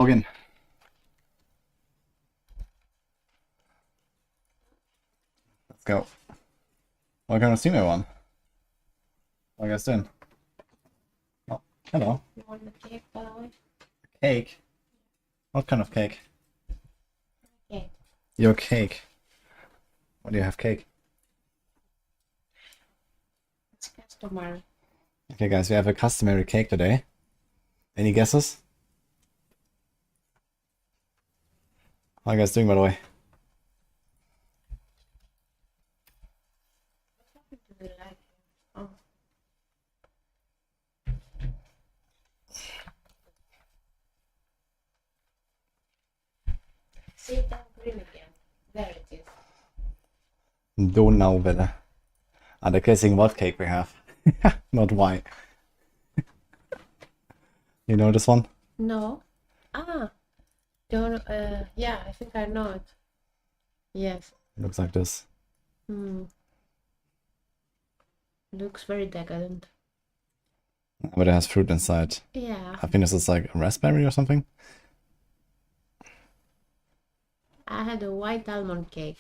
Login. Let's go. What kind of team everyone? What are you guys doing? Oh, hello. You want the cake, by the way? Cake? What kind of cake? Cake. Your cake. What do you have cake? It's customary. Okay guys, we have a customary cake today. Any guesses? How are you guys doing by the way? What do you like? Oh. See that green again. There it is. Donauwelle. Ah, the guessing what cake we have. Not white. You know this one? No. Ah. Don't, yeah, I think I know it. Yes. Looks like this. Looks very decadent. But it has fruit inside. Yeah. I think this is like a raspberry or something. I had a white almond cake.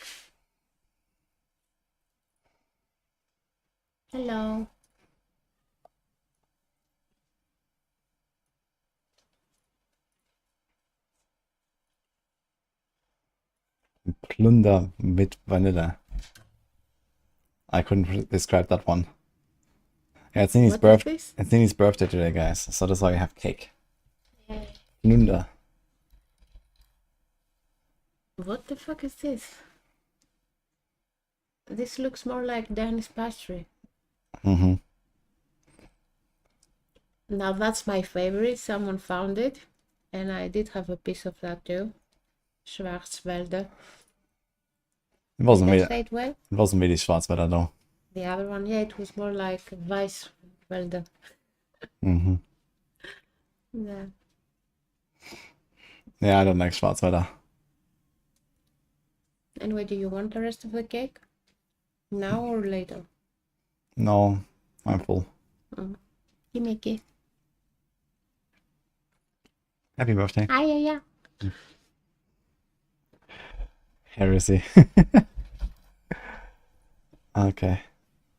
Hello. Plunder with vanilla. I couldn't describe that one. Yeah, it's Nini's birthday. It's Nini's birthday today, guys. So that's why we have cake. Yay. Plunder. What the fuck is this? This looks more like Danish pastry. Mm-hmm. Now that's my favorite. Someone found it, and I did have a piece of that too. Schwarzwälder. It wasn't really. Say it well. It wasn't really Schwarzwälder though. The other one, yeah, it was more like Weisswälder. Mm-hmm. Yeah. Yeah, I don't like Schwarzwälder. Anyway, do you want the rest of the cake? Now or later? No, I'm full. You make it. Happy birthday. Ah, yeah. Heresy. Okay.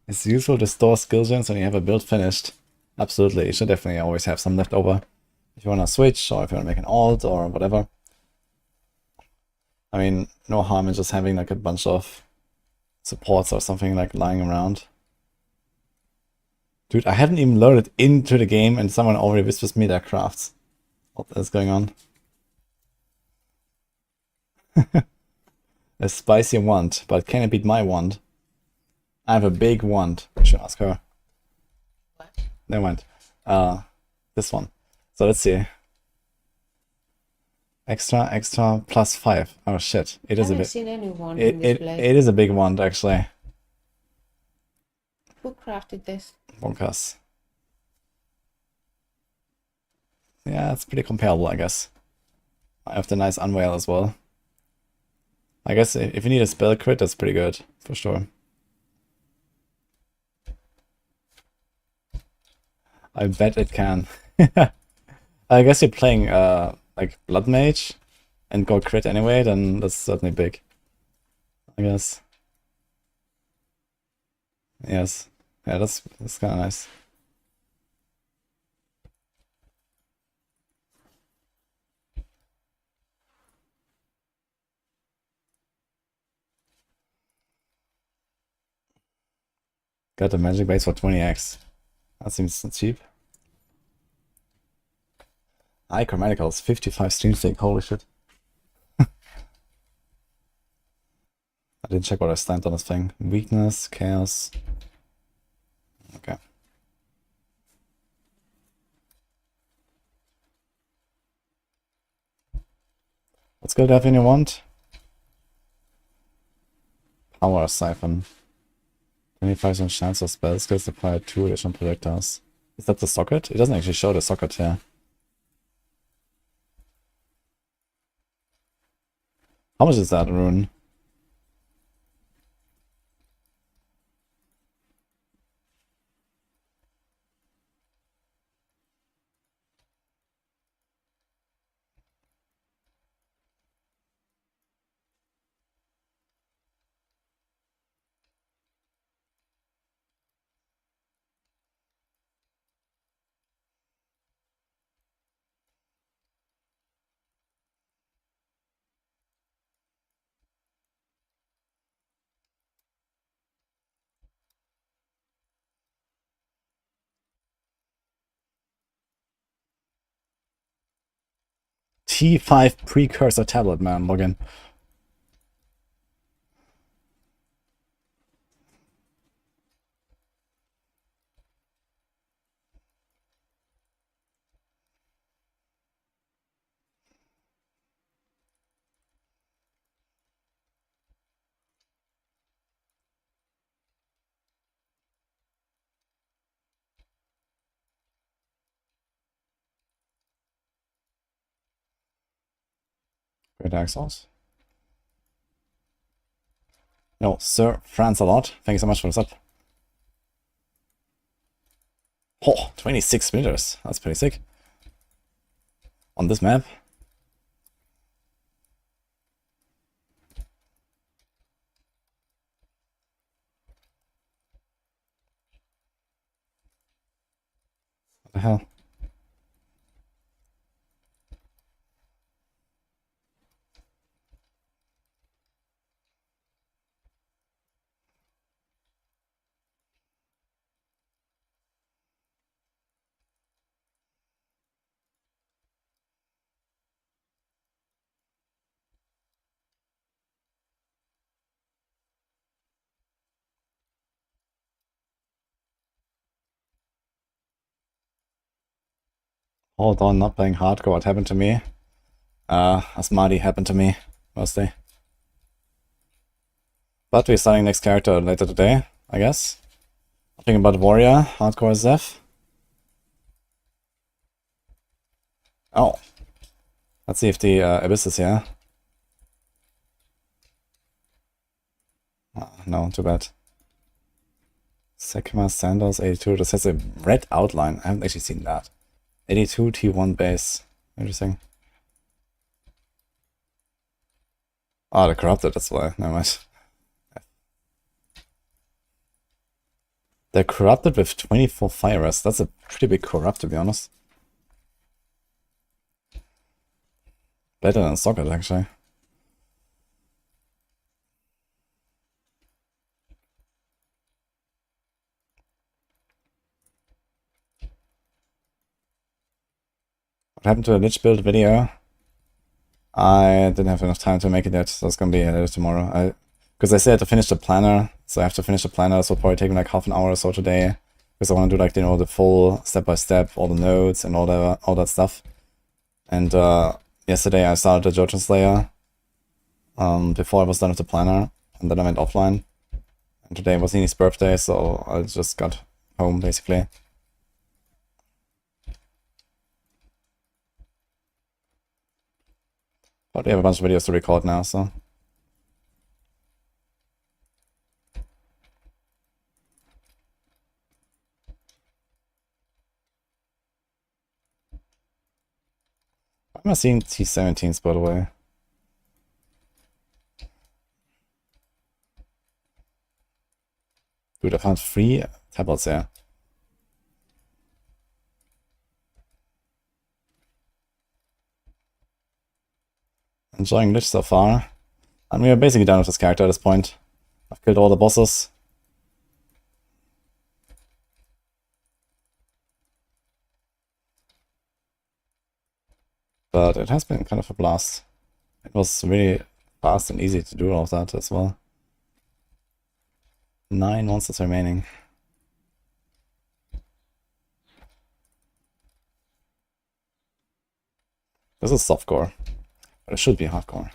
It's useful to store skill gems when you have a build finished. Absolutely, you should definitely always have some left over. If you want to switch, or if you want to make an alt, or whatever. I mean, no harm in just having like a bunch of supports or something like lying around. Dude, I haven't even loaded into the game and someone already whispers me their crafts. What is going on? A spicy wand, but can it beat my wand? I have a big wand. I should ask her. What? Never mind. This one. So let's see. Extra, +5. Oh shit! It is a bit. I haven't seen anyone in this place. It is a big wand actually. Who crafted this? Bonkers. Yeah, it's pretty comparable, I guess. I have the nice unveil as well. I guess if you need a spell crit, that's pretty good, for sure. I bet it can. I guess you're playing like Blood Mage and go crit anyway, then that's certainly big. I guess. Yes. Yeah, that's kind of nice. Got the magic base for 20x. That seems cheap. Chromaticals, 55 stream stake, holy shit. I didn't check what I stamped on this thing. Weakness, chaos. Okay. What skill dive you want? Power Siphon. 25% chance of spell skills to fire 2 additional projectiles. Is that the socket? It doesn't actually show the socket here. How much is that rune? T5 precursor tablet, man. Login. Great Exiles. No, Sir France a lot. Thank you so much for the sub. Oh, 26 meters. That's pretty sick. On this map. What the hell? Hold on, not playing hardcore. What happened to me? Asmadi happened to me, mostly. But we're starting next character later today, I guess. Talking about Warrior, hardcore SSF. Oh. Let's see if the Abyss is here. Oh, no, too bad. Sekma Sandals 82. This has a red outline. I haven't actually seen that. 82 T1 base. Interesting. Oh, they're corrupted, that's why. Never mind. They're corrupted with 24 fire rest. That's a pretty big corrupt, to be honest. Better than Socket, actually. What happened to the Lich build video? I didn't have enough time to make it yet, so it's gonna be later tomorrow. Because I said to finish the planner, so I have to finish the planner, so it'll probably take me like half an hour or so today. Because I want to do like, you know, the full step-by-step, all the nodes and all that stuff. And yesterday I started the Judgement Slayer before I was done with the planner, and then I went offline. And today was Nini's birthday, so I just got home basically. But we have a bunch of videos to record now, so. I'm not seeing T17s, by the way. Dude, I found 3 tablets there. Enjoying Lich so far. And we are basically done with this character at this point. I've killed all the bosses. But it has been kind of a blast. It was really fast and easy to do all of that as well. 9 monsters remaining. This is softcore, but it should be hardcore.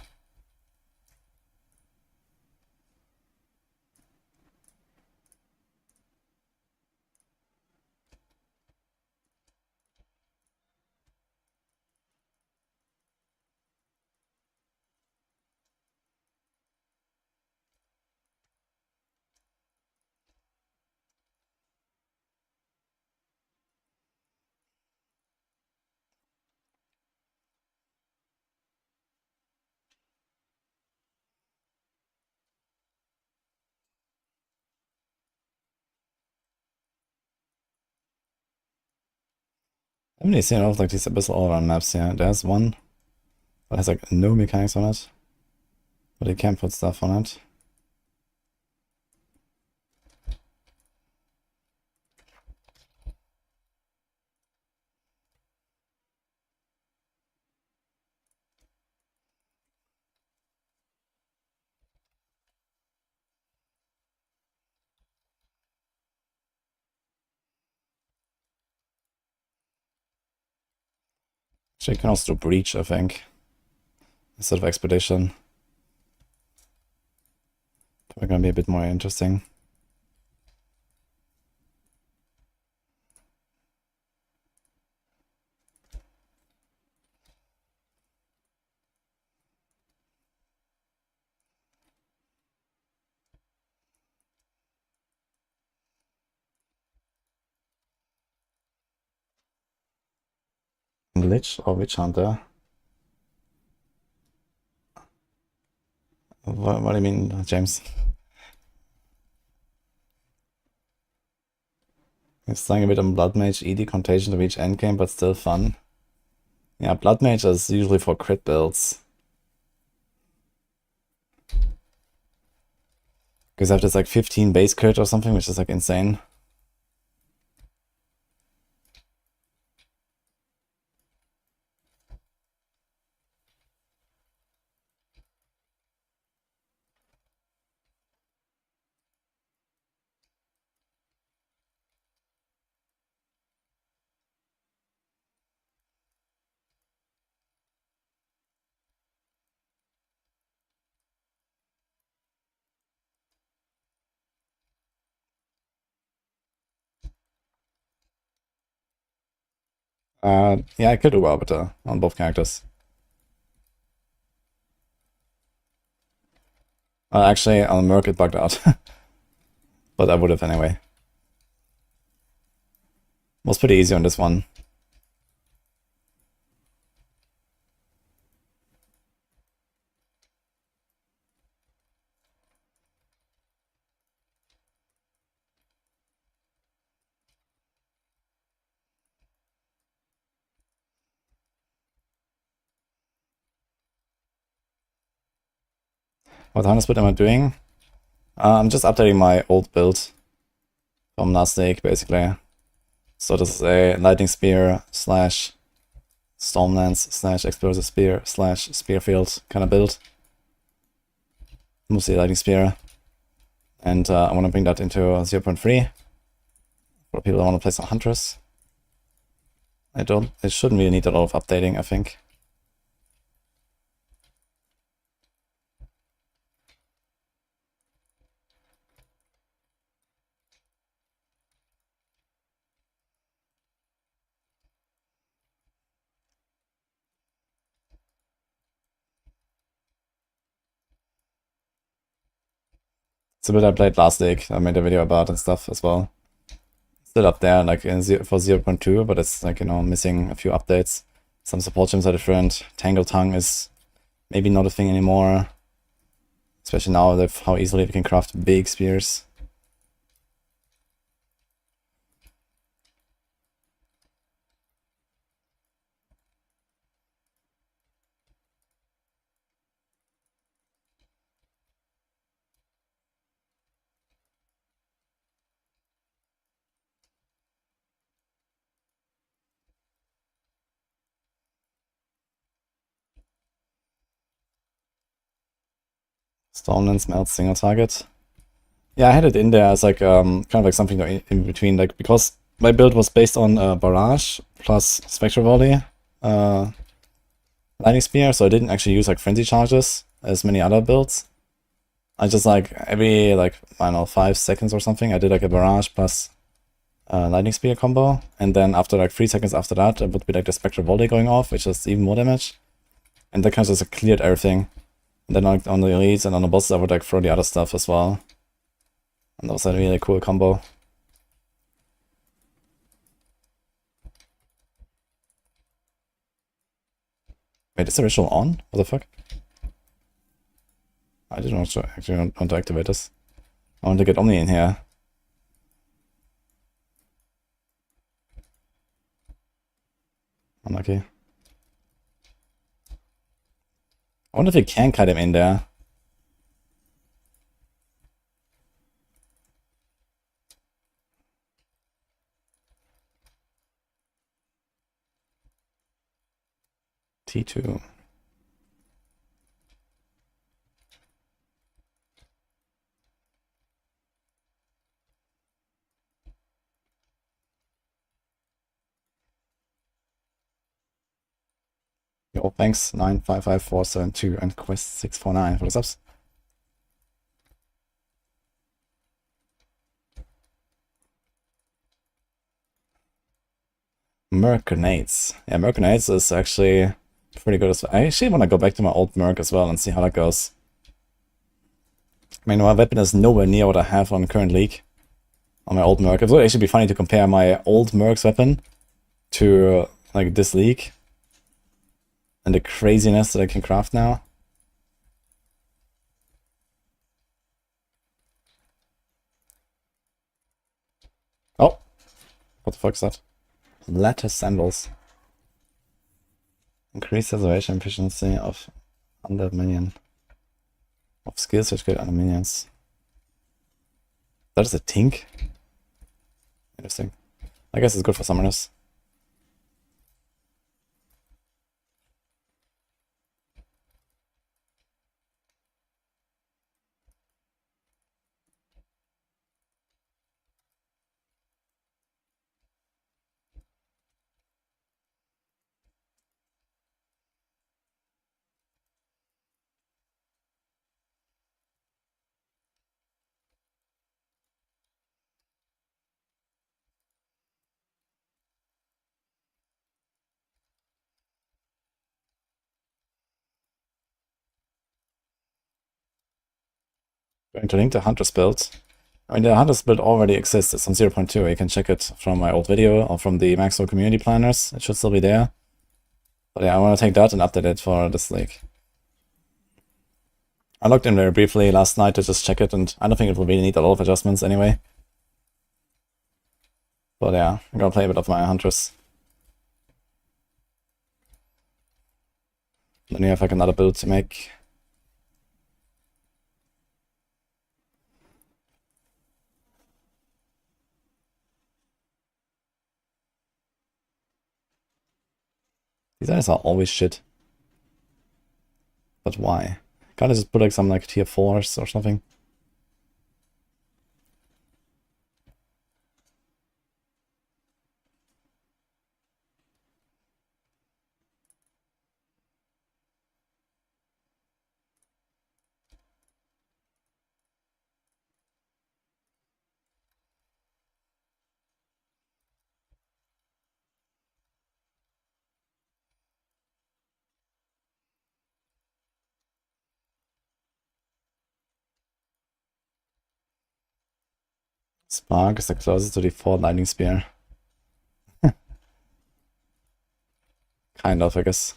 I haven't really seen all of like these abyssal all-around maps here. There's one that has like no mechanics on it, but you can put stuff on it. Actually, I can also do Breach, I think, instead of Expedition. Probably gonna be a bit more interesting. Lich or Witch Hunter? What do you mean, James? It's lying a bit on Blood Mage, ED Contagion to reach endgame, but still fun. Yeah, Blood Mage is usually for crit builds. Because I have this like 15 base crit or something, which is like insane. Yeah, I could do Arbiter on both characters. Actually, on Merc it bugged out. But I would have anyway. Was pretty easy on this one. What Huntress am I doing? I'm just updating my old build from last week, basically. So this is a Lightning Spear slash Stormlance slash Explosive Spear slash Spearfield kind of build. Mostly Lightning Spear. And I want to bring that into 0.3 for people that want to play some Huntress. It shouldn't really need a lot of updating, I think. It's a bit I played last week. I made a video about and stuff as well. Still up there, like for 0.2, but it's like, you know, missing a few updates. Some support gems are different. Tangle Tongue is maybe not a thing anymore. Especially now with how easily we can craft big spears. Stormlands melts single target. Yeah, I had it in there as like kind of like something in between, like because my build was based on Barrage plus Spectral Volley, Lightning Spear, so I didn't actually use like Frenzy Charges as many other builds. I just like every like, I don't know, 5 seconds or something, I did like a Barrage plus Lightning Spear combo, and then after like 3 seconds after that, it would be like the Spectral Volley going off, which is even more damage. And that kind of just cleared everything. And then like on the elites and on the bosses, I would like throw the other stuff as well. And that was a really cool combo. Wait, is the ritual on? What the fuck? I didn't actually want to activate this. I want to get Omni in here. Unlucky. I wonder if you can cut him in there. T2. thanks 955472 and Quest649 for the subs. Merc-grenades. Yeah, Merc-grenades is actually pretty good as well. I actually want to go back to my old Merc as well and see how that goes. I mean, my weapon is nowhere near what I have on current league. On my old Merc. It would actually be funny to compare my old Merc's weapon to like this league. And the craziness that I can craft now. Oh! What the fuck is that? Lattice sandals. Increase observation efficiency of under minion. Of skills which get under minions. That is a tink? Interesting. I guess it's good for summoners. Going to link the Huntress build. I mean, the Huntress build already exists. It's on 0.2. You can check it from my old video or from the Maxroll community planners. It should still be there. But yeah, I want to take that and update it for this league. I looked in very briefly last night to just check it, and I don't think it will really need a lot of adjustments anyway. But yeah, I'm gonna play a bit of my Huntress. Then we have like another build to make. These guys are always shit. But why? Can't I just put like some like tier 4s or something? Spark is the closest to the 4 lightning spear. Kind of, I guess.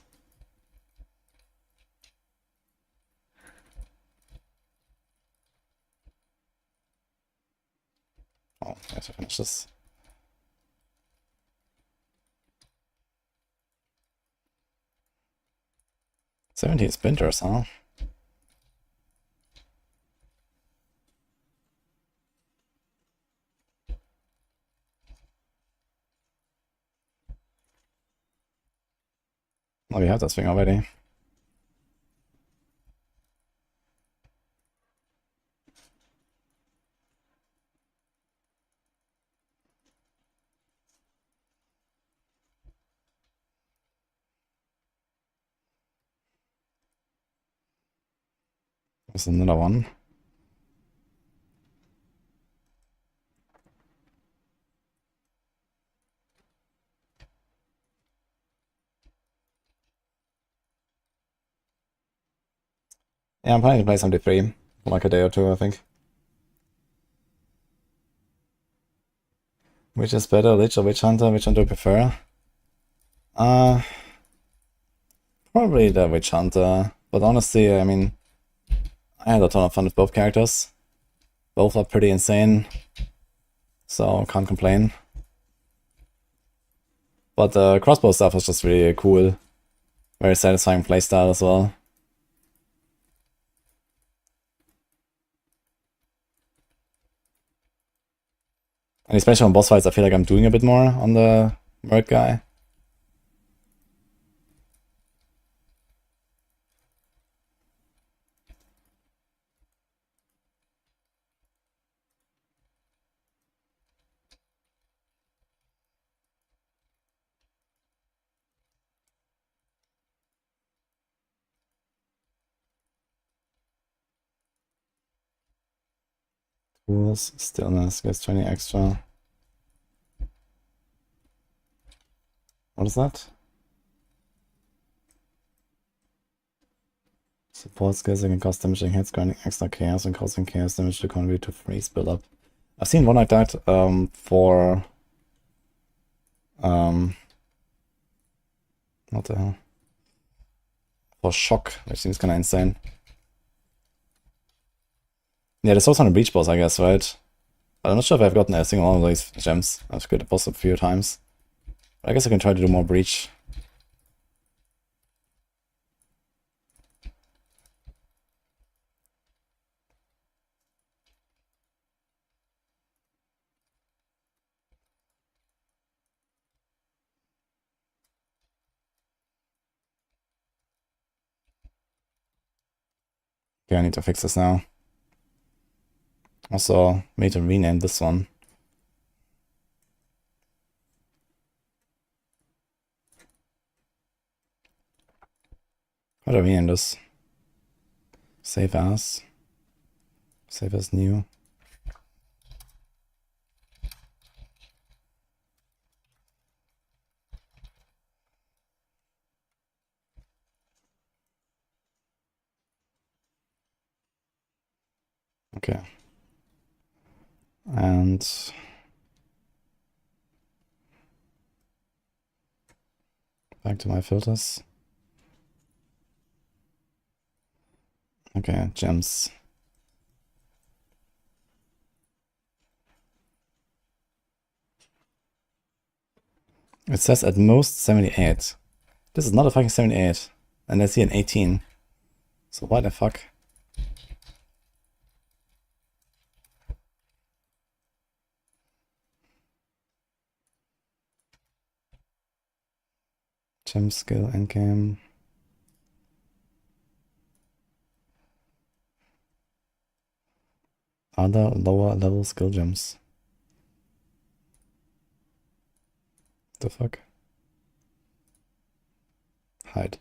Oh, I have to finish this. "17 splinters, huh? Oh, we have this thing already. There's another one. Yeah, I'm planning to play 73 for like a day or two, I think. Which is better, Lich or Witch Hunter? Which one do I prefer? Probably the Witch Hunter. But honestly, I mean, I had a ton of fun with both characters. Both are pretty insane. So, can't complain. But the crossbow stuff was just really cool. Very satisfying playstyle as well. And especially on boss fights, I feel like I'm doing a bit more on the Merc guy. Rules, stillness, gets 20 extra. What is that? Support skills that can cause damaging hits, granting extra chaos and causing chaos damage to contribute to freeze build-up. I've seen one like that for what the hell? For shock, which seems kinda insane. Yeah, there's also on a breach boss, I guess, right? I'm not sure if I've gotten a single one of these gems. I've got the boss a few times. But I guess I can try to do more breach. Okay, I need to fix this now. Also, need to rename this one. How do I rename this? Save as. Save as new. Okay. And back to my filters. Okay, gems. It says at most 78. This is not a fucking 78. And I see an 18. So why the fuck? Gem skill, endgame. Other lower level skill gems. The fuck? Hide.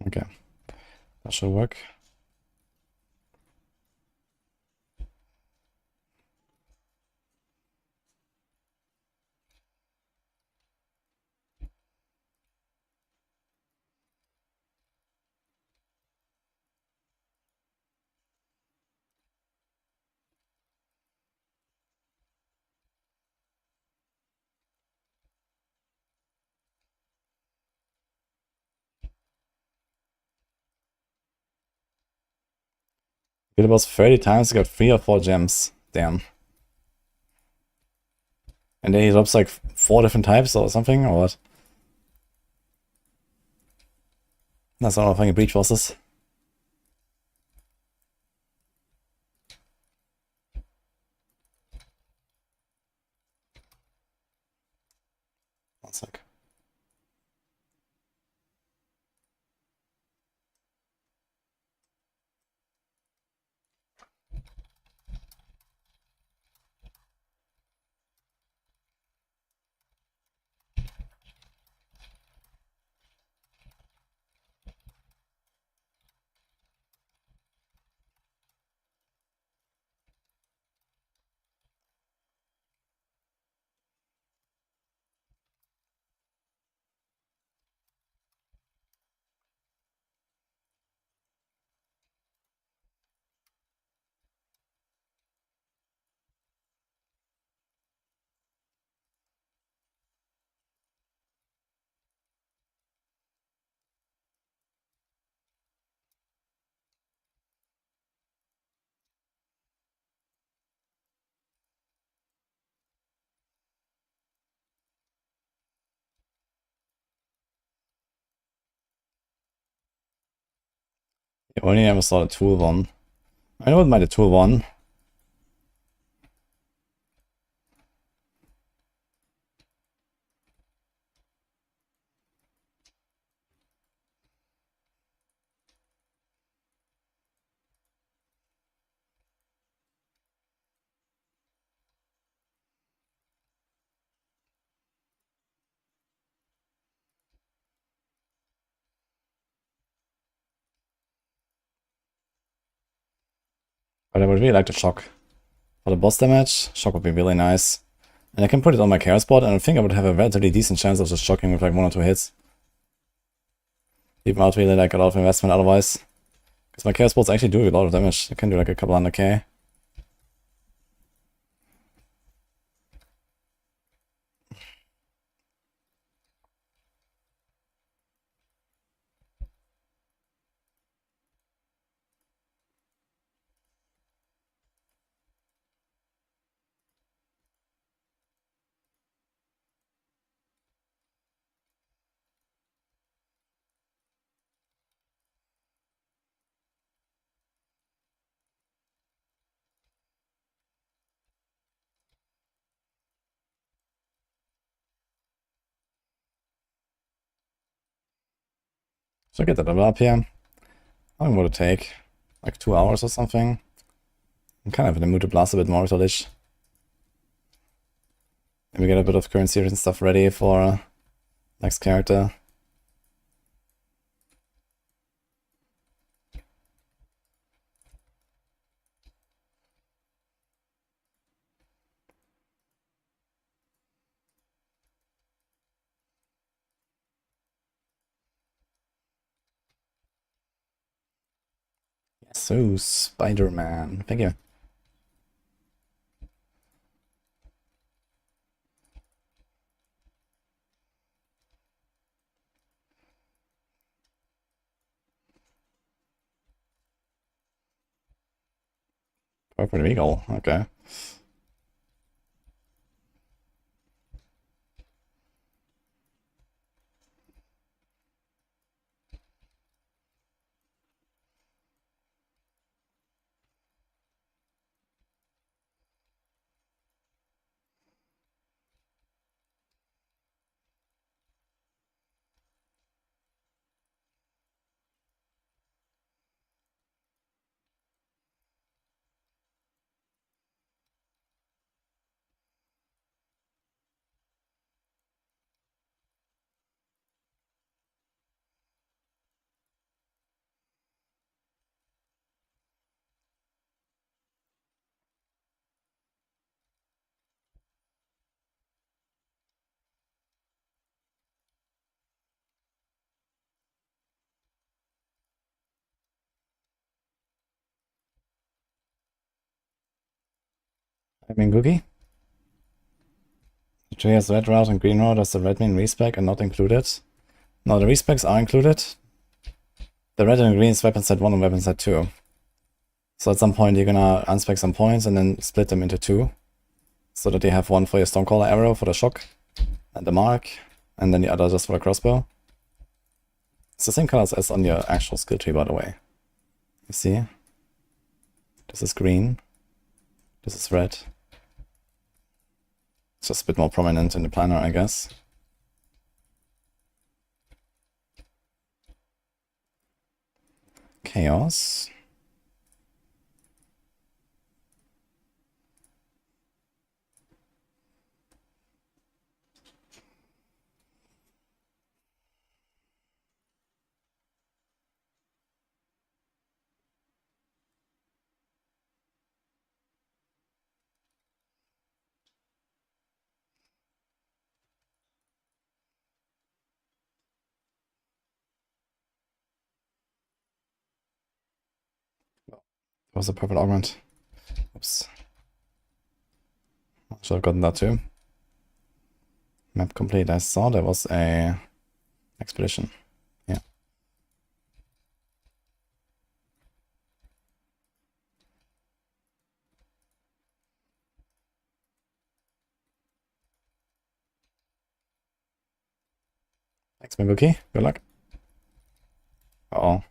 Okay. That should work. It was 30 times, I got 3 or 4 gems. Damn. And then he drops like 4 different types or something, or what? That's not fucking breach bosses. One sec. I only ever saw the tool one. I know it might be the tool one. But I would really like to shock. For the boss damage, shock would be really nice. And I can put it on my chaos board, and I think I would have a relatively decent chance of just shocking with like 1 or 2 hits. Even out really like a lot of investment otherwise. Because my chaos boards actually do a lot of damage. I can do like a couple 100k. So I get the level up here. How long would it take? Like 2 hours or something? I'm kind of in the mood to blast a bit more with the Lich. Maybe get a bit of current series and stuff ready for next character. So, Spider-Man. Thank you. Purple Eagle, okay. I mean, Googie? The tree has red route and green route. Does the red mean respec and not included? No, the respecs are included. The red and green is weapon set 1 and weapon set 2. So at some point you're gonna unspec some points and then split them into 2. So that you have one for your Stonecaller arrow for the shock and the mark, and then the other just for the crossbow. It's the same colors as on your actual skill tree, by the way. You see? This is green. This is red. It's just a bit more prominent in the planner, I guess. Chaos. That was a purple augment. Oops. Should have gotten that too. Map complete. I saw there was a expedition. Yeah. Thanks, Mibuki. Good luck. Uh-oh.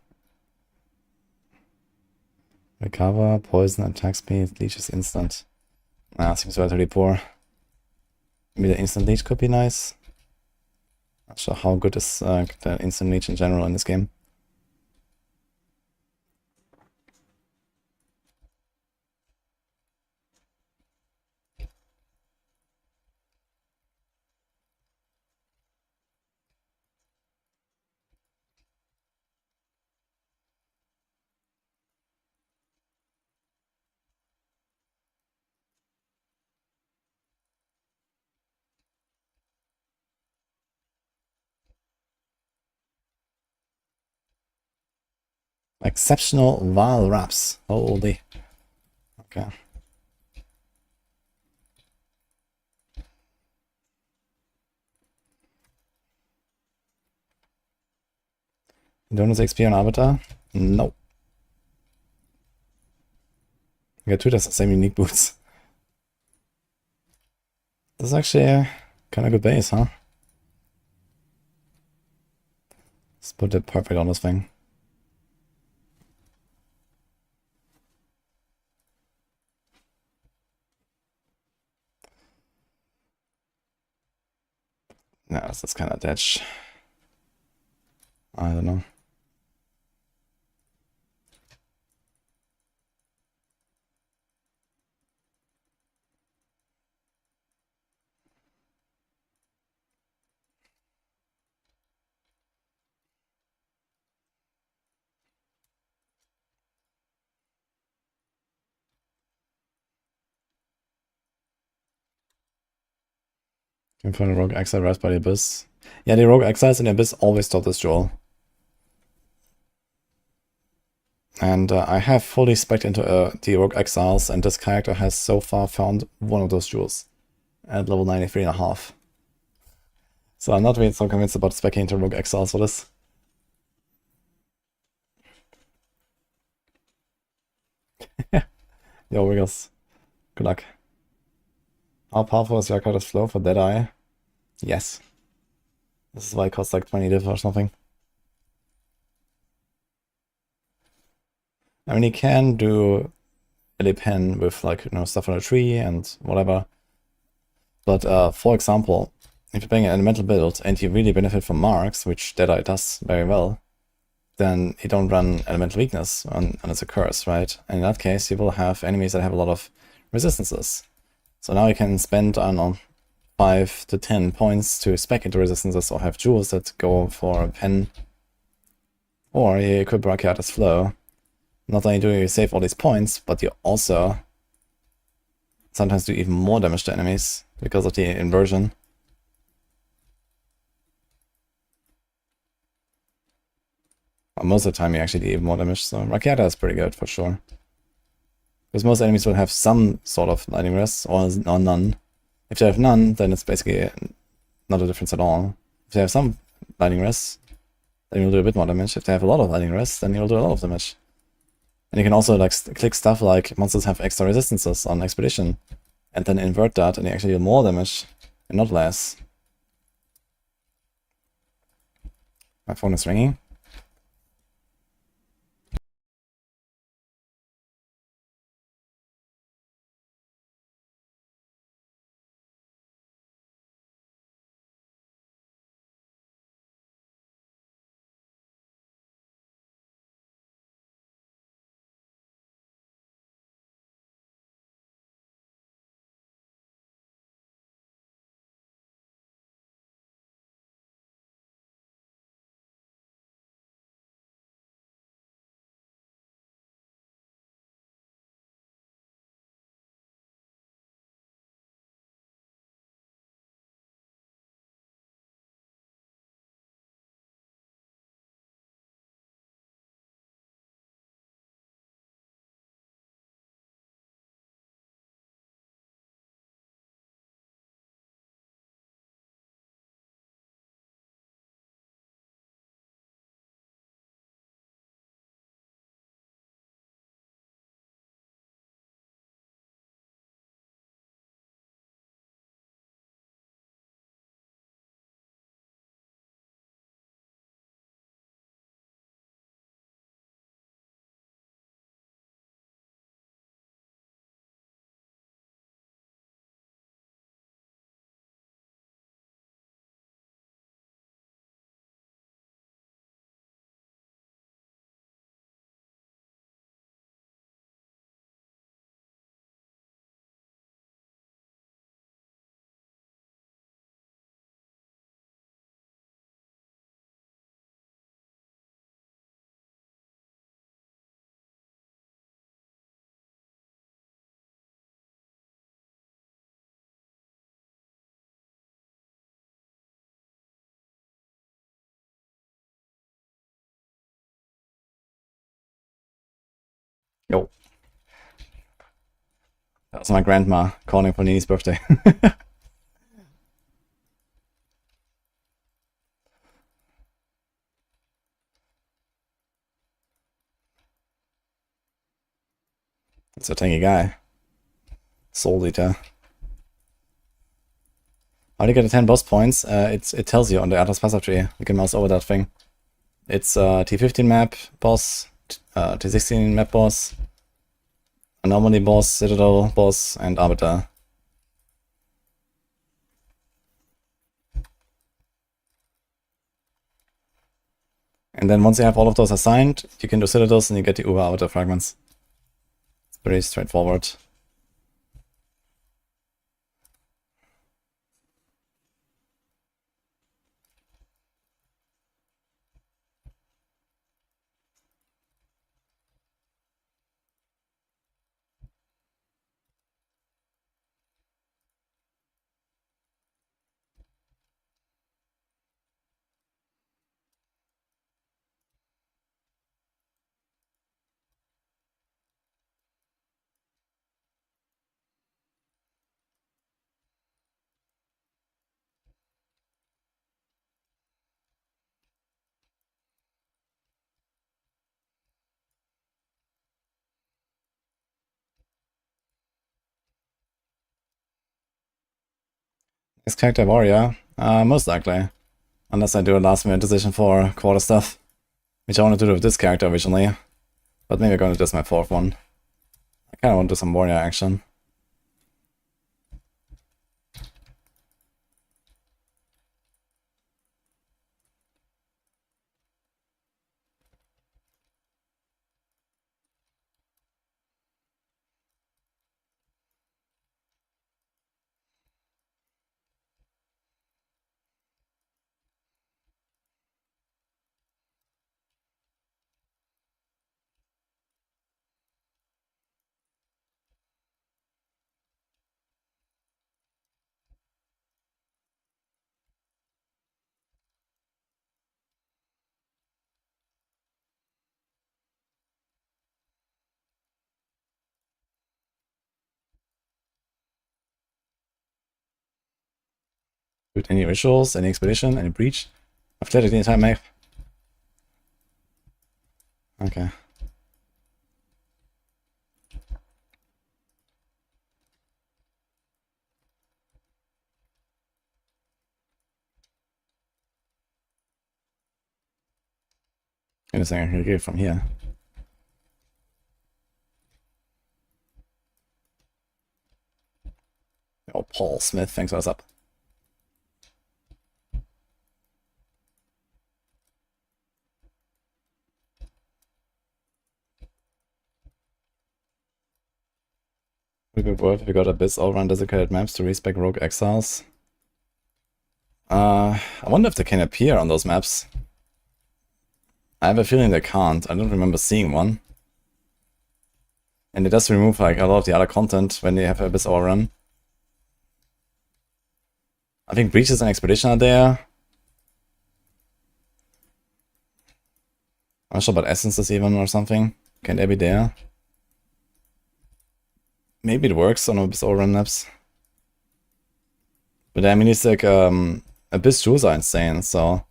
Recover, poison, attack speed, leech is instant. Seems relatively poor. Maybe the instant leech could be nice. Not sure how good is the instant leech in general in this game. Exceptional Val Wraps. Holy. Okay. Donuts XP on Arbiter? No. Yeah, Twitter has the same unique boots. This is actually kind of good base, huh? Let's put it perfect on this thing. No, that's kind of ditch. I don't know. Can find a Rogue Exile right by the Abyss. Yeah, the Rogue Exiles in the Abyss always stop this duel. And I have fully spec'd into the Rogue Exiles, and this character has so far found one of those jewels at level 93.5. So I'm not really so convinced about speccing into Rogue Exiles for this. Yo, Wiggles. Good luck. How powerful is your card's flow for Deadeye? Yes. This is why it costs like 20 div or something. I mean, you can do a pen with like, you know, stuff on a tree and whatever. But for example, if you're playing an elemental build and you really benefit from marks, which Deadeye does very well, then you don't run elemental weakness unless a curse, right? And in that case, you will have enemies that have a lot of resistances. So now you can spend, I don't know, 5 to 10 points to spec into resistances or have jewels that go for a pen. Or you equip Brachiatus Flow. Not only do you save all these points, but you also sometimes do even more damage to enemies because of the inversion. Well, most of the time you actually do even more damage, so Rakiata is pretty good for sure. Because most enemies will have some sort of lightning rest or none. If they have none, then it's basically not a difference at all. If they have some lightning rest, then you'll do a bit more damage. If they have a lot of lightning rest, then you'll do a lot of damage. And you can also like click stuff like monsters have extra resistances on Expedition, and then invert that, and you actually do more damage and not less. My phone is ringing. Yo. That was my grandma calling for Nini's birthday. It's a tanky guy. Soul Eater. How do you get the 10 boss points? It tells you on the Atlas passive tree. You can mouse over that thing. It's T15 map boss, T16 map boss, Anomaly boss, Citadel boss, and Arbiter. And then once you have all of those assigned, you can do Citadels and you get the Uber Arbiter fragments. It's pretty straightforward. Next character Warrior? Most likely. Unless I do a last minute decision for quarter stuff. Which I wanted to do with this character originally. But maybe I'm gonna do this my fourth one. I kinda want to do some Warrior action. Do any rituals, any expedition, any breach? I've cleared it the entire map. Okay. Anything I can get from here. Oh, Paul Smith, thanks for what's up. Would it be worth if we got Abyss all around desiccated maps to respec rogue exiles? I wonder if they can appear on those maps. I have a feeling they can't. I don't remember seeing one. And it does remove like a lot of the other content when they have Abyss overrun. I think breaches and expedition are there. I'm not sure about essences even or something. Can they be there? Maybe it works on Abyss overrun maps. But I mean, it's like Abyss jewels are insane, so.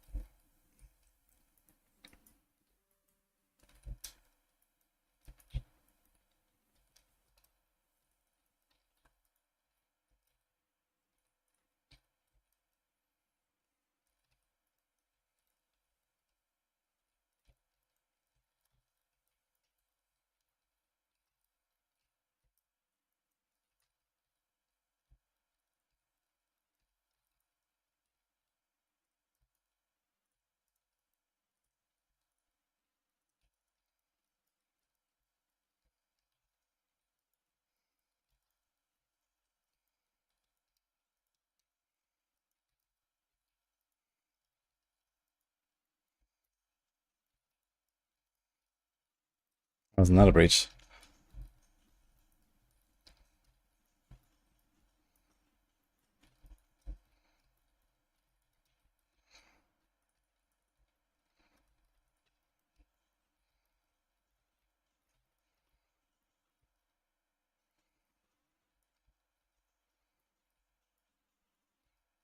That was another breach.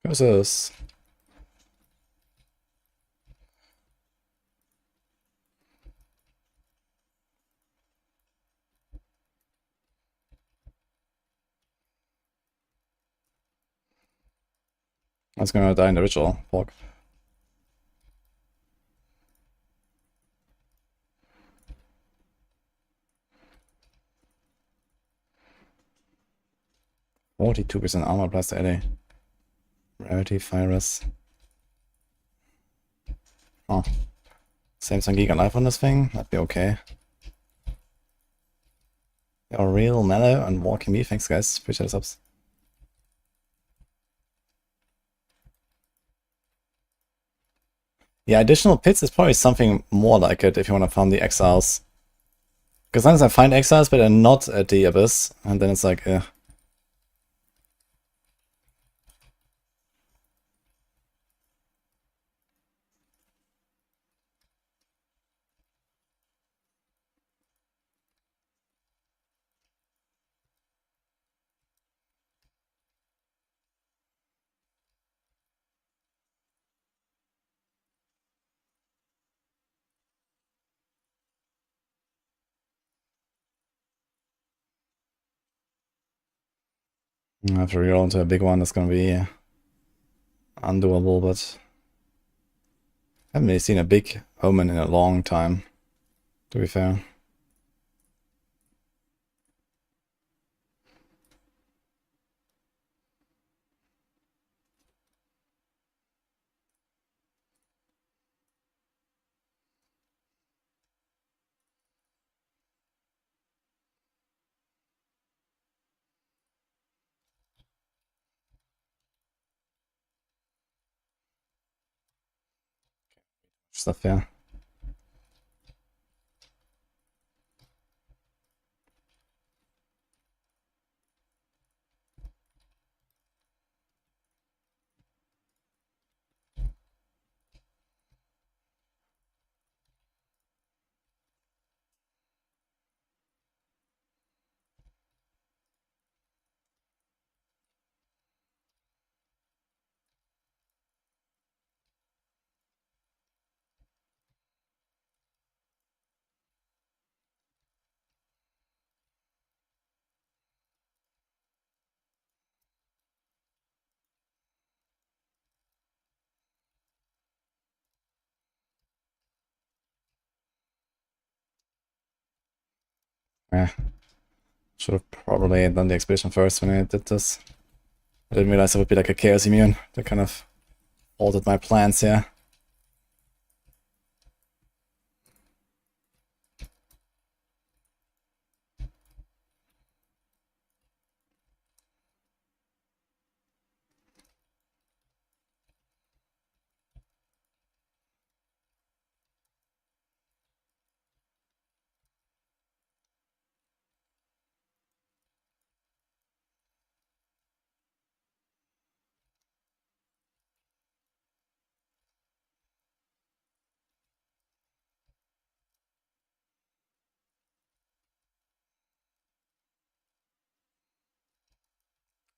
Who's this? That's gonna die in the ritual. Fuck. %42 armor plus 80. Rarity, virus. Oh. Save some Giga Life on this thing, that'd be okay. You're real mellow and walking me, thanks guys, appreciate the subs. Yeah, additional pits is probably something more like it if you want to farm the exiles. Because sometimes I find exiles, but they're not at the abyss, and then it's like, eh. I have to reroll into a big one that's gonna be undoable, but I haven't really seen a big omen in a long time, to be fair. Stuff, yeah. Yeah. Should have probably done the expedition first when I did this. I didn't realize it would be like a chaos immune. That kind of altered my plans here.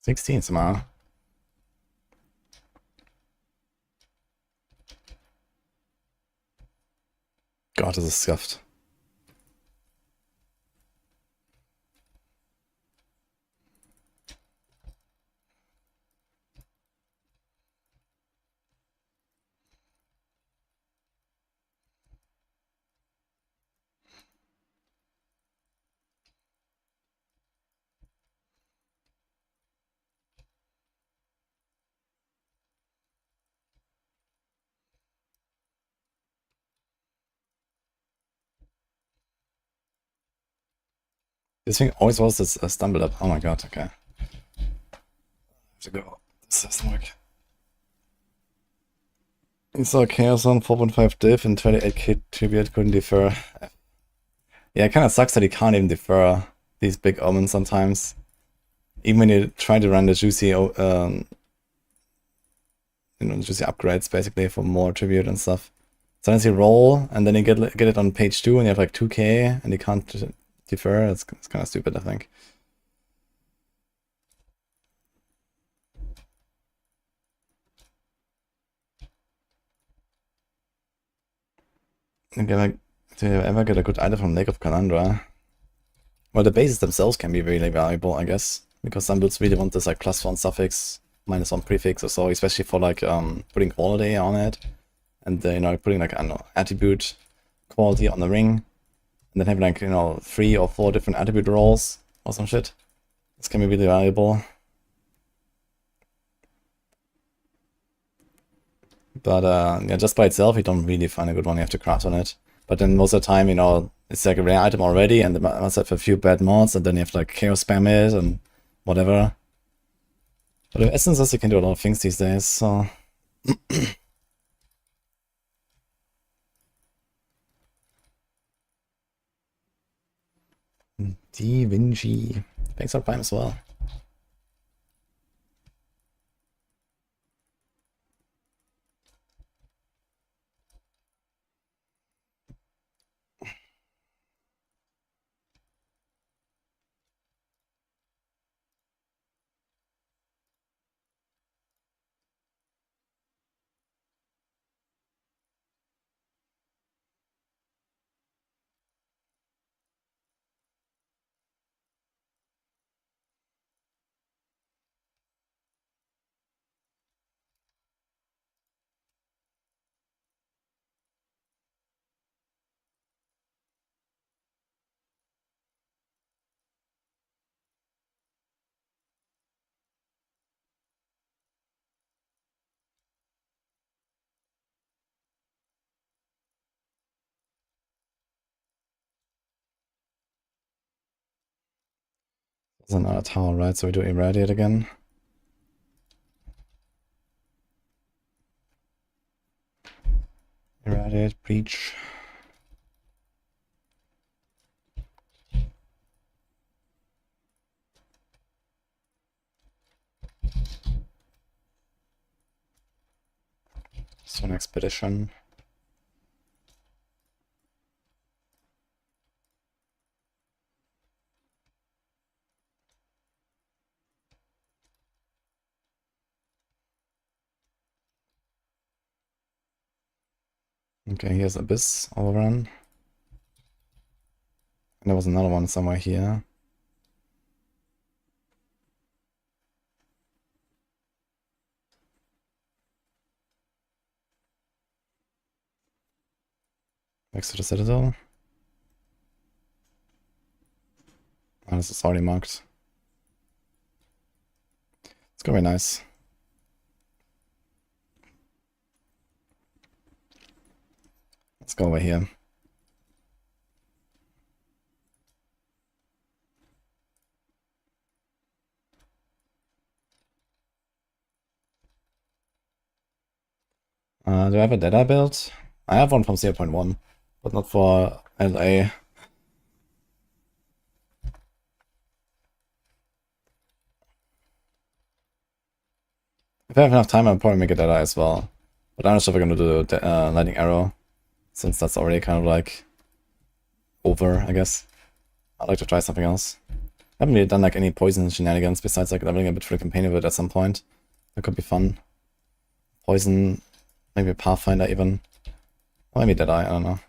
$16 tomorrow. God, this is scuffed. This thing always was this stumbled up. Oh my god, okay. I have to go. This doesn't work. You saw Chaos on 4.5 diff and 28k tribute couldn't defer. Yeah, it kind of sucks that you can't even defer these big omens sometimes. Even when you try to run the juicy, juicy upgrades basically for more tribute and stuff. Sometimes you roll and then you get it on page 2 and you have like 2k and you can't defer. It's kind of stupid, I think. Do you ever get a good item from Lake of Calandra? Well, the bases themselves can be really valuable, I guess, because some builds really want this like +1 suffix, -1 prefix or so, especially for like putting quality on it, and you know, putting like, I don't know, attribute quality on the ring, and then having like, you know, 3 or 4 different attribute rolls or some shit. This can be really valuable. But yeah, just by itself, you don't really find a good one. You have to craft on it. But then most of the time, you know, it's like a rare item already, and it must have a few bad mods, and then you have to like chaos spam it and whatever. But with essences, you can do a lot of things these days, so. Da Vinci. Thanks for Prime as well. There's another tower, right? So we do irradiate again. Irradiate, breach. So an expedition. Okay, here's Abyss overrun. And there was another one somewhere here. Next to the Citadel. Oh, this is already marked. It's gonna be nice. Let's go over here. Do I have a Deadeye build? I have one from 0.1, but not for LA. If I have enough time, I'll probably make a Deadeye as well. But I'm not sure if I'm gonna do Lightning Arrow, since that's already kind of like over, I guess. I'd like to try something else. I haven't really done like any poison shenanigans besides like leveling a bit for the campaign of it at some point. That could be fun. Poison, maybe a Pathfinder even. Or maybe Deadeye, I don't know.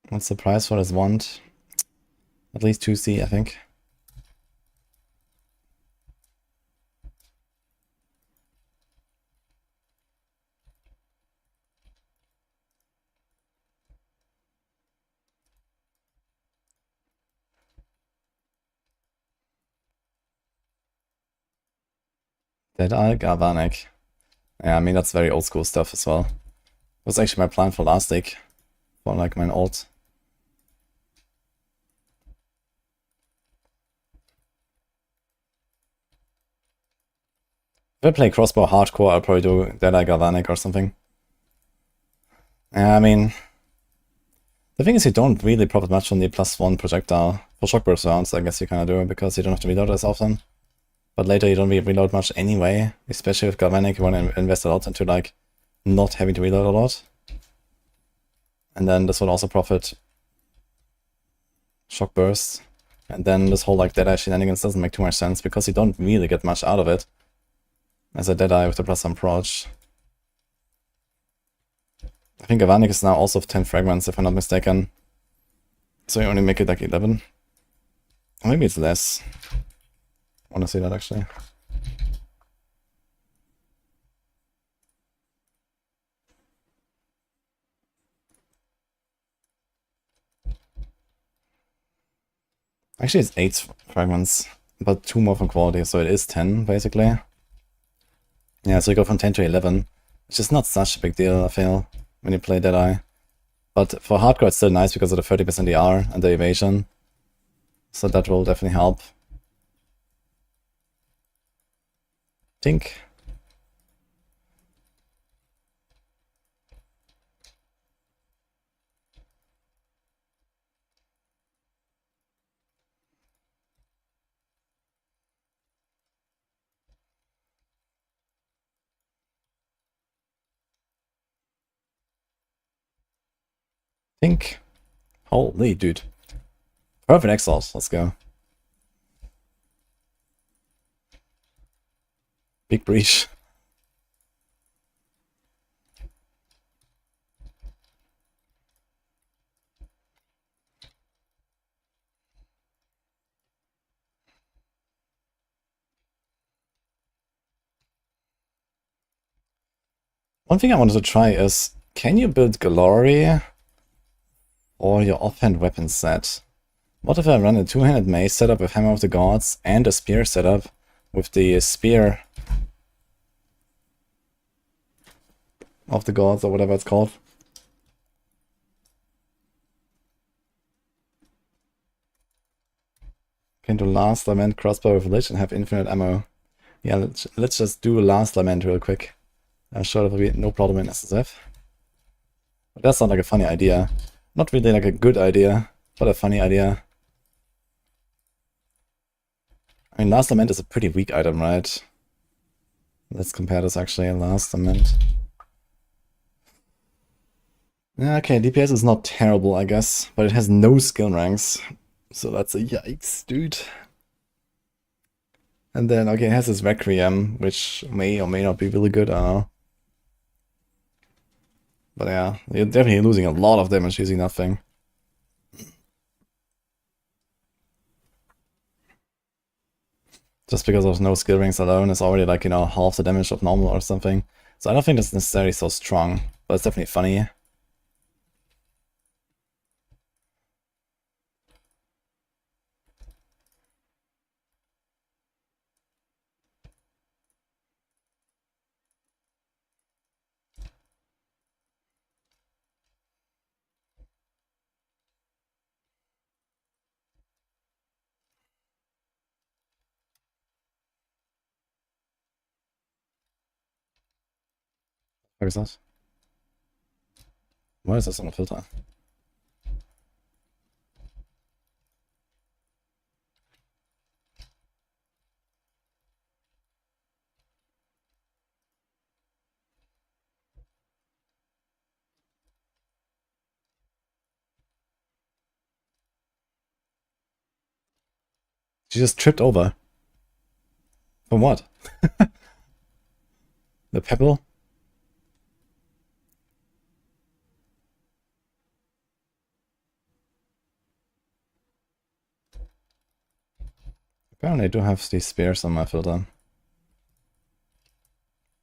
What's the price for this wand? At least 2C, I think. Deadeye, Galvanic. Yeah, I mean, that's very old school stuff as well. It was actually my plan for last deck. For like my ult. If I play crossbow hardcore, I'll probably do Deadeye Galvanic or something. Yeah, I mean, the thing is you don't really profit much from the +1 projectile. For shockburst rounds, I guess you kind of do, because you don't have to reload as often. But later you don't really reload much anyway, especially with Galvanic, you want to invest a lot into like not having to reload a lot. And then this will also profit shock bursts. And then this whole like Deadeye shenanigans doesn't make too much sense, because you don't really get much out of it as a Deadeye with the +1 proj. I think Galvanic is now also 10 fragments, if I'm not mistaken. So you only make it like 11. Or maybe it's less. I want to see that actually. Actually, it's 8 fragments, but 2 more from quality, so it is 10 basically. Yeah, so you go from 10 to 11, which is not such a big deal, I feel, when you play Deadeye. But for hardcore, it's still nice because of the 30% ER and the evasion. So that will definitely help. Tink. Tink. Holy dude. Perfect Exiles, let's go. Big breach. One thing I wanted to try is, can you build Glory or your offhand weapon set? What if I run a two-handed mace setup with Hammer of the Gods and a spear setup with the Spear of the Gods or whatever it's called? Can do Last Lament crossbow with Lich and have infinite ammo. Yeah, let's just do Last Lament real quick. I'm sure there will be no problem in SSF. But that sounds like a funny idea. Not really like a good idea, but a funny idea. I mean, Last Lament is a pretty weak item, right? Let's compare this actually. Last Lament. Yeah, okay, DPS is not terrible, I guess, but it has no skill ranks. So that's a yikes, dude. And then, okay, it has this Requiem, which may or may not be really good, I don't know. But yeah, you're definitely losing a lot of damage using that thing. Just because of no skill rings alone is already like, you know, half the damage of normal or something. So I don't think that's necessarily so strong, but it's definitely funny. What is that? Why is this on a filter? She just tripped over. From what? The pebble? Apparently I do have these spears on my filter.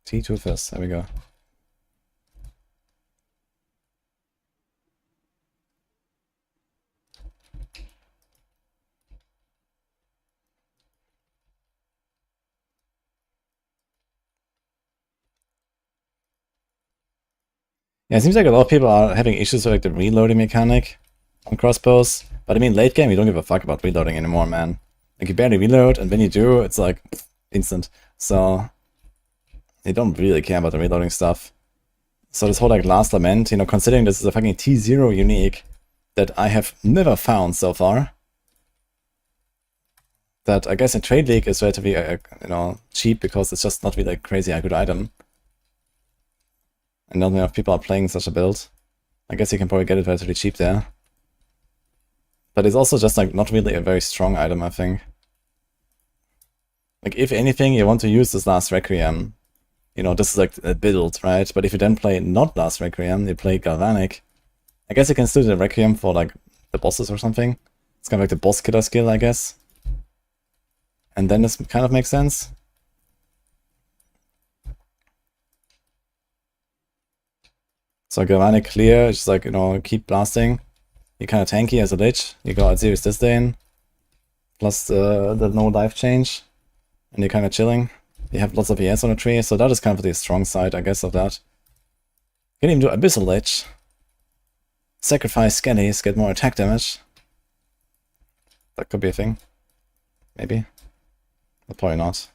T2 fist, there we go. Yeah, it seems like a lot of people are having issues with like the reloading mechanic on crossbows. But I mean, late game, you don't give a fuck about reloading anymore, man. Like, you barely reload, and when you do, it's like, instant. So, you don't really care about the reloading stuff. So this whole like Last Lament, you know, considering this is a fucking T0 unique that I have never found so far. That I guess in Trade League is relatively, you know, cheap because it's just not really a crazy good item. And not enough people are playing such a build. I guess you can probably get it relatively cheap there. But it's also just like not really a very strong item, I think. Like if anything, you want to use this last Requiem you know, this is like a build, right? But if you then play not Last Requiem, you play Galvanic, I guess you can still do the Requiem for like the bosses or something. It's kind of like the boss killer skill, I guess. And then this kind of makes sense. So Galvanic clear, it's just like, you know, keep blasting. You're kind of tanky as a Lich. You got Serious Disdain, plus the no life change. And you're kind of chilling. You have lots of ES on the tree, so that is kind of the strong side, I guess, of that. You can even do Abyssal Lich. Sacrifice Skellies, get more attack damage. That could be a thing. Maybe. But probably not.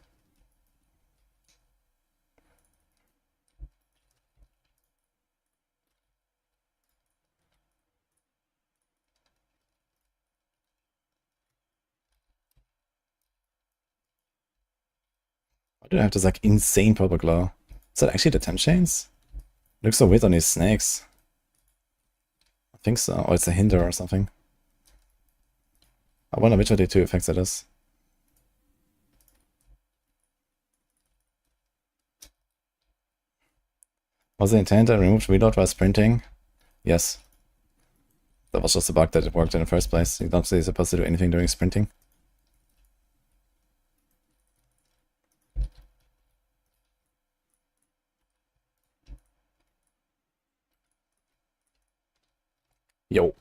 Why do I have this like insane purple glow? Is that actually the 10 chains? It looks so weird on these snakes. I think so. Or it's a hinder or something. I wonder which of the two effects it is. Was the intent I removed reload while sprinting? Yes. That was just a bug that it worked in the first place. You're not really supposed to do anything during sprinting. Yo.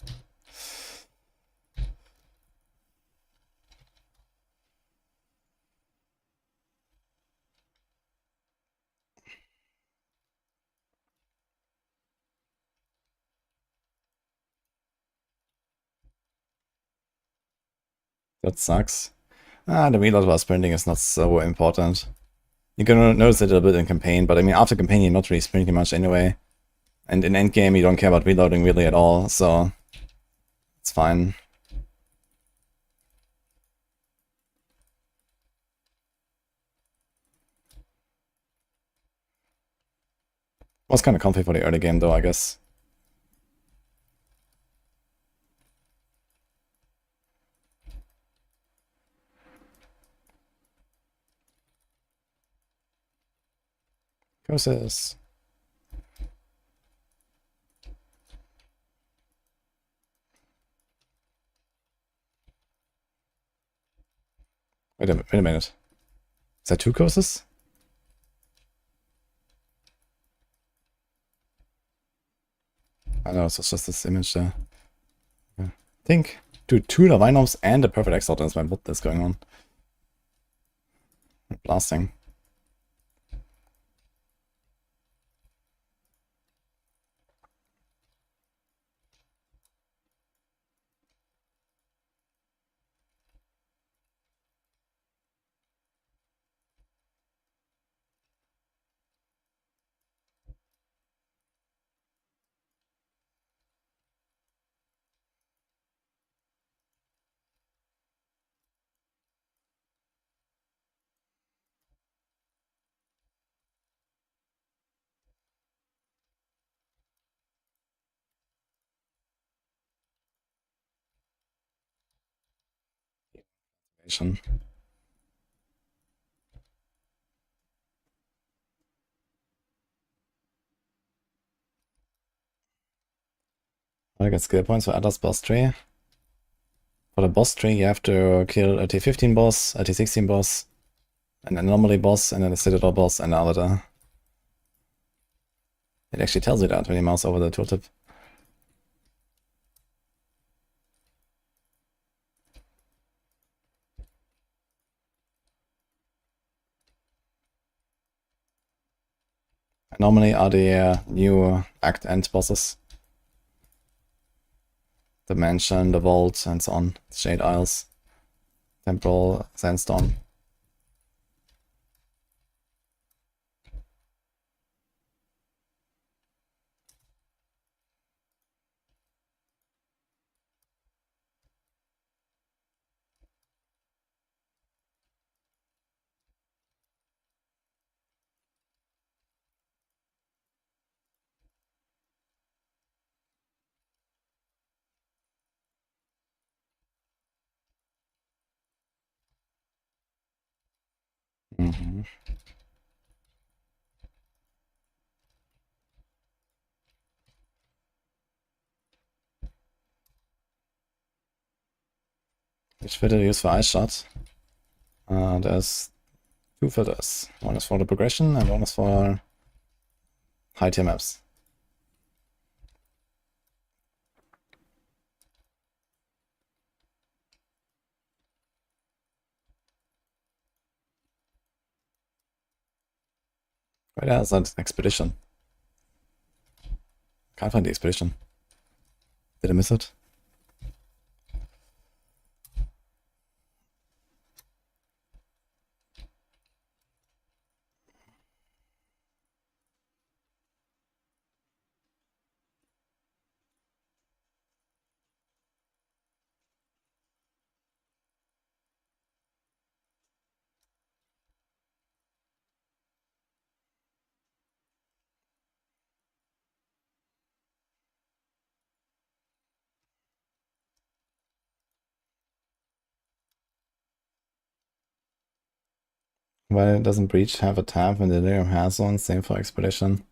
That sucks. The reload while sprinting is not so important. You can notice it a bit in campaign, but I mean, after campaign, you're not really sprinting much anyway. And in endgame, you don't care about reloading really at all, so it's fine. Was kind of comfy for the early game, though, I guess. Curses. Wait a minute. Is that two curses? I know, it's just this image there. Yeah. I think, dude, two Lavinoms and a perfect Exile is what is going on. Blasting. I get skill points for Atlas boss tree. For the boss tree, you have to kill a T15 boss, a T16 boss, an anomaly boss, and then a Citadel boss, and an avatar. It actually tells you that when you mouse over the tooltip. Normally are the new Act End bosses. The Mansion, the Vault, and so on. Shade Isles. Temporal Sandstorm. Mhm. Which filter to use for Ice Shot? There's 2 filters. One is for the progression and one is for high tier maps. Right, there's that expedition. Can't find the expedition. Did I miss it? Why doesn't Breach have a tab when the Delirium has one? Same for Expedition.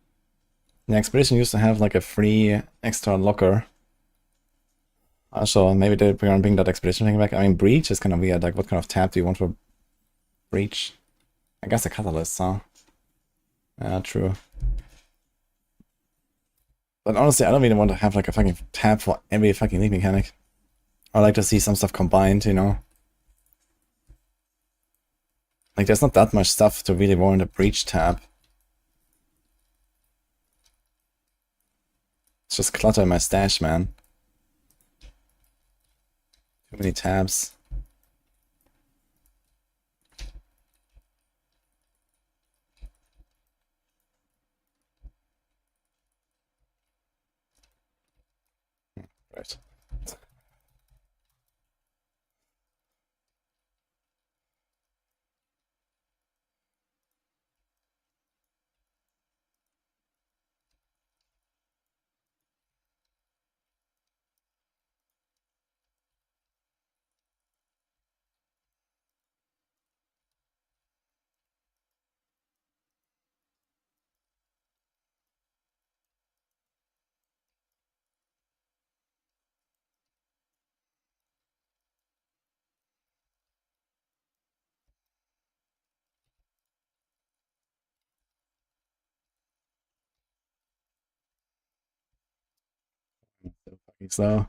The Expedition used to have like a free extra locker. So maybe they're gonna bring that Expedition thing back. I mean, Breach is kind of weird. Like, what kind of tab do you want for Breach? I guess a Catalyst, huh? Yeah, true. But honestly, I don't really want to have like a fucking tab for every fucking league mechanic. I like to see some stuff combined, you know? Like, there's not that much stuff to really warrant a Breach tab. It's just clutter in my stash, man. Too many tabs. Right. So fucking slow.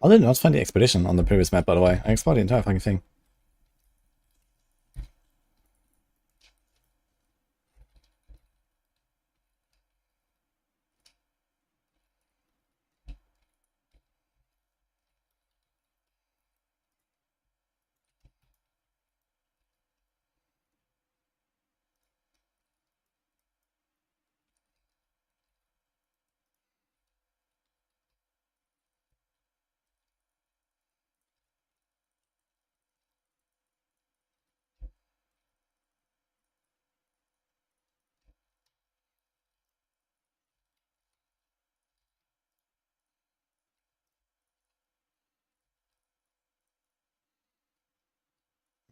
I did not find the expedition on the previous map, by the way. I explored the entire fucking thing.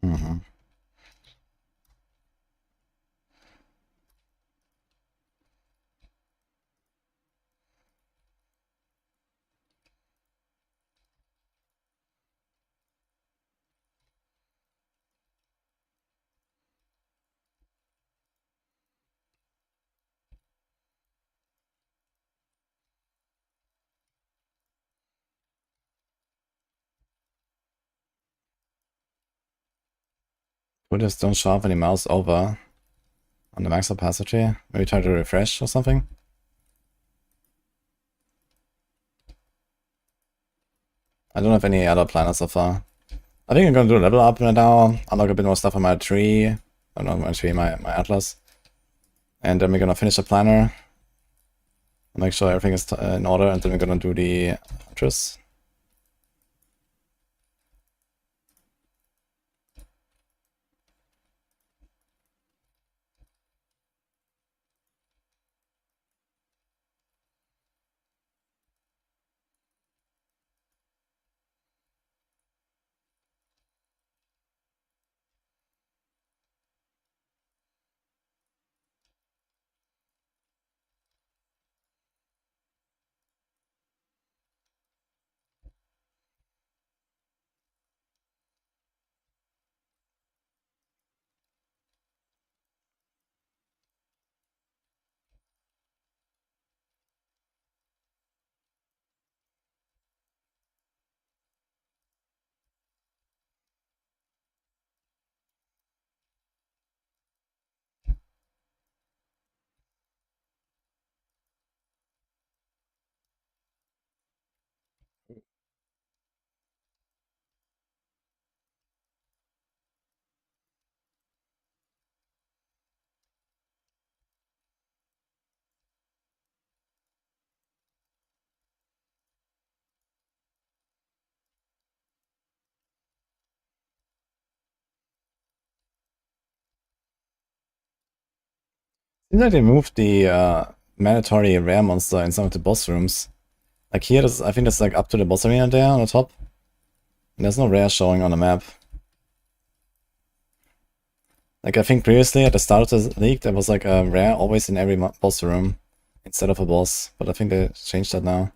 Mm-hmm. We just don't show up any mouse over on the max opacity. Maybe try to refresh or something. I don't have any other planners so far. I think I'm gonna do a level up now, unlock a bit more stuff on my tree. Oh, not my tree, my atlas. And then we're gonna finish the planner. Make sure everything is in order, and then we're gonna do the Huntress. Seems like they moved the mandatory rare monster in some of the boss rooms. Like here, I think that's like up to the boss arena there on the top. And there's no rare showing on the map. Like I think previously at the start of the league there was like a rare always in every boss room instead of a boss, but I think they changed that now.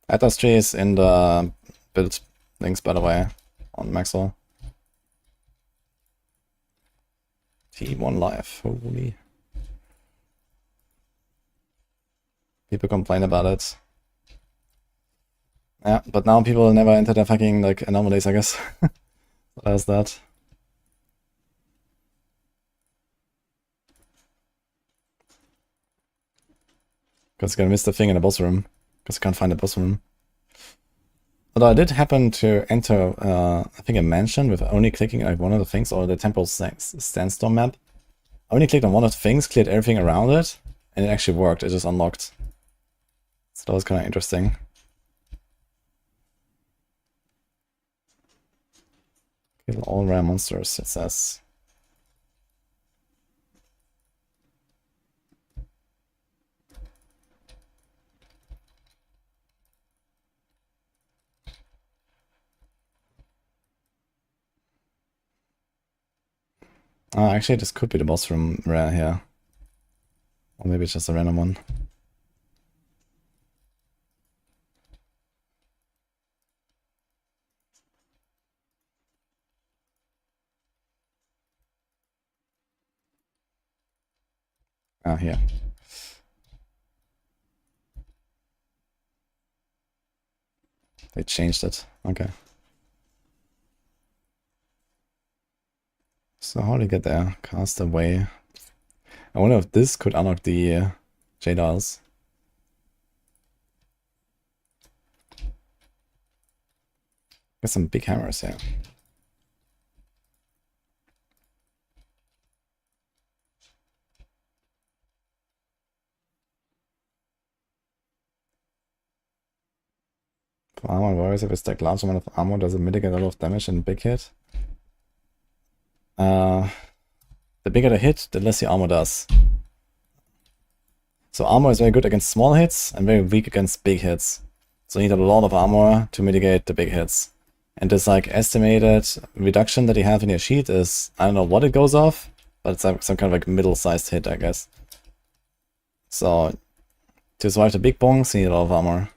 Atlas tree is in the build links, by the way, on Maxroll. T1 life, holy. People complain about it. Yeah, but now people never enter the fucking like anomalies, I guess. So there's that. Because you're gonna miss the thing in the boss room. Because you can't find the boss room. Although I did happen to enter, I think a mansion with only clicking like one of the things, or the temple sandstorm map. I only clicked on one of the things, cleared everything around it, and it actually worked. It just unlocked. So that was kind of interesting. Kill all rare monsters, it says. Actually, this could be the boss room rare here. Or maybe it's just a random one. Here. They changed it. Okay. So how do you get there? Cast away. I wonder if this could unlock the J-Dials. Got some big hammers here. For armor warriors, if it's like large amount of armor, does it mitigate a lot of damage in big hit? The bigger the hit, the less the armor does. So armor is very good against small hits and very weak against big hits. So you need a lot of armor to mitigate the big hits. And this like estimated reduction that you have in your sheet is, I don't know what it goes off, but it's like some kind of like middle-sized hit, I guess. So to survive the big bongs, you need a lot of armor.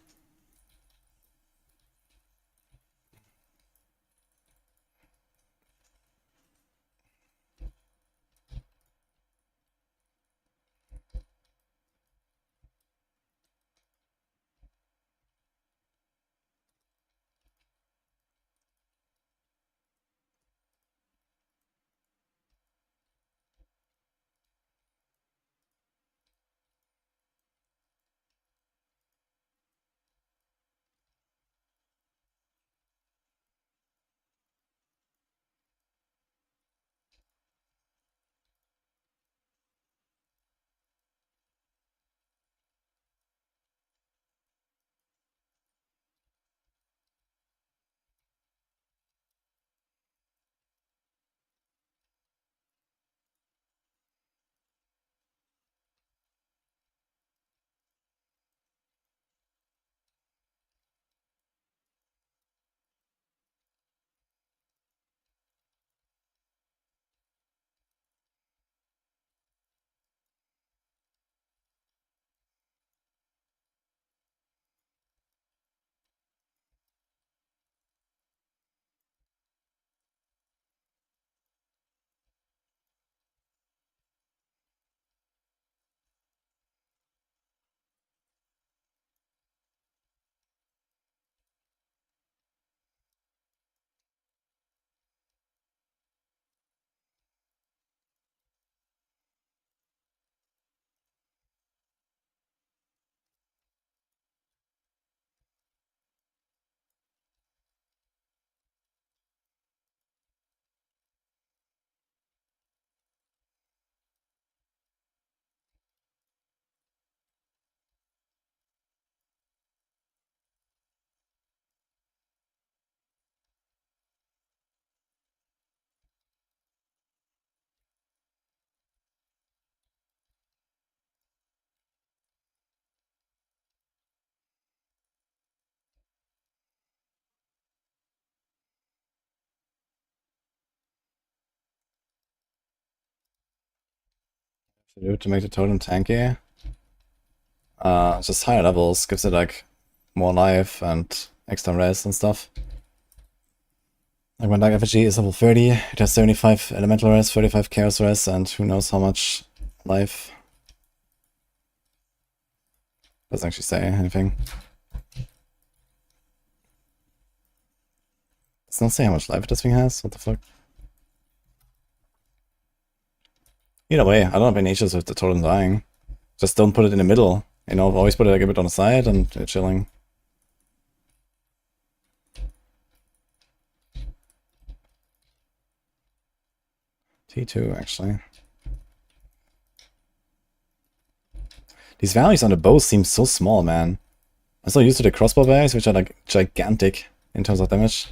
to do to make the totem tanky? Just higher levels gives it like more life and extra res and stuff. Like when Dark Effigy is level 30, it has 75 elemental res, 35 chaos res, and who knows how much life. Doesn't actually say anything. Does not say how much life this thing has. What the fuck? Either way, I don't have any issues with the totem dying. Just don't put it in the middle. You know, always put it like a bit on the side and chilling. T2, actually. These values on the bows seem so small, man. I'm so used to the crossbow values, which are like gigantic in terms of damage.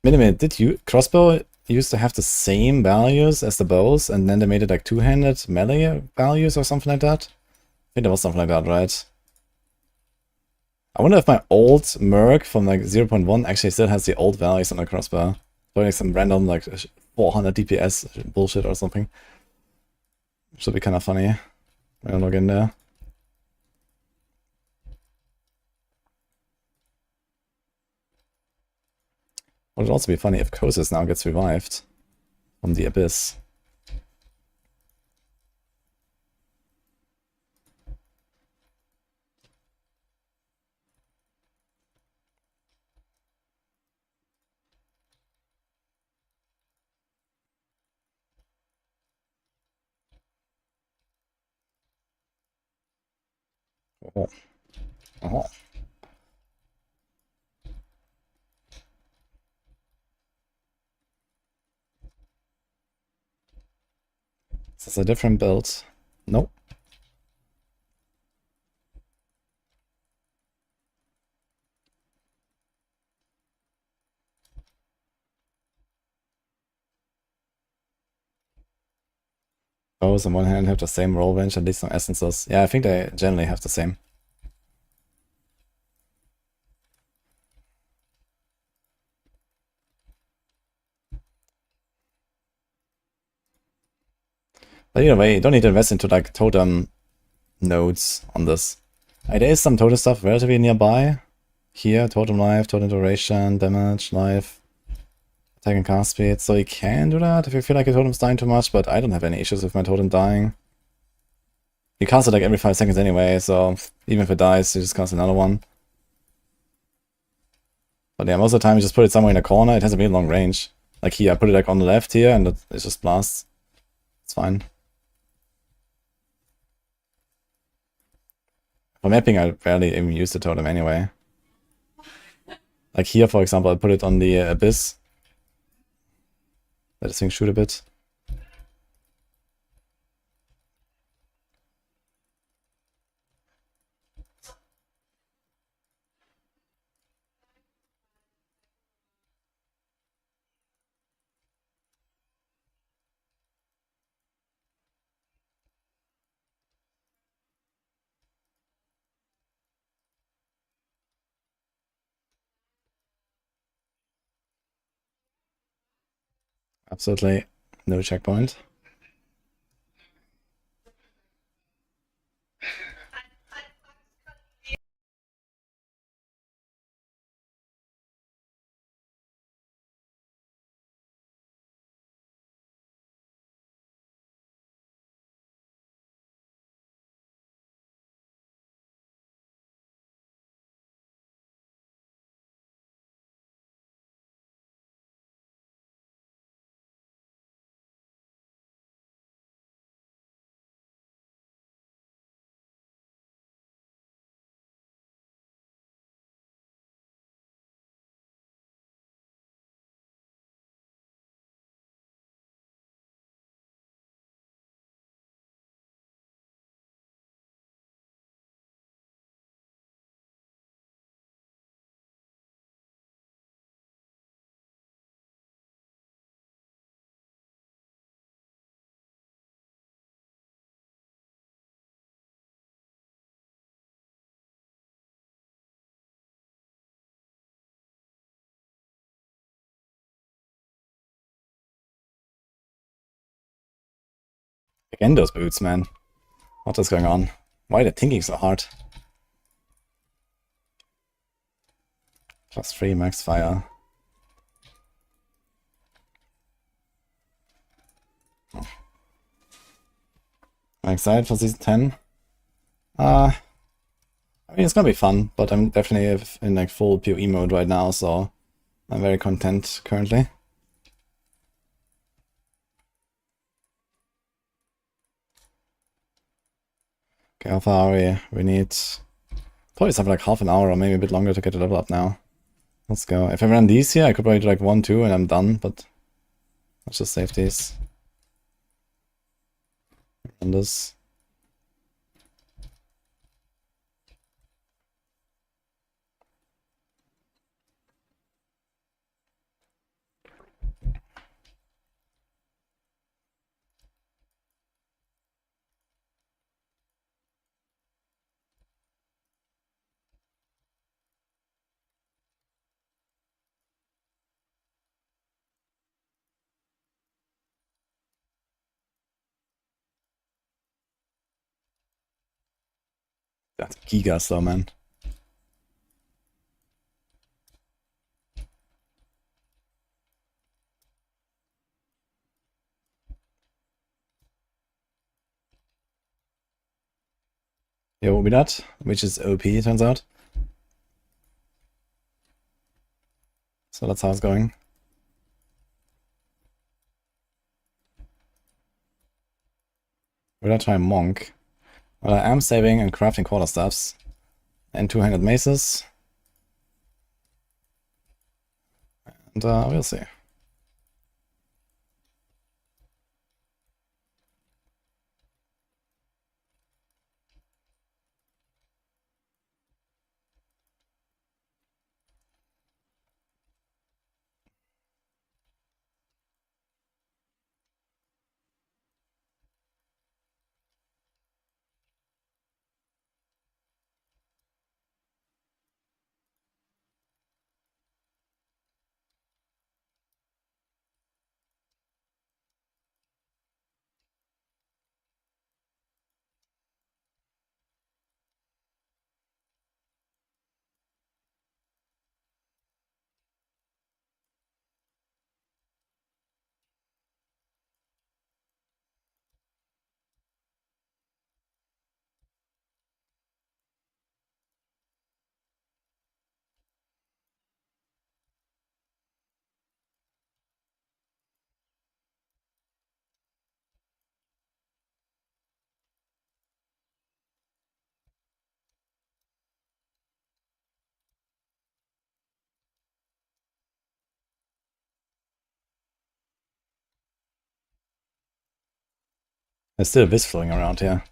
Wait a minute, did you crossbow used to have the same values as the bows, and then they made it like two-handed melee values or something like that? I think there was something like that, right? I wonder if my old Merc from like 0.1 actually still has the old values on the crossbow. Probably like some random like 400 DPS bullshit or something. Should be kind of funny. I don't log in there. Would also be funny if Kosis now gets revived from the Abyss. Oh. Oh. Is this a different build? Nope. Bows on one hand have the same roll range, at least on essences. Yeah, I think they generally have the same. But either way, you don't need to invest into like totem nodes on this. There is some totem stuff relatively nearby. Here, totem life, totem duration, damage, life, attack and cast speed. So you can do that if you feel like your totem's dying too much, but I don't have any issues with my totem dying. You cast it like every 5 seconds anyway, so even if it dies, you just cast another one. But yeah, most of the time you just put it somewhere in a corner. It has a really long range. Like here, I put it like on the left here, and it just blasts. It's fine. For mapping, I barely even use the totem anyway. Like here, for example, I put it on the Abyss. Let this thing shoot a bit. Absolutely no checkpoint. Again, those boots, man. What is going on? Why are they thinking so hard? +3 max fire. I'm excited for season 10. I mean, it's gonna be fun, but I'm definitely in like full PoE mode right now, so I'm very content currently. Okay, how far are we? We need probably something like half an hour or maybe a bit longer to get the level up now. Let's go. If I run these here, I could probably do like 1, 2 and I'm done, but let's just save these. Run this. That's gigas though, man. Yeah, what will be that? Which is OP, it turns out. So that's how it's going. Will I try Monk? Well, I am saving and crafting quarterstaffs. And 200 maces. And we'll see. There's still a Vis floating around here.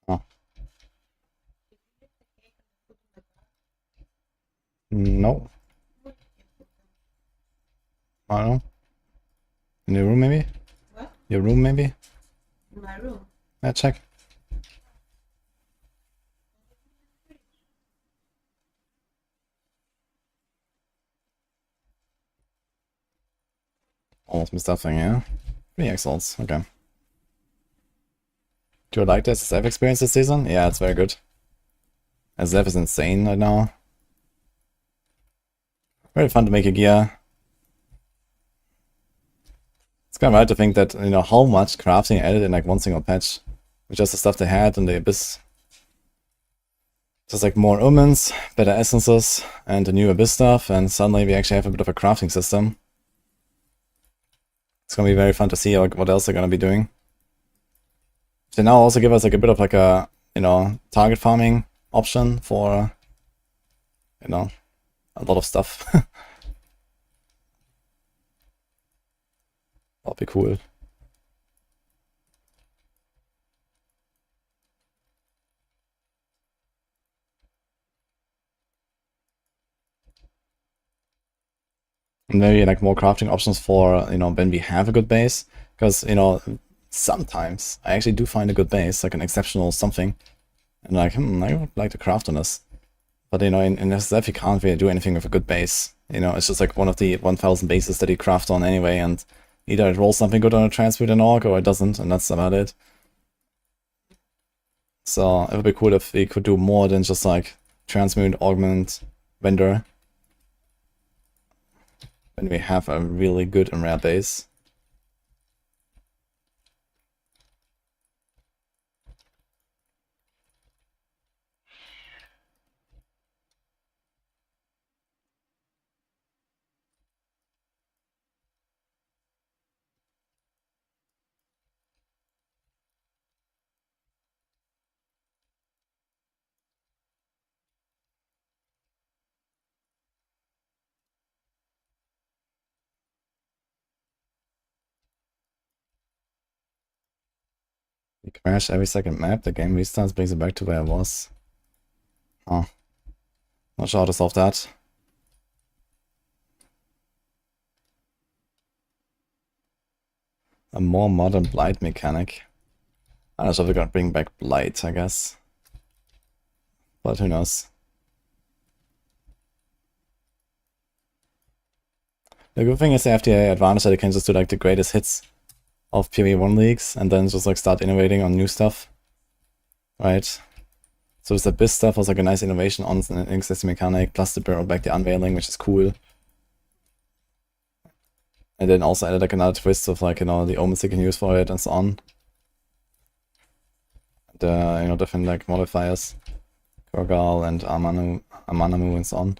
Oh. No. I don't know. In your room, maybe? What? Your room, maybe? In my room. Yeah, check. Almost missed that thing, yeah? 3 Exiles, okay. Do you like the SSF experience this season? Yeah, it's very good. SSF is insane right now. Very fun to make a gear. It's kind of hard to think that, you know, how much crafting added in like one single patch. With just the stuff they had in the Abyss. Just like more omens, better essences, and the new Abyss stuff, and suddenly we actually have a bit of a crafting system. It's gonna be very fun to see what else they're gonna be doing. They now also give us like a bit of like a you know, target farming option for, you know, a lot of stuff. That'd be cool. And maybe like more crafting options for, you know, when we have a good base. Because, you know, sometimes I actually do find a good base, like an exceptional something. And like, I would like to craft on this. But, you know, in SSF you can't really do anything with a good base. You know, it's just like one of the 1000 bases that you craft on anyway, and either it rolls something good on a transmute and orc, or it doesn't, and that's about it. So it would be cool if we could do more than just like transmute, augment, vendor. When we have a really good and rare base. We crash every second map, the game restarts, brings it back to where it was. Oh. Not sure how to solve that. A more modern blight mechanic. I'm not sure if we're gonna bring back blight, I guess. But who knows. The good thing is they have the advantage that they can just do like the greatest hits of PoE 1 leagues and then just like start innovating on new stuff. Right? So this Abyss stuff was like a nice innovation on an existing mechanic, plus they brought back the unveiling, which is cool. And then also added like another twist of like, you know, the omens you can use for it and so on. The, you know, different like modifiers. Gorgal and Amanamu and so on.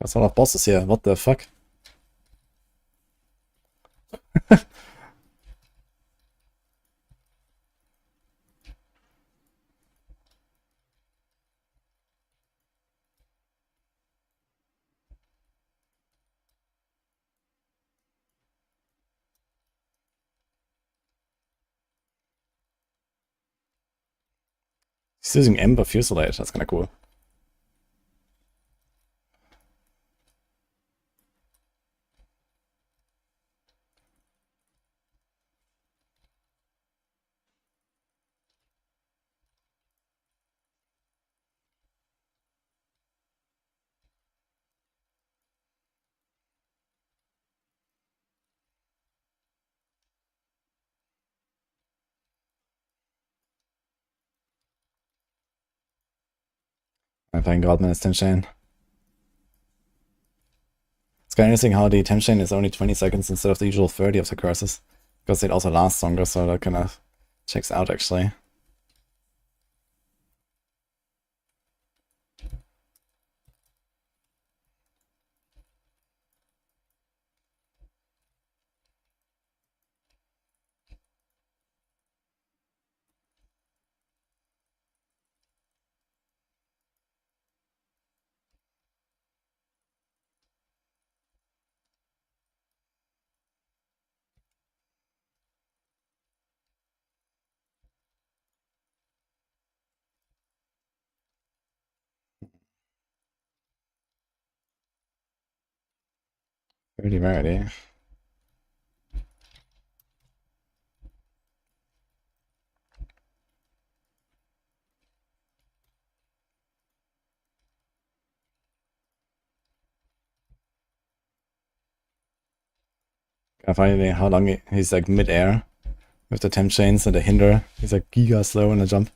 That's a lot of bosses here, what the fuck? He's using Ember Fuselage, that's kinda cool. I think Godman is 10 chain. It's kind of interesting how the 10 chain is only 20 seconds instead of the usual 30 of the curses. Because it also lasts longer, so that kind of checks out actually. Pretty rarity. Finally, how long he's like mid-air with the 10 chains and the hinder. He's like giga slow in the jump.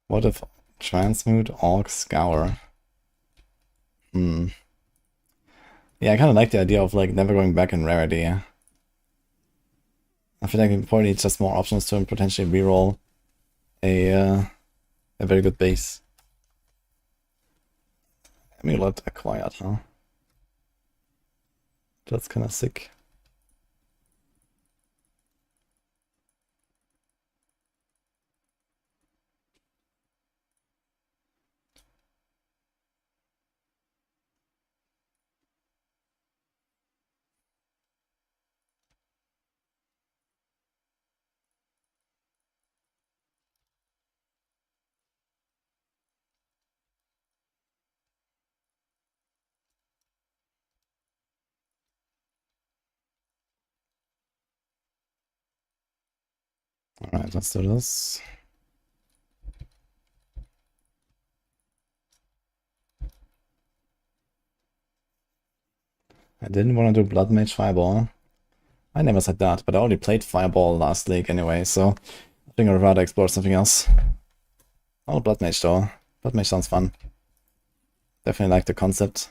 What if transmute orc scour? Yeah, Yeah, I kind of like the idea of like never going back in rarity. I feel like we probably need just more options to potentially reroll a very good base. Amulet acquired, huh? That's kind of sick. Alright, let's do this. I didn't want to do Blood Mage Fireball. I never said that, but I already played Fireball last league anyway, so I think I'd rather explore something else. Oh, Blood Mage though. Blood Mage sounds fun. Definitely like the concept.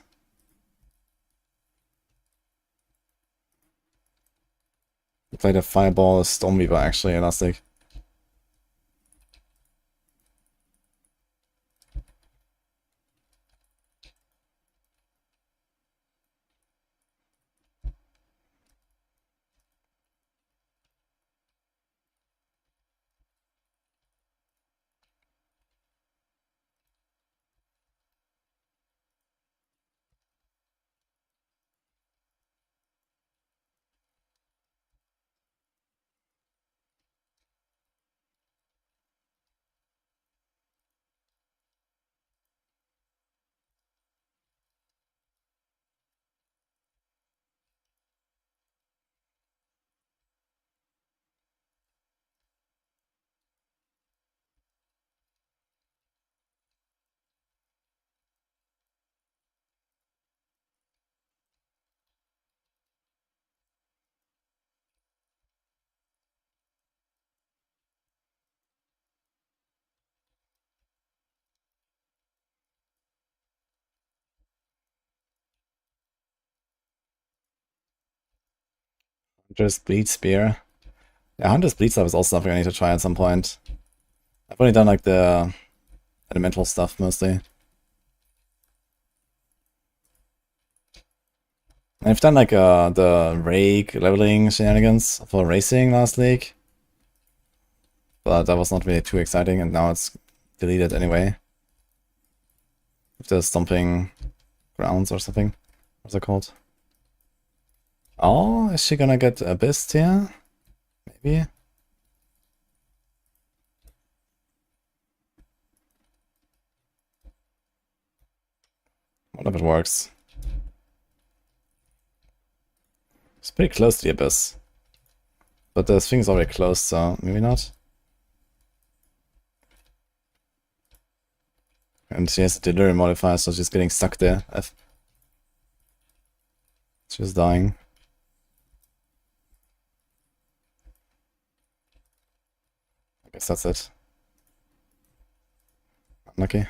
I played a Fireball Stormweaver actually last league. Huntress Bleed Spear. Yeah, Huntress Bleed stuff is also something I need to try at some point. I've only done like the elemental stuff mostly. And I've done like the rake leveling shenanigans for racing last league. But that was not really too exciting, and now it's deleted anyway. If there's Stomping Grounds or something. What's it called? Oh, is she gonna get Abyssed here? Maybe? What if it works? It's pretty close to the Abyss. But the thing's already closed, so maybe not. And she has a delivery modifier, so she's getting stuck there. She's dying. I guess that's it. Unlucky.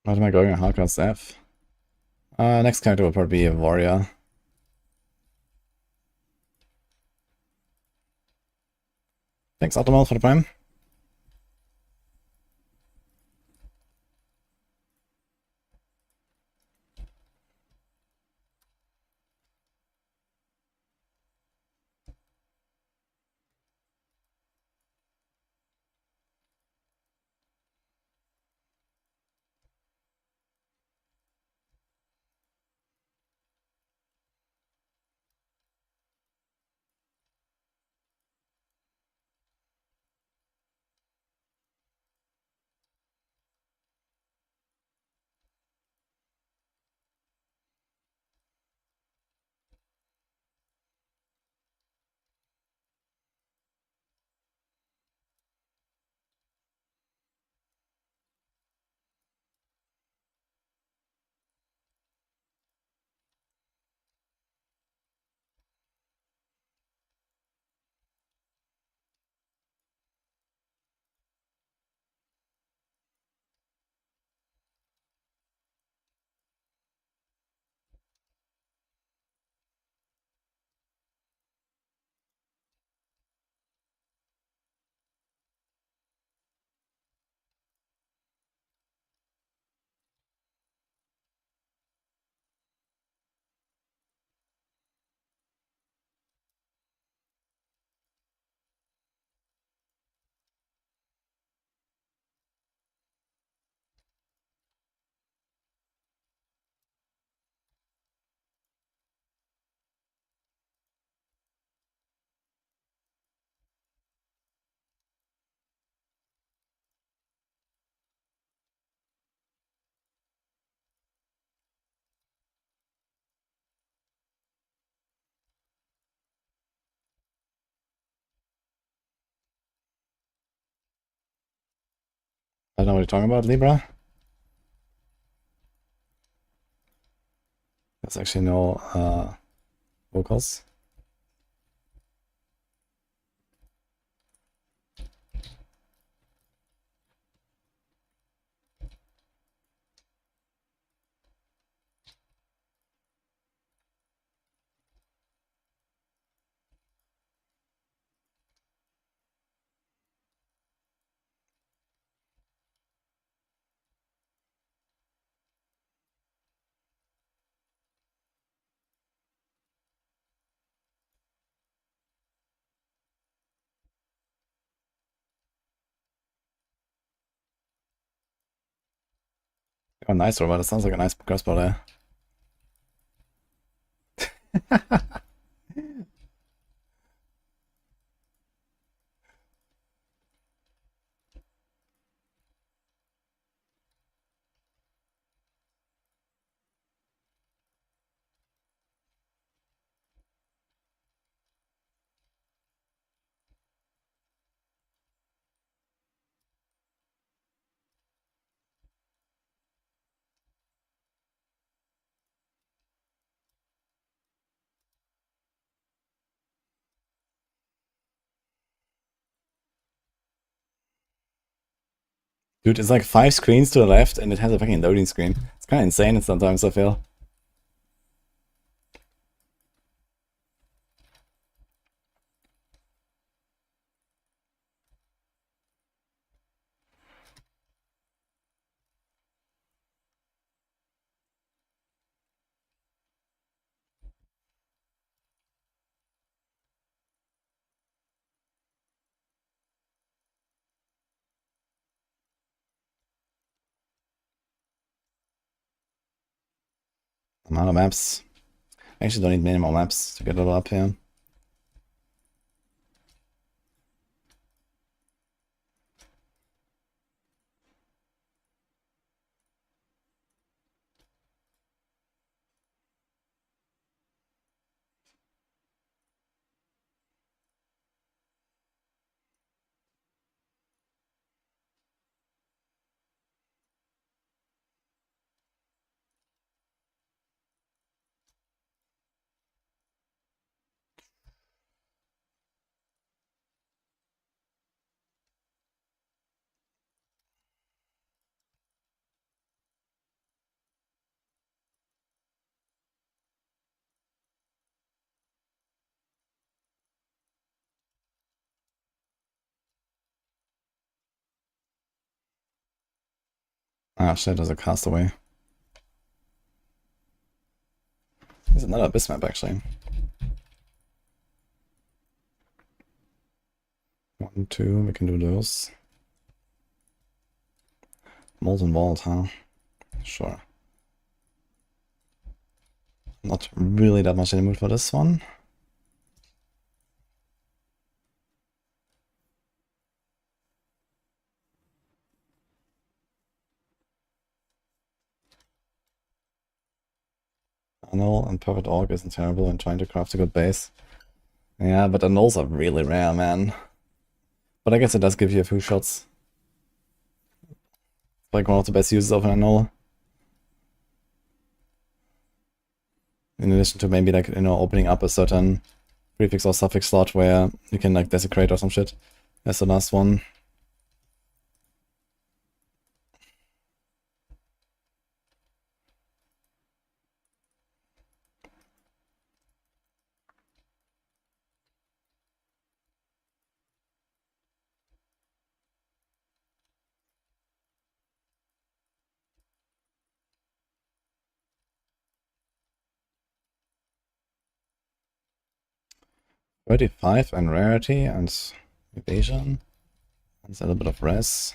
What am I going on Hardcast F? Next character will probably be a warrior. Thanks, Automal, for the prime. I don't know what you're talking about, Libra. There's actually no vocals. Oh, nice robot. That sounds like a nice crossbow there. Dude, it's like 5 screens to the left and it has a fucking loading screen. It's kind of insane sometimes, I feel. Amount of maps. I actually don't need many more maps to get it all up here. Ah shit, there's a castaway. There's another abyss map actually. 1, 2, we can do those. Molten Vault, huh? Sure. Not really that much in the mood for this one. Annul and Perfect Orc isn't terrible in trying to craft a good base. Yeah, but annuls are really rare, man. But I guess it does give you a few shots. Like one of the best uses of an annul. In addition to maybe like, you know, opening up a certain prefix or suffix slot where you can like desecrate or some shit. That's the last one. $35 and rarity and evasion. And a little bit of res.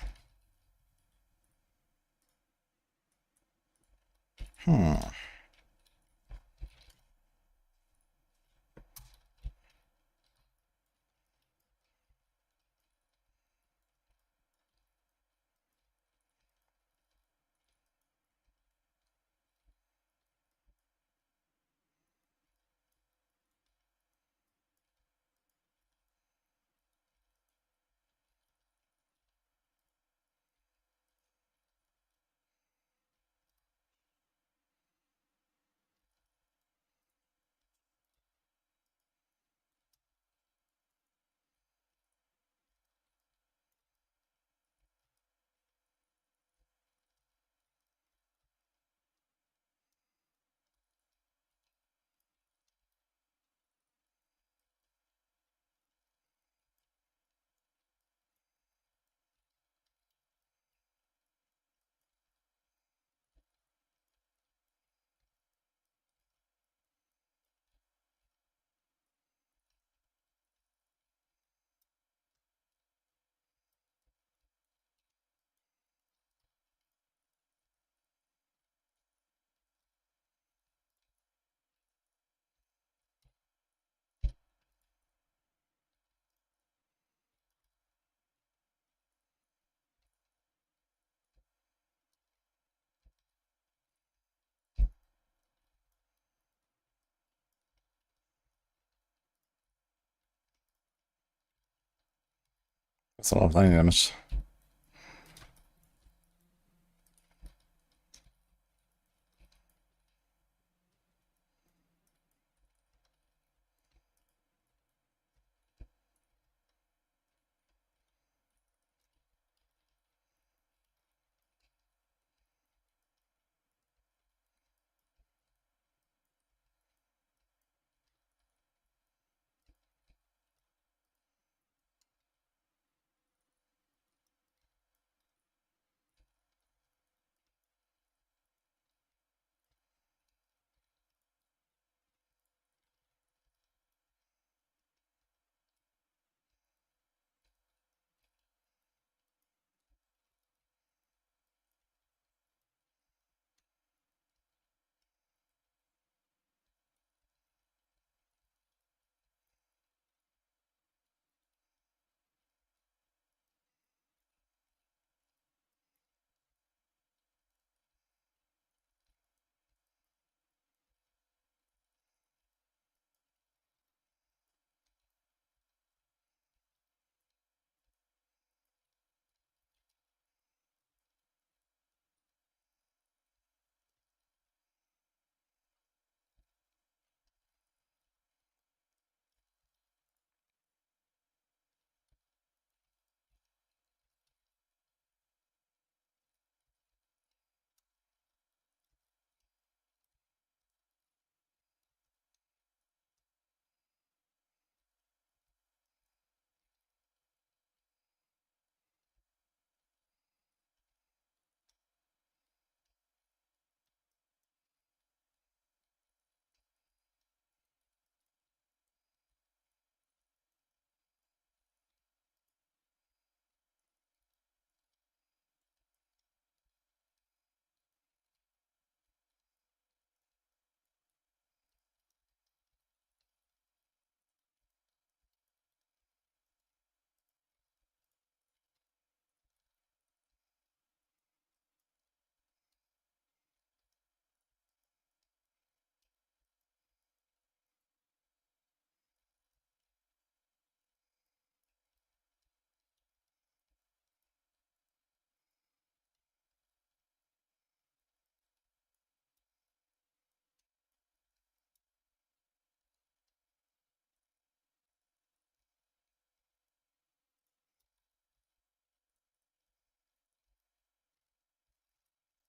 That's a lot of lightning damage.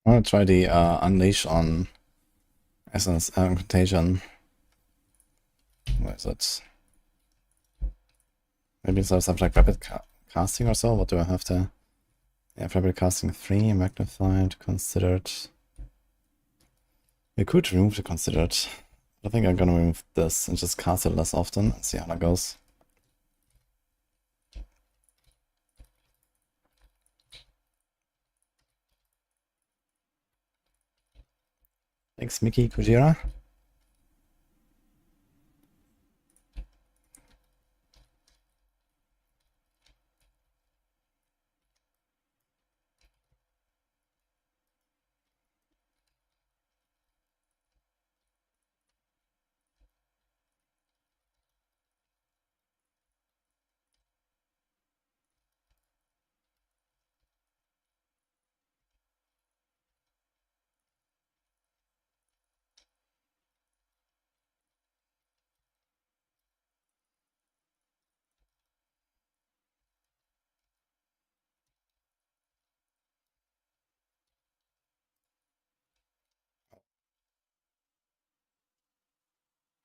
I want to try the Unleash on Essence Contagion. Where is it? Maybe instead of something like rapid casting or so. What do I have there? Yeah, rapid casting 3, magnified, considered. We could remove the considered. I think I'm gonna remove this and just cast it less often and see how that goes. Thanks, Mickey Kujira.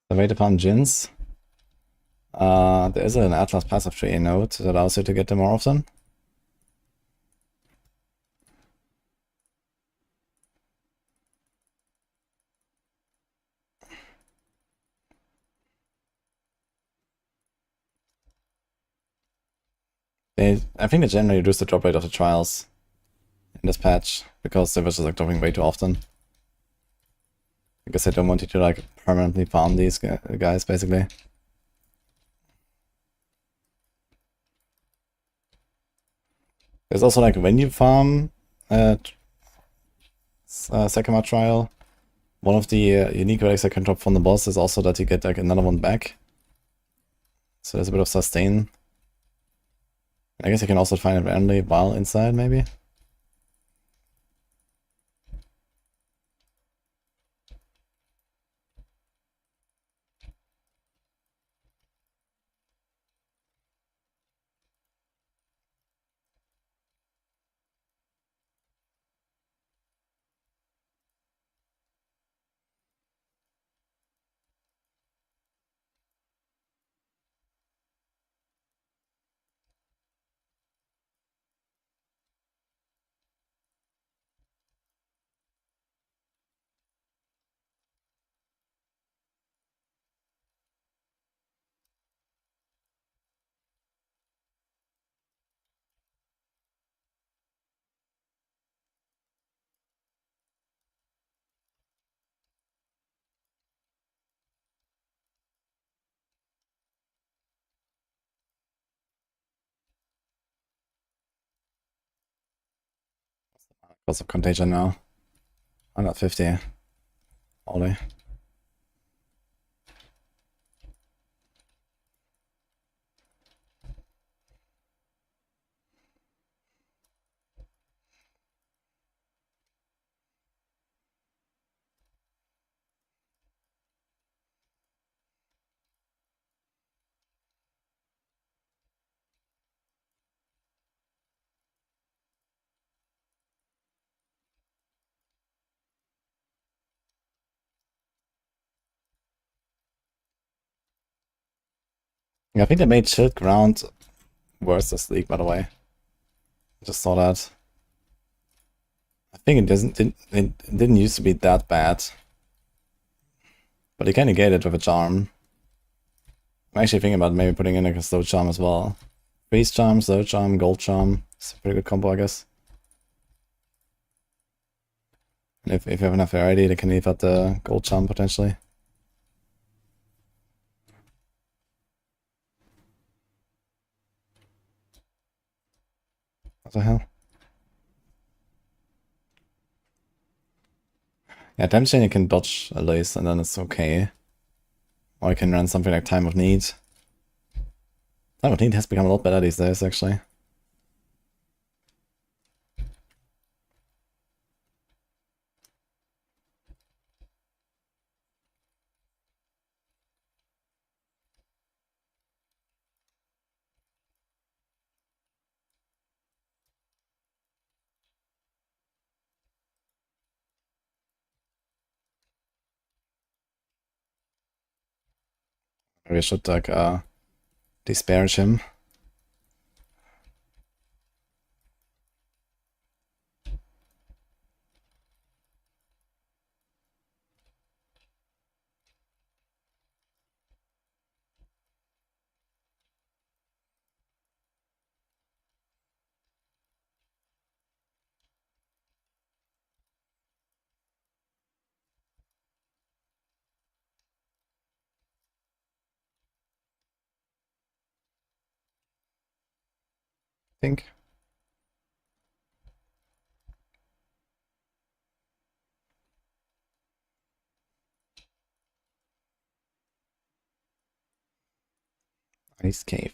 The wait upon Jins. There is an Atlas passive tree node that allows you to get them more often. I think they generally reduced the drop rate of the trials in this patch because they were just like dropping way too often. I guess I don't want you to like permanently farm these guys basically. There's also like when you farm Sekima trial, one of the unique relics that can drop from the boss is also that you get like another one back. So there's a bit of sustain. I guess I can also find it randomly while inside, maybe? What's of Contagion now? 150. Only. Yeah, I think they made Chilled Ground worse this league, by the way. I just saw that. I think it didn't used to be that bad. But you can negate it with a charm. I'm actually thinking about maybe putting in like a slow charm as well. Freeze charm, slow charm, gold charm. It's a pretty good combo, I guess. And if you have enough variety, they can leave out the gold charm potentially. What the hell? Yeah, damage chain you can dodge at least, and then it's okay. Or you can run something like Time of Need. Time of Need has become a lot better these days, actually. We should like disparage him. I think. Ice Cave.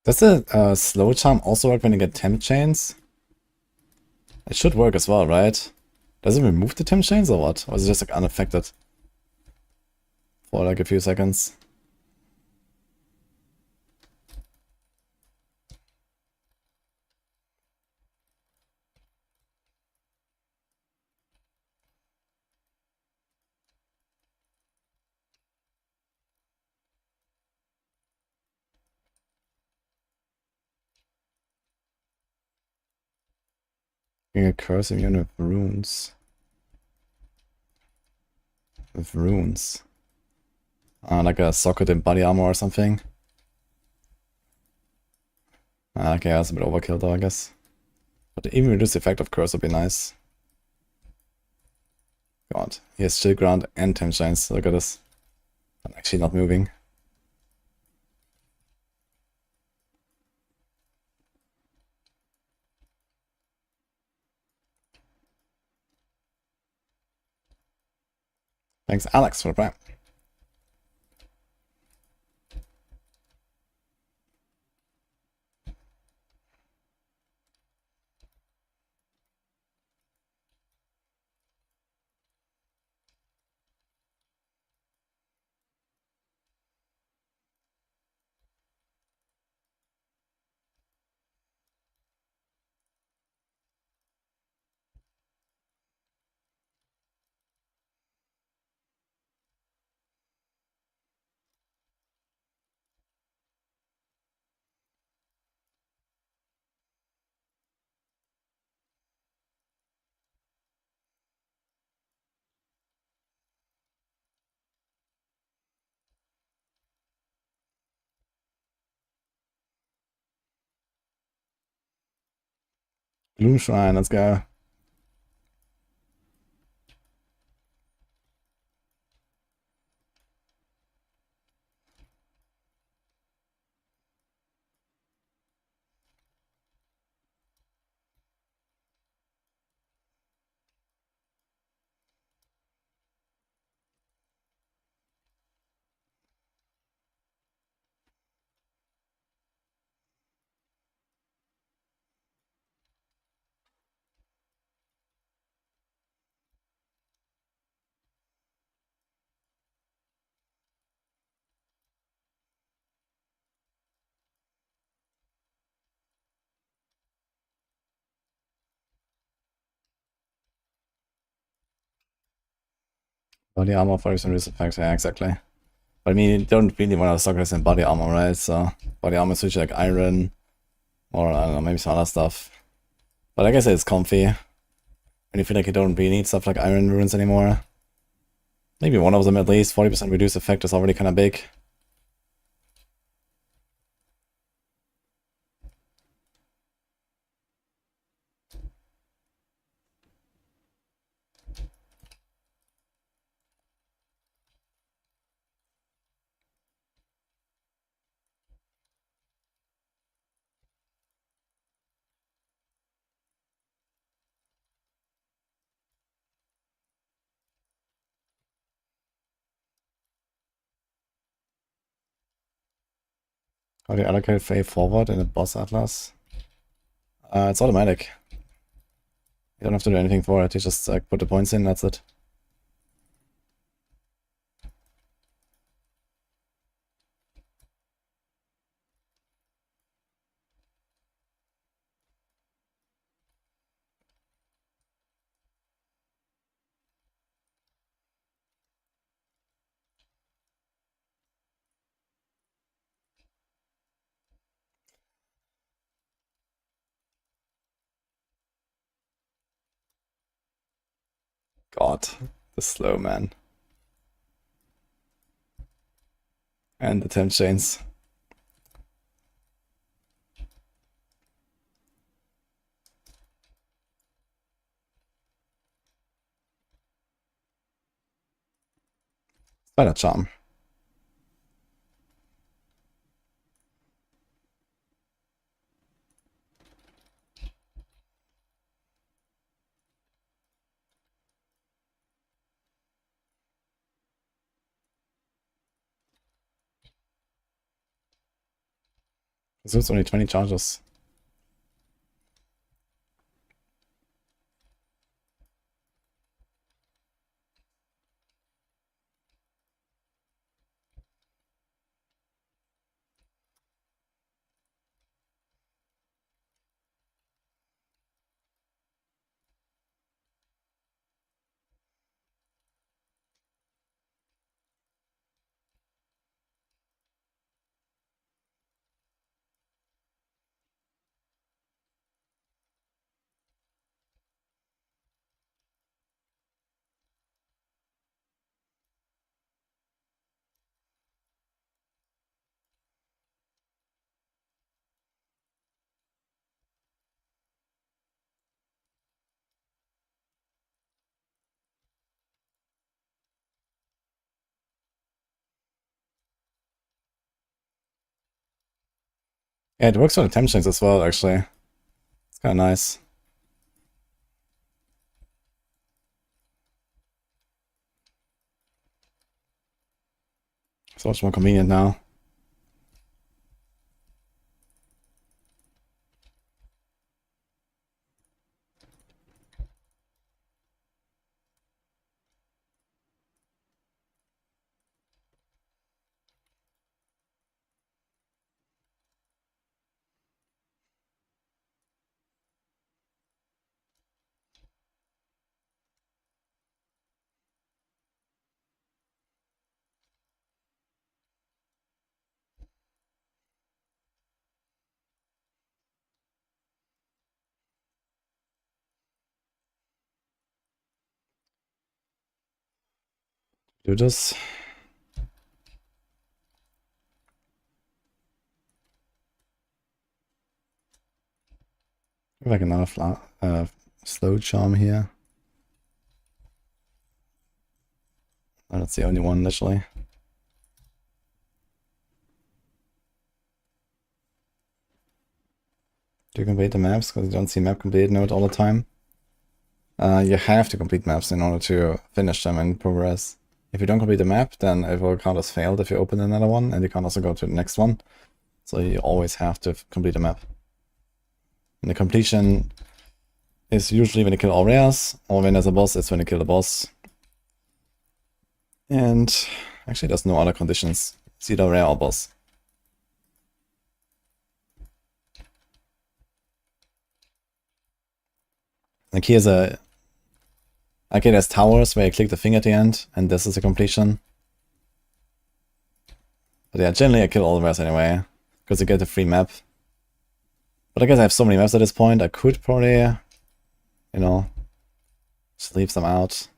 Does the slow charm also work when you get temp chains? It should work as well, right? Does it remove the temp chains or what? Or is it just like unaffected? For like a few seconds? You get curse immune with runes. With runes. Like a socket in body armor or something. Okay, that's a bit overkill though, I guess. But even reduce the effect of curse would be nice. God, he has Shield Ground and Temp Chains. Look at this. I'm actually not moving. Thanks, Alex, for the prime. Gloom Shrine, let's go. Body armor for some reduce effect, yeah, exactly. But I mean, you don't really want to stock this in body armor, right? So body armor is usually like iron, or I don't know, maybe some other stuff. But I guess it's comfy. When you feel like you don't really need stuff like iron runes anymore. Maybe one of them at least. 40% reduced effect is already kind of big. How do you allocate Fae forward in the boss atlas? It's automatic. You don't have to do anything for it. You just put the points in, that's it. God, the slow man. And the temp chains. Spider charm. So it's only 20 charges. Yeah, it works on the temp chains as well, actually. It's kind of nice. It's much more convenient now. Do this. Like another slow charm here. Oh, that's the only one, literally. Do you complete the maps? Because you don't see map complete node all the time. You have to complete maps in order to finish them and progress. If you don't complete the map, then it will count as failed if you open another one, and you can't also go to the next one. So you always have to complete a map. And the completion is usually when you kill all rares, or when there's a boss, it's when you kill the boss. And actually there's no other conditions. It's either rare or boss. Like here's a... Okay, there's towers where you click the thing at the end, and this is a completion. But yeah, generally I kill all the rares anyway, because you get a free map. But I guess I have so many maps at this point, I could probably, you know, just leave some out.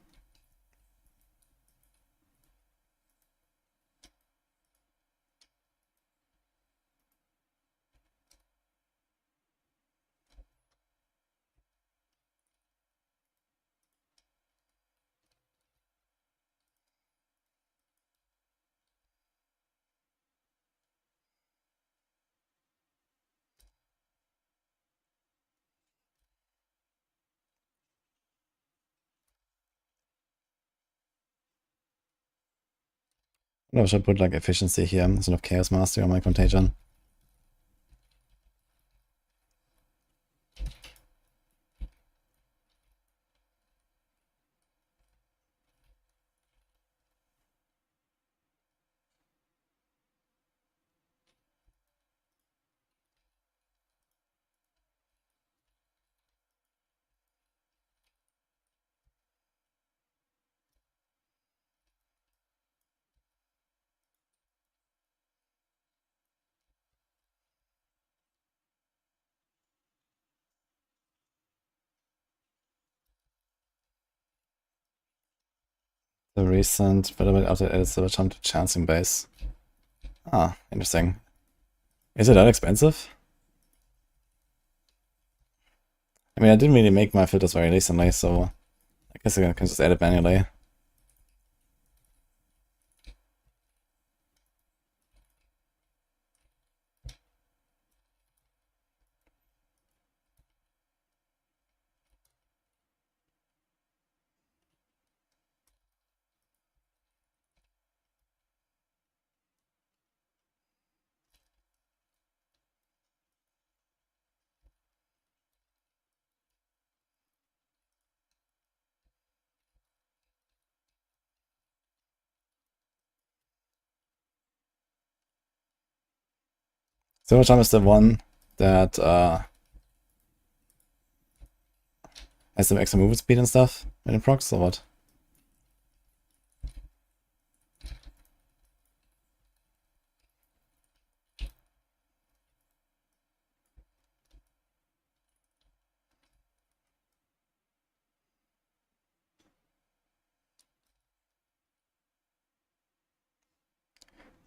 I should put like efficiency here instead of chaos mastery on my contagion. The recent development after added silver charm to chancing base. Ah, interesting. Is it that expensive? I mean, I didn't really make my filters very recently, so I guess I can just add it manually. Silver charm is the one that has some extra movement speed and stuff when it procs, or what?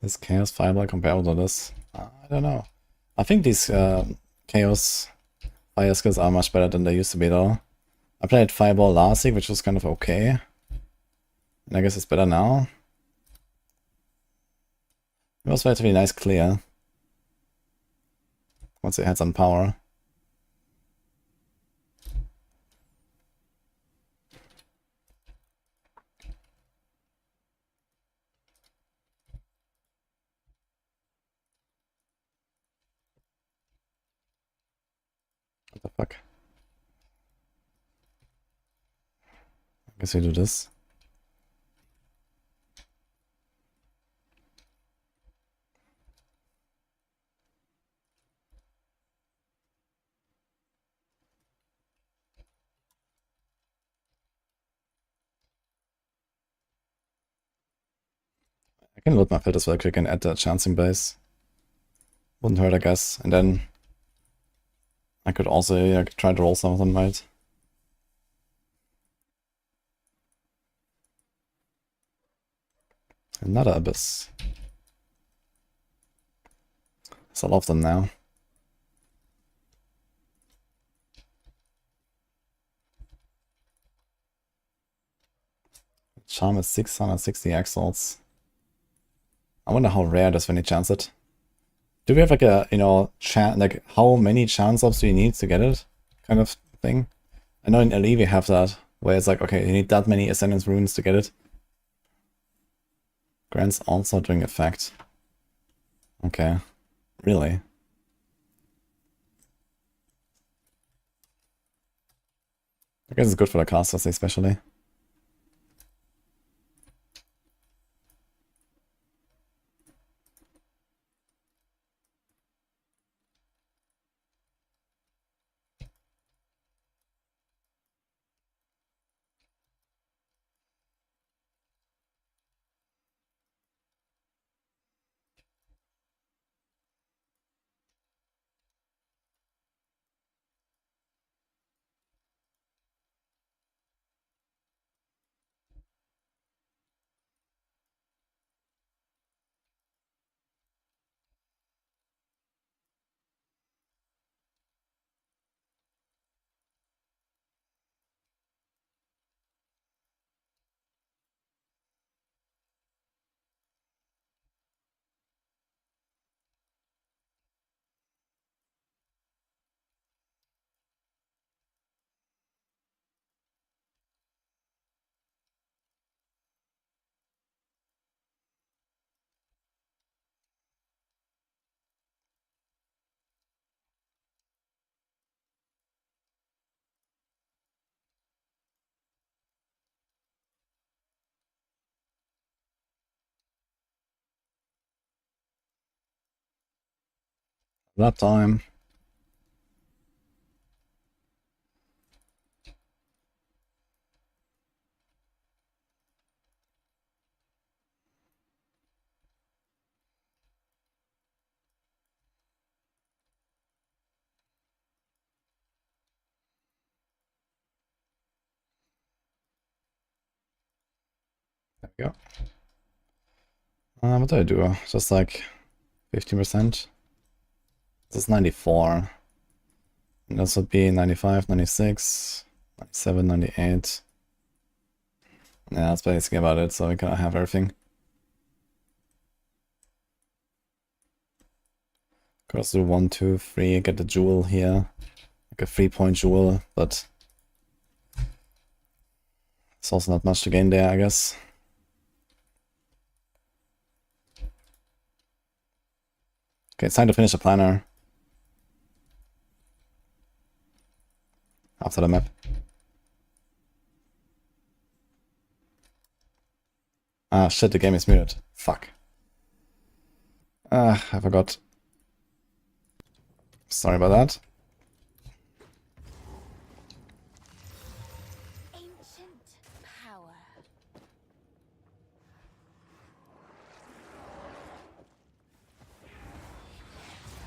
Is Chaos Fireball comparable to this? I don't know. I think these Chaos Fire skills are much better than they used to be though. I played Fireball last week, which was kind of okay. And I guess it's better now. It was relatively nice clear. once he had some power. What the fuck? I guess we do this. I can load my filters real quick and add the chancing base. Wouldn't hurt, I guess. And then I could also try to roll some of them, right? Another abyss. There's a lot of them now. Charm is 660 exiles. I wonder how rare it is when you chance it. Do we have like a, like how many chance ups do you need to get it? Kind of thing. I know in LE we have that, where it's like, okay, you need that many Ascendance runes to get it. Grants also doing effect. Okay. Really? I guess it's good for the casters especially. That time. There we go. What do I do? Just like 15%? This is 94. And this would be 95, 96, 97, 98. Yeah, that's basically about it, so we kind of have everything. Could also do 1, 2, 3, get the jewel here. Like a 3-point jewel, but it's also not much to gain there, I guess. Okay, it's time to finish the planner. After the map. Ah, shit, the game is muted. Fuck. Ah, I forgot. Sorry about that. Ancient power.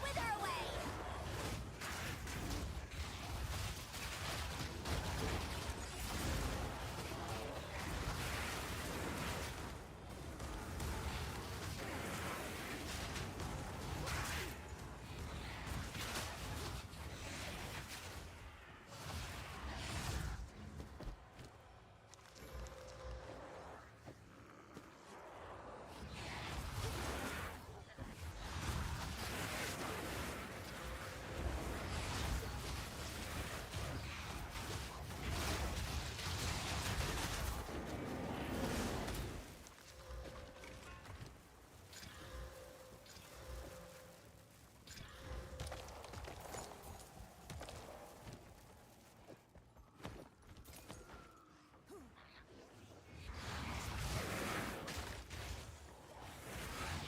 Wither away.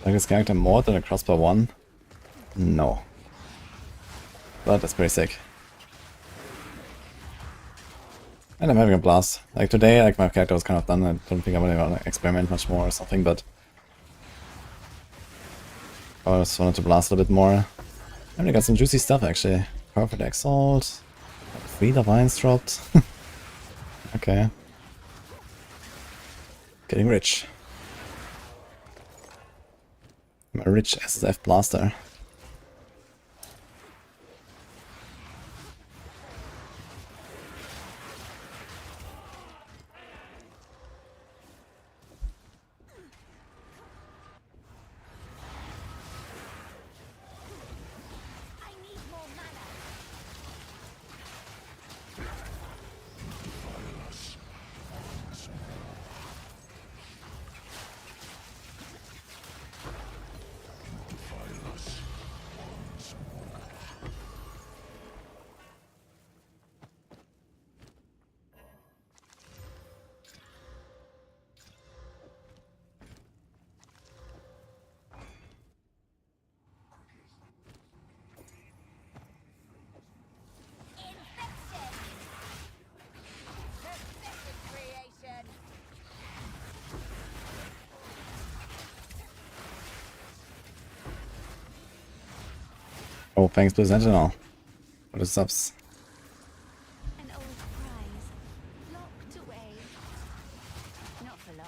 Like this character more than a crossbow 1? No. But that's pretty sick. And I'm having a blast. Like today, like my character was kind of done. I don't think I'm gonna experiment much more or something, but I just wanted to blast a bit more. And we got some juicy stuff actually. Perfect Exalt. 3 Divines dropped. Okay. Getting rich. I'm a rich SSF blaster. I need more mana. Infection. Perfected creation. Oh, thanks to Sentinel for the subs. An old prize. Locked away. Not for long.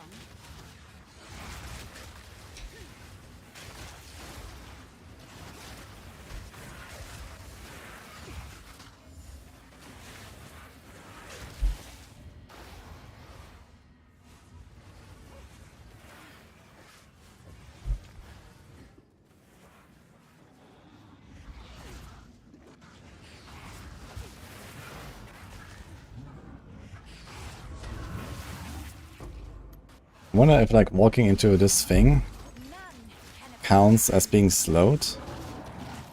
I wonder if like walking into this thing None can counts as being slowed.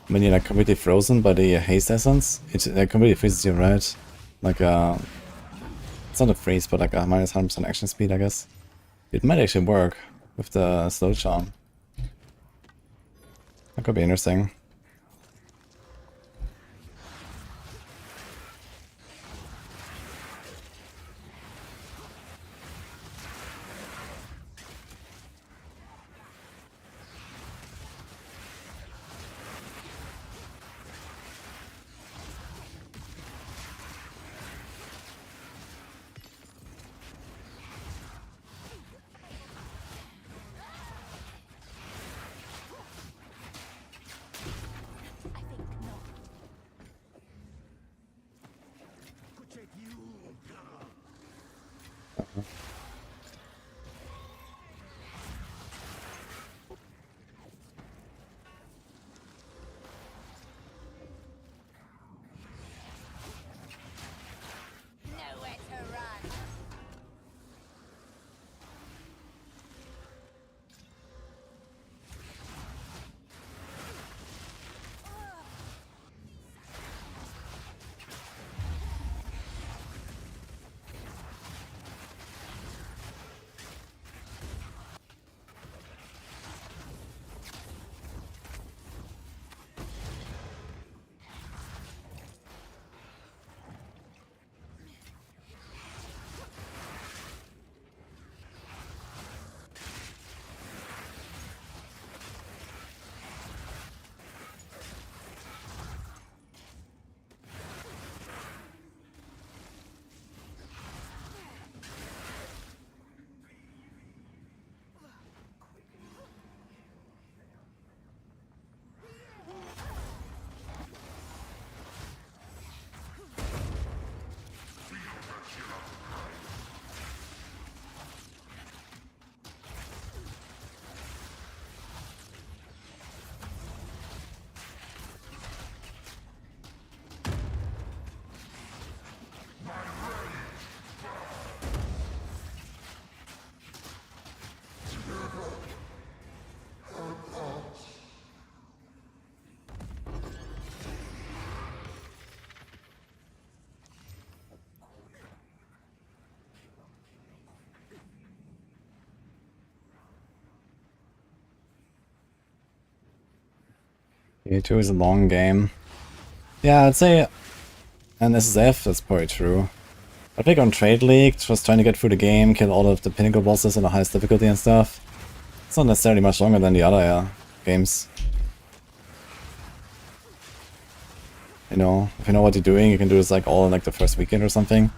When you're like completely frozen by the haste essence, it completely freezes you, right? Like it's not a freeze, but like a minus 100% action speed, I guess. It might actually work with the slow charm. That could be interesting. I think not. Nowhere to run. 2 is a long game. Yeah, I'd say an SSF, that's probably true. I think on Trade League, just trying to get through the game, kill all of the pinnacle bosses on the highest difficulty and stuff. It's not necessarily much longer than the other games. You know, if you know what you're doing, you can do this like all in like the first weekend or something.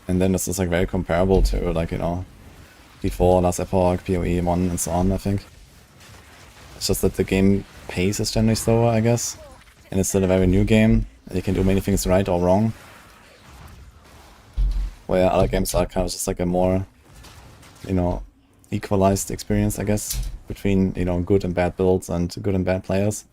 And then this is like very comparable to like, you know, D4, last Epoch, PoE 1 and so on, I think. It's just that the game pace is generally slower, I guess. And it's still a very new game, and you can do many things right or wrong. Where other games are kind of just like a more, you know, equalized experience, I guess, between, you know, good and bad builds and good and bad players.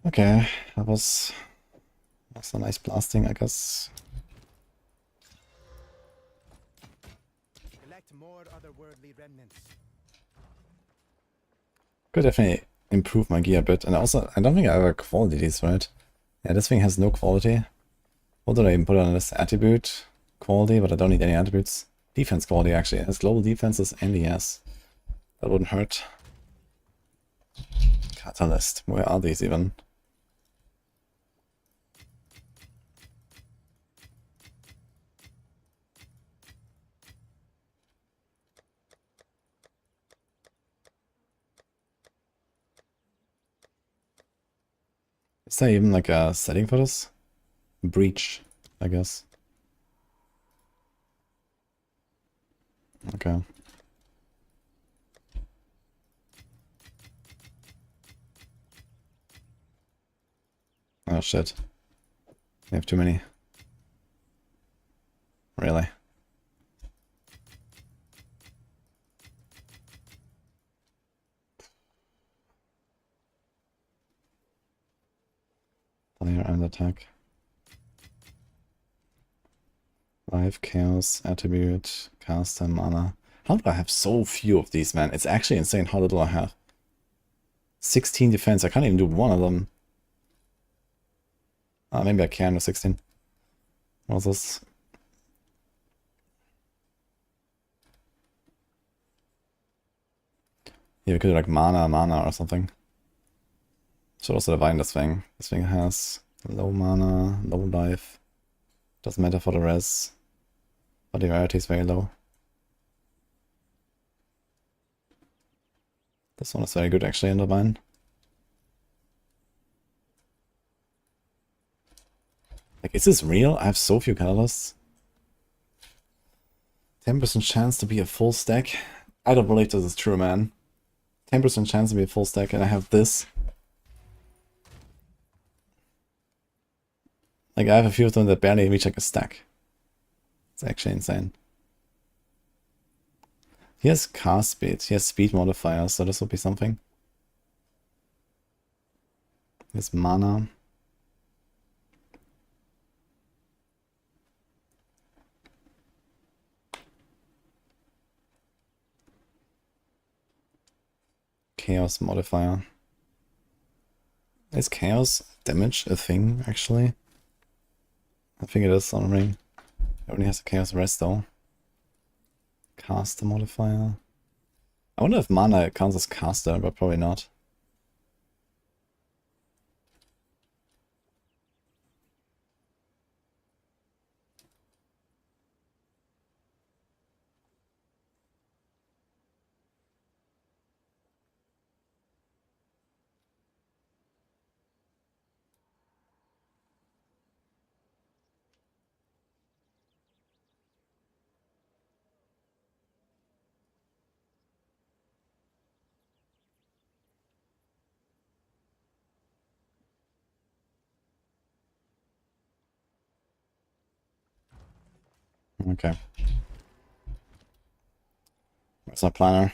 Okay, that was a nice blasting, I guess. Collect more otherworldly remnants. Could definitely improve my gear a bit, and also, I don't think I have a quality these, right? Yeah, this thing has no quality. What did I even put on this? Attribute quality, but I don't need any attributes. Defense quality, actually. It has global defenses and ES. That wouldn't hurt. Catalyst. Where are these even? Is there even like a setting for this? Breach, I guess. Okay. Oh shit. We have too many. Really? Fire and attack. 5 chaos, attribute, caster, mana. How do I have so few of these, man? It's actually insane how little I have. 16 defense, I can't even do one of them. Maybe I can with 16. What's this? Yeah, we could do like mana or something. Should also divine this thing. This thing has low mana, low life. Doesn't matter for the res. But the rarity is very low. This one is very good actually in divine. Like, is this real? I have so few catalysts. 10% chance to be a full stack. I don't believe this is true, man. 10% chance to be a full stack, and I have this. Like, I have a few of them that barely reach like a stack. It's actually insane. He has cast speed. He has speed modifier, so this would be something. He has mana. Chaos modifier. Is chaos damage a thing, actually? I think it is on ring. It only has a chaos rest though. Caster modifier. I wonder if mana counts as caster, but probably not. Okay. Where's our planner?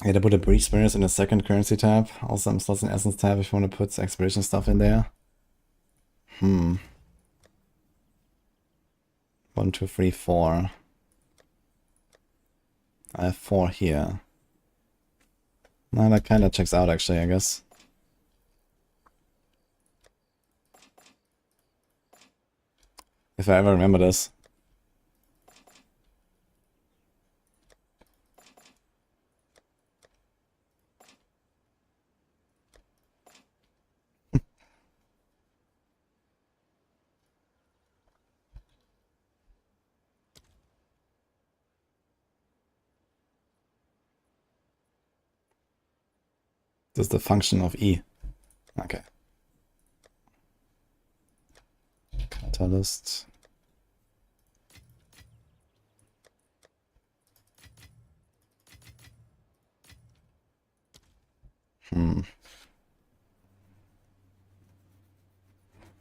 Yeah, to put a breach spinners in the second currency tab. Also some slots in essence tab if you want to put exploration stuff in there. 1, 2, 3, 4. I have 4 here. No, that kind of checks out actually, I guess. If I ever remember this. This is the function of E. Okay. Catalyst.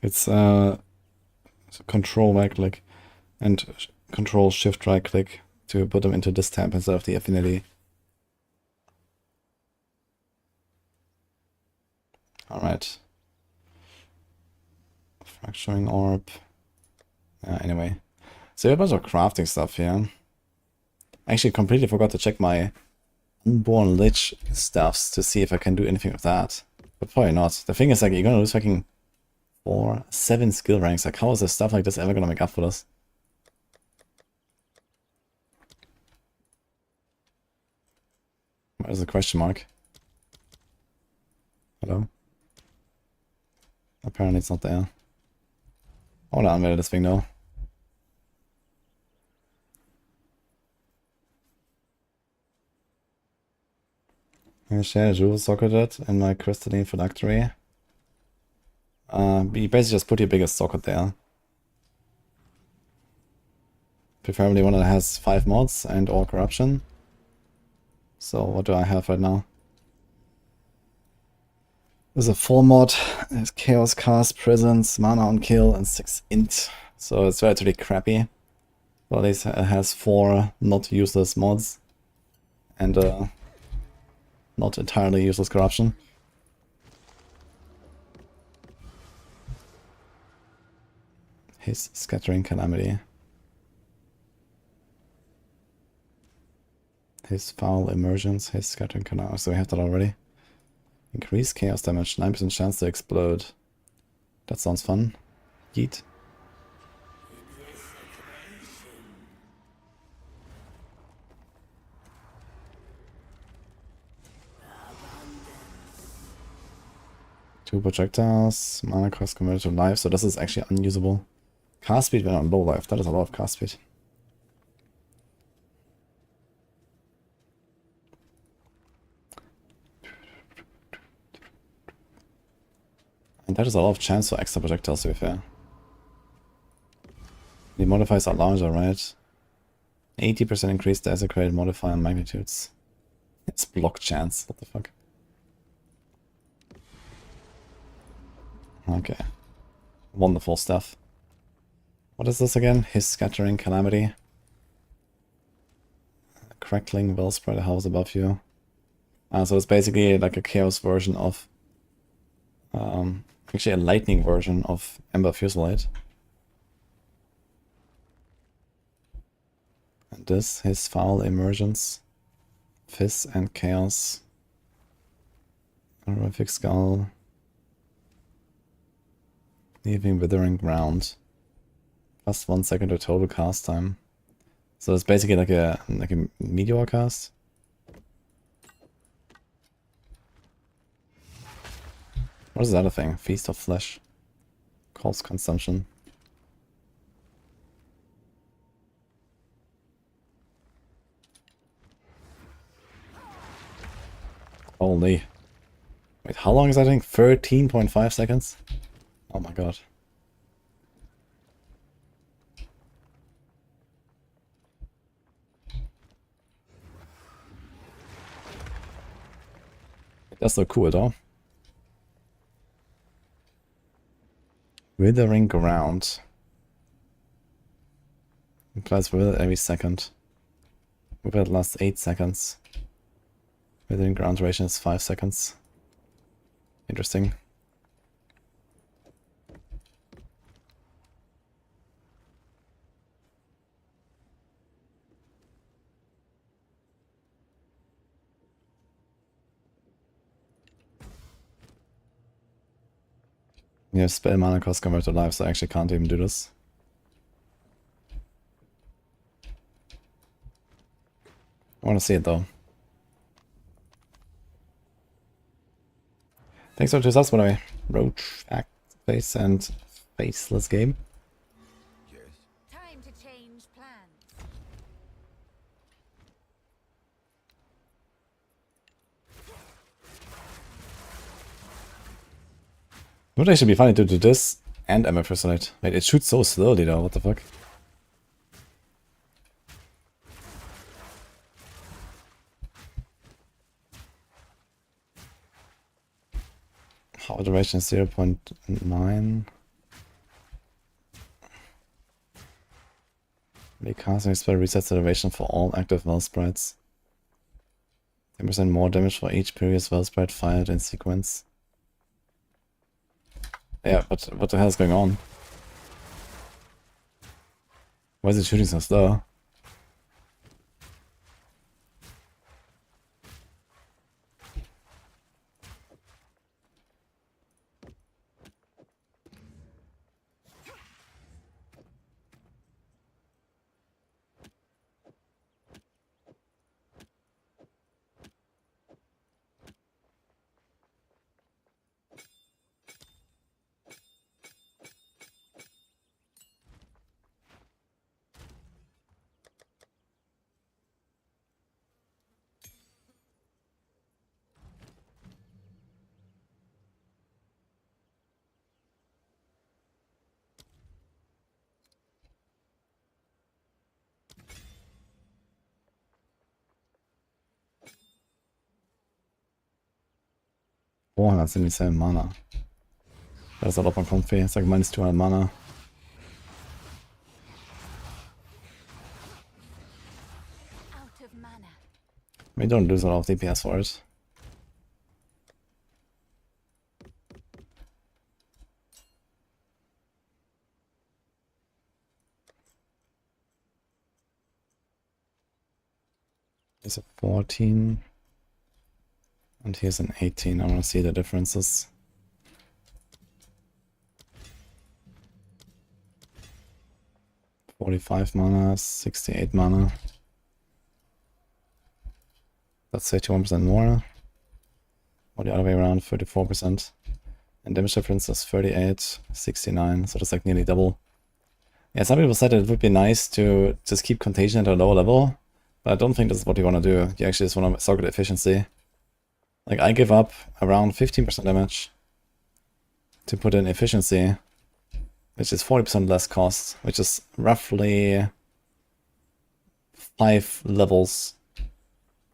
It's control right click and control shift right click to put them into this tab instead of the affinity. Alright. Fracturing orb. Anyway. So a bunch of crafting stuff here. I actually completely forgot to check my unborn Lich stuffs to see if I can do anything with that. But probably not. The thing is, like, you're gonna lose fucking 7 skill ranks. Like, how is this stuff like this ever gonna make up for this? Where's the question mark? Hello? Apparently it's not there. I wanna unveil this thing though. I share a jewel socketed in my crystalline phylactery. You basically just put your biggest socket there. Preferably one that has 5 mods and or corruption. So what do I have right now? There's a 4 mod, there's Chaos Cast, Presence, Mana on Kill, and 6 Int. So it's relatively crappy. But at least it has 4 not useless mods. And not entirely useless corruption. His Scattering Calamity. His Foul Emergence, his Scattering Calamity. So we have that already. Increase chaos damage, 9% chance to explode. That sounds fun. Yeet. Two projectiles, mana cost converted to life, so this is actually unusable. Cast speed when on low life, that is a lot of cast speed. And that is a lot of chance for extra projectiles, to be fair. The modifiers are larger, right? 80% increased desecrated modifier on magnitudes. It's block chance, what the fuck? Okay. Wonderful stuff. What is this again? His Scattering Calamity. A crackling will spread a house above you. So it's basically like a chaos version of... actually a lightning version of Ember Fusillade. And this, his Foul Emergence. Fizz and Chaos. Horrific Skull. Leaving Withering Ground. Plus 1 second to total cast time. So it's basically like a meteor cast. What is the other thing? Feast of Flesh. Calls consumption. Holy. Wait, how long is that thing? 13.5 seconds? Oh my god. That's so cool though. Withering Ground. Implies wither every second. Wither lasts 8 seconds. Withering Ground duration is 5 seconds. Interesting. You have spell mana cost convert to life, so I actually can't even do this. I want to see it though. Thanks for 2 subs, by the way. Roach, Fact, Face, and Faceless Game. Yes. Time to change plans. It would actually be funny to do this and Emma Personate. Wait, it shoots so slowly though, what the fuck? Power duration 0.9. The casting spell resets the duration for all active well sprites. 10% more damage for each previous well sprite fired in sequence. Yeah, but what the hell is going on? Why is it shooting so slow? Oh, that's -7 mana. That's a lot more comfy. It's like -200 mana. Out of mana. We don't lose a lot of DPS for it. Here's a 14. And here's an 18. I want to see the differences. $45 mana, 68 mana. That's 31% more. Or the other way around, 34%. And damage difference is 38, 69. So that's like nearly double. Yeah, some people said it would be nice to just keep Contagion at a lower level. But I don't think this is what you want to do. You actually just want to target efficiency. Like, I give up around 15% damage to put in efficiency, which is 40% less cost, which is roughly 5 levels.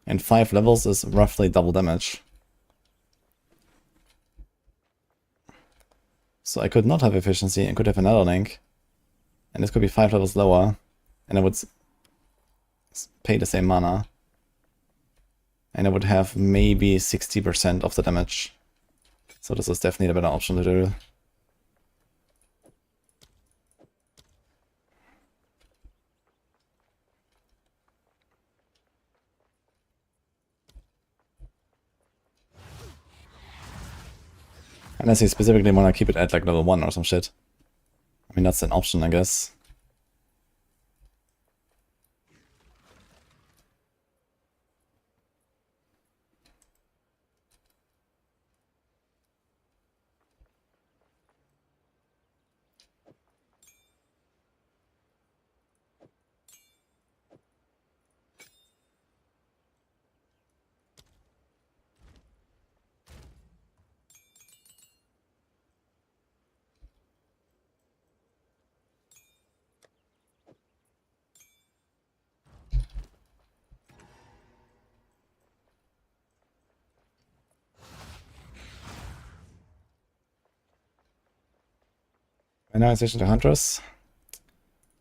And 5 levels is roughly double damage. So I could not have efficiency and could have another link. And this could be 5 levels lower. And I would pay the same mana. And I would have maybe 60% of the damage. So this is definitely the better option to do. Unless you specifically want to keep it at like level 1 or some shit. I mean, that's an option, I guess. Finalization to Huntress.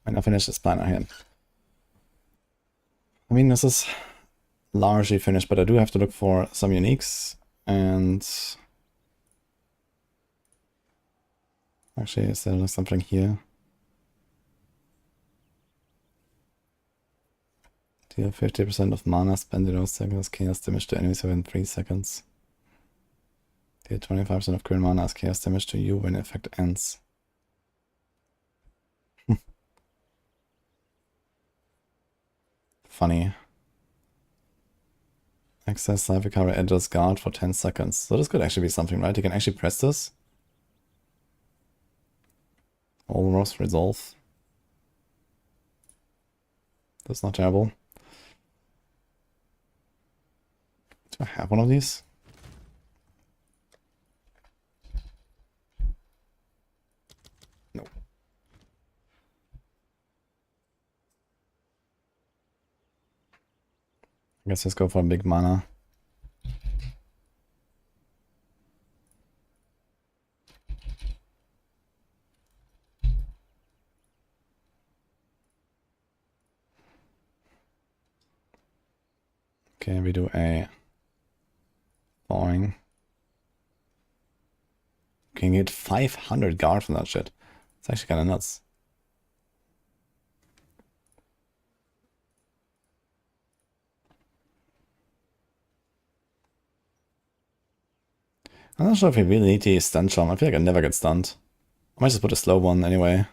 And I finish this planner here. I mean, this is largely finished, but I do have to look for some uniques. And actually, is there something here? Deal 50% of mana spent in those seconds. Chaos damage to enemies within 3 seconds. Deal 25% of current mana as chaos damage to you when effect ends. Funny. Access life recovery edges guard for 10 seconds. So this could actually be something, right? You can actually press this. Almost resolve. That's not terrible. Do I have one of these? No. I guess let's go for a big mana. Okay, we do a thawing. Can get 500 guard from that shit. It's actually kind of nuts. I'm not sure if we really need the stun charm. I feel like I never get stunned. I might just put a slow one anyway.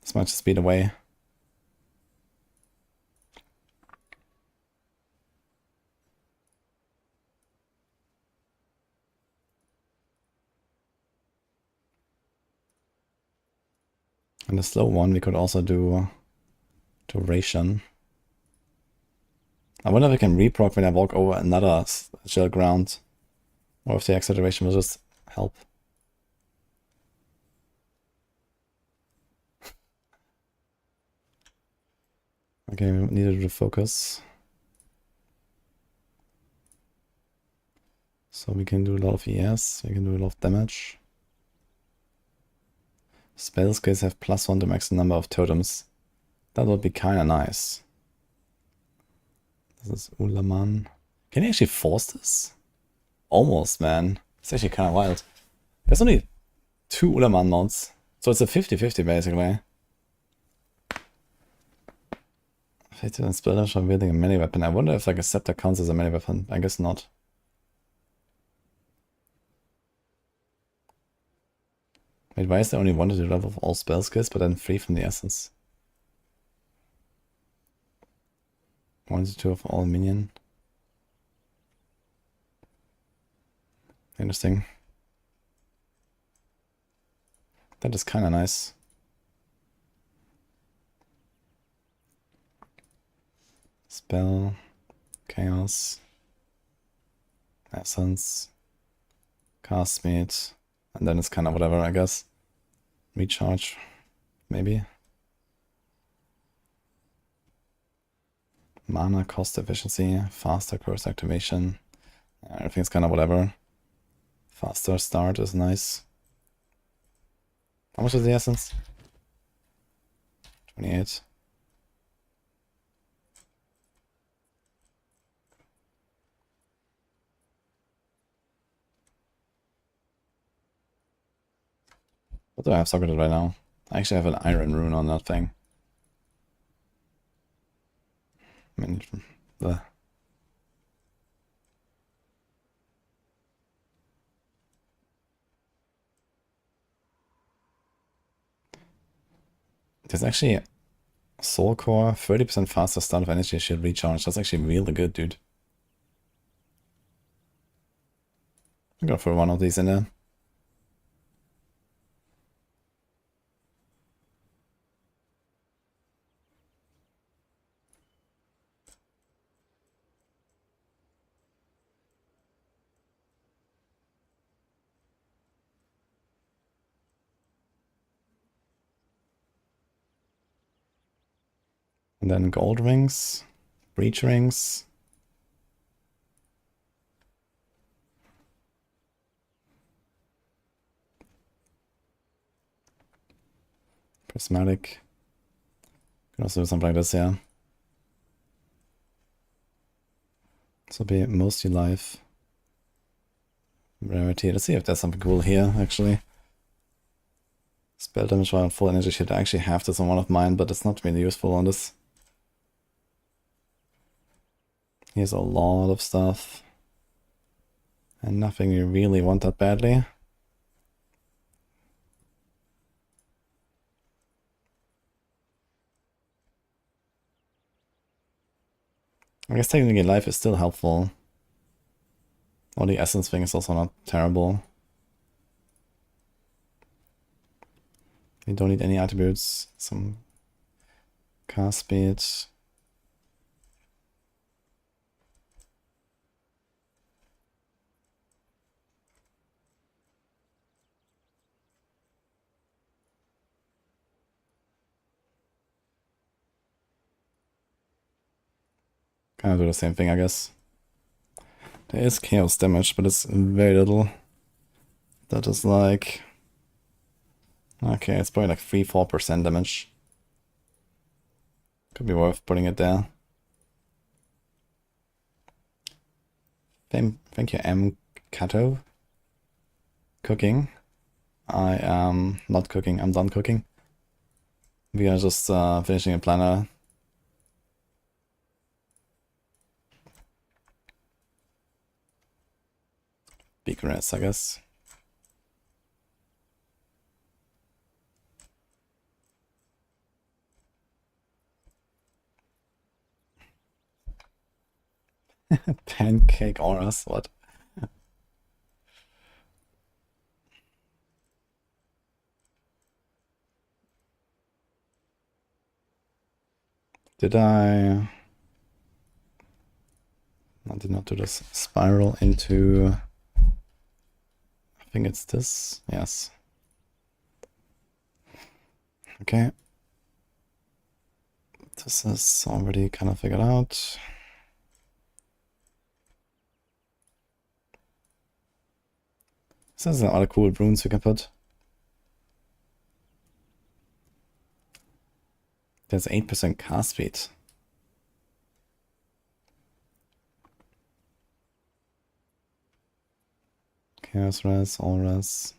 This might just be the way. And the slow one we could also do duration. I wonder if I can reproc when I walk over another shell ground. Or if the acceleration will just help. Okay, we needed to focus. So we can do a lot of ES, we can do a lot of damage. Spell skills have +1 to max number of totems. That would be kinda nice. This is Ulaman. Can you actually force this? Almost, man. It's actually kinda wild. There's only 2 Ulaman mods. So it's a 50-50 basically. Fated and spell damage from wielding a melee weapon. I wonder if like a scepter counts as a melee weapon. I guess not. Wait, why is there only 1 to the level of all spell skills, but then 3 from the essence? 1 to 2 of all minion. Interesting. That is kinda nice. Spell, chaos, essence, cast speed, and then it's kind of whatever, I guess. Recharge, maybe. Mana cost efficiency, faster curse activation. Everything's kind of whatever. Faster start is nice. How much is the essence? 28. What do I have socketed right now? I actually have an iron rune on that thing. I mean, there's actually Soul Core, 30% faster start of energy shield recharge. That's actually really good, dude. I'm gonna throw one of these in there. And then gold rings, breach rings. Prismatic. Can also do something like this, yeah. This will be mostly life. Rarity. Let's see if there's something cool here, actually. Spell damage while on full energy shield. I actually have this on one of mine, but it's not really useful on this. Here's a lot of stuff. And nothing you really want that badly. I guess technically life is still helpful. Or the essence thing is also not terrible. You don't need any attributes. Some cast speed. Kind of do the same thing, I guess. There is chaos damage, but it's very little. That is like... Okay, it's probably like 3-4% damage. Could be worth putting it there. Thank you, M. Kato. Cooking. I am not cooking, I'm done cooking. We are just finishing a planner. Big rest, I guess. Pancake auras, what? Did I did not do this. Spiral into... I think it's this. Yes. Okay. This is already kind of figured out. This is other cool runes we can put. There's 8% cast speed. Chaos res, all res.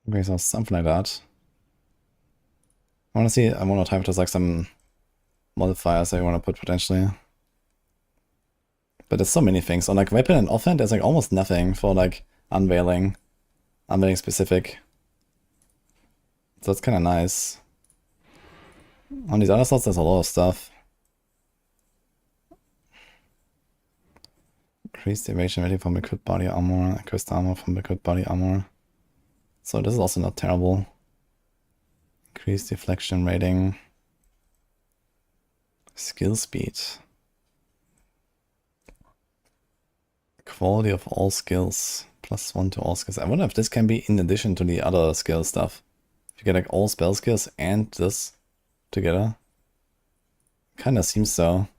Okay, so something like that. I want to see one more time if there's like some modifiers I want to put potentially. But there's so many things. On like weapon and offhand, there's like almost nothing for like unveiling specific. So it's kind of nice. On these other slots, there's a lot of stuff. Increased evasion rating from liquid body armor, increased armor from liquid body armor. So this is also not terrible. Increased deflection rating. Skill speed. Quality of all skills. +1 to all skills. I wonder if this can be in addition to the other skill stuff. If you get like all spell skills and this together. Kinda seems so.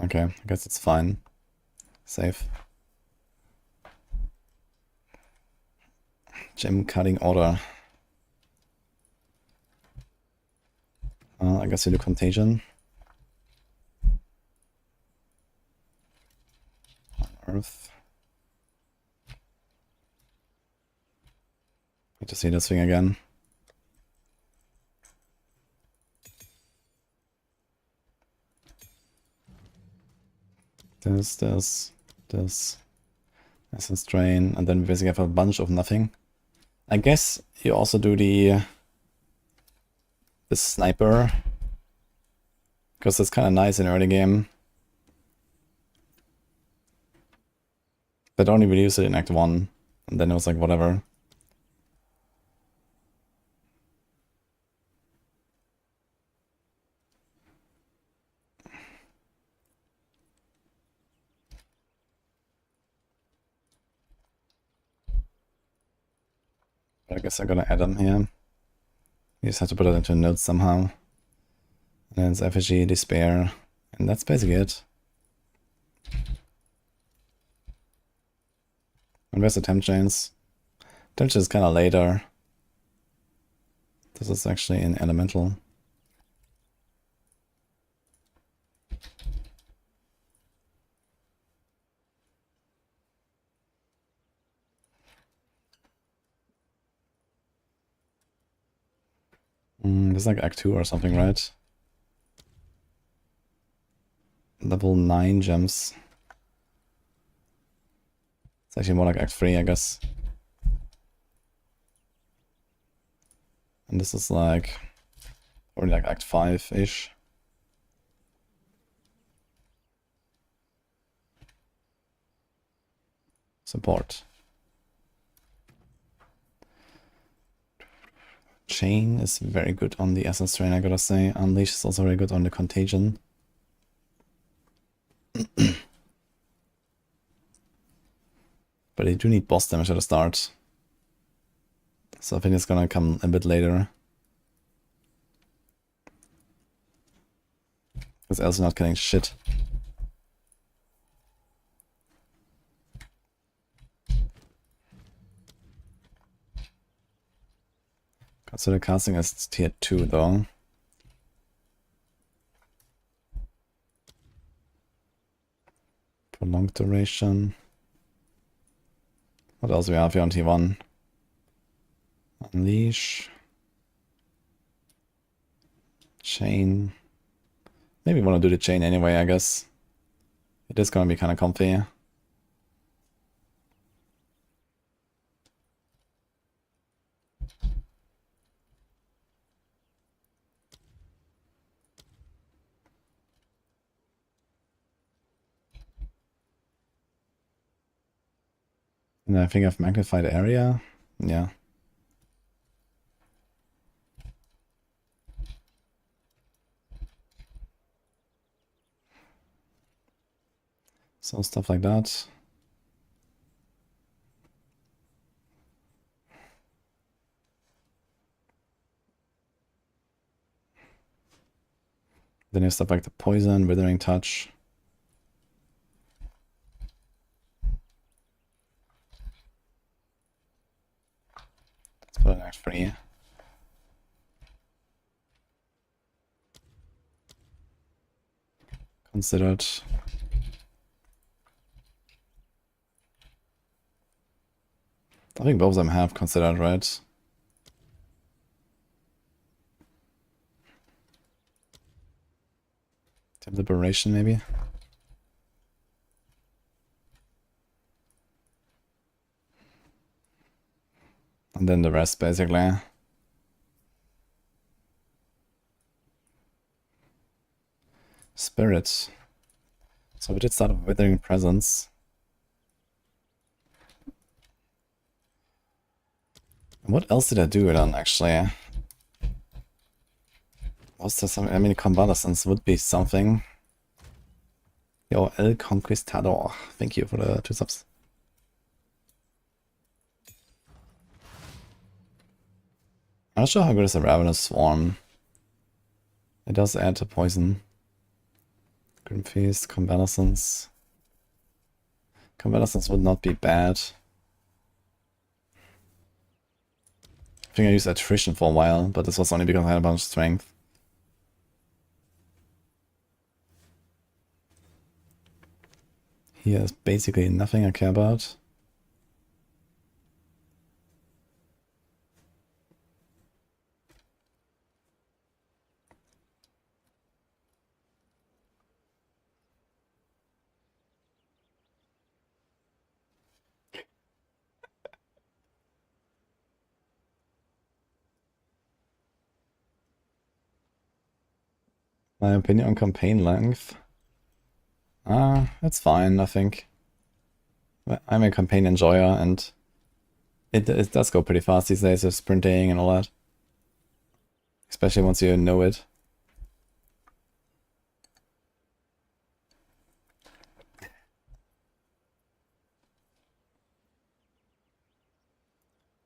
Okay, I guess it's fine. Safe. Gem cutting order. I guess you do Contagion. Earth. Need to see this thing again. This. Essence drain, and then we basically have a bunch of nothing. I guess you also do the sniper, because it's kind of nice in early game. But only really use it in Act 1, and then it was like whatever. I guess I'm gonna add them here. You just have to put it into notes somehow. And then it's effigy, despair, and that's basically it. And where's the temp chains? Temp chain is kind of later. This is actually in elemental. This is like Act 2 or something, right? Level 9 gems. It's actually more like Act 3, I guess. And this is like already like Act 5-ish. Support. Chain is very good on the Essence Train, I gotta say. Unleash is also very good on the Contagion. But you do need boss damage at the start. So I think it's gonna come a bit later. Because else you're not getting shit. Consider casting as tier 2 though. Prolonged duration. What else do we have here on T1? Unleash. Chain. Maybe want to do the chain anyway, I guess. It is going to be kind of comfy. And I think I've magnified area. Yeah. So stuff like that. Then you have stuff like the poison, withering touch. Let's put an Act 3. Considered. I think both of them have considered, right? Liberation, maybe? And then the rest, basically. Spirits. So we did start with Withering Presence. What else did I do it on, actually? Was there something? I mean, Convalescence would be something. Yo, El Conquistador. Thank you for the 2 subs. I'm not sure how good is a Ravenous Swarm. It does add to poison. Grim Feast, Convalescence. Convalescence would not be bad. I think I used Attrition for a while, but this was only because I had a bunch of strength. Here is basically nothing I care about. My opinion on campaign length? It's fine, I think. I'm a campaign enjoyer, and it does go pretty fast these days with sprinting and all that. Especially once you know it.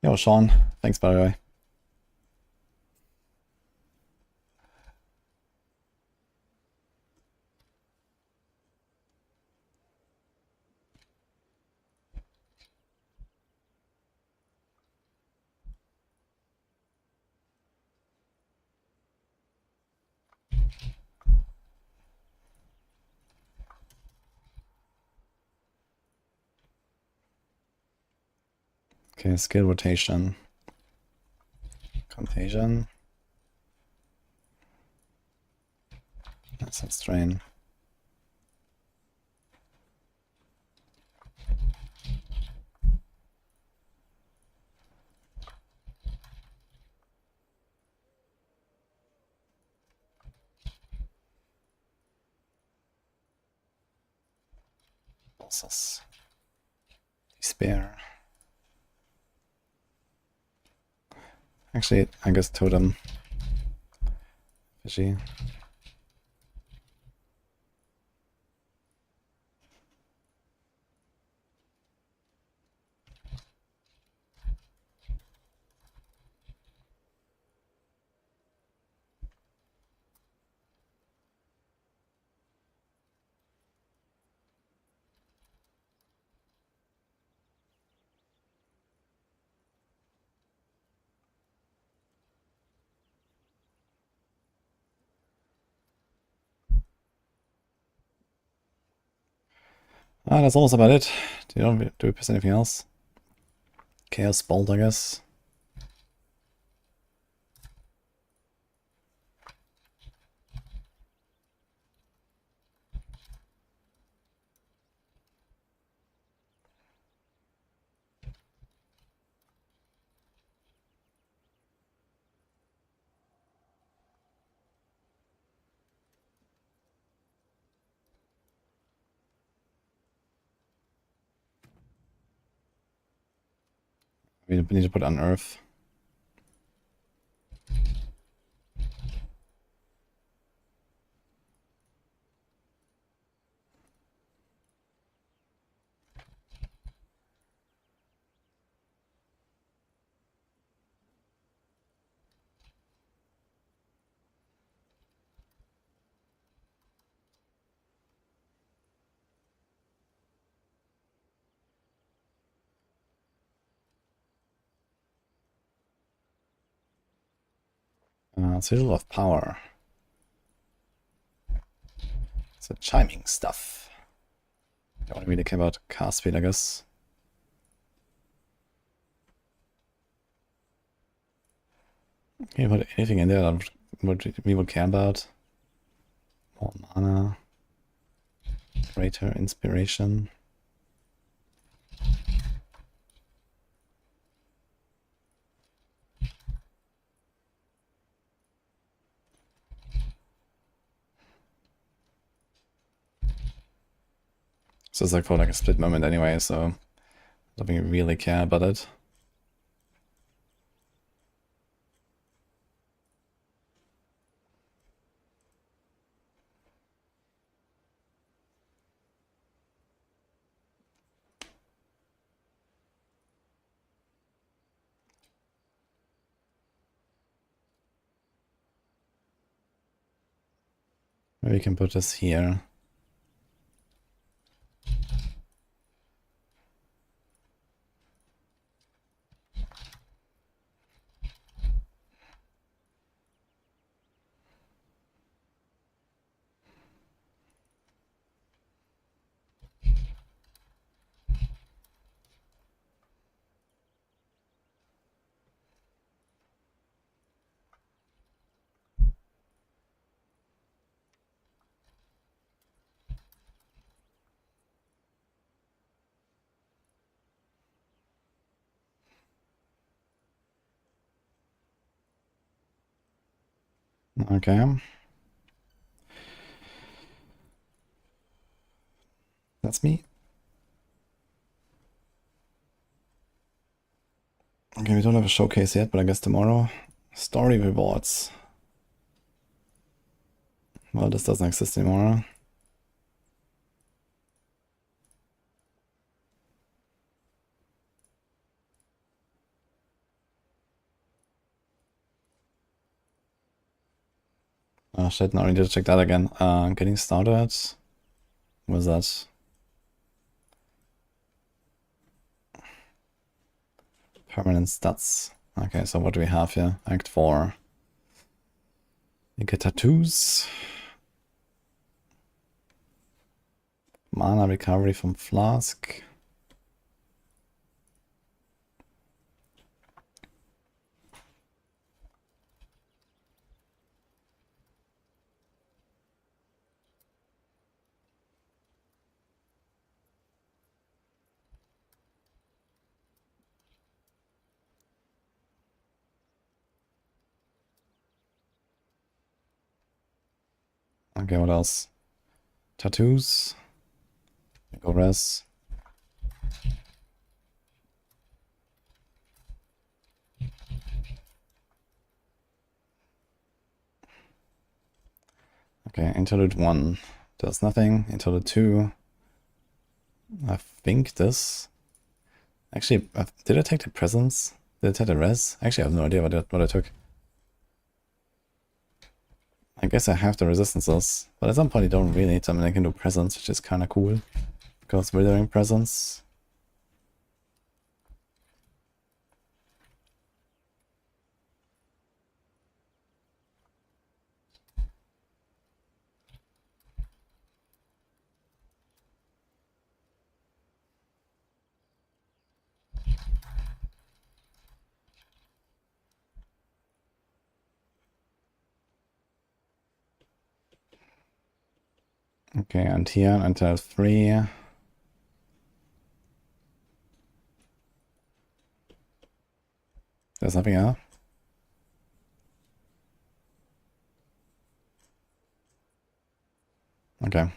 Yo, Yo, Sean. Thanks, by the way. Okay, skill rotation. Contagion. That's a strain. Bosses. Despair. Actually, I guess Totem. Fishy. Ah, that's almost about it. Do we piss anything else? Chaos Bolt, I guess. We need to put Unearth. Sigil of Power. It's a chiming stuff. Don't really care about cast speed, I guess. Can you put anything in there that we would care about? More mana. Greater inspiration. So it's like for like a split moment anyway, so I don't think we really care about it. Maybe we can put this here. Okay. That's me. Okay, we don't have a showcase yet, but I guess tomorrow. Story rewards. Well, this doesn't exist anymore. Oh shit, now I need to check that again. Getting started. What was that? Permanent stats. Okay, so what do we have here? Act 4. You get tattoos. Mana recovery from Flask. Okay, what else? Tattoos. Go res. Okay, Interlude 1 does nothing. Interlude 2. I think this. Actually, did I take the presence? Did I take the res? Actually, I have no idea what I took. I guess I have the resistances, but at some point you don't really need them, and I can do presence, which is kind of cool. Because withering presence. Okay, and here until 3. There's nothing else. Okay.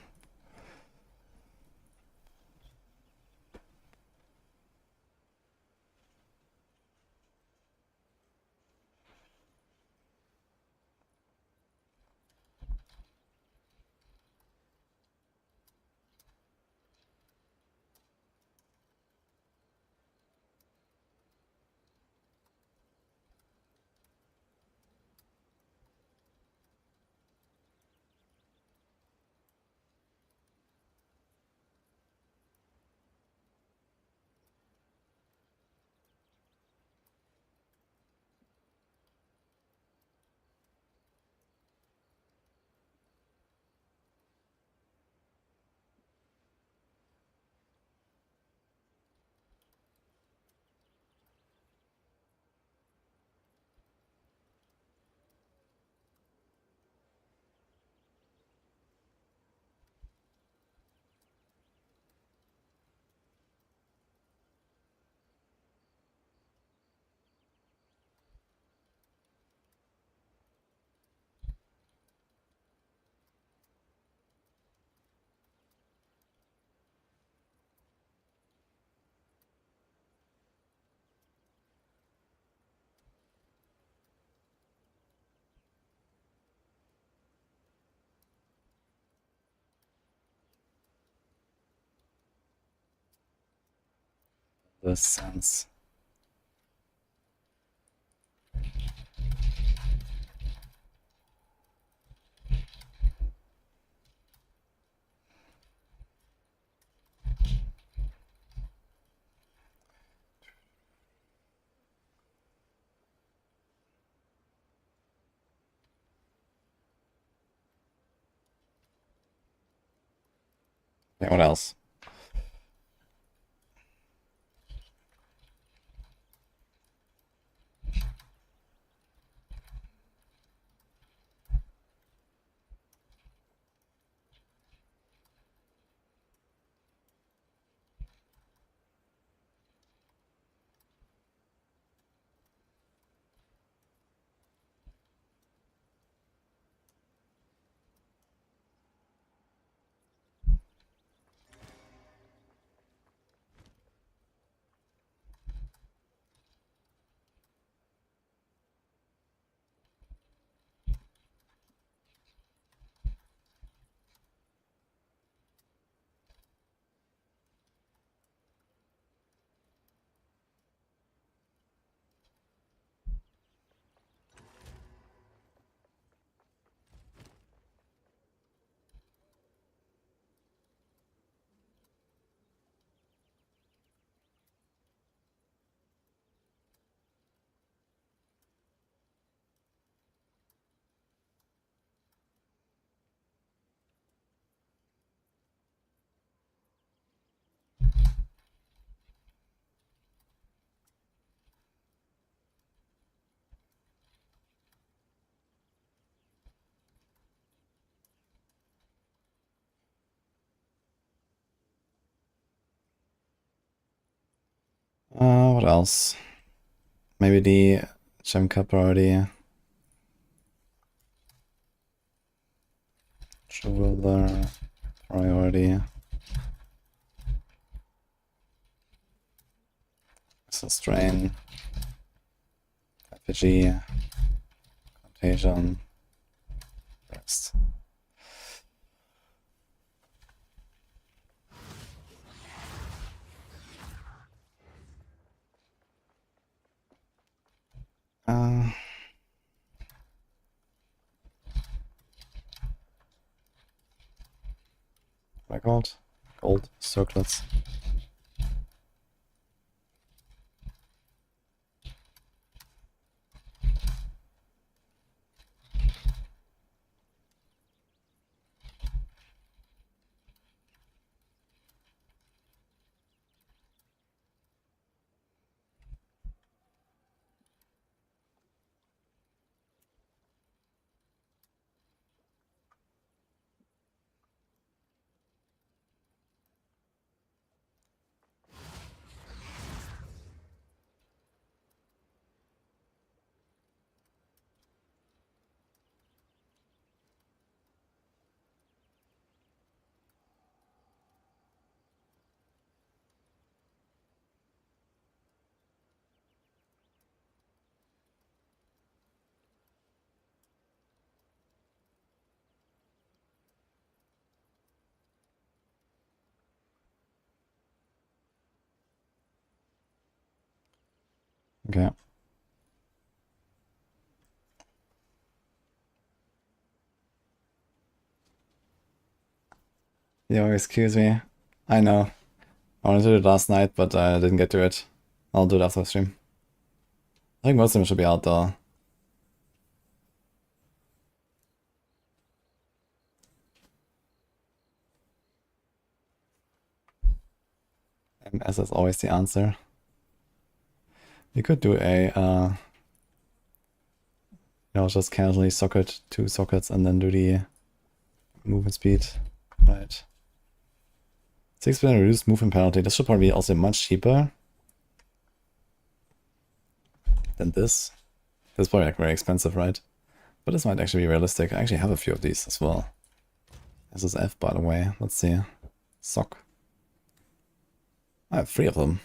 This sense. Okay, what else? What else? Maybe the Gem Cup priority. Jeweler priority. Strain. Effigy. Contagion. Rest. My god. Gold circlets. Okay. Yo, excuse me. I know. I wanted to do it last night, but I didn't get to it. I'll do it after the stream. I think most of them should be out though. And as is always the answer. You could do a, just casually socket 2 sockets and then do the movement speed. Right. 6% reduced movement penalty. This should probably be also much cheaper than this. This is probably like very expensive, right? But this might actually be realistic. I actually have a few of these as well. SSF, by the way. Let's see. Sock. I have 3 of them.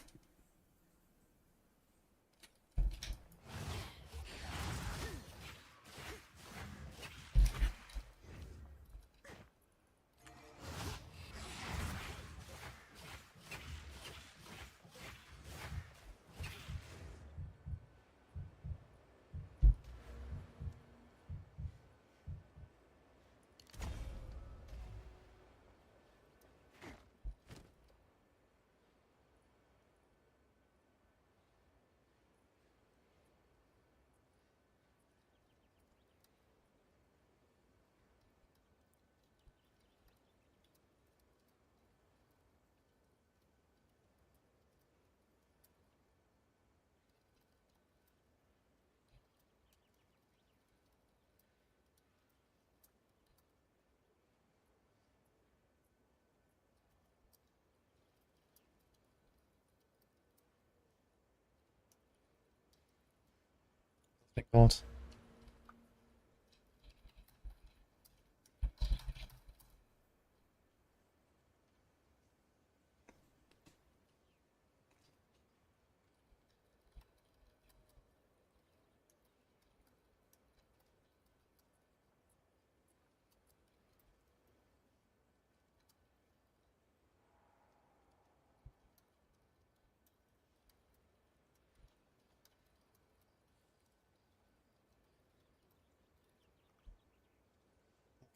Take out.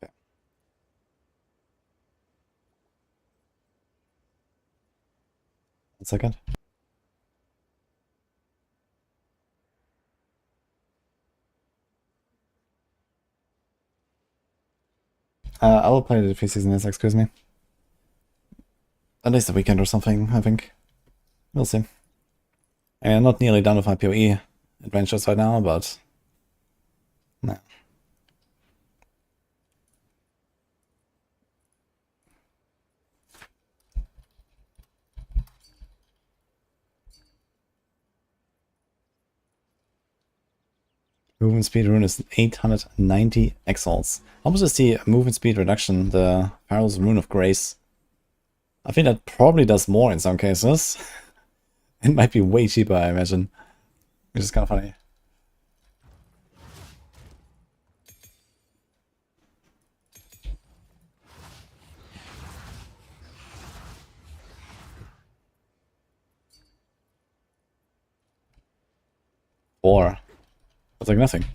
Okay. 1 second. I will play the preseason this, excuse me. At least a weekend or something, I think. We'll see. I'm not nearly done with my PoE adventures right now, but... no. Movement speed rune is 890 exalts. How much is the movement speed reduction? The Pharaoh's Rune of Grace. I think that probably does more in some cases. It might be way cheaper, I imagine. Which is kind of funny. Or that's like nothing.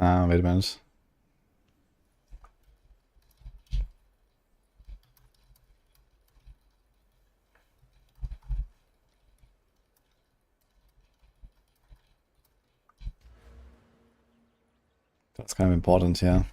Ah, wait a minute. That's kind of important, yeah.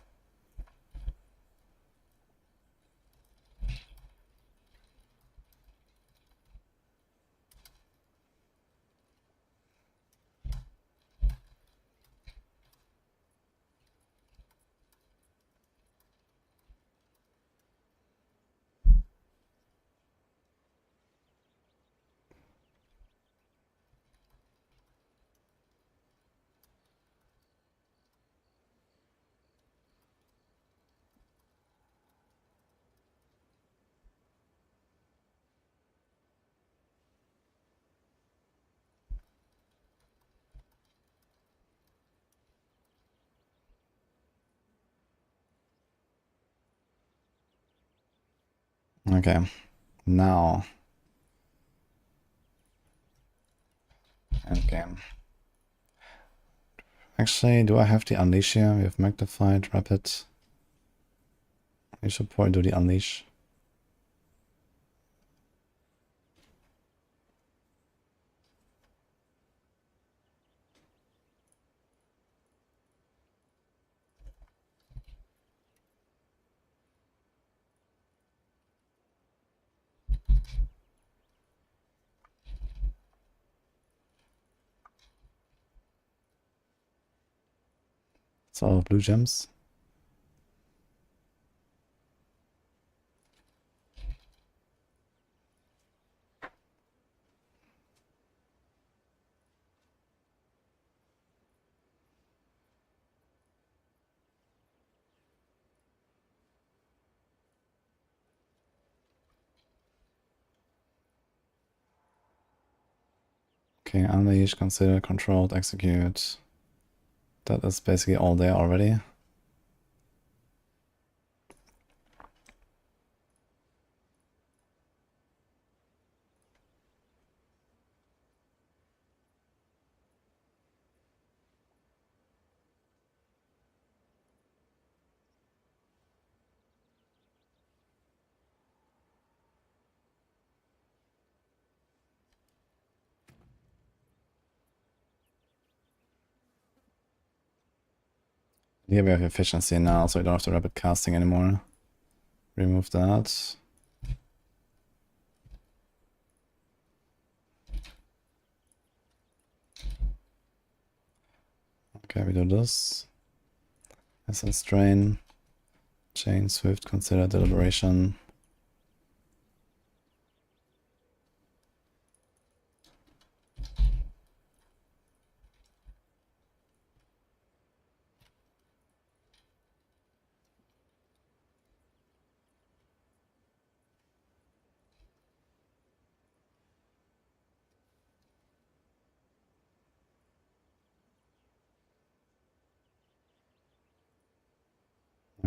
Okay, now endgame. Actually, do I have the unleash here? We have magnified, rapid. We should probably do the unleash. It's all blue gems. Okay, unleash, consider, controlled, execute. That is basically all there already. Here we have efficiency now, so we don't have to rapid casting anymore. Remove that. Okay, we do this. Essence drain. Chain swift, consider deliberation.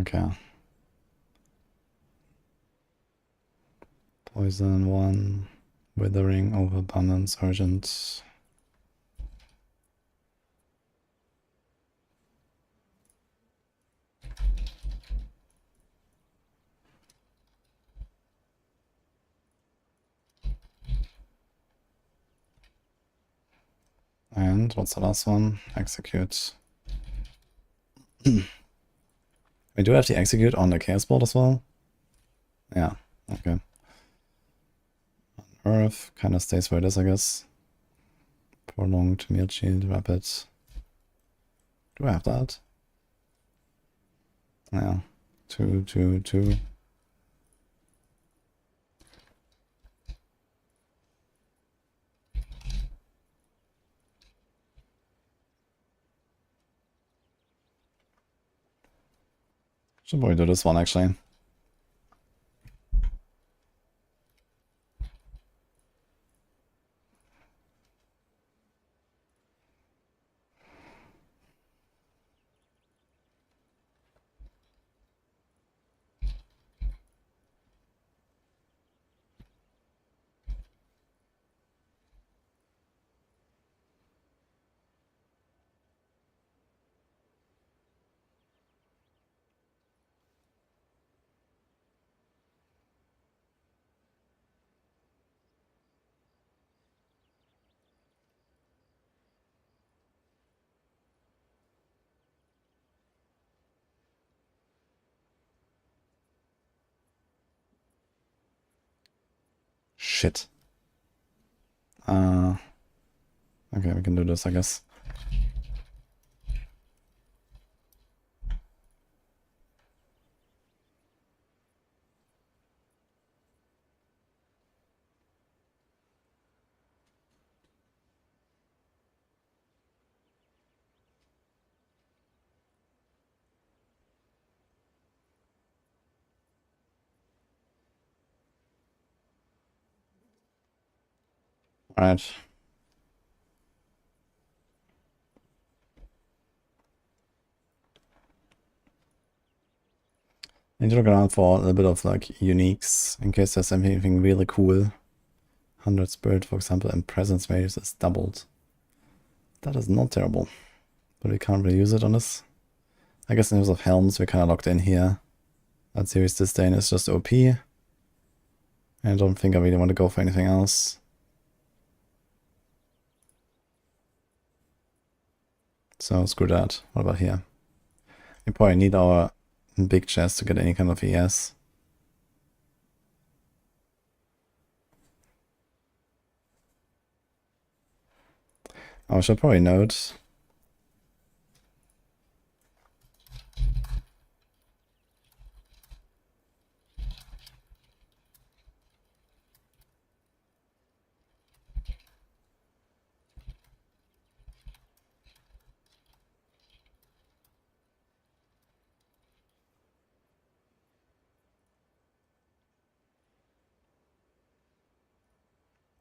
Okay. Poison 1. Withering, overabundance, urgent. And what's the last one? Execute. We do have to execute on the Chaos Bolt as well. Yeah, okay. Earth kind of stays where it is, I guess. Prolonged, Meal Shield, Rapid. Do I have that? Yeah. 2, 2, 2. Should probably do this one actually. Shit. Okay, we can do this, I guess. Alright. I need to look around for a little bit of like uniques in case there's anything really cool. 100 Spirit, for example, and Presence Values is doubled. That is not terrible, but we can't really use it on this. I guess in terms of helms, we're kind of locked in here. That Series Disdain is just OP. I don't think I really want to go for anything else. So screw that. What about here? We probably need our big chest to get any kind of ES. I should probably note.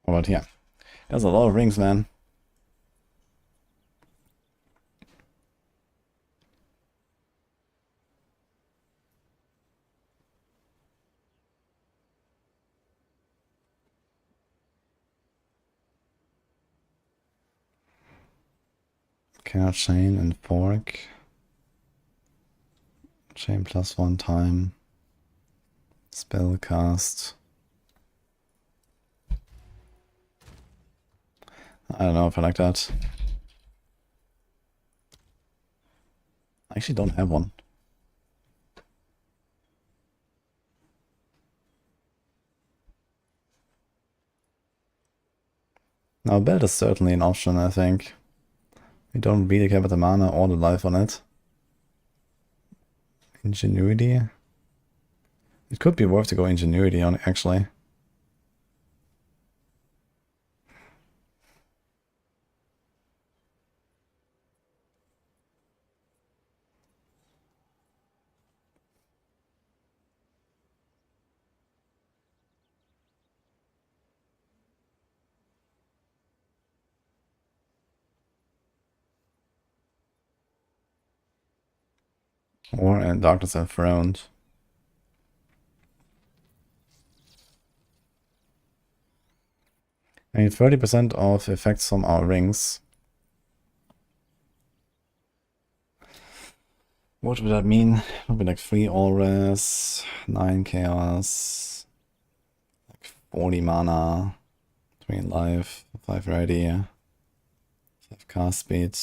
What about here? There's a lot of rings, man. Cannot chain and fork. Chain plus 1 time. Spell cast. I don't know if I like that. I actually don't have one. Now belt is certainly an option, I think. We don't really care about the mana or the life on it. Ingenuity. It could be worth to go Ingenuity on, actually. Or and Darkness Enthroned. I need 30% of effects from our rings. What would that mean? It would be like 3 auras, 9 chaos, like 40 mana, 3 life, 5 ready, 5 cast speed.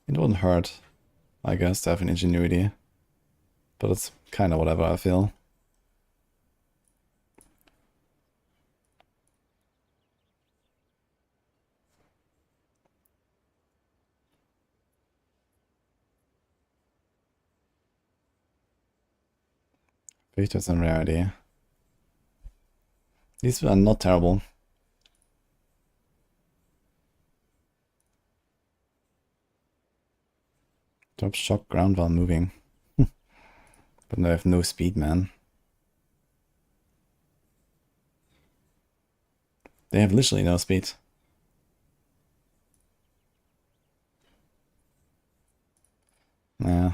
It wouldn't hurt, I guess, to have an ingenuity. But it's kind of whatever, I feel. Features and rarity. These are not terrible. Drop shock ground while moving. But they have no speed, man. They have literally no speed. Yeah.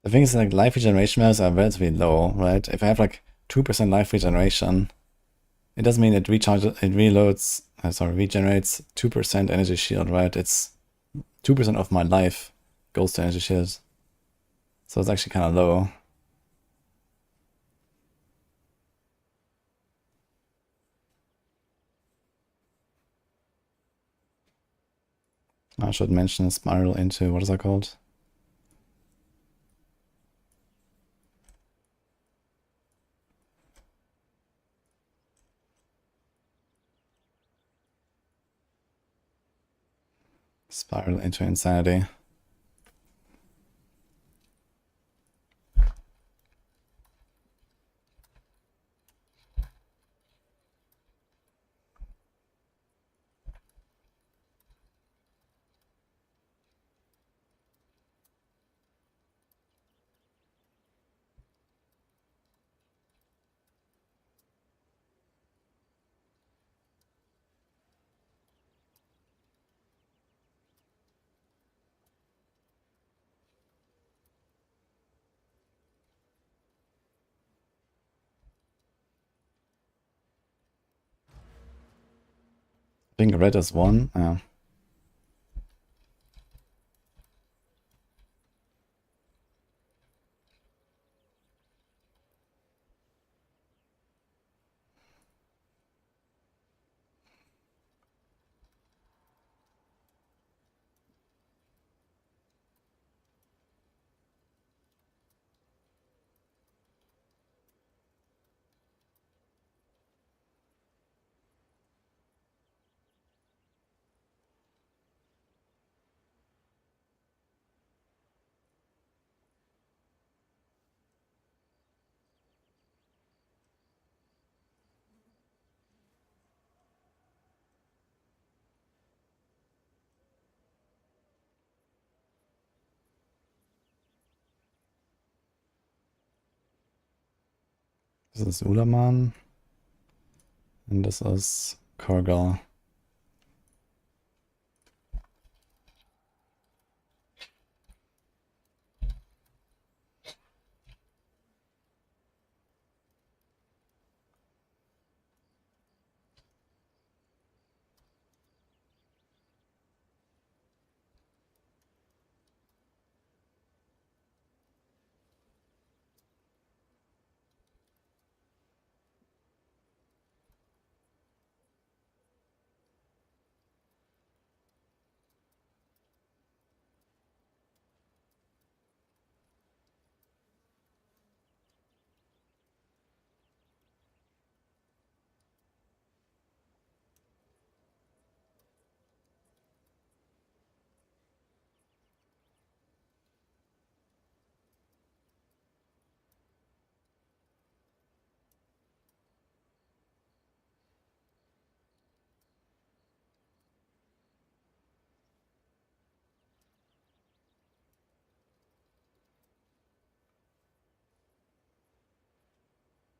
The thing is, like, life regeneration values are relatively low, right? If I have like 2% life regeneration, it doesn't mean it recharges, it reloads, regenerates 2% energy shield, right? It's 2% of my life goes to energy shield. So it's actually kind of low. I should mention spiral into, what is that called? Spiral into insanity. I think red is 1. Yeah. This is Ulaman. And this is Kurgal.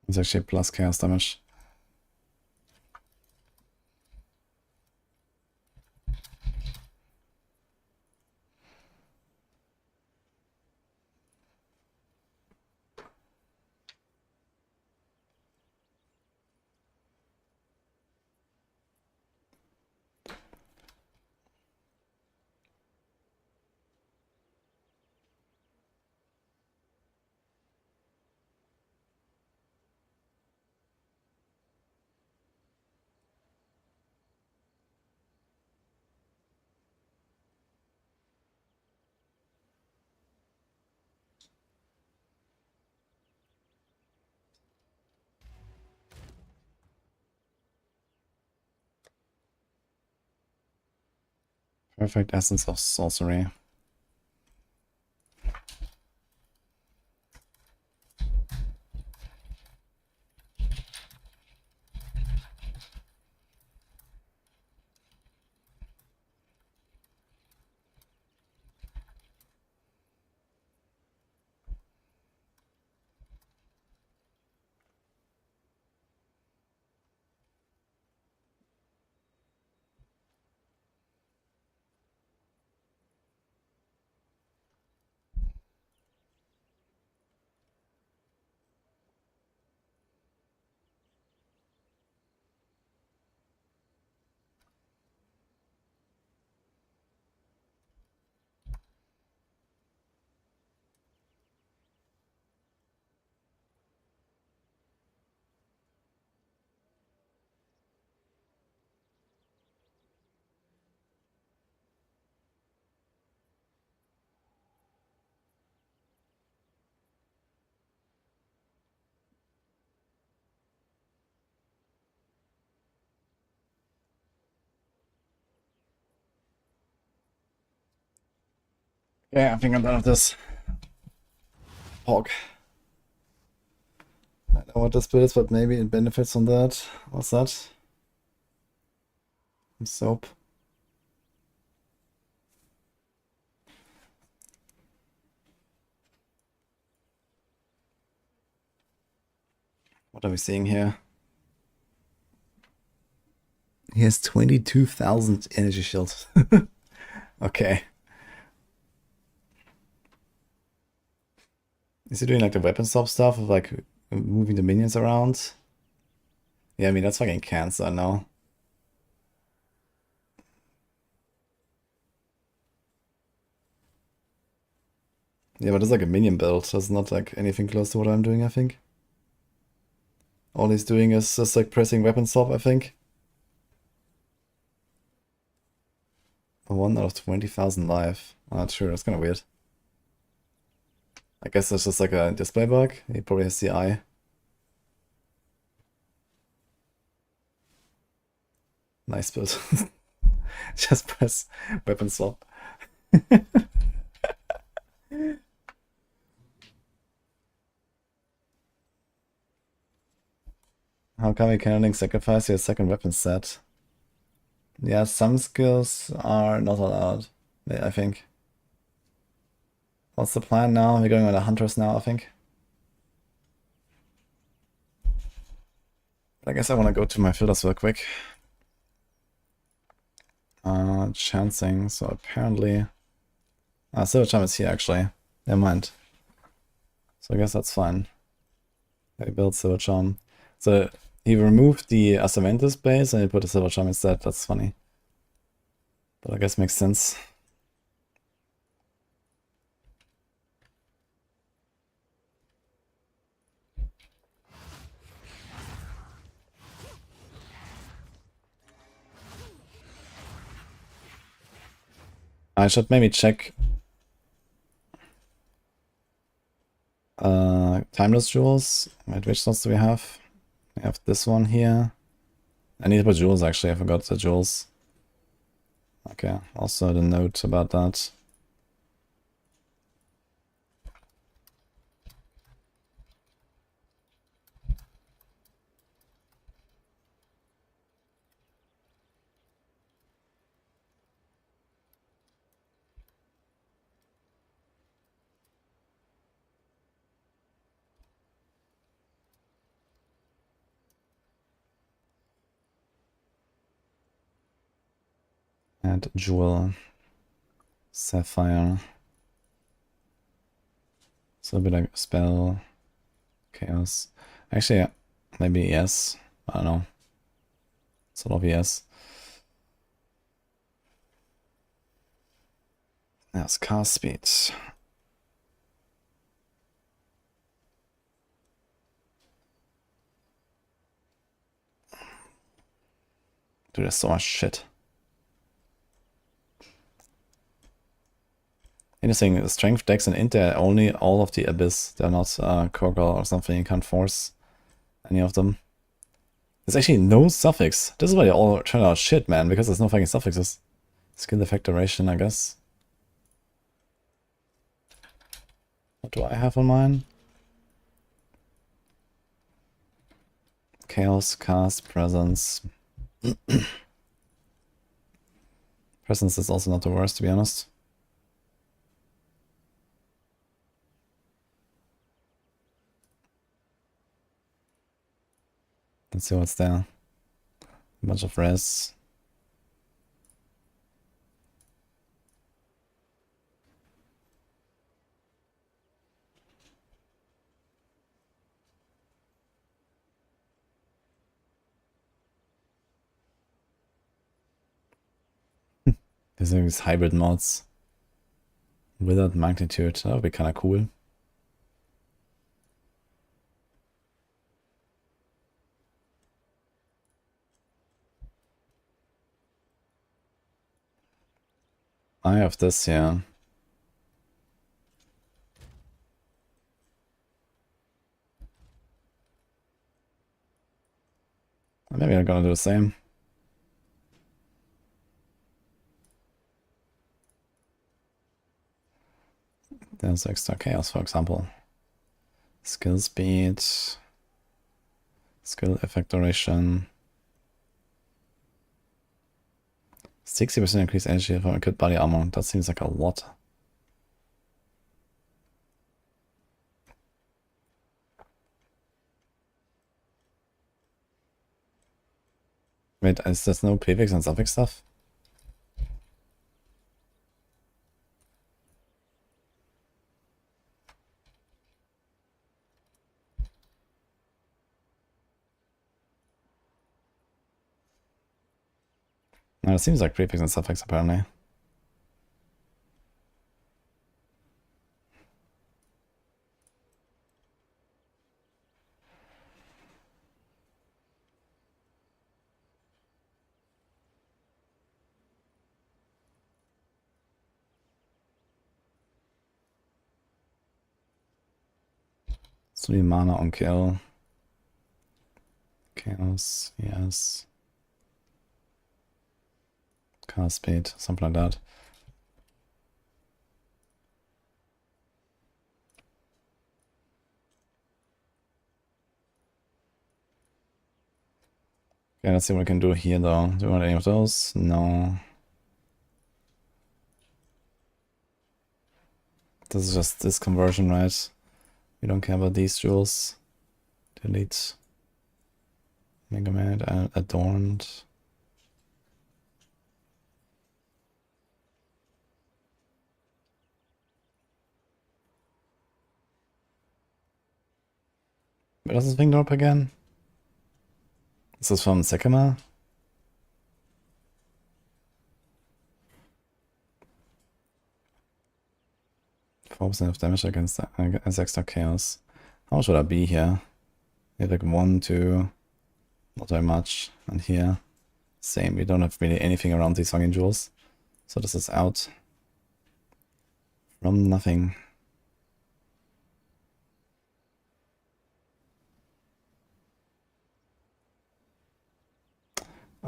It's actually plus chaos damage. Perfect essence of sorcery. Yeah, I think I'm done with this. Hog. I don't know what this build is, but maybe it benefits from that. What's that? Soap. What are we seeing here? He has 22,000 energy shields. Okay. Is he doing like the weapon swap stuff of like moving the minions around? Yeah, I mean that's fucking cancer now. Yeah, but it's like a minion build. That's not like anything close to what I'm doing, I think. All he's doing is just like pressing weapon swap, I think. 1 out of 20,000 life. I'm not sure, that's kind of weird. I guess that's just like a display bug. He probably has the eye. Nice build. Just press weapon swap. How come you cannoning sacrifice your second weapon set? Yeah, some skills are not allowed, I think. What's the plan now? We're going on a Huntress now, I think. I guess I want to go to my filters real quick. Chancing, so apparently... Silver Charm is here actually. Never mind. So I guess that's fine. I built Silver Charm. So he removed the Asamentus base and he put a Silver Charm instead. That's funny. But I guess makes sense. I should maybe check timeless jewels. Wait, which slots do we have? We have this one here. I need to put jewels actually, I forgot the jewels. Okay, also the note about that. Red Jewel. Sapphire. So a bit like spell. Chaos. Actually, yeah, maybe yes. I don't know. Sort of yes. Yes, cast speed. Dude, there's so much shit. Interesting, the strength decks and int are only all of the abyss. They're not Korgal or something. You can't force any of them. There's actually no suffix. This is why they all turn out shit, man, because there's no fucking suffixes. Skill effect duration, I guess. What do I have on mine? Chaos, cast, presence. Presence is also not the worst, to be honest. Let's see what's there. A bunch of res. There's these hybrid mods. Withered magnitude. That would be kind of cool. I have this here. Maybe I'm gonna do the same. There's extra chaos, for example. Skill speed. Skill effect duration. 60% increased energy from equipped body armor. That seems like a lot. Wait, is there no prefix and suffix stuff? No, it seems like prefix and suffix apparently. So die Mana on kill. Chaos, yes. Cast speed, something like that. Okay, let's see what we can do here though. Do you want any of those? No. This is just this conversion, right? We don't care about these jewels. Delete. Mega Man adorned. Where does this thing drop again? Is this from Sekima? %4 of damage against extra chaos. How much would that be here? Maybe like 1, 2, not very much. And here, same. We don't have really anything around these fucking jewels. So this is out from nothing.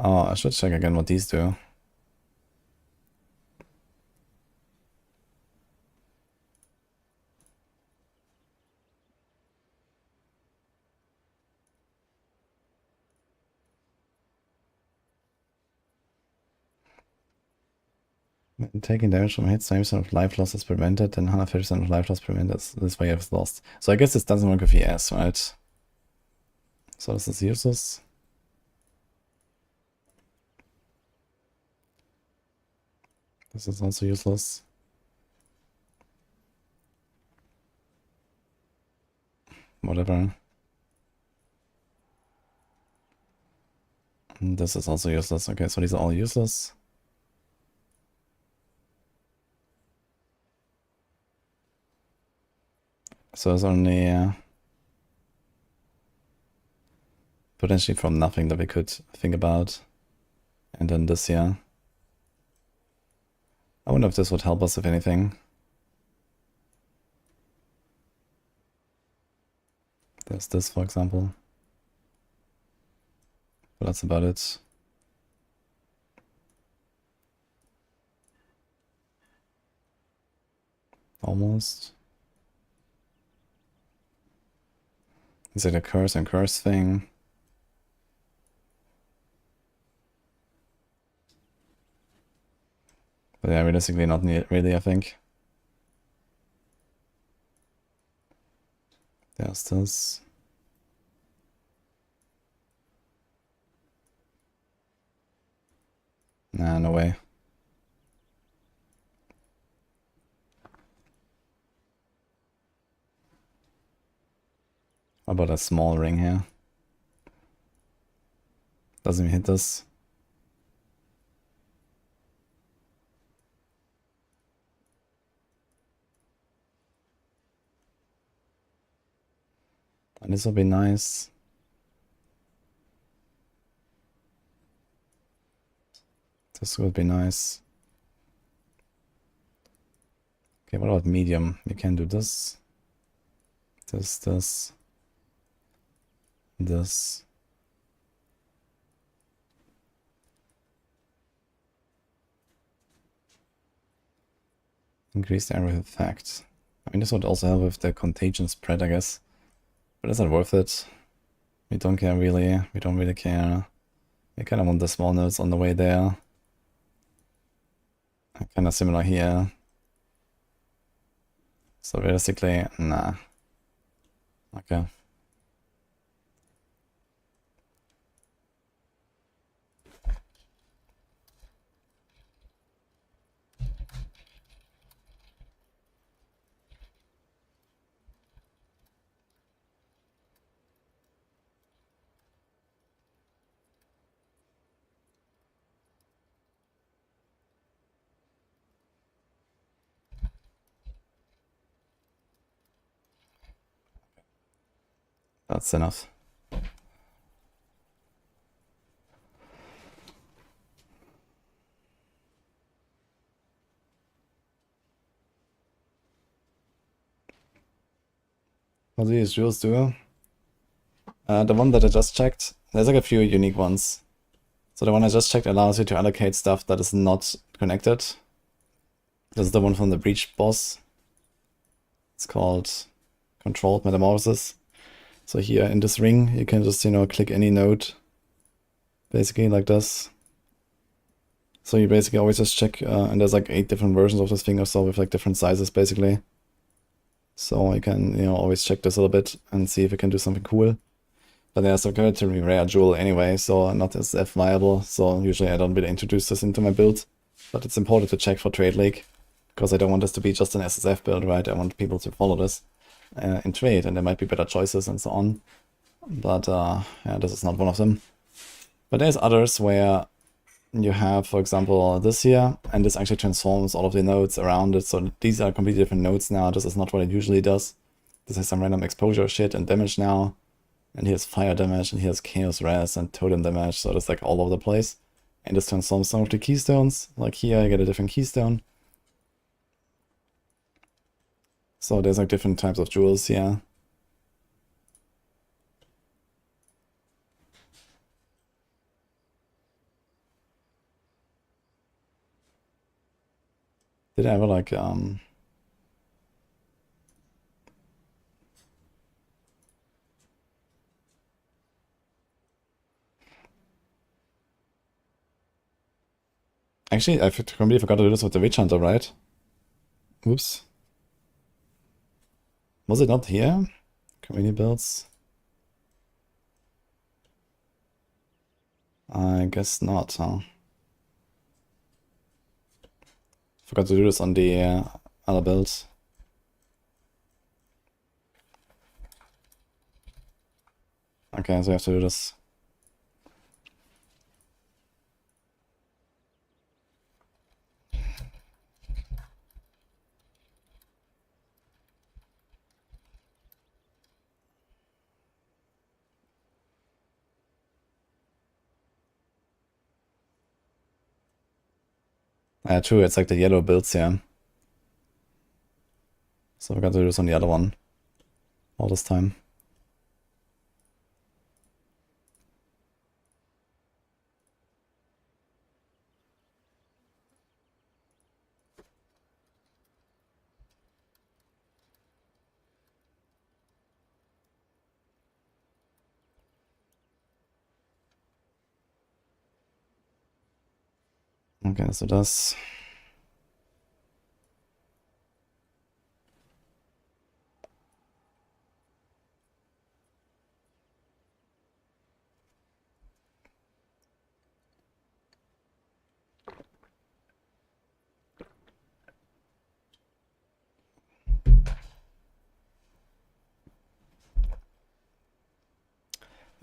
Oh, I should check again what these do. Taking damage from hits, 90% of life loss is prevented, and 150% of life loss prevented. This way you have lost. So I guess this doesn't work with ES, right? So this is useless. This is also useless. Whatever. And this is also useless. Okay, so these are all useless. So it's only potentially from nothing that we could think about. And then this here. I wonder if this would help us, if anything. There's this, for example. But that's about it. Almost. Is it a curse and curse thing? But yeah, realistically not really, I think. There's this. Nah, no way. How about a small ring here? Doesn't even hit this. And this will be nice. This would be nice. Okay, what about medium? We can do this. This. This. Increase the area effect. I mean, this would also help with the contagion spread, I guess. But is that worth it? We don't care really. We don't really care. We kind of want the small nodes on the way there. Kind of similar here. So realistically, nah. Okay. That's enough. What do these jewels do? The one that I just checked, there's like a few unique ones. So the one I just checked allows you to allocate stuff that is not connected. This is the one from the Breach boss. It's called Controlled Metamorphosis. So here in this ring, you can just, click any node. Basically like this. So you basically always just check, and there's like 8 different versions of this thing or so with like different sizes basically. So you can, always check this a little bit and see if you can do something cool. But there's a relatively rare jewel anyway, so not as F viable. So usually I don't really introduce this into my build. But it's important to check for Trade League, because I don't want this to be just an SSF build, right? I want people to follow this in trade, and there might be better choices and so on. But yeah, this is not one of them. But there's others where you have, for example, this here, and this actually transforms all of the nodes around it. So these are completely different nodes now. This is not what it usually does. This has some random exposure shit and damage now. And here's fire damage, and here's chaos res and totem damage. So it's like all over the place. And this transforms some of the keystones. Like here, I get a different keystone. So there's like different types of jewels here. Did I ever like actually, I completely forgot to do this with the Witch Hunter, right? Oops. Was it not here? Community builds? I guess not, huh? Forgot to do this on the other build. Okay, so we have to do this. Yeah, true, it's like the yellow builds here. So we got to do this on the other one all this time. Okay, so das.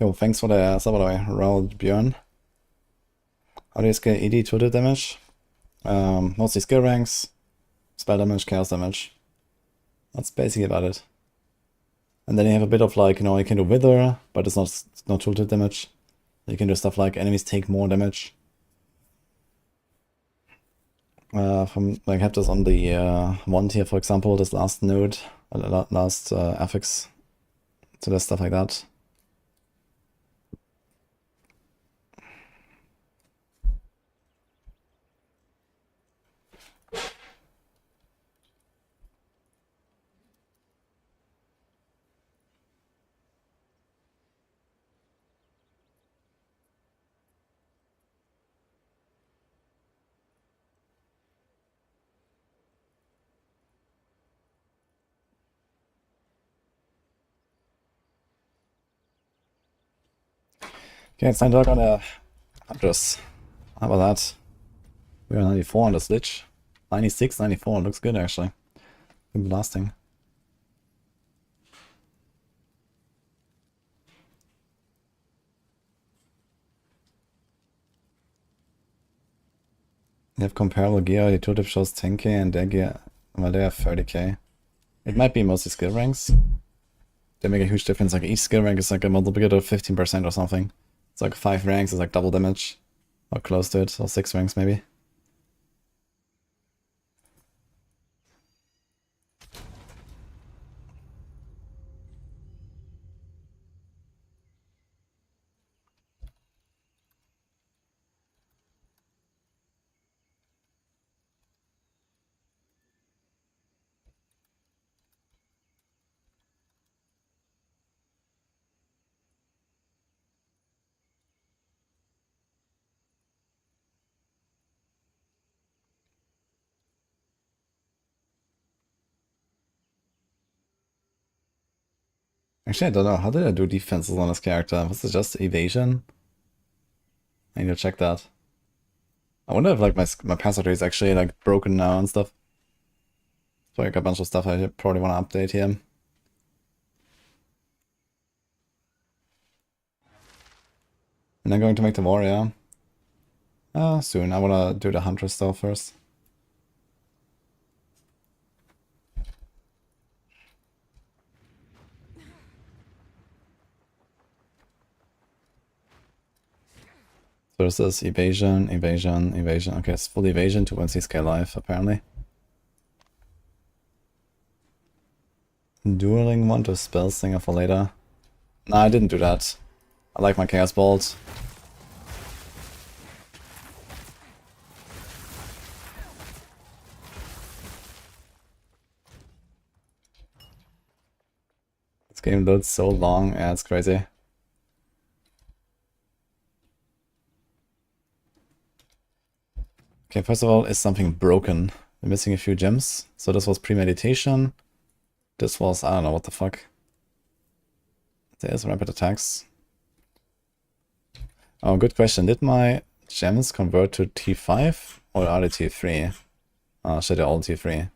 Yo, thanks for the sub, by the way, Raoul Björn. How do you scale ED to the damage? Mostly skill ranks, spell damage, chaos damage. That's basically about it. And then you have a bit of like, you know, you can do Wither, but it's not tooltip damage. You can do stuff like enemies take more damage. From like I have this on the wand here, for example, this last node, last affix. So there's stuff like that. Okay, it's time to work on a Huntress. How about that? We are 94 on this Lich. 96, 94, looks good actually. Good blasting. You have comparable gear, the tooltip shows 10k and their gear, well, they have 30k. It might be mostly skill ranks. They make a huge difference, like each skill rank is like a multiplicator of 15% or something. It's like 5 ranks, it's like double damage. Or close to it, or 6 ranks maybe. Actually, I don't know. How did I do defenses on this character? Was it just evasion? I need to check that. I wonder if like my pass rate is actually like broken now and stuff. So like a bunch of stuff I probably want to update here. And I'm going to make the warrior. Soon. I want to do the Huntress though first. So this is evasion, evasion, evasion. Okay, it's full evasion to 1c scale life, apparently. Dueling one to spell singer for later. Nah, I didn't do that. I like my Chaos Bolt. This game loads so long, yeah, it's crazy. Okay, first of all, is something broken? We're missing a few gems. So this was premeditation. This was, I don't know what the fuck. There's rapid attacks. Oh, good question. Did my gems convert to T5 or are they T3? shit, they're all tier 3.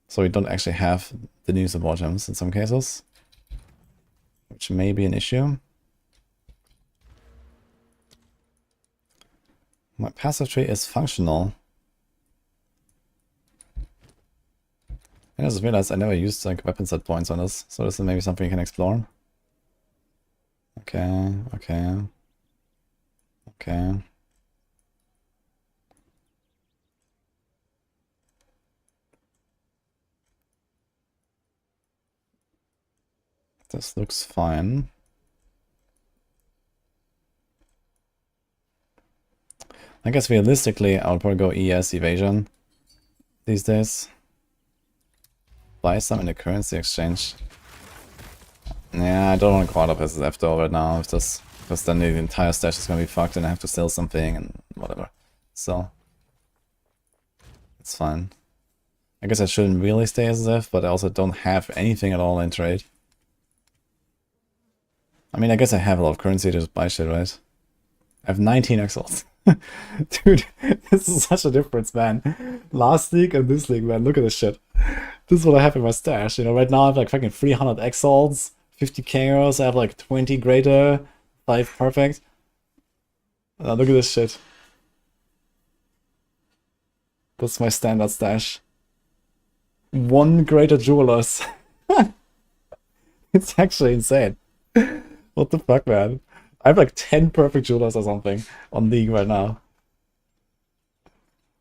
So we don't actually have the new support gems in some cases, which may be an issue. My passive tree is functional. I just realized I never used like weapon set points on this, so this is maybe something you can explore. Okay, okay. Okay. This looks fine. I guess realistically, I'll probably go ES evasion these days. Buy some in the currency exchange. Yeah, I don't want to go out of SSF though right now with this, because then the entire stash is gonna be fucked and I have to sell something and whatever. So it's fine. I guess I shouldn't really stay SSF, but I also don't have anything at all in trade. I mean, I guess I have a lot of currency to just buy shit, right? I have 19 Exiles. Dude, this is such a difference, man. Last league and this league, man. Look at this shit. This is what I have in my stash. You know, right now I have like fucking 300 Exiles, 50 Chaos, I have like 20 Greater, 5 Perfect. Look at this shit. That's my standard stash. 1 Greater Jewelers. It's actually insane. What the fuck, man? I have like 10 perfect jewelers or something on League right now.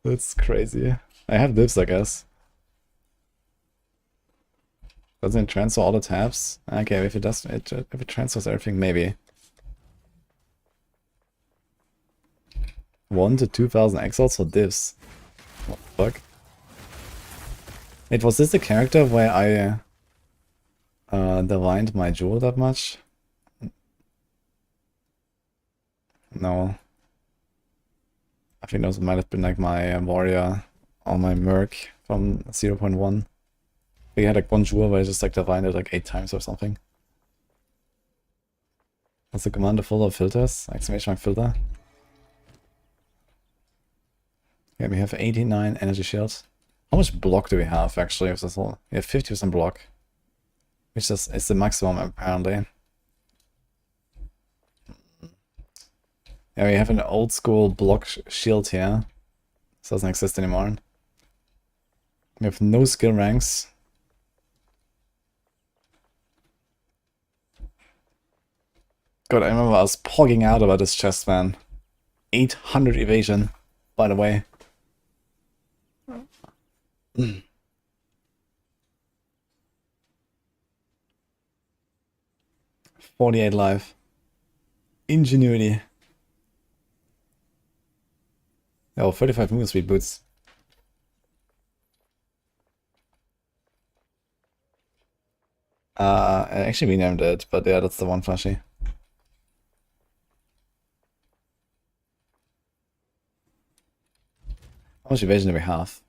That's crazy. I have this, I guess. Doesn't it transfer all the tabs? Okay, if it does, if it transfers everything, maybe. 1 to 2,000 exiles for divs. What the fuck? Wait, was this the character where I divined my jewel that much? No. I think those might have been like my warrior or my merc from 0.1. We had like one jewel where I just like divined it like 8 times or something. What's the commander full of filters? Exclamation mark filter. Yeah, we have 89 energy shields. How much block do we have actually? Of this whole? We have 50% block, which is the maximum apparently. Yeah, we have an old school block shield here. This doesn't exist anymore. We have no skill ranks. God, I remember I was pogging out about this chest, man. 800 evasion, by the way. 48 life. Ingenuity. Oh, 35 movement speed boots. I actually renamed it, but yeah, that's the one flashy. How much evasion do we have?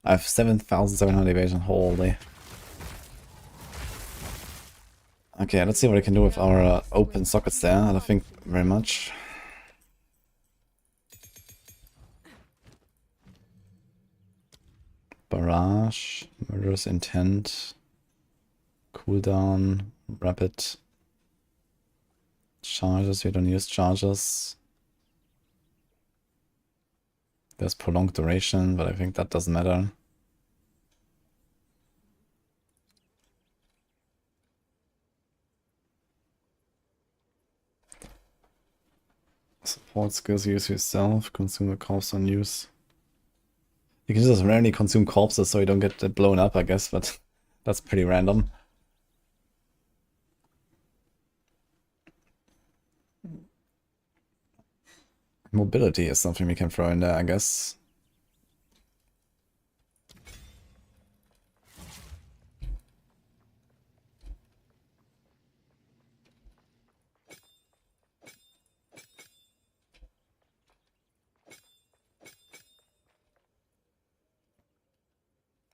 I have 7,700 evasion, holy. Okay, let's see what I can do with our open sockets there. I don't think very much. Barrage, Murderous Intent, Cooldown, Rapid, Charges, we don't use charges. There's Prolonged Duration, but I think that doesn't matter. Support skills use yourself, consume a corpse on use. You can just randomly consume corpses so you don't get blown up, I guess, but that's pretty random. Mobility is something we can throw in there, I guess.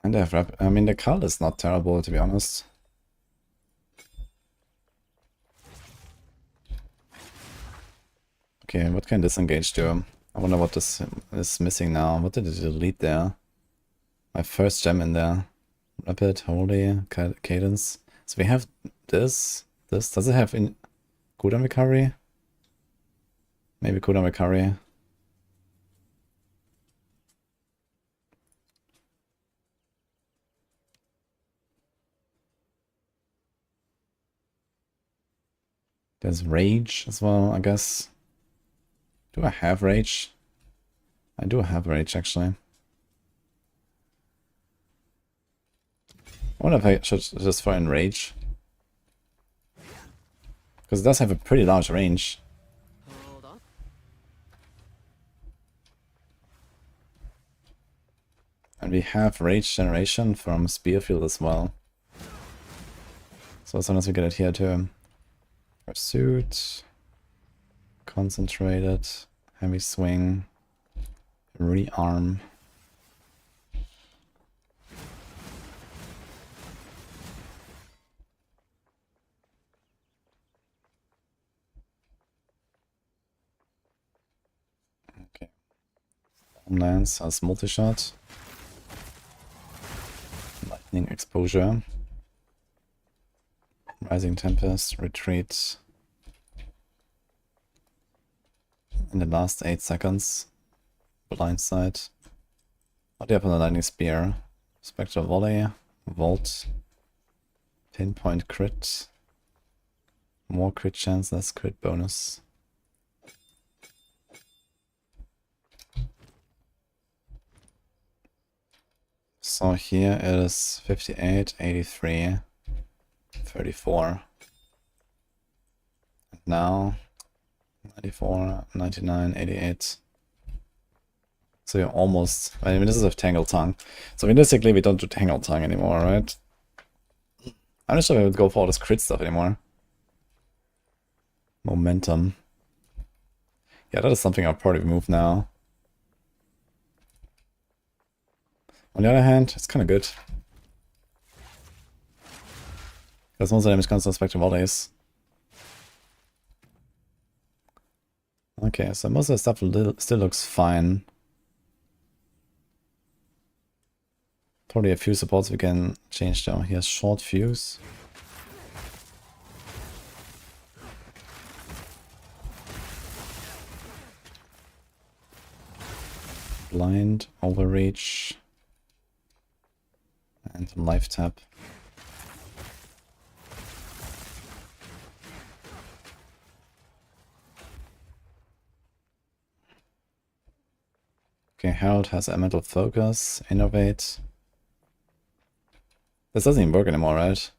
And I have rap. I mean, the cult is not terrible, to be honest. Okay, what can disengage do? I wonder what this is missing now. What did it delete there? My first gem in there. Rapid, holy, cadence. So we have this. This. Does it have in cooldown recovery? Maybe cooldown recovery. There's rage as well, I guess. Do I have rage? I do have rage, actually. I wonder if I should just throw in rage. Because it does have a pretty large range. And we have rage generation from Spearfield as well. So as soon as we get it here too. Pursuit. Concentrated. Heavy swing. Rearm. Okay. Lance has multi-shot. Lightning exposure. Rising Tempest, retreat. In the last 8 seconds. Blindside. What do you have on the Lightning Spear? Spectral Volley. Vault. Pinpoint crit. More crit chance, less crit bonus. So here it is 58, 83, 34. And now 94, 99, 88. So you're almost, I mean, this is a Tangle Tongue. So realistically, we don't do Tangle Tongue anymore, right? I'm not sure if I would go for all this crit stuff anymore. Momentum. Yeah, that is something I'll probably remove now. On the other hand, it's kind of good. Because most of the damage comes from Spectral Volleys. Okay, so most of the stuff still looks fine. Probably a few supports we can change though. He has short fuse. Blind, overreach. And life tap. Okay, Herald has elemental focus, innovate. This doesn't even work anymore, right?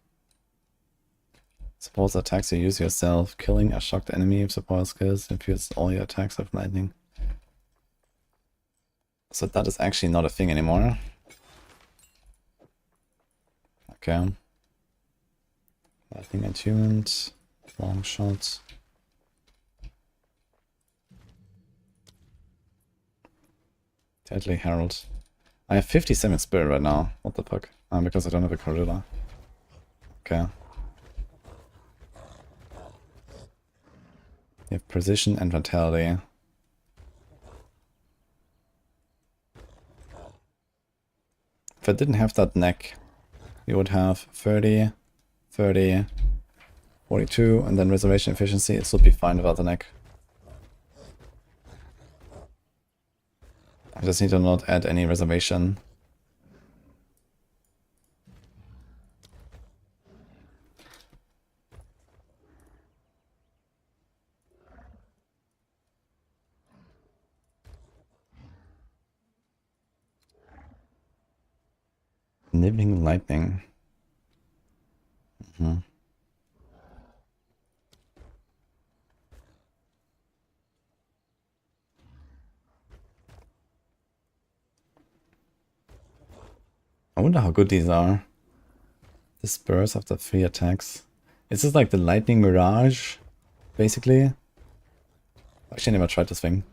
Suppose attacks you use yourself, killing a shocked enemy with support skills, infuse all your attacks with lightning. So that is actually not a thing anymore. Okay. Lightning attunement, long shot. Deadly Herald. I have 57 spirit right now. What the fuck? Because I don't have a Gorilla. Okay. You have precision and vitality. If I didn't have that neck, we would have 30, 30, 42, and then reservation efficiency. It would be fine without the neck. I just need to not add any reservation. Nibbling lightning. I wonder how good these are. Disperse after 3 attacks. Is this like the lightning mirage, basically? Actually, I never tried this thing.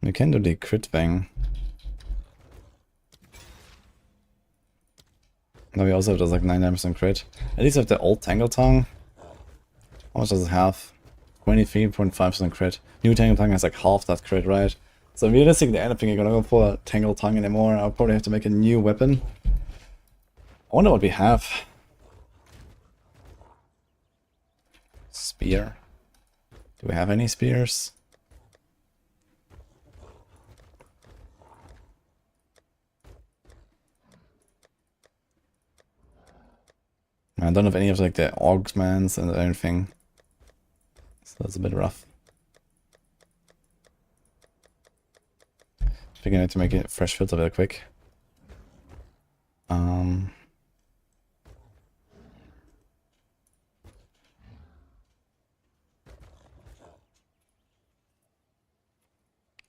We can do the crit thing. Now we also have just like 99% crit. At least have the old Tangle Tongue. How much does it have? 23.5% crit. New Tangle Tongue has like half that crit, right? So realistically, I don't think you're gonna go for a Tangle Tongue anymore. I'll probably have to make a new weapon. I wonder what we have. Spear. Do we have any spears? I don't have any of like the Augments and anything. So that's a bit rough. I think I need to make a fresh filter real quick.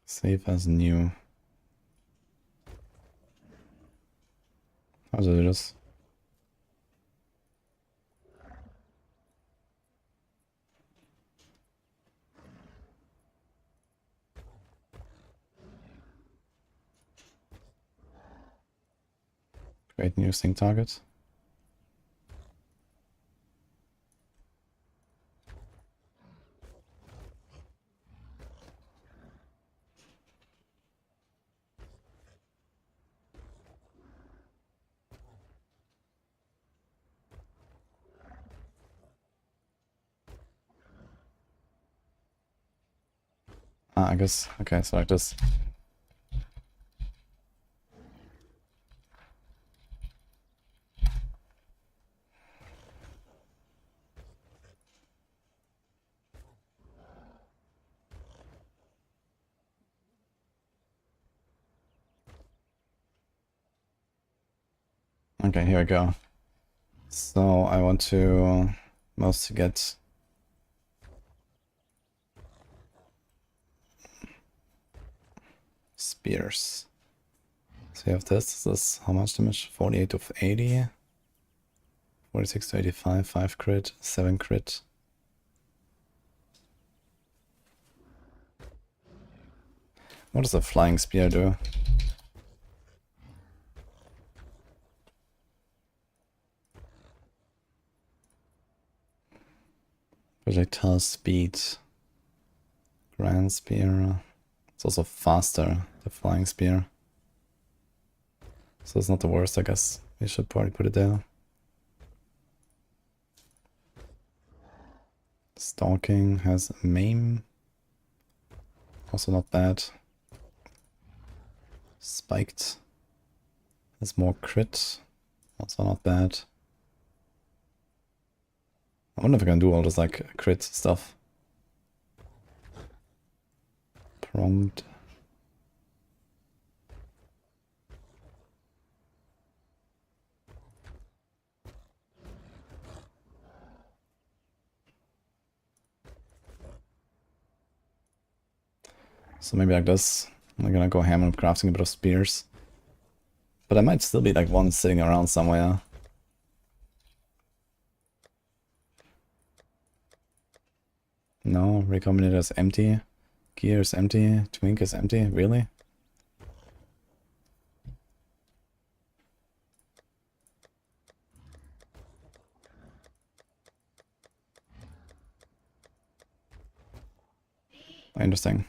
Save as new. How do I do this? Create new sync target. I guess, okay, so like this. Okay, here we go. So I want to mostly get spears. So you have this is how much damage? 48 of 80. 46 to 85, 5 crit, 7 crit. What does a flying spear do? Projectile speed. Grand spear. It's also faster, the flying spear. So it's not the worst, I guess. We should probably put it there. Stalking has maim. Also not bad. Spiked has more crit. Also not bad. I wonder if I can do all this like crit stuff. Pronged. So maybe like this. I'm gonna go ham on crafting a bit of spears. But I might still be like one sitting around somewhere. No, Recombinator is empty. Gear is empty. Twink is empty. Really? Interesting.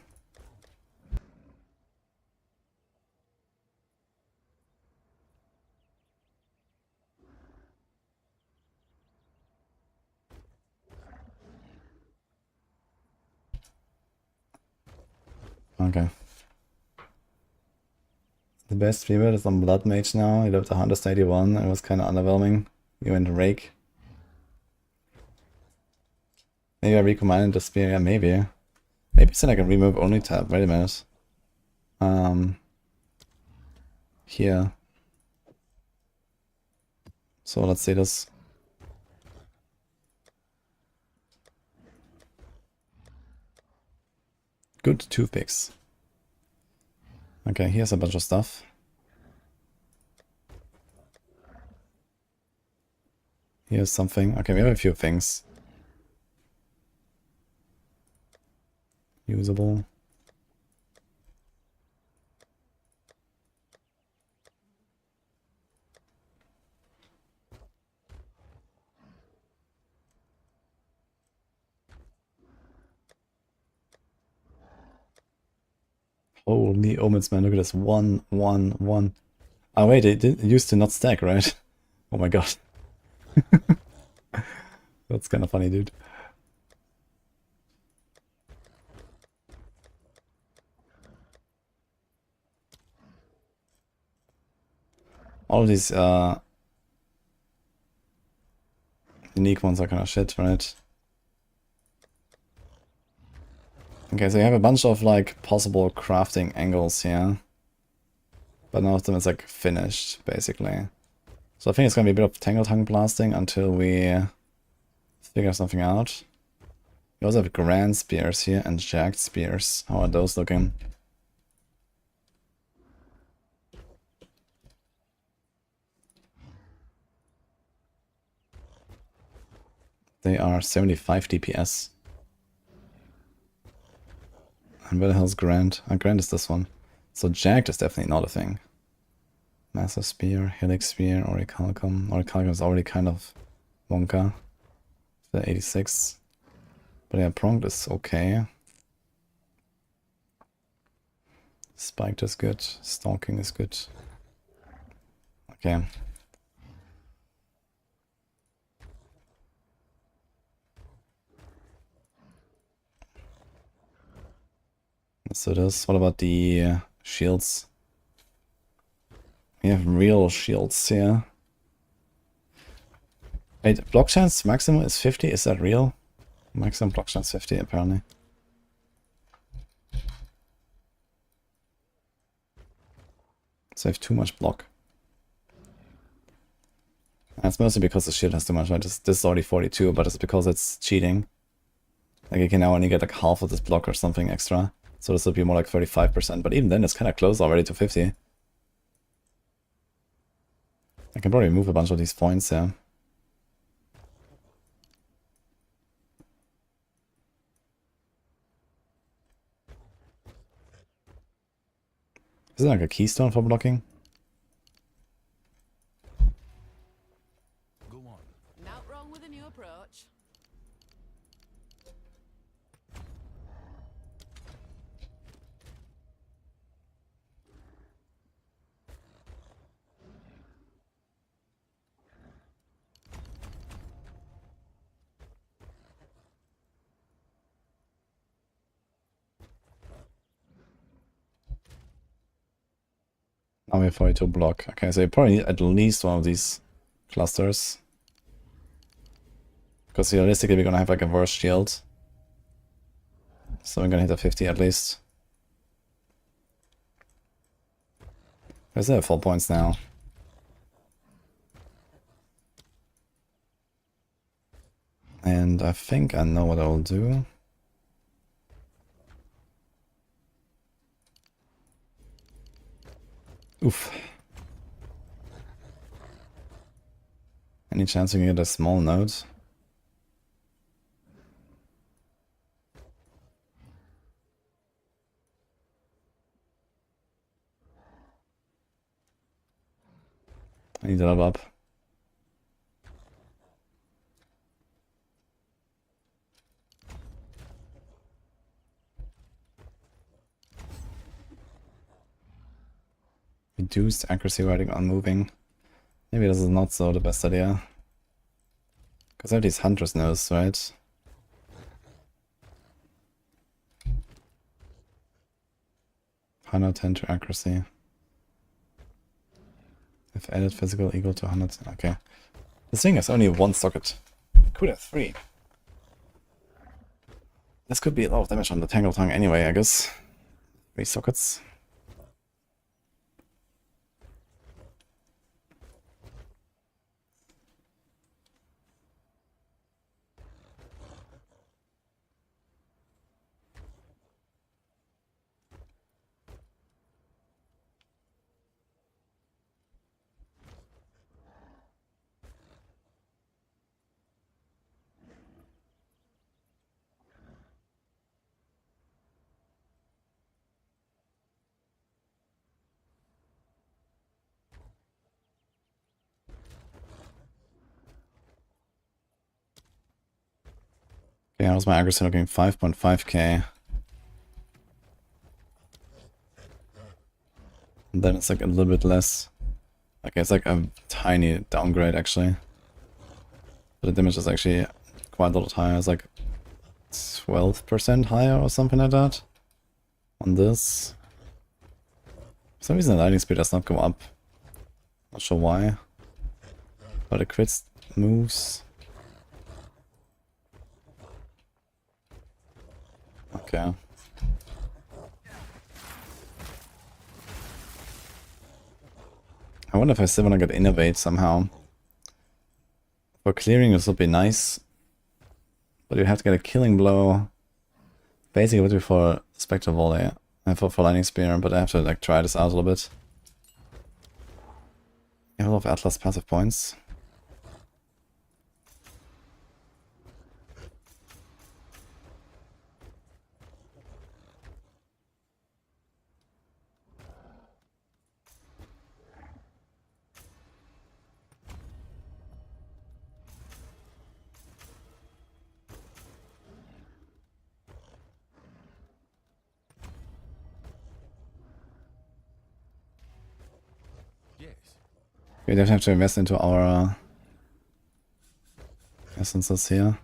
Okay. The best favorite is on Blood Mage now. He lived 181 and it was kind of underwhelming. You went Rake. Maybe I recombined the spear. Yeah, maybe. Maybe it's like a remove only tab. Wait a minute. Here. So let's see this. Good toothpicks. Okay, here's a bunch of stuff. Here's something. Okay, we have a few things. Usable. Holy omens, man, look at this. 1, 1, 1. Oh wait, it used to not stack, right? Oh my god. That's kind of funny, dude. All of these unique ones are kind of shit, right? Okay, so you have a bunch of like possible crafting angles here. But none of them is like finished, basically. So I think it's gonna be a bit of Tangle Tongue blasting until we figure something out. We also have Grand Spears here and Jagged Spears. How are those looking? They are 75 DPS. And where the hell's Grand? Grand is this one. So Jagged is definitely not a thing. Massive Spear, Helix Spear, Orichalcum. Orichalcum is already kind of wonka. The 86. But yeah, Pronged is okay. Spiked is good. Stalking is good. Okay. Let's do this. What about the shields? We have real shields here. Wait, block chance maximum is 50? Is that real? Maximum block chance 50 apparently. So I have too much block. That's mostly because the shield has too much, right? This is already 42, but it's because it's cheating. Like you can now only get like half of this block or something extra. So this would be more like 35%, but even then it's kind of close already to 50. I can probably move a bunch of these points, yeah. Is it like a keystone for blocking? Go on. Not wrong with a new approach. Now we have 42 block. Okay, so you probably need at least one of these clusters. Because realistically we're gonna have like a worse shield. So we're gonna hit a 50 at least. Where's that 4 points now? And I think I know what I'll do. Oof. Any chance we can get a small node? I need to level up. Reduced accuracy riding on moving. Maybe this is not so the best idea. Because I have these Huntress nodes, right? (110 to accuracy. If added physical equal to 100. Okay. This thing has only one socket. It could have 3. This could be a lot of damage on the Tangle Tongue anyway, I guess. 3 sockets. Okay, how's my accuracy looking? 5.5k. And then it's like a little bit less. Okay, it's like a tiny downgrade actually. But the damage is actually quite a lot higher. It's like 12% higher or something like that. On this. For some reason the lightning speed does not go up. Not sure why. But the crits moves. Okay. I wonder if I still want to get Innovate somehow. For clearing this would be nice. But you have to get a killing blow. Basically what for Spectre Volley. And for Lightning Spear, but I have to like try this out a little bit. I have a lot of Atlas passive points. We definitely have to invest into our essences here.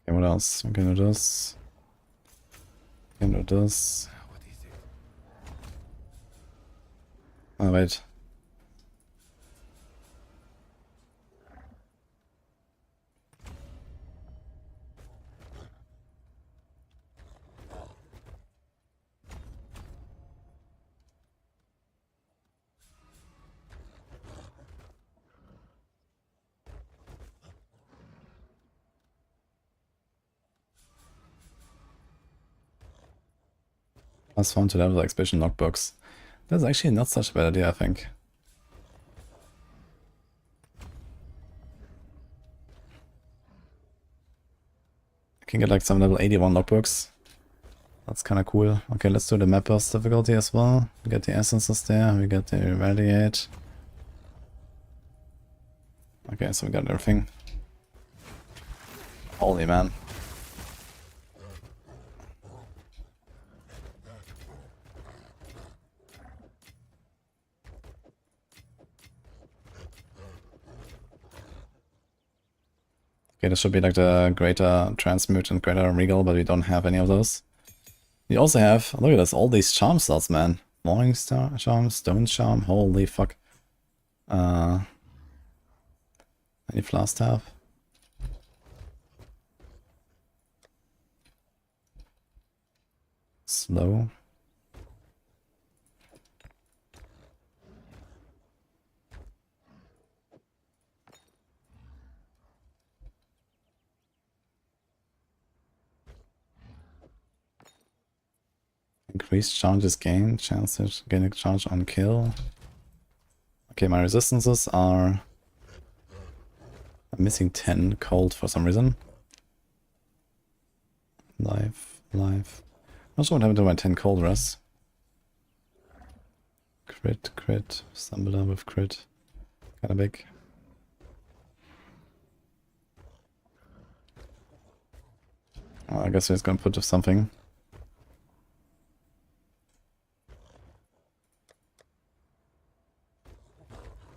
Okay, what else? We can do this. We can do this. Oh, wait. Plus 1 to level the exhibition logbooks. That's actually not such a bad idea, I think. I can get like some level 81 logbooks. That's kind of cool. Okay, let's do the mapper's difficulty as well. We get the essences there, we get the irradiate. Okay, so we got everything. Holy man. Okay, this should be like the greater transmute and greater regal, but we don't have any of those. We also have, look at this, all these charm slots, man. Morning Star Charm, Stone Charm, holy fuck. Any Flask have? Slow. Increased charges gained, chances gain a charge on kill. Okay, my resistances are... I'm missing 10 cold for some reason. Life. Not sure what happened to my 10 cold res. Crit, stumbler with crit. Kinda big. Oh, I guess he's gonna put something.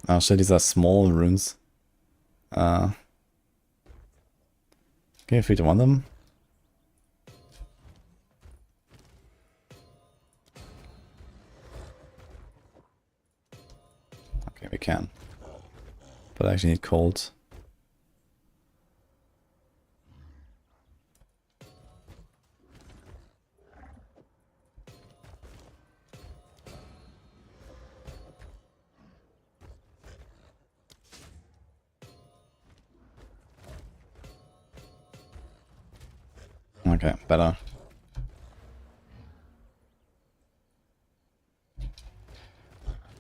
Oh shit, these are small runes. Can you free to one them? Okay, we can. But I actually need cold. Okay, better.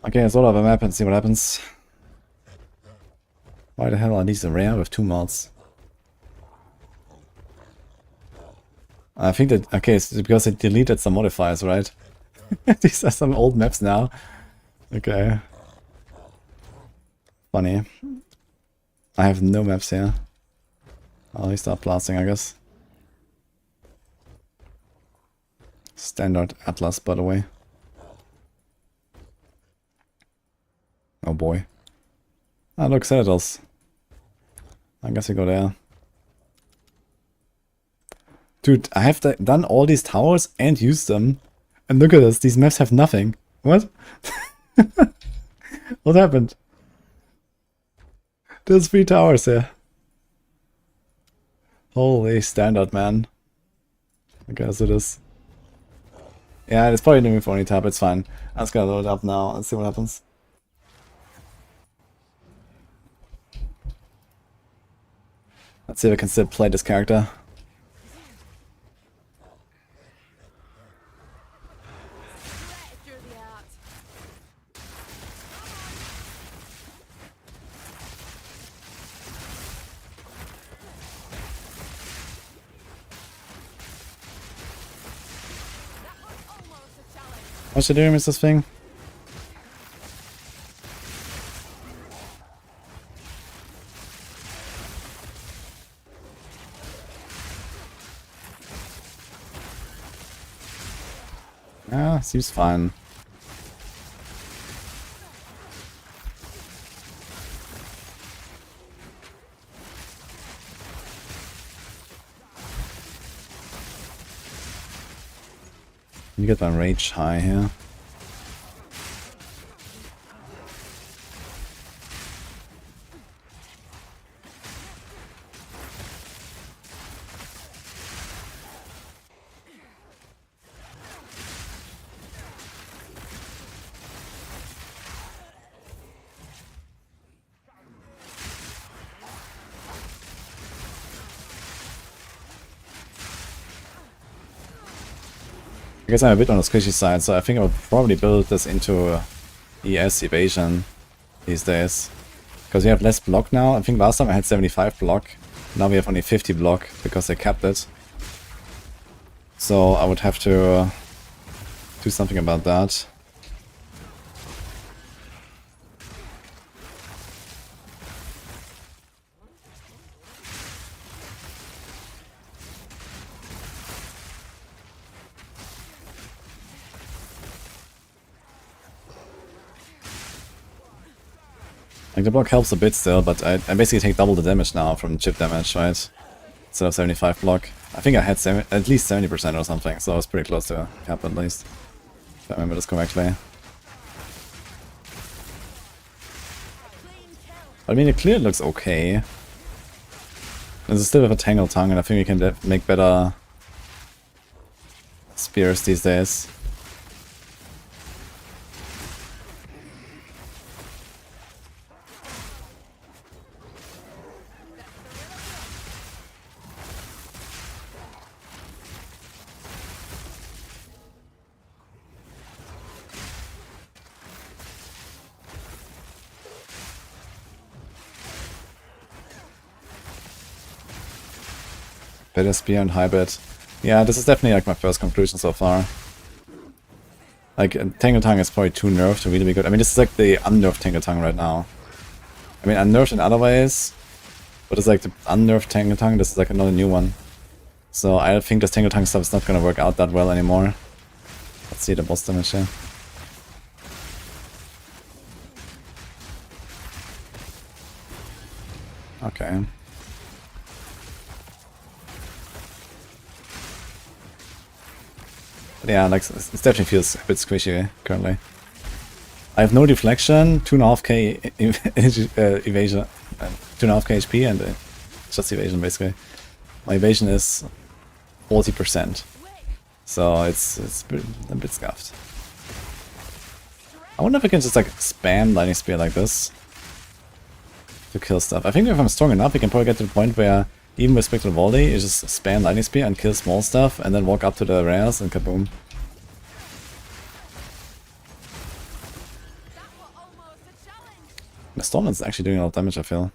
Okay, let's load up a map and see what happens. Why the hell are these rare with 2 mods? I think that, okay, it's because they deleted some modifiers, right? These are some old maps now. Okay. Funny. I have no maps here. I'll restart blasting, I guess. Standard Atlas, by the way. Oh boy. Ah, look, Citadels. I guess we go there. Dude, I have done all these towers and used them. And look at this, these maps have nothing. What? What happened? There's 3 towers here. Holy standard, man. I guess it is. Yeah, it's probably doing for only tab, it's fine. I'm just gonna load it up now and see what happens. Let's see if I can still play this character. Through the art. That was almost a challenge. What's she doing with this thing? Yeah, seems fine. You get my rage high here. I guess I'm a bit on the squishy side, so I think I'll probably build this into ES evasion these days. Because we have less block now. I think last time I had 75 block. Now we have only 50 block because they capped it. So I would have to do something about that. Like, the block helps a bit still, but I basically take double the damage now from chip damage, right? Instead of 75 block. I think I had at least 70% or something, so I was pretty close to cap at least. If I remember this correctly. I mean, the clear looks okay. There's still have a Tangle Tongue, and I think we can make better spears these days. Better spear and hybrid. Yeah, this is definitely like my first conclusion so far. Like, Tangle Tongue is probably too nerfed to really be good. I mean, this is like the unnerfed Tangle Tongue right now. I mean, unnerfed in other ways, but it's like the unnerfed Tangle Tongue, this is like another new one. So I think this Tangle Tongue stuff is not gonna work out that well anymore. Let's see the boss damage here. Okay. But yeah, like, it definitely feels a bit squishy currently. I have no deflection, 2.5k evasion, 2.5k HP, and just evasion basically. My evasion is 40%, so it's a bit scuffed. I wonder if I can just like spam Lightning Spear like this to kill stuff. I think if I'm strong enough, we can probably get to the point where even with Spectral Volley, you just spam Lightning Spear and kill small stuff, and then walk up to the rares and kaboom. Stormlance is actually doing a lot of damage, I feel.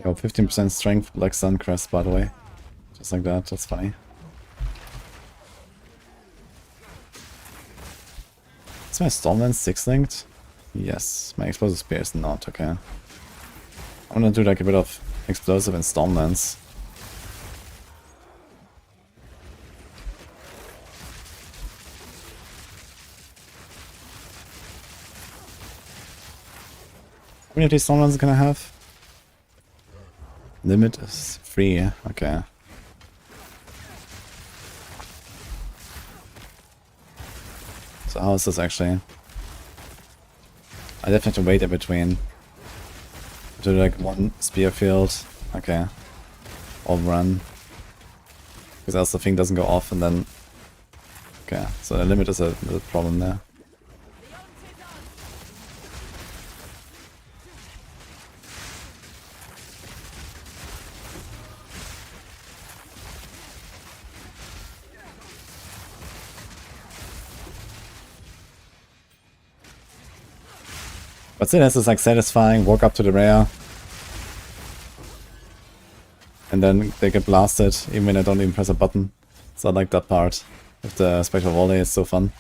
Yo, 15% strength, Black Sun Crest, by the way. Just like that, that's funny. Is my Stormlance 6-linked? Yes. My Explosive Spear is not, okay. I'm gonna do like a bit of Explosive and Stormlance. How many of these Stormlances can I have? Limit is 3, okay. So how is this actually? I definitely have to wait in between. Do like one spear field, okay. Or run. Because else the thing doesn't go off and then... Okay, so the limit is a little problem there. But still, this is like satisfying, walk up to the rare. And then they get blasted, even when I don't even press a button. So I like that part. With the Spectral Volley, it's so fun.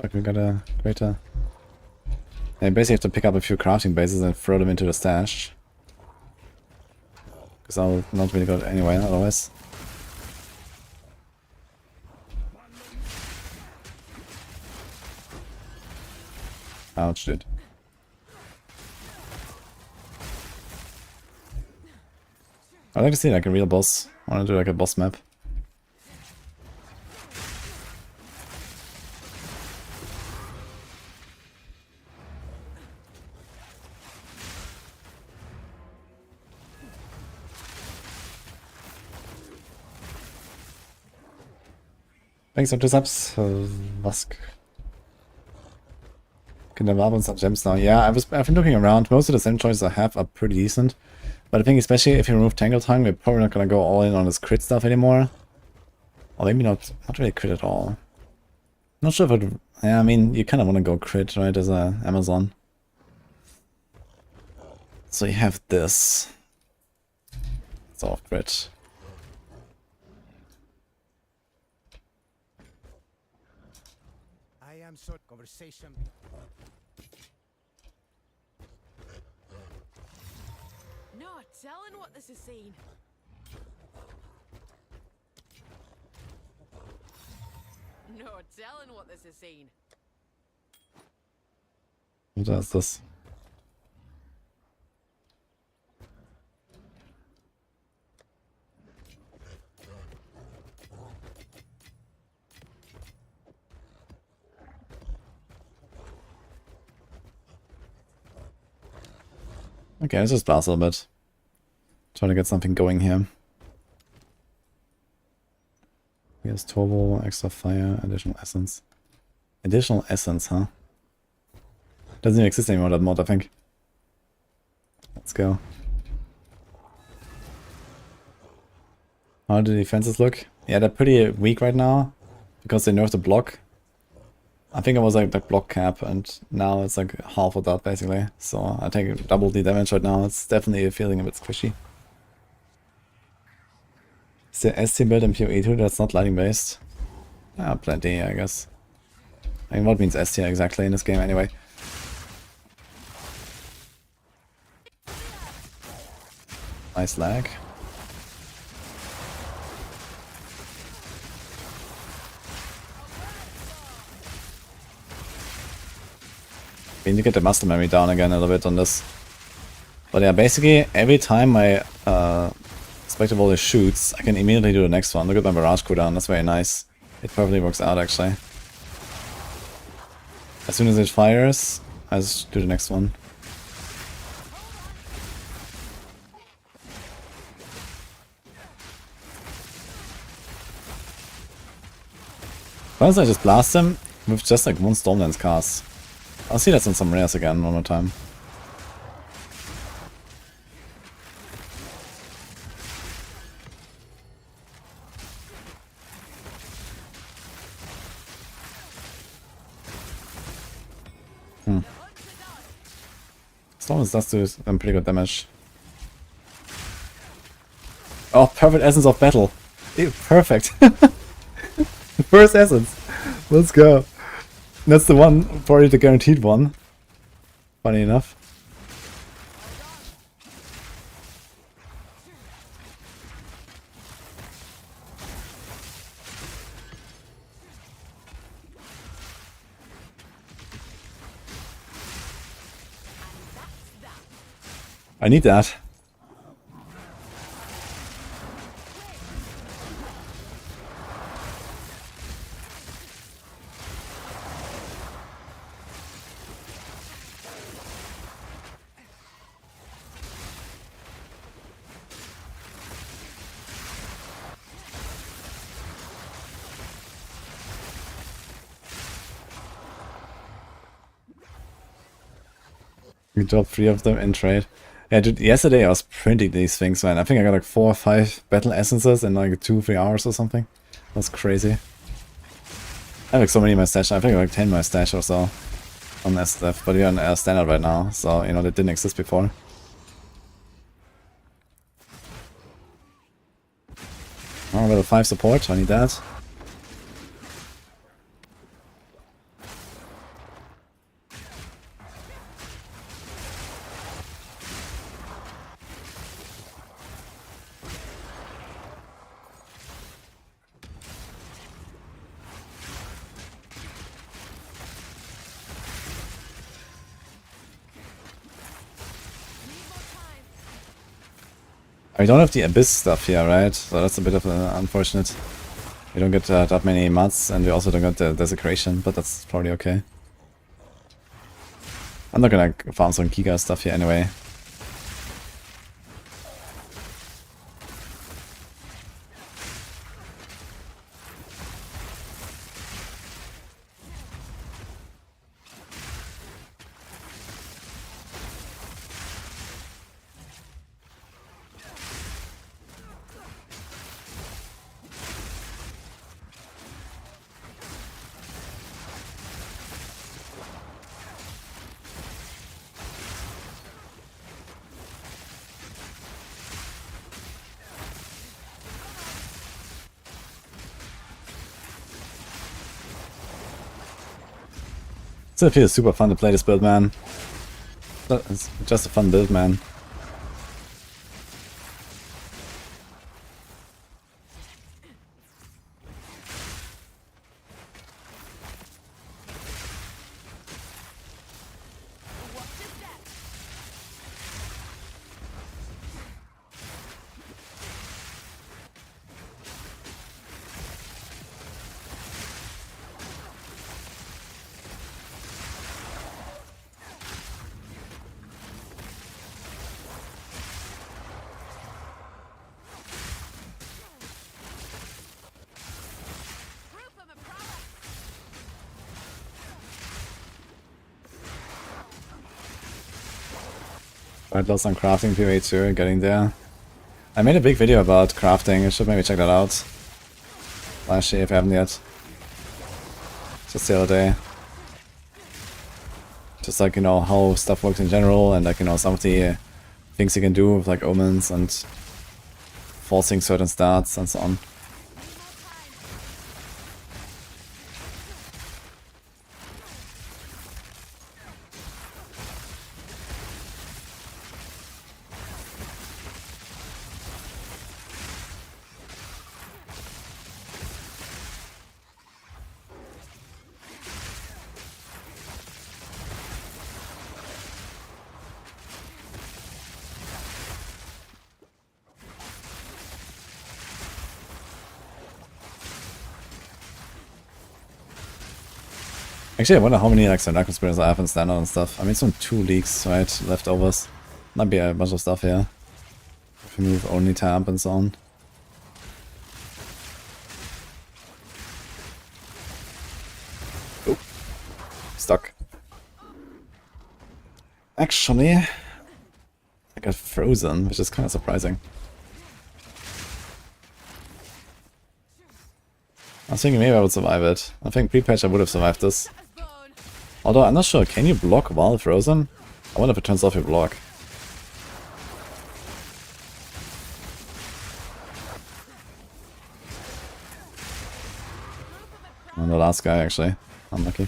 Like we got a greater... Yeah, you basically have to pick up a few crafting bases and throw them into the stash. Because I'll not really go anywhere otherwise. Ouch, dude. I'd like to see like a real boss. I want to do like a boss map. Thanks for the subs, Flask. Can I Barb on some gems now? Yeah, I've been looking around. Most of the gem choices I have are pretty decent. But I think especially if you remove Tangle Tongue, we're probably not gonna go all in on this crit stuff anymore. Or maybe not really crit at all. Not sure if it... Yeah, I mean, you kind of want to go crit, right, as a Amazon. So you have this. It's off crit. I am so conversation. No telling what this is saying. No telling what this is saying. What is this? Okay, let's just blast a little bit. Trying to get something going here. Here's turbo, extra fire, additional essence. Additional essence, huh? Doesn't even exist anymore, that mod, I think. Let's go. How do the defenses look? Yeah, they're pretty weak right now. Because they nerfed the block. I think it was like the block cap, and now it's like half of that basically. So I take double the damage right now. It's definitely feeling a bit squishy. Is there ST build in PoE 2 that's not lighting based? Ah, plenty, I guess. I mean, what means ST exactly in this game anyway? Nice lag. We need to get the muscle memory down again a little bit on this. But yeah, basically every time my Spectre Volley shoots, I can immediately do the next one. Look at my barrage cooldown, that's very nice. It probably works out actually. As soon as it fires, I just do the next one. Once I just blast them with just like one Stormlance cast. I'll see that on some rares again one more time. As long as it does do some pretty good damage. Oh, perfect essence of battle. Ew, perfect. First essence. Let's go. That's the one, probably the guaranteed one. Funny enough. I need that. We dropped 3 of them in trade. Yeah, dude, yesterday I was printing these things, man. I think I got like 4 or 5 battle essences in like 2-3 hours or something. That's crazy. I have like so many in my stash. I think I have like 10 in my stash or so on SSF, but we're on standard right now, so you know that didn't exist before. Oh, level 5 support, I need that. We don't have the Abyss stuff here, right? So that's a bit of unfortunate. We don't get that many mats, and we also don't get the Desecration, but that's probably okay. I'm not gonna farm some Giga stuff here anyway. Still feels super fun to play this build, man. It's just a fun build, man. Quite lost on crafting PoE too, getting there. I made a big video about crafting, you should maybe check that out. Last year if you haven't yet. Just the other day. Just like, you know, how stuff works in general and like, you know, some of the things you can do with like omens and forcing certain stats and so on. Actually, I wonder how many like Conspiracies I have in standard and stuff. I mean, some 2 leaks, right? Leftovers. Might be a bunch of stuff here. If you move only tab and so on. Oh. Stuck. Actually, I got frozen, which is kind of surprising. I was thinking maybe I would survive it. I think pre-patch I would have survived this. Although I'm not sure, can you block while frozen? I wonder if it turns off your block. And the last guy actually. Unlucky.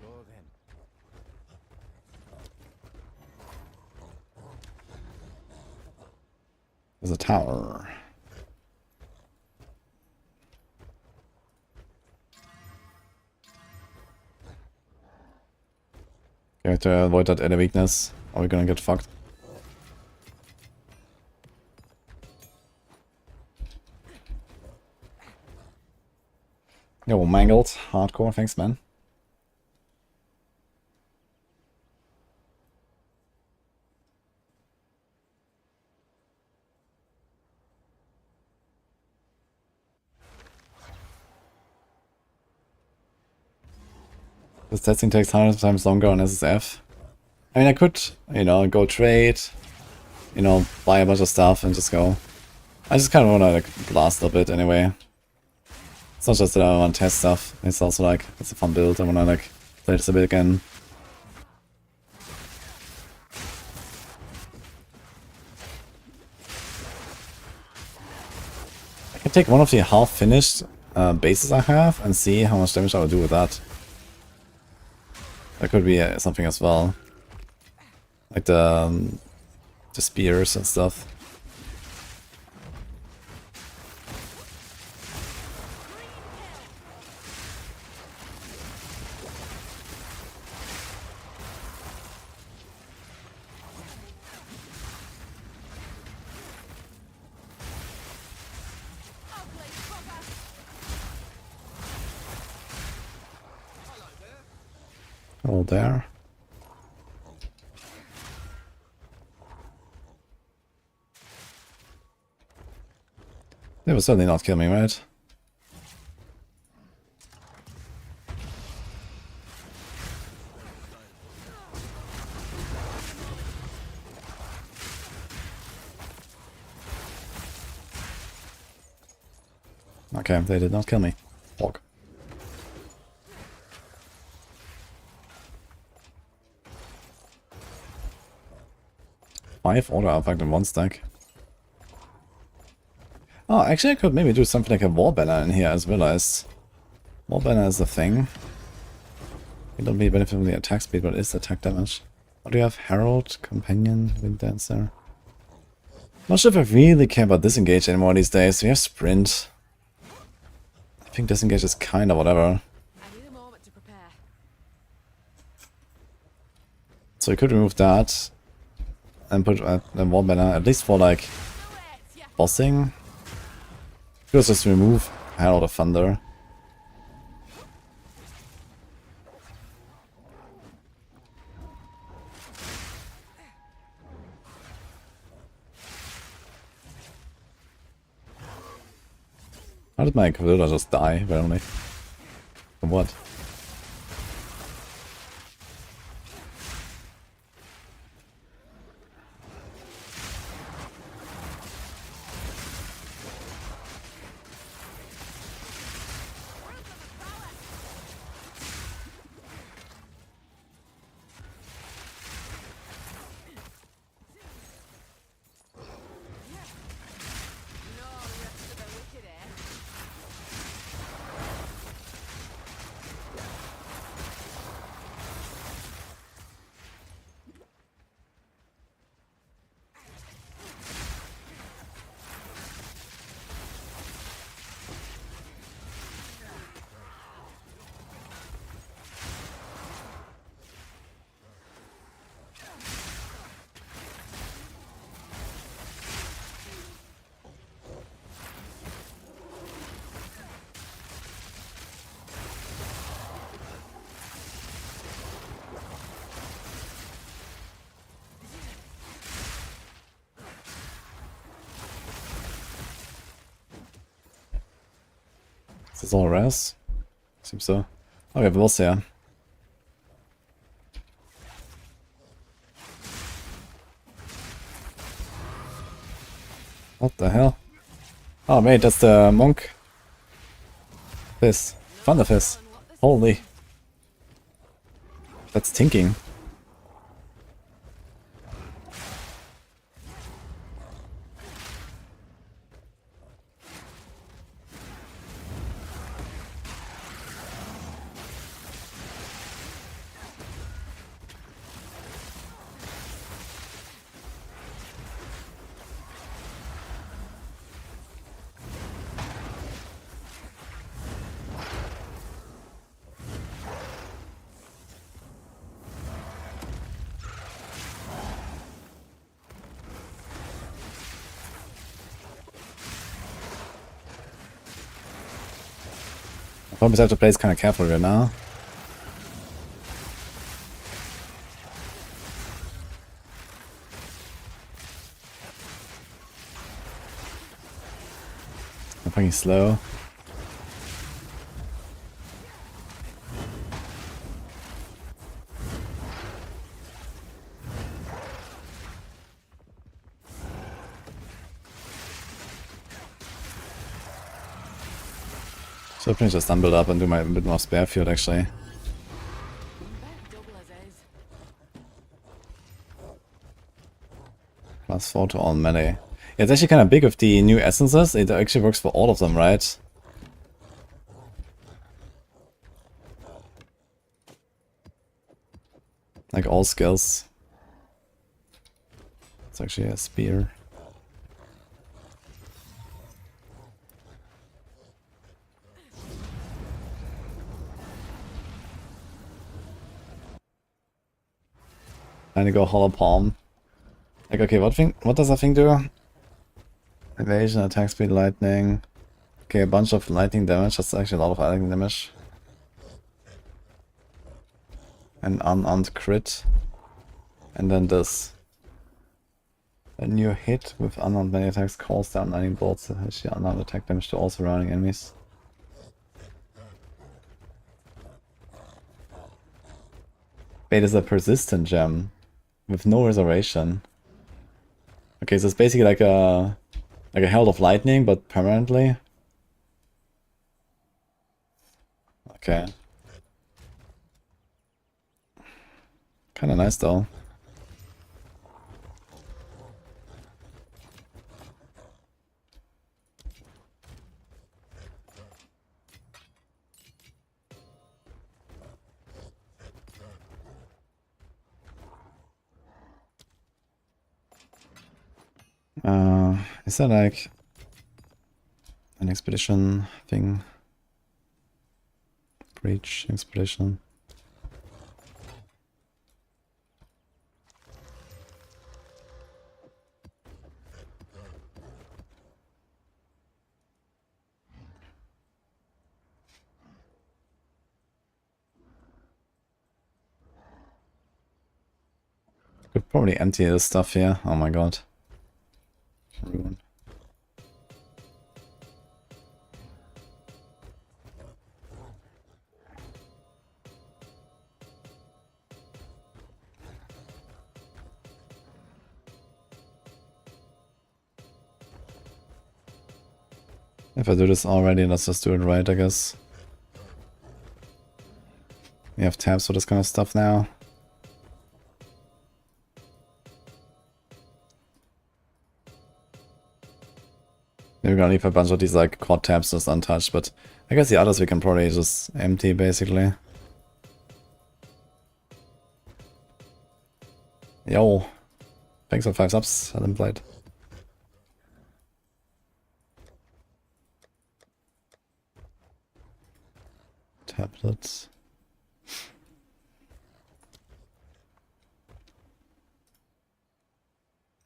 Go then. There's a tower. You have to avoid that inner weakness, or we're gonna get fucked. Yo, mangled. Hardcore, thanks man. This testing takes 100 times longer on SSF. I mean, I could, you know, go trade, you know, buy a bunch of stuff and just go. I just kind of want to like blast a bit anyway. It's not just that I want to test stuff, it's also like, it's a fun build, I want to like play this a bit again. I can take one of the half-finished bases I have and see how much damage I will do with that. That could be something as well. Like the spears and stuff. All there. They will certainly not kill me, right? Okay, they did not kill me. Walk. Five order artifact in one stack. Oh, actually I could maybe do something like a war banner in here as well as... War banner is a thing. You don't benefit from the attack speed, but it's attack damage. What do you have? Herald, Companion, Wind Dancer. Not sure if I really care about disengage anymore these days. We have sprint. I think disengage is kind of whatever. I need a moment to prepare. So you could remove that and put a war banner, at least for like bossing. You could just remove Herald of Thunder. How did my Cavalier just die randomly? From what? Is this all res? Seems so. Oh, we have Wolves here. What the hell? Oh wait, that's the monk. Fizz. Thunder Fizz. Holy. That's tinking. Probably have to play this kind of careful right now. I'm fucking slow. So I just stumbled up and do my bit more spare field actually. Double as is. +4 to all melee. Yeah, it's actually kind of big with the new essences. It actually works for all of them, right? Like all skills. It's actually a spear. Trying to go hollow palm. Like, okay, what does that thing do? Evasion, attack speed, lightning. Okay, a bunch of lightning damage. That's actually a lot of lightning damage. An unarmed crit. And then this. A new hit with unarmed melee attacks calls down lightning bolts. Actually, unarmed attack damage to all surrounding enemies. Wait, is a persistent gem with no reservation. Okay, so it's basically like a Herald of Lightning, but permanently. Okay. Kinda nice though. Is that like an expedition thing? Breach expedition. Could probably empty this stuff here. Oh my god. Ruin. If I do this already, let's just do it right, I guess. We have tabs for this kind of stuff now. We're gonna leave a bunch of these like quad tabs just untouched, but I guess the others we can probably just empty basically. Yo, thanks for 5 subs, Adam Blade. Tablets.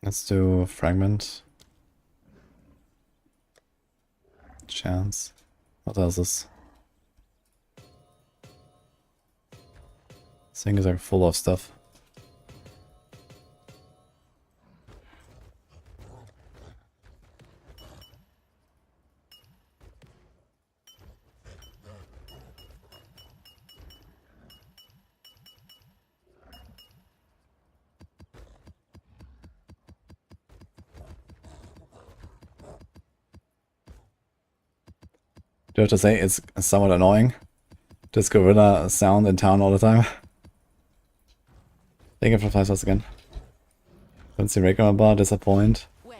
Let's do fragment. Chance. What else is? Things are full of stuff. Do I have to say it's somewhat annoying? This gorilla sound in town all the time. Thank you for 5 stars again. Don't see Recombining bar, disappoint. Wait.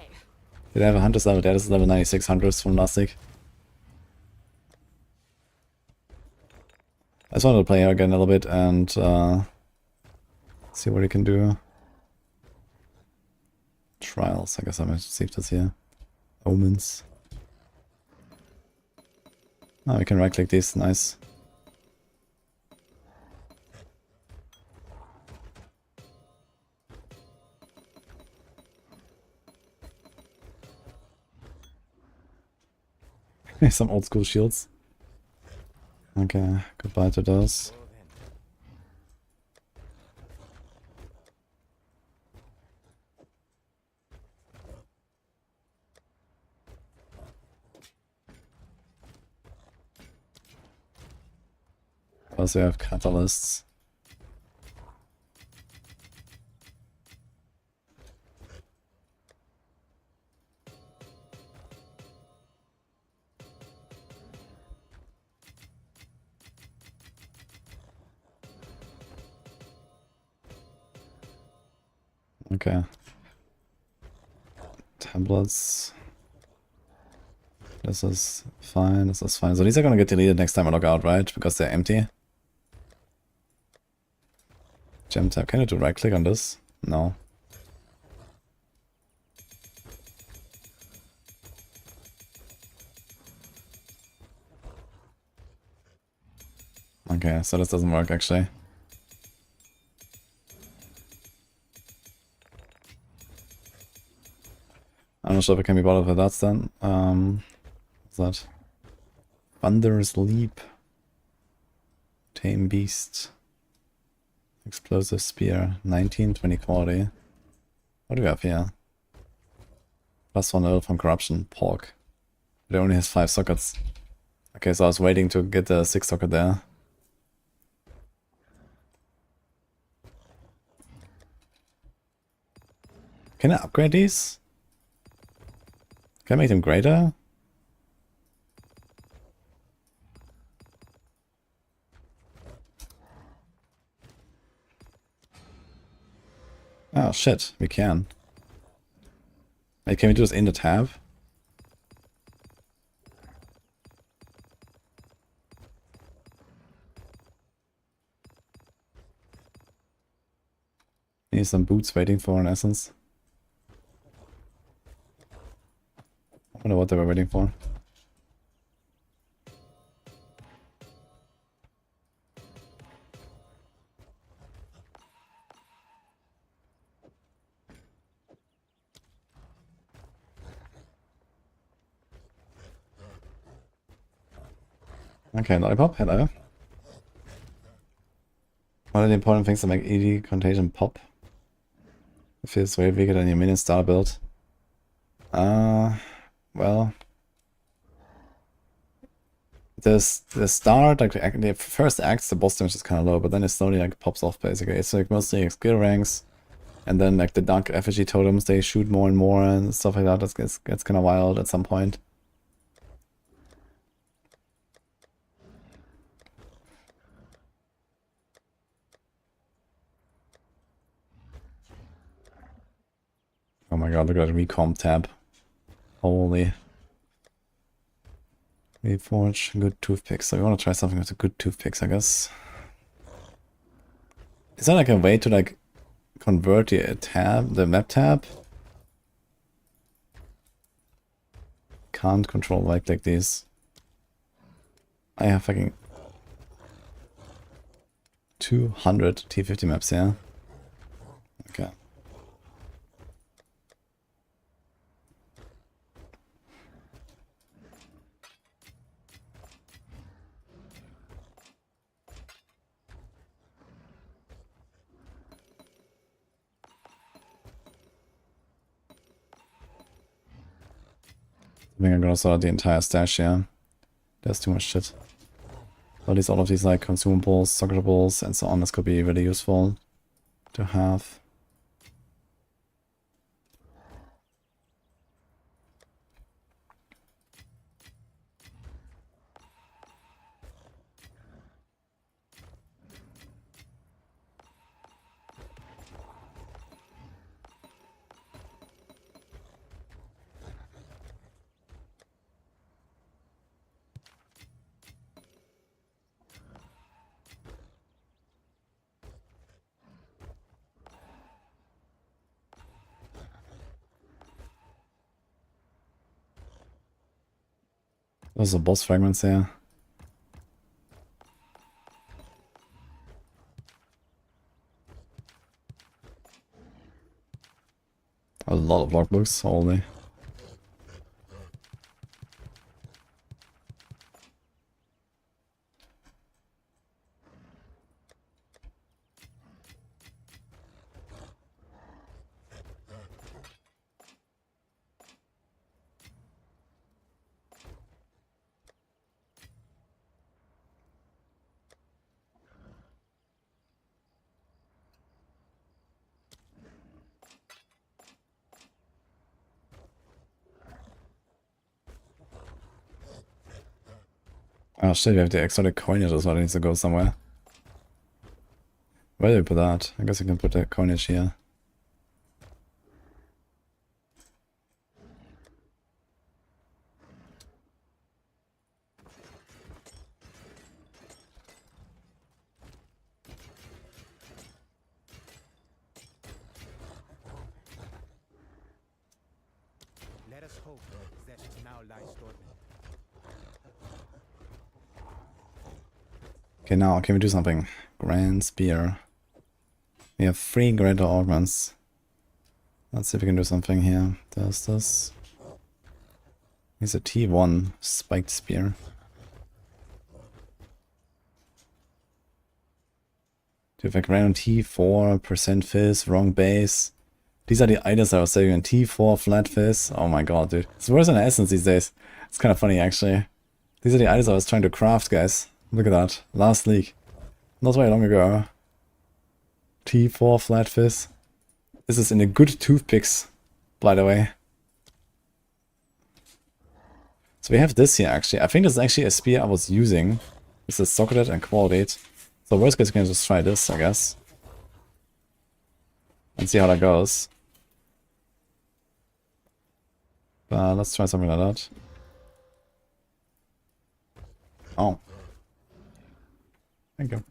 Did I have a Huntress level there? This is level 96 Huntress from last week. I just wanted to play her again a little bit and see what we can do. Trials, I guess I might save this here. Omens. Oh, we can right click these, nice. Some old school shields. Okay, goodbye to those. Also, we have catalysts. Okay. Tablets. This is fine, this is fine. So these are gonna get deleted next time I log out, right? Because they're empty. Gem tab. Can I do right click on this? No. Okay, so this doesn't work actually. I'm not sure if I can be bothered with that then. What's that? Thunderous Leap. Tame Beast. Explosive Spear. 19, 20, 40. What do we have here? +1 level from Corruption. Pork. But it only has 5 sockets. Okay, so I was waiting to get the 6 socket there. Can I upgrade these? Can I make them greater? Oh shit, we can. Wait, can we do this in the tab? Need some boots waiting for an essence. I wonder what they were waiting for. Okay, lollipop, hello. One of the important things to make ED Contagion pop. It feels way weaker than your minion star build. Well, the start, like the first acts, the boss damage is kind of low, but then it slowly like pops off basically. It's like mostly like, skill ranks, and then like the dark effigy totems, they shoot more and more and stuff like that. That gets kind of wild at some point. Oh my god, look at that recomp tab. Holy. Reforge, good toothpicks. So we want to try something with the good toothpicks, I guess. Is there like a way to like convert the map tab? Can't control right click these. I have fucking 200 T50 maps here. Okay. I think I'm gonna sort out the entire stash here. There's too much shit. All of these like consumables, socketables, and so on. This could be really useful to have. Those are boss fragments here. A lot of logbooks, holy. Oh shit, we have the exotic coinage as well, that needs to go somewhere. Where do we put that? I guess we can put the coinage here. Let us hope that it now lies dormant. Okay, now can we do something? Grand Spear. We have 3 greater augments. Let's see if we can do something here. There's this. He's a T1 spiked spear. Do you have like random T4% fizz, wrong base? These are the items I was saving. T4 flat fizz. Oh my god, dude. It's worse than essence these days. It's kind of funny actually. These are the items I was trying to craft, guys. Look at that. Last leak. Not very long ago. T4 flat fizz. This is in the good toothpicks, by the way. So we have this here actually. I think this is actually a spear I was using. This is socketed and qualified. So worst case we can just try this, I guess. And see how that goes. But let's try something like that. Oh. Thank you.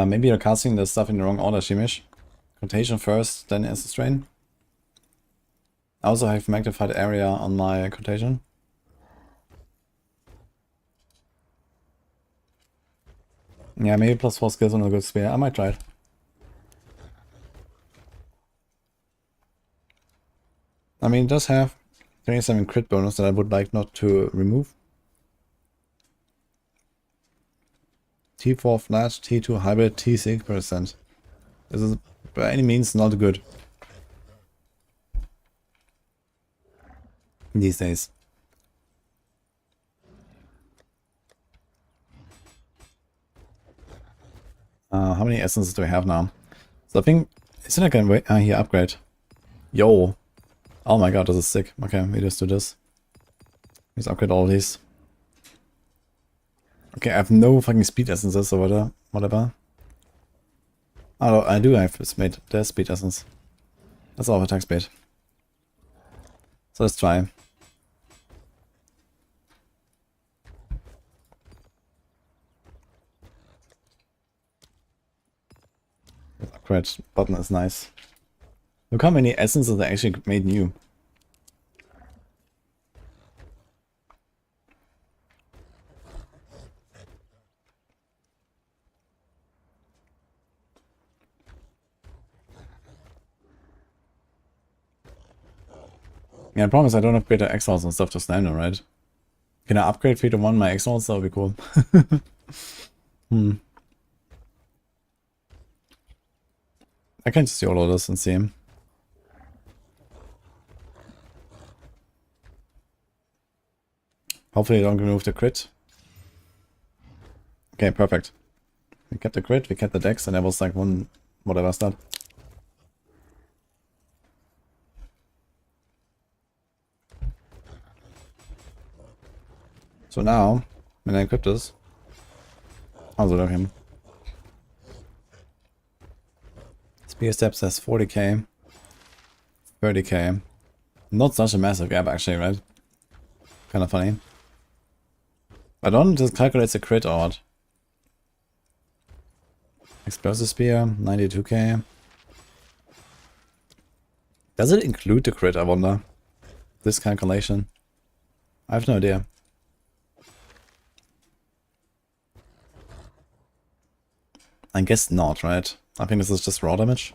Maybe you're casting the stuff in the wrong order, Shimish. Contagion first, then Essence Drain. I also have magnified area on my Contagion. Yeah, maybe +4 skills on a good spear. I might try it. I mean, it does have 27 crit bonus that I would like not to remove. T4 flat, T2 hybrid, T6%. This is by any means not good these days. How many essences do we have now? So I think, isn't I can wait? Here, upgrade. Yo. Oh my god, this is sick. Okay, we just do this. Let's upgrade all these. Okay, I have no fucking speed essences or whatever. Oh, I do have speed. There's speed essence. That's all attack speed. So let's try. The upgrade button is nice. Look how many essences they actually made new. Yeah, the problem is I don't have greater exiles and stuff to slam them, right? Can I upgrade 3 to 1 my exiles? That would be cool. I can just YOLO this and see him. Hopefully I don't remove the crit. Okay, perfect. We kept the crit, we kept the dex, and that was like one whatever stat. So now, when I equip this, I'll look him. Spear steps has 40k, 30k. Not such a massive gap actually, right? Kind of funny. I don't just calculate the crit or what? Explosive Spear, 92k. Does it include the crit, I wonder? This calculation? I have no idea. I guess not, right? I think this is just raw damage.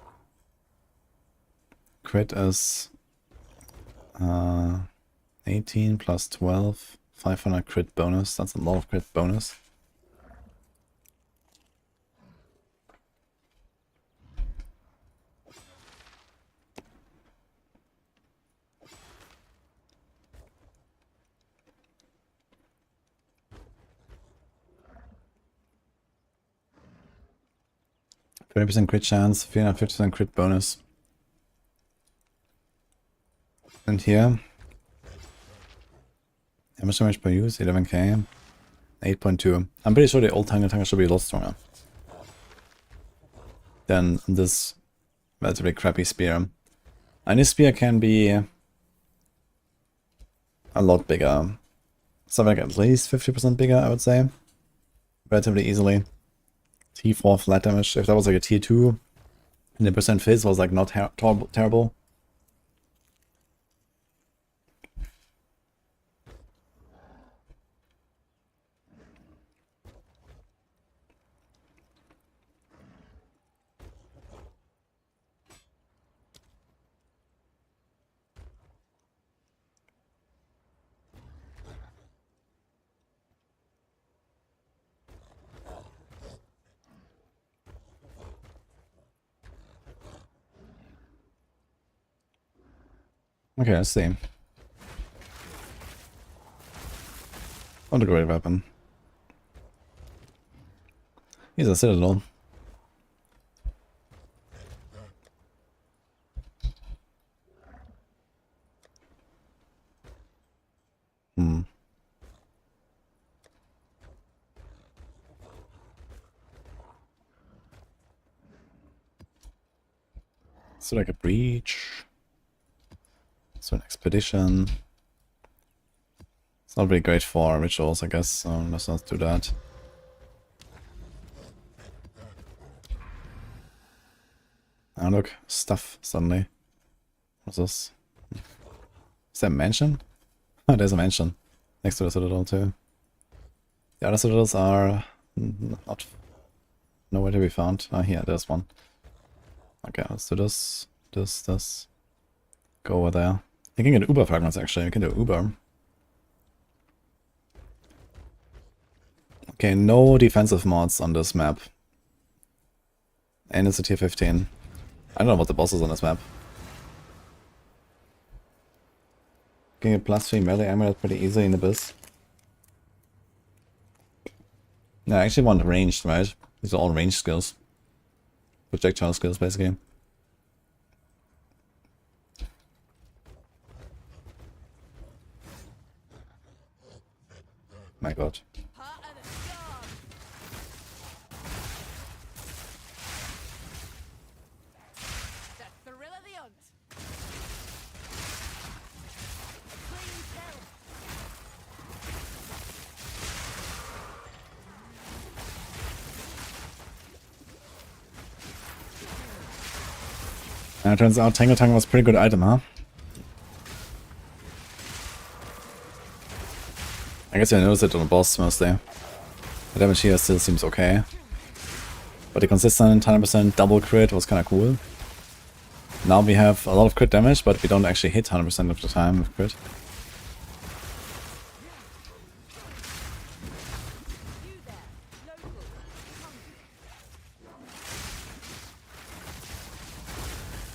Crit is 18 plus 12, 500 crit bonus. That's a lot of crit bonus. %30 crit chance, 350% crit bonus. And here, how much damage per use? 11k, 8.2. I'm pretty sure the old Tangle should be a lot stronger than this relatively crappy spear. And this spear can be a lot bigger. Something like at least 50% bigger, I would say. Relatively easily. T4 flat damage. If that was like a tier 2, and the percent fizz was like not terrible. Okay, let's see. What a great weapon. He's a citadel. So like a breach. So an expedition. It's not really great for rituals, I guess, so let's not do that. Oh look, stuff suddenly. What's this? Is that a mansion? Oh, there's a mansion next to the citadel too. The other citadels are not nowhere to be found. Oh, here, there's one. Okay, let's do this, this. Go over there. You can get Uber fragments actually, you can do Uber. Okay, no defensive mods on this map. And it's a tier 15. I don't know what the boss is on this map. Can get +3 melee amulet pretty easily in Abyss. No, I actually want ranged, right? These are all ranged skills. Projectile skills, basically. My god. Part of the storm. The thrill of the hunt. A clean kill. It turns out Tangle Tongue was a pretty good item, huh? I guess I noticed it on the boss mostly. The damage here still seems okay. But the consistent 100% double crit was kinda cool. Now we have a lot of crit damage, but we don't actually hit 100% of the time with crit.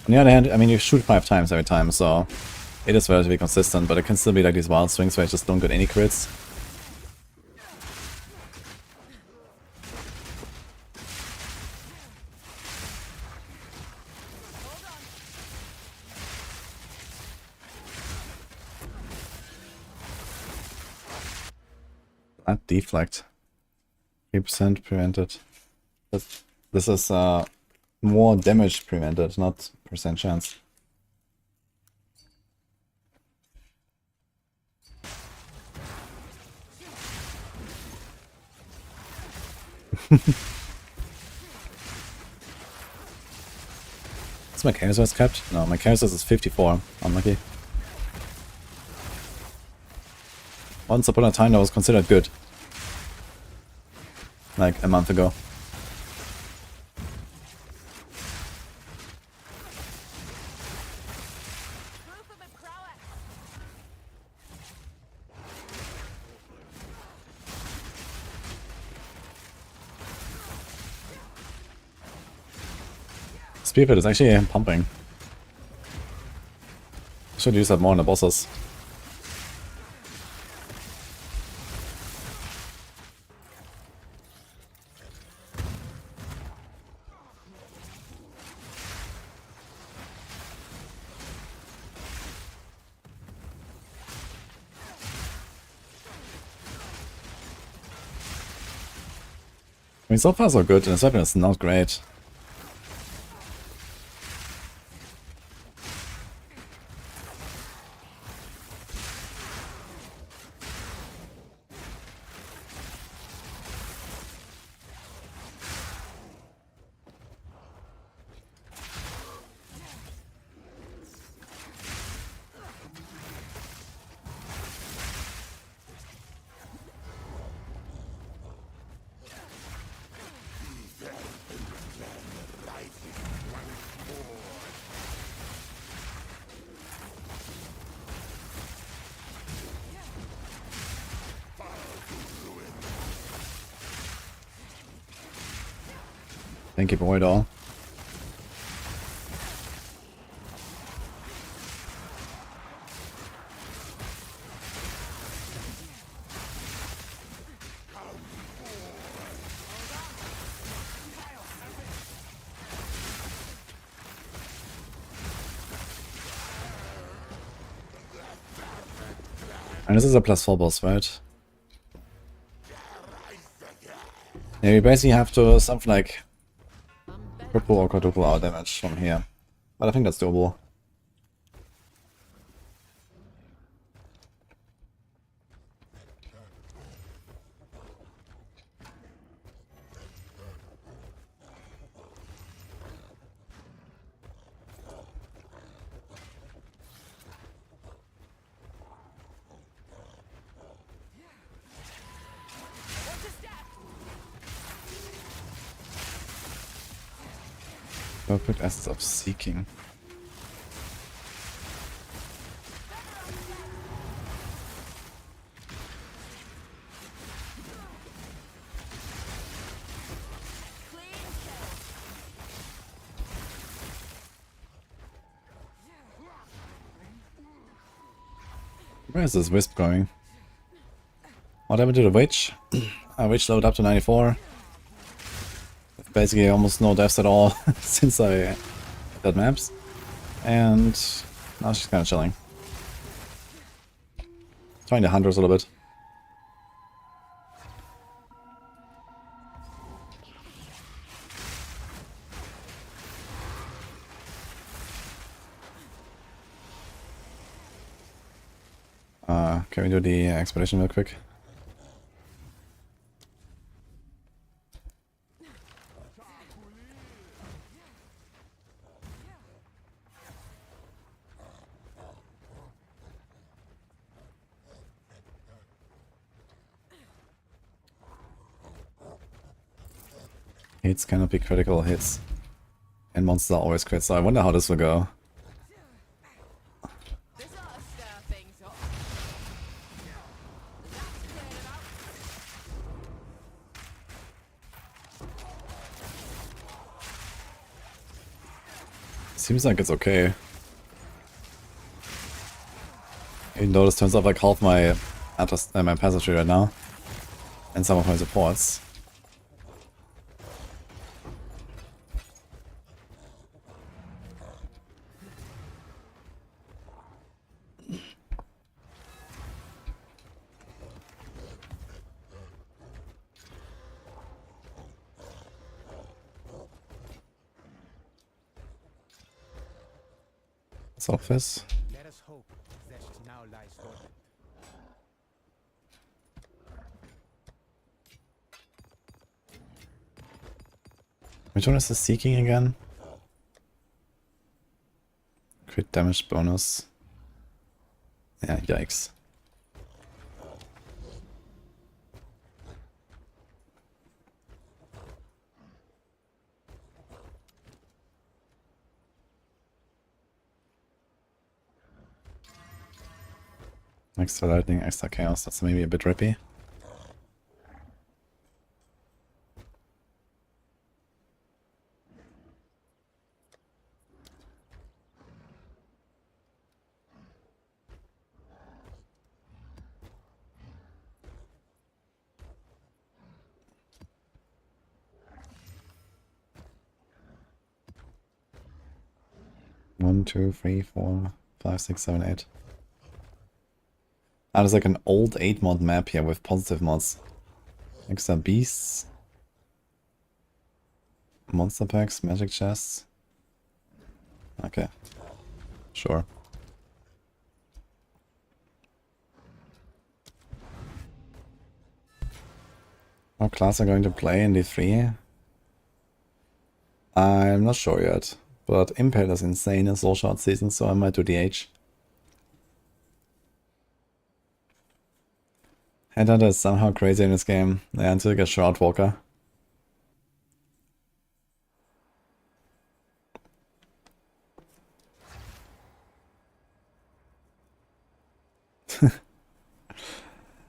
On the other hand, I mean, you shoot 5 times every time, so it is relatively consistent, but it can still be like these wild swings where you just don't get any crits. That deflect. 3% prevented. This is more damage prevented, not percent chance. Is my chaos Resist kept? No, my chaos Resist is 54. Unlucky. Once upon a time that was considered good. Like a month ago. Proof of my prowess. Spirit is actually pumping. Should use that more on the bosses. I mean, so far so good, and the weapon is not great. Thank you, boy, doll. And this is a +4 boss, right? Yeah, you basically have to something like triple or quadruple our damage from here. But I think that's doable. What's a step? Perfect Essence of Seeking. Clean kill. Where is this Wisp going? What happened to the Witch? Witch leveled up to 94. Basically almost no deaths at all since I got maps. And now she's kind of chilling. Trying to Huntress a little bit. Can we do the expedition real quick? Hits cannot be critical hits. And monsters are always crit, so I wonder how this will go. This ought to stir things up. That's cleared them out. Seems like it's okay. Even though this turns off like half my my passive tree right now. And some of my supports. Surface. Let us hope that it now lies dormant. Which one is the seeking again? Crit damage bonus. Yeah, yikes. Extra lightning, extra chaos, that's maybe a bit rippy. One, two, three, 4, 5, 6, 7, 8. Ah, there's like an old 8 mod map here with positive mods. Extra beasts. Monster packs, magic chests. Okay. Sure. What class are going to play in D3? I'm not sure yet. But Impale is insane in Soul Shard season, so I might do DH. Headhunter is somehow crazy in this game. Yeah, until you get Shroudwalker.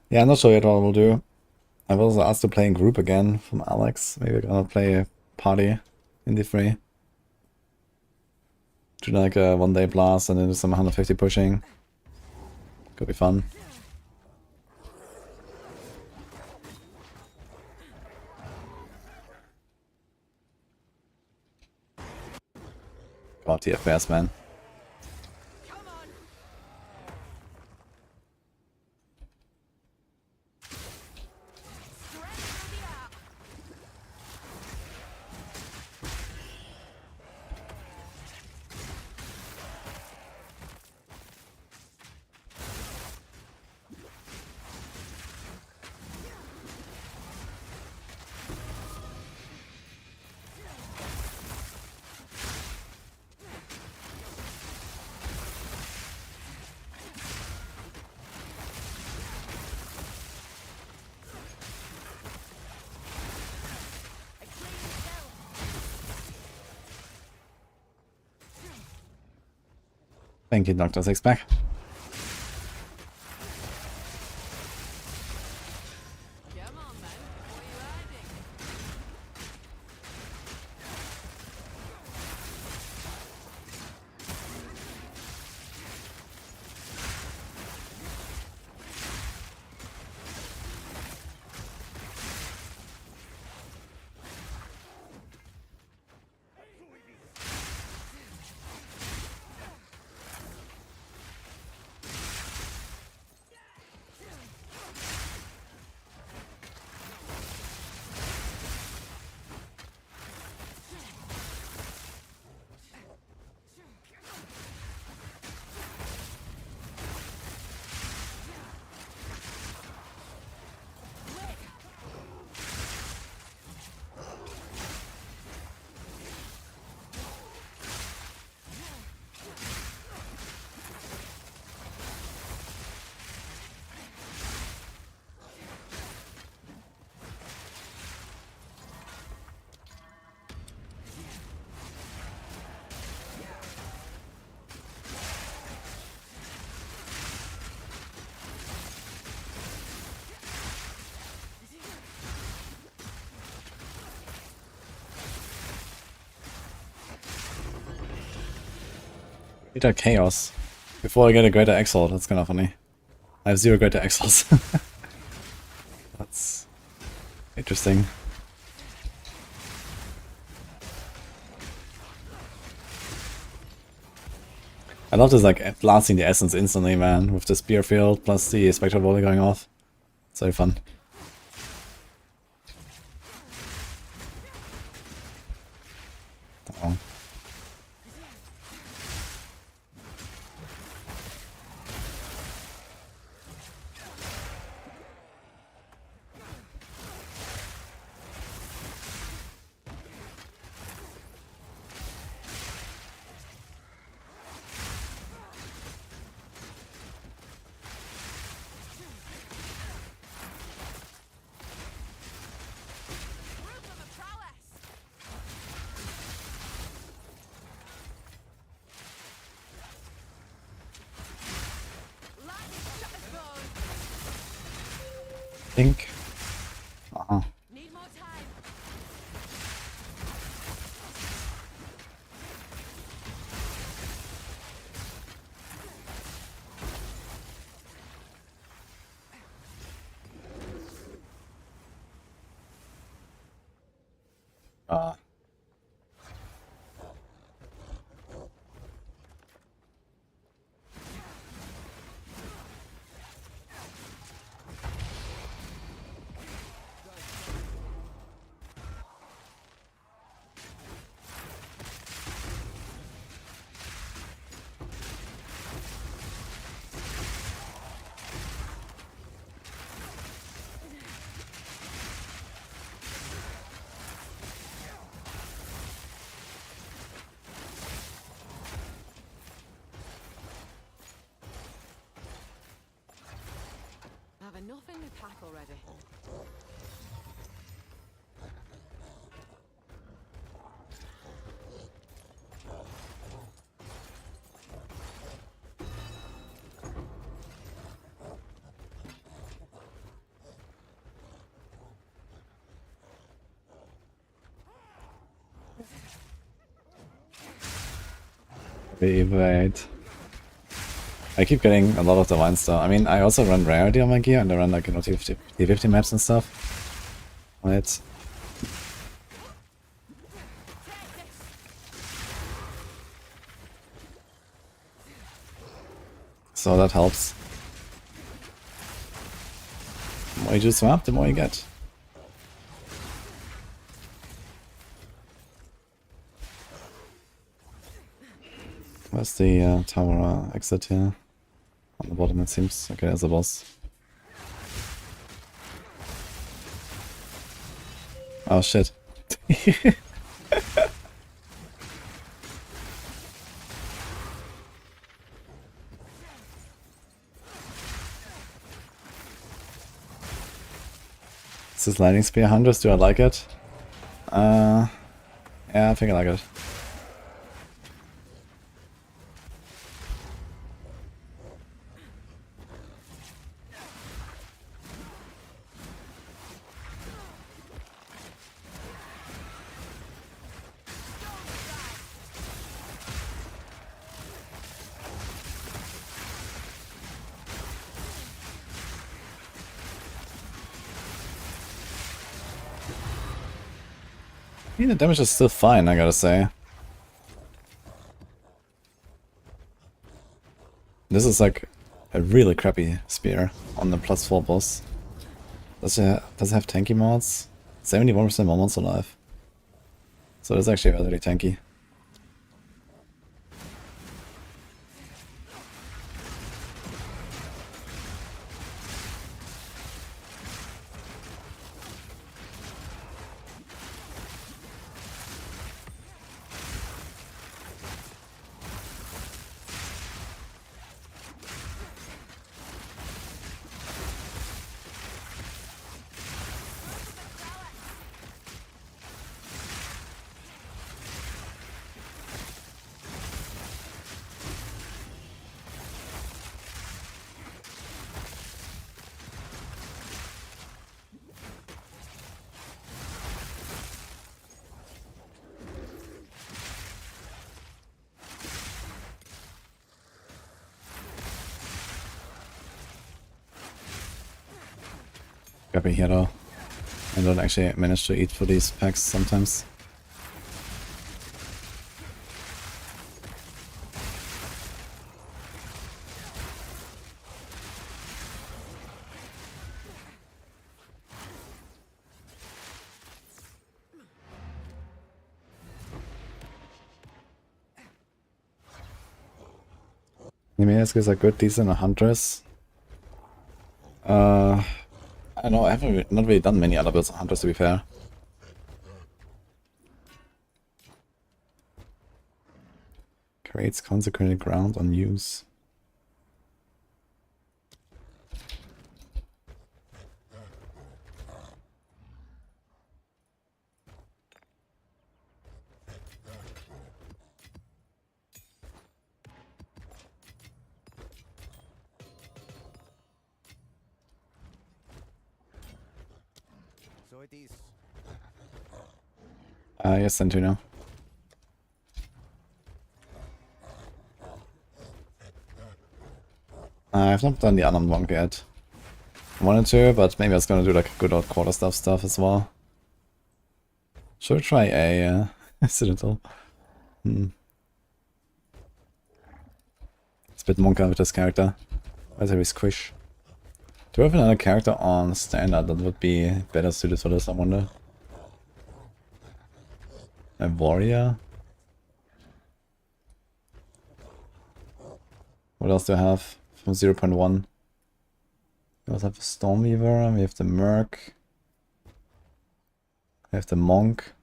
Yeah, I'm not sure yet what I will do. I was asked to play in group again from Alex. Maybe we're gonna play a party in D3. Do like a 1-day blast and then do some 150 pushing. Could be fun. God, TFS, man. Come on. Straight through the app. A clean kill. Thank you, Dr. Sixpack. Come on, man. What are you hiding? Greater Chaos. Before I get a Greater Exile, that's kind of funny. I have 0 Greater Exiles. That's interesting. I love this, like, blasting the essence instantly, man, with the spear field plus the spectral volley going off. It's very fun. Oh. think. Uh-huh. Need more time. I have enough in the pack already. Wait. I keep getting a lot of the wines though. I mean, I also run rarity on my gear and I run like, you know, T50 maps and stuff. Right. So that helps. The more you do swap, the more you get. Where's the tower exit here? On the bottom it seems. Okay, there's a boss. Oh shit. Is this lightning spear Huntress? Do I like it? Yeah, I think I like it. I mean, the damage is still fine, I gotta say. This is like a really crappy spear on the +4 boss. Does it have tanky mods? 71% more monster life. So it's actually relatively tanky. Crappy here though. I don't actually manage to eat for these packs sometimes. Enemy skills are good, decent, a Huntress. I don't know, I haven't not really done many other builds on Huntress to be fair. Creates consecrated ground on use. So it is. Yes, send to now. I've not done the unarmed monk yet. I wanted to, but maybe I was gonna do like good old quarterstaff stuff as well. Should we try a citadel? It's a bit monka with this character. Very squish. Do we have another character on standard that would be better suited for this, I wonder? A warrior? What else do I have from 0.1? We also have the Stormweaver, we have the Merc. We have the Monk.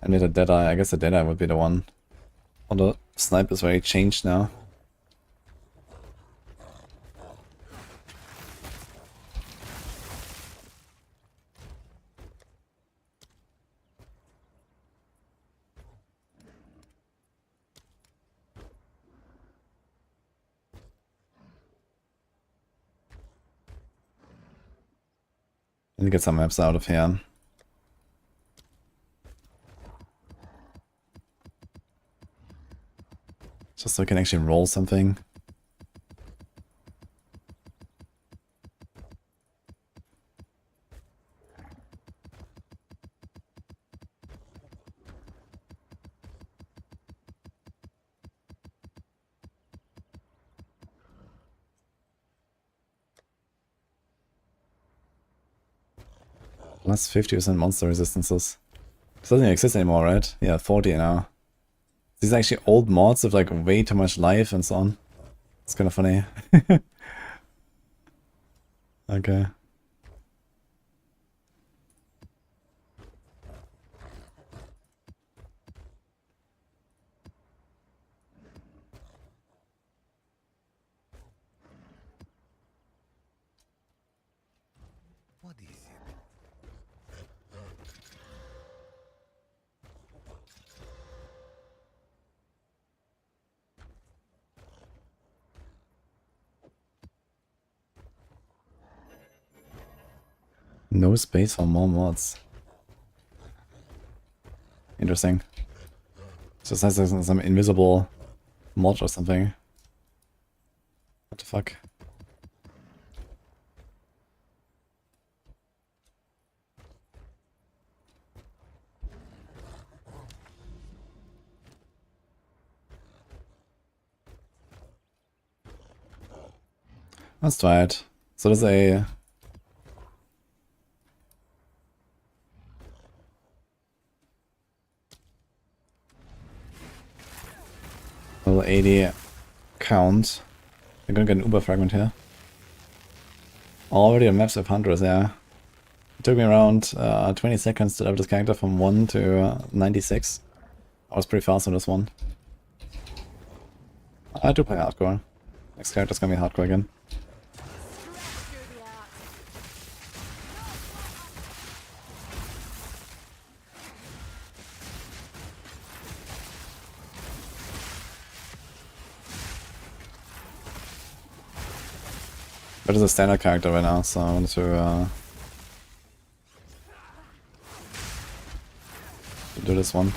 And the Deadeye, I guess the Deadeye would be the one. Although Snipe is very changed now. Let me get some maps out of here. Just so I can actually roll something. Plus 50% monster resistances. This doesn't even exist anymore, right? Yeah, 40 now. These are actually old mods with like way too much life and so on. It's kind of funny. Okay. What is it? No space for more mods. Interesting. Just has some invisible mod or something. What the fuck? Let's try it. So there's a... level 80 count. We're gonna get an Uber fragment here. Already on maps of Huntress, yeah. It took me around 20 seconds to level this character from 1 to 96. I was pretty fast on this one. I do play hardcore. Next character's gonna be hardcore again. But it's a standard character right now, so I want to do this one.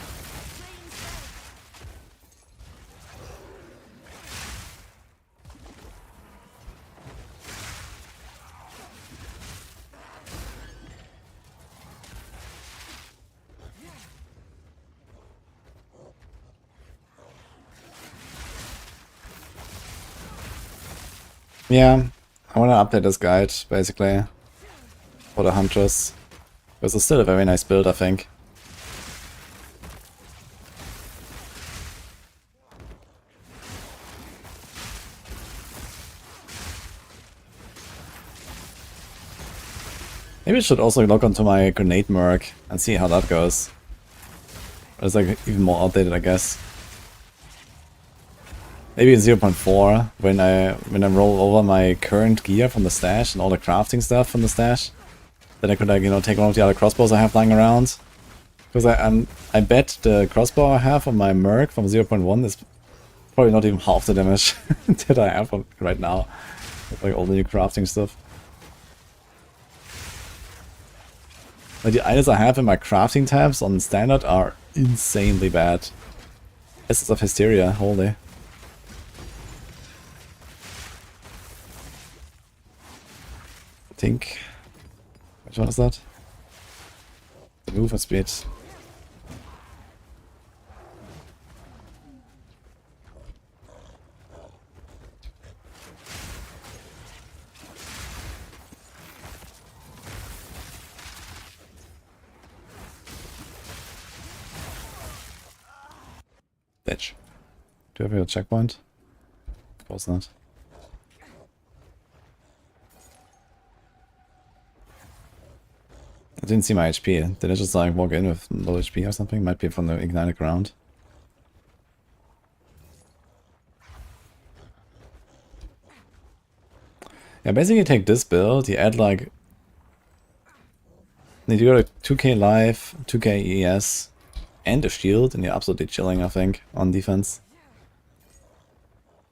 Yeah. I want to update this guide, basically, for the Huntress. Because it's still a very nice build, I think. Maybe I should also log onto my grenade merc and see how that goes. It's like even more outdated, I guess. Maybe 0.4 when I roll over my current gear from the stash and all the crafting stuff from the stash. Then I could, like, you know, take one of the other crossbows I have lying around. Because I bet the crossbow I have on my merc from 0.1 is probably not even half the damage that I have right now. With like all the new crafting stuff. Like the items I have in my crafting tabs on standard are insanely bad. Essence of Hysteria, holy. I think. Which one is that? The movement speed. Bitch. Do you have a checkpoint? Of course not. I didn't see my HP. Did I just like walk in with low HP or something? Might be from the ignited ground. Yeah, basically you take this build, you add like... You go to 2k life, 2k ES, and a shield, and you're absolutely chilling, I think, on defense.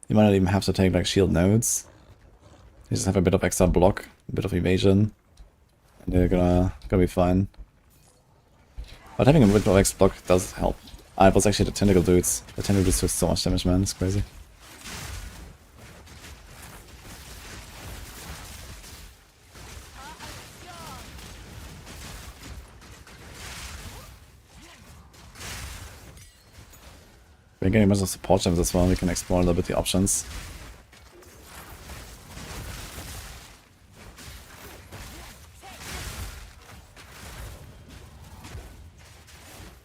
You might not even have to take like shield nodes. You just have a bit of extra block, a bit of evasion, and you're gonna be fine. But having a bit of extra block does help. It was actually the tentacle dudes. The tentacle dudes do so much damage, man, it's crazy. We're getting a bunch of support gems as well, we can explore a little bit the options.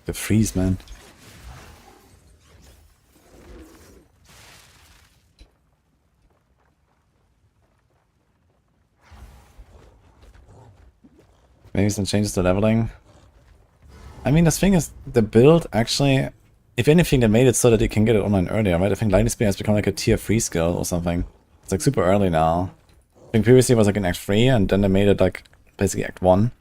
The freeze, man. Maybe some changes to leveling. I mean, the thing is, the build actually, if anything, they made it so that you can get it online earlier, right? I think Lightning Speed has become like a tier 3 skill or something. It's like super early now. I think previously it was like an Act 3 and then they made it like basically Act 1.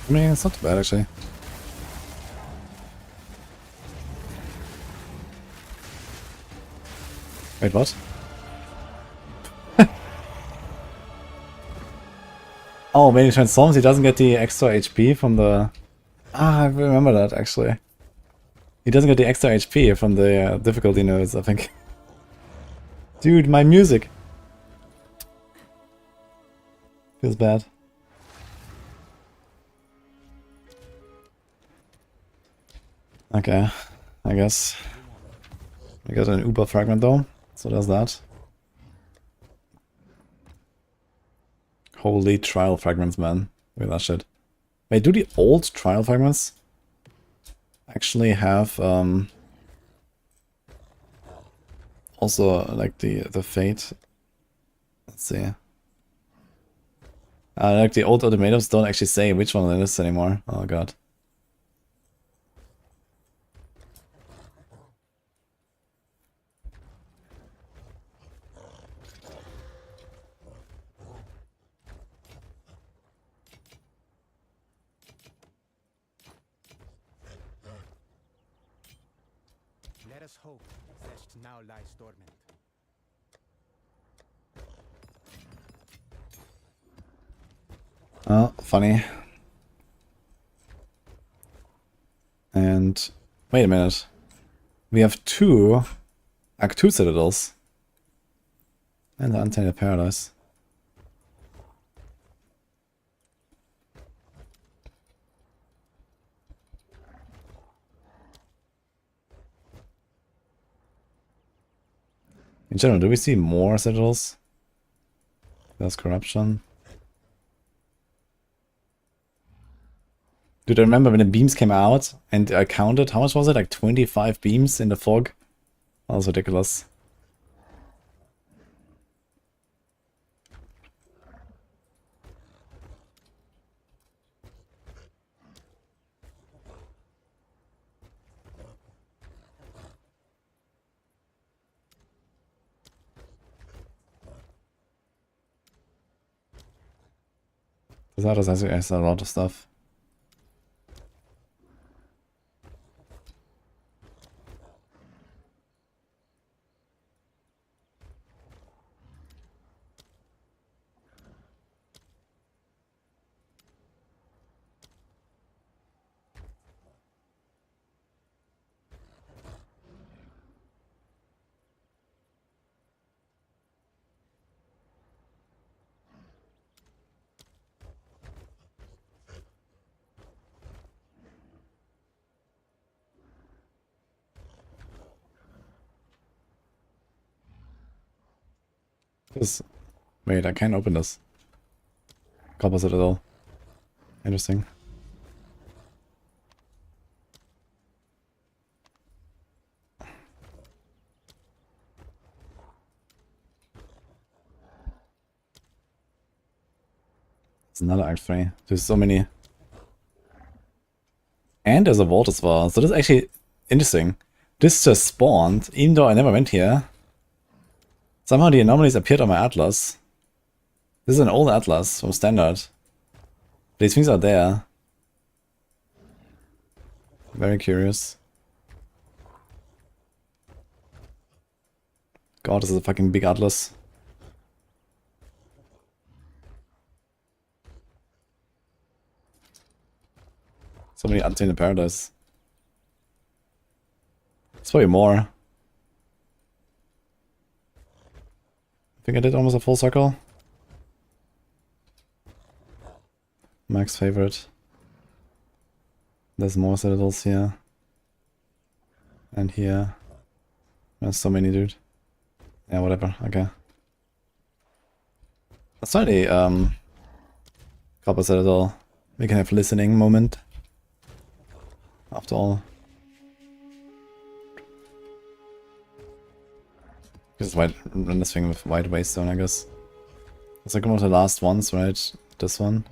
I mean, it's not too bad actually. Wait, what? Oh, when he transforms, he doesn't get the extra HP from the... Ah, I remember that actually. He doesn't get the extra HP from the difficulty nodes, I think. Dude, my music! Feels bad. Okay, I guess we got an Uber fragment though, so there's that. Holy trial fragments, man. Look at that shit. Wait, do the old trial fragments actually have also like the fate? Let's see. Like the old ultimatums don't actually say which one it is anymore. Oh god. Let us hope that now lies dormant. Oh, funny. And wait a minute. We have two Act 2 citadels. And the Untainted Paradise. In general, do we see more citadels? There's corruption. Dude, I remember when the beams came out and I counted, how much was it? Like 25 beams in the fog? That was ridiculous. That has a lot of stuff. Wait, I can't open this. Opposite at all. Interesting. It's another Act 3. There's so many. And there's a vault as well. So this is actually interesting. This just spawned, even though I never went here. Somehow the anomalies appeared on my atlas. This is an old atlas from standard. These things are there. Very curious. God, this is a fucking big atlas. So many Atlas in the Paradise. It's probably more. I think I did almost a full circle. Max favorite. There's more citadels here. And here. There's so many, dude. Yeah, whatever, okay. Let's try the Copper Citadel. We can have listening moment. After all. Just run this thing with white waystone, I guess. It's like one of the last ones, right? This one.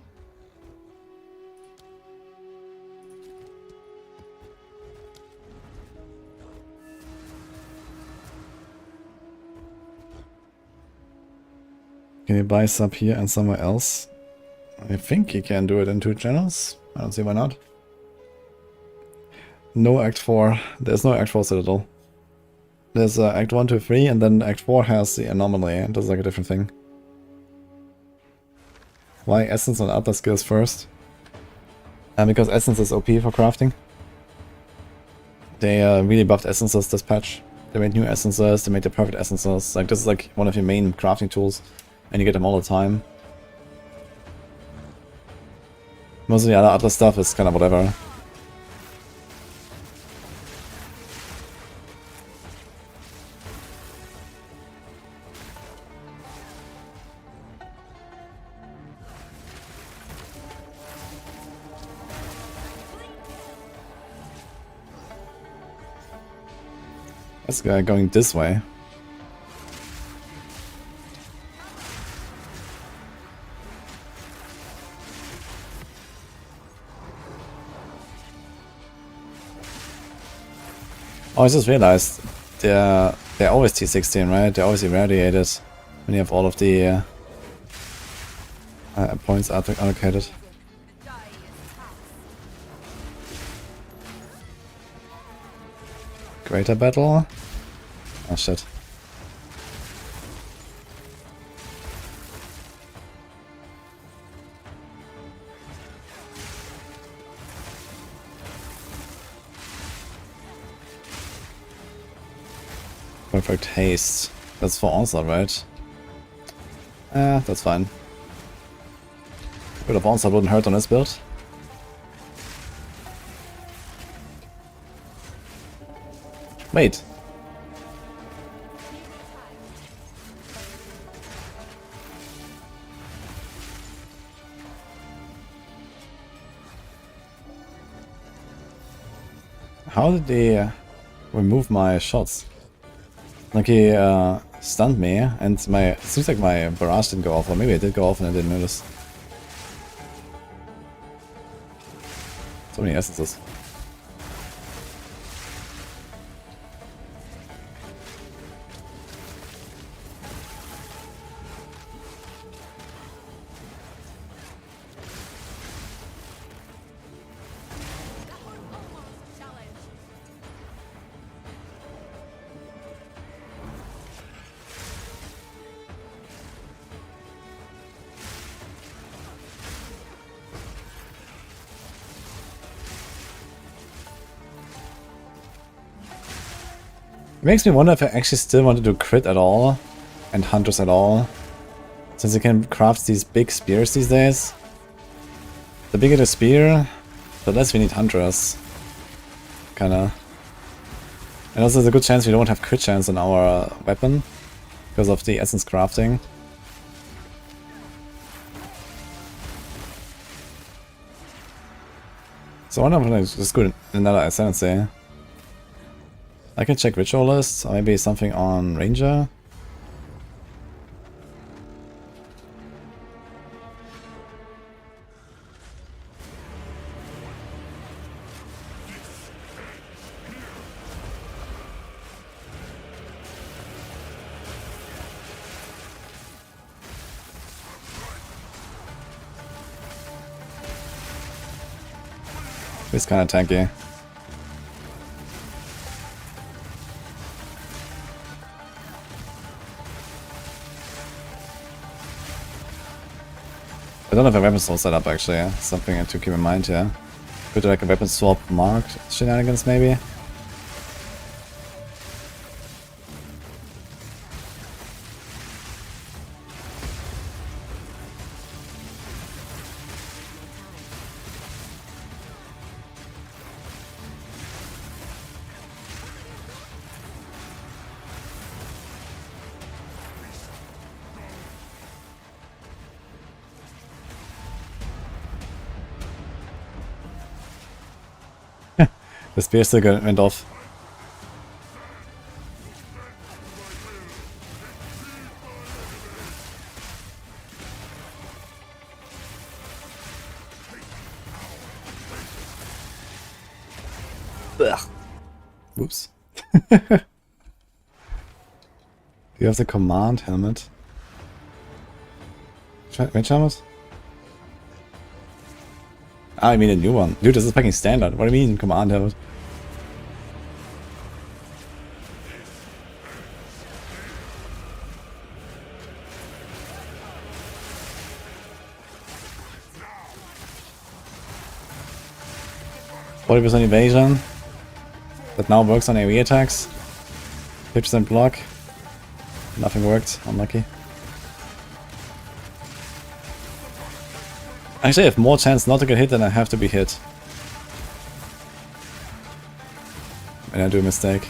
Can you buy sub here and somewhere else? I think you can do it in 2 channels. I don't see why not. No Act 4. There's no Act 4 Citadel. There's Act 1, 2, 3, and then Act 4 has the anomaly, and that's like a different thing. Why Essence and other skills first? Because Essence is OP for crafting. They really buffed Essences this patch. They made new Essences, they made the perfect Essences. Like, this is like one of your main crafting tools, and you get them all the time. Most of the other stuff is kind of whatever. This guy going this way. Oh, I just realized they're always T16, right? They're always irradiated when you have all of the points allocated. Greater battle? Oh shit. Perfect haste. That's for onslaught, right? That's fine. A bit of onslaught wouldn't hurt on this build. Wait. How did they remove my shots? Like he stunned me, and it seems like my barrage didn't go off, or maybe it did go off and I didn't notice. So many essences. It makes me wonder if I actually still want to do crit at all, and Huntress at all, since you can craft these big spears these days. The bigger the spear, the less we need Huntress. Kinda. And also there's a good chance we don't have crit chance on our weapon, because of the essence crafting. So I wonder if I'm gonna just go another ascendancy. I can check ritual lists, or maybe something on Ranger. It's kinda tanky. I don't have a weapon swap set up actually, something to keep in mind here. Could do like a weapon swap marked shenanigans maybe? The spear still went off. Ugh. Oops. Do you have the command helmet? Mage helmet? Ah, I mean a new one. Dude, this is fucking standard. What do you mean command helmet? %40 evasion. That now works on AoE attacks. 50% block. Nothing worked. Unlucky. Actually, I have more chance not to get hit than I have to be hit. When I do a mistake.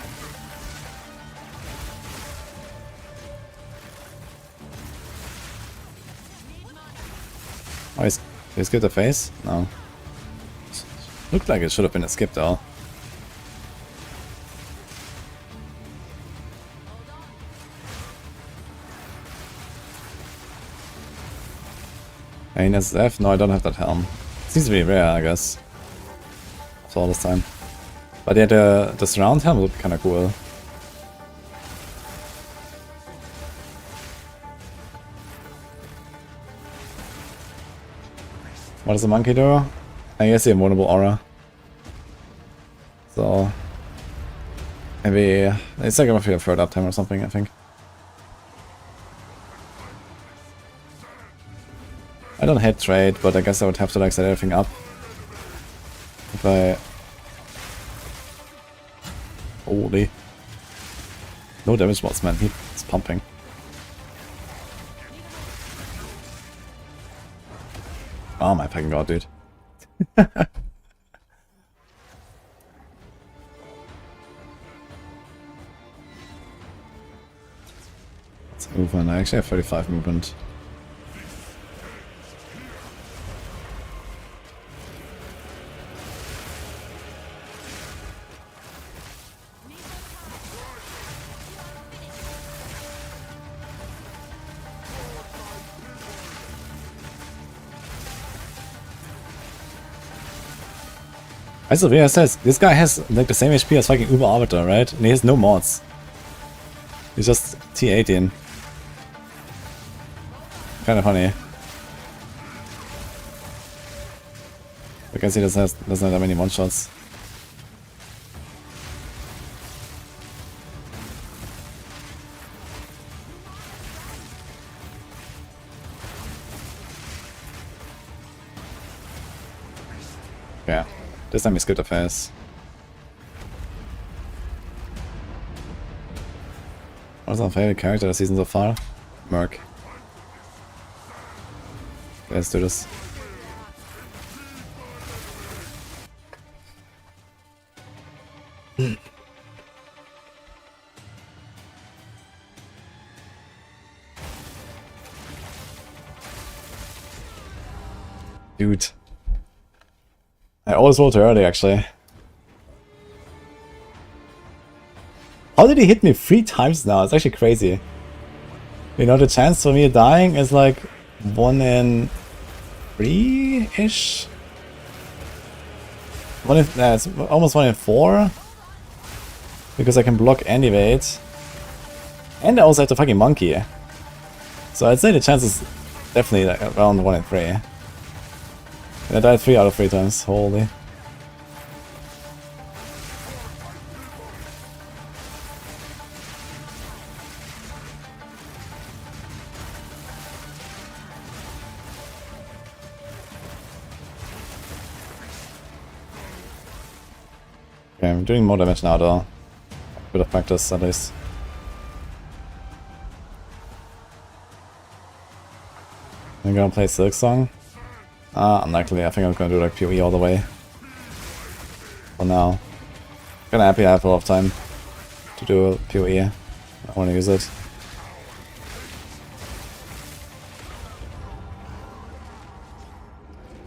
Oh, he skipped the face? No. Looked like it should have been a skip though. Hey, SSF? No, I don't have that helm. Seems to be rare, I guess. For all this time. But yeah, the surround helm would be kinda cool. What does the monkey do? I guess the invulnerable aura. So maybe it's like a third uptime or something, I think. I don't hate trade, but I guess I would have to like set everything up. If I... Holy. No damage mods, man. He's pumping. Oh my fucking god, dude. Let's move on. I actually have 35 movement. Also, wie er says, this guy has like the same HP as fucking Uber Arbiter, right? And he has no mods. He's just T18. Kinda funny. You can see this doesn't have that many one-shots. Yeah, this time he's good affairs. What's our favorite character this season so far? Merc. Okay, let's do this. Dude. I always rolled too early, actually. How did he hit me 3 times now? It's actually crazy. You know, the chance for me dying is like 1 in 3-ish? It's almost 1 in 4. Because I can block and evade. And I also have the fucking monkey. So I'd say the chance is definitely like around 1 in 3. And I died 3 out of 3 times, holy. Okay, I'm doing more damage now though. Bit of practice at least. I'm gonna play Silk Song. Unlikely. I think I'm gonna do like PoE all the way. For now. Kinda happy I have a lot of time to do PoE. I wanna use it.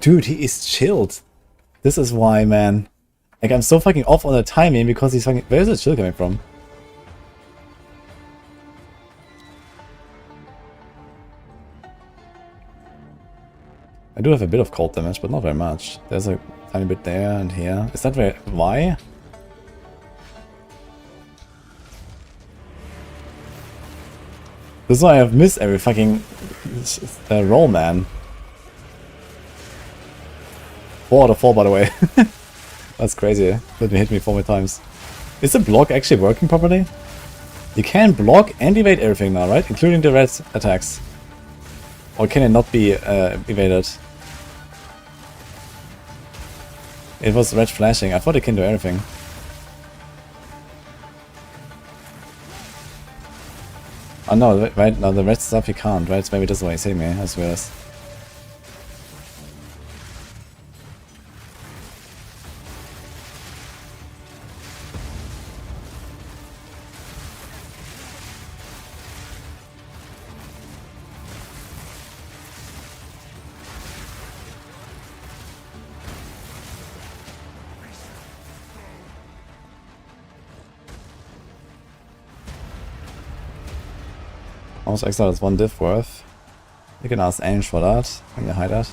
Dude, he is chilled. This is why, man. Like, I'm so fucking off on the timing because he's fucking... Where is the chill coming from? I do have a bit of cold damage, but not very much. There's a tiny bit there and here. Is that why? This is why I've missed every fucking roll, man. 4 out of 4, by the way. That's crazy. Let me hit me 4 more times. Is the block actually working properly? You can block and evade everything now, right? Including the red attacks. Or can it not be evaded? It was red flashing. I thought it can do everything. Oh no, right now the red stuff you can't, right? It's maybe this way he's hitting me, I just realized. Almost Exile is 1 diff worth. You can ask Ange for that. Can you hide that?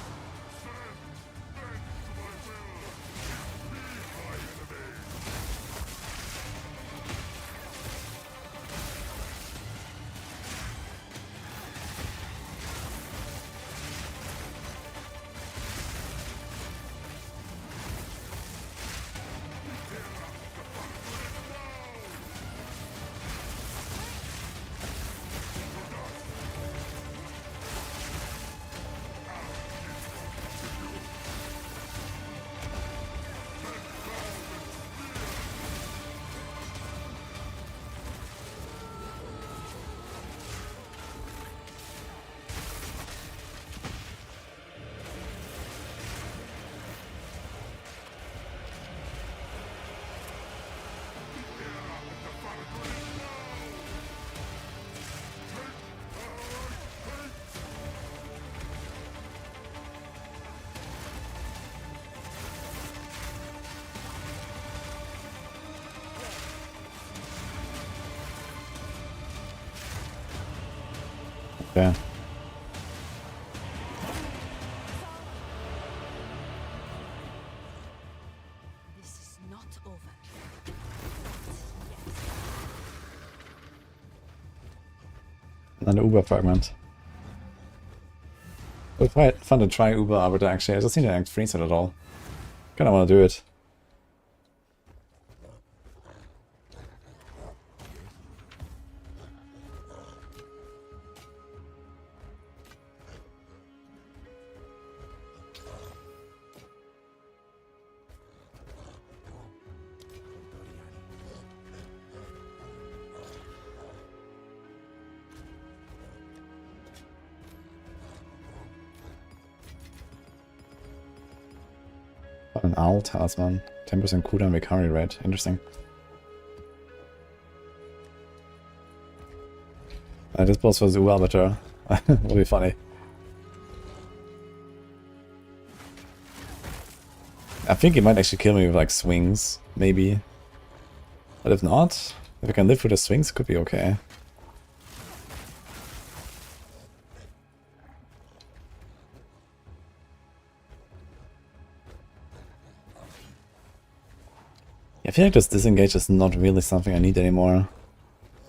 Okay. The Another Uber fragment. It would be fun to try Uber Arbiter actually. I just need to act freeze it at all. Kinda wanna do it. An owl talisman. 10% cooldown recovery rate. Interesting. This boss was Uber Arbiter. Would be funny. I think he might actually kill me with like swings, maybe. But if not, if I can live through the swings, it could be okay. I feel like this disengage is not really something I need anymore.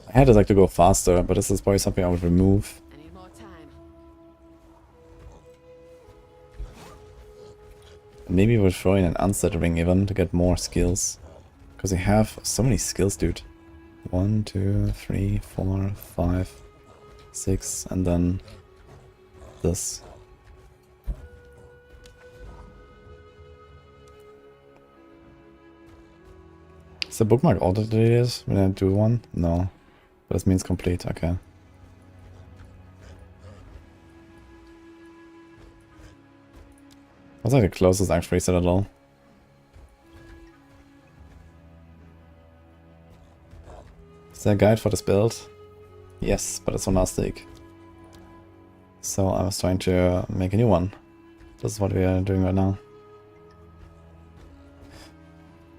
I had to like to go faster, but this is probably something I would remove. I need more time. Maybe we'll throw in an unset ring even to get more skills. Because we have so many skills, dude. 1, 2, 3, 4, 5, 6, and then this. Is the bookmark auto-deleted when I do one? No. But this means complete, okay. What's like the closest act reset at all? Is there a guide for this build? Yes, but it's on last week. So I was trying to make a new one. This is what we are doing right now.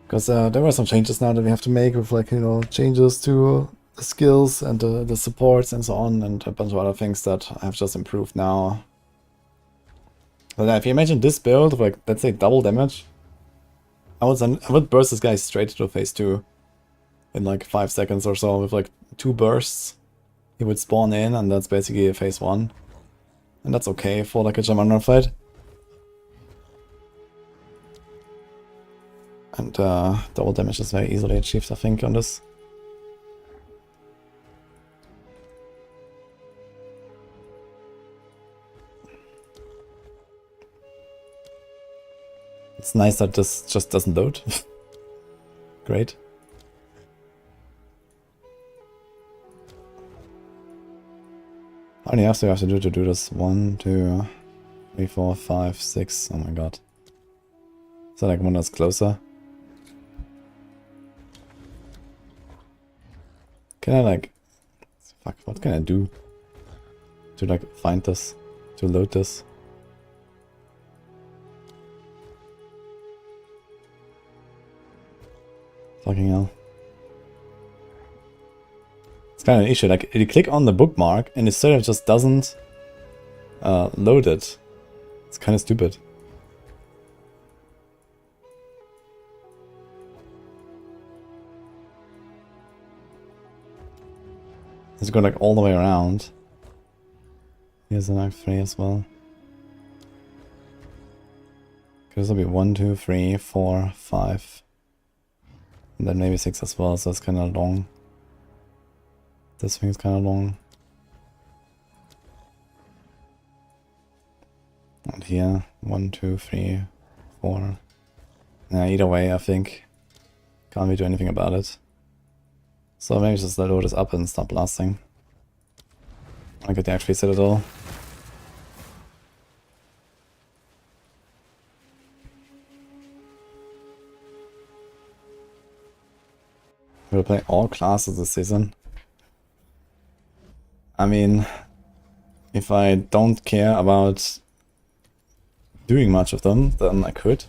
Because there were some changes now that we have to make with like, you know, changes to the skills and the supports and so on, and a bunch of other things that I have just improved now. But if you imagine this build of like, let's say double damage, I would burst this guy straight to phase 2 in like 5 seconds or so with like 2 bursts. He would spawn in and that's basically a phase 1. And that's okay for like a Jamandra fight. And double damage is very easily achieved, I think, on this. It's nice that this just doesn't load. Great. How many Fs do I have to do this? 1, 2, 3, 4, 5, 6. Oh my god. Is that like one that's closer? Can I like... Fuck, what can I do to like find this? To load this? Fucking hell. It's kind of an issue, like you click on the bookmark and it sort of just doesn't load it. It's kind of stupid. It's going like all the way around. Here's an act 3 as well. This will be 1, 2, 3, 4, 5. And then maybe 6 as well, so it's kind of long. This thing is kind of long. And here, 1, 2, 3, 4. Yeah, either way, I think. Can't really do anything about it. So maybe just load this up and stop blasting. I get the act reset at all. We'll play all classes this season. I mean, if I don't care about doing much of them, then I could.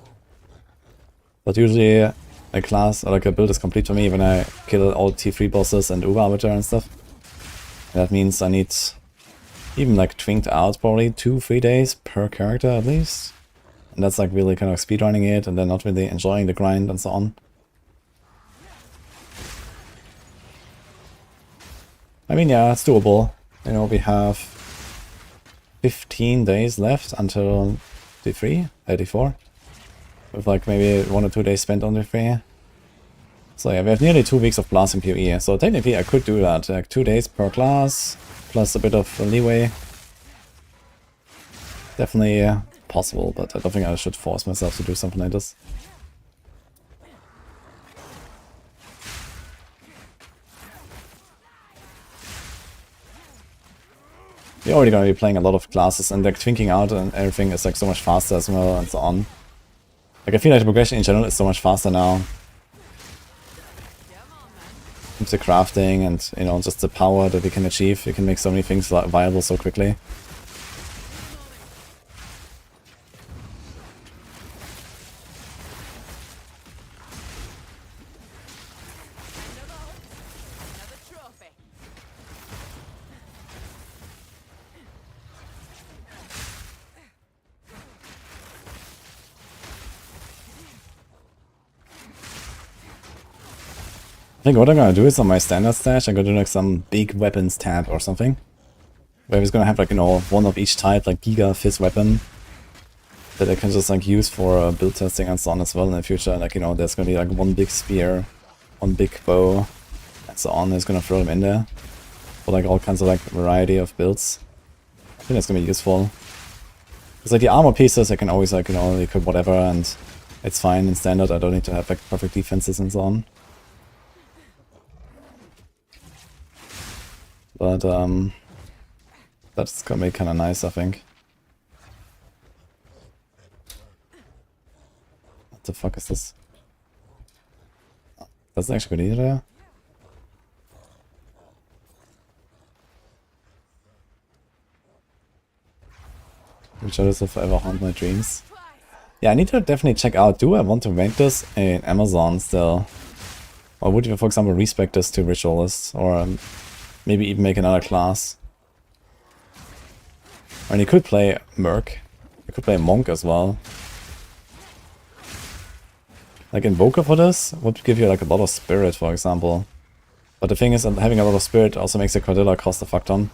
But usually a class or like a build is complete for me when I kill all T3 bosses and Uber Arbiter and stuff. And that means I need even like twinked out probably 2-3 days per character at least. And that's like really kind of speedrunning it and then not really enjoying the grind and so on. I mean, yeah, it's doable. You know, we have 15 days left until D3, D4. With like maybe 1 or 2 days spent on D3. So yeah, we have nearly 2 weeks of blasting PoE. So technically I could do that, like 2 days per class, plus a bit of leeway. Definitely possible, but I don't think I should force myself to do something like this. We're already gonna be playing a lot of classes, and like thinking out and everything is like so much faster as well, and so on. Like I feel like the progression in general is so much faster now. With the crafting and, you know, just the power that we can achieve, you can make so many things viable so quickly. Another trophy. I think what I'm gonna do is on my standard stash, I'm gonna do like some big weapons tab or something. Where it's gonna have like, you know, one of each type, like Giga Fizz weapon. That I can just like use for build testing and so on as well in the future. Like, you know, there's gonna be like one big spear, one big bow, and so on. It's gonna throw them in there. For like all kinds of like variety of builds. I think that's gonna be useful. Because like the armor pieces, I can always like, you know, equip whatever and it's fine in standard. I don't need to have like perfect defenses and so on. But that's gonna be kinda nice, I think. What the fuck is this? That's actually good either. Which others have ever haunt my dreams? Yeah, I need to definitely check out, do I want to rank this in Amazon still? Or would you, for example, respec this to Ritualist? Or maybe even make another class? And you could play Merc. You could play Monk as well. Like Invoker for this would give you like a lot of spirit, for example. But the thing is that having a lot of spirit also makes the Cordilla cost a fuck ton.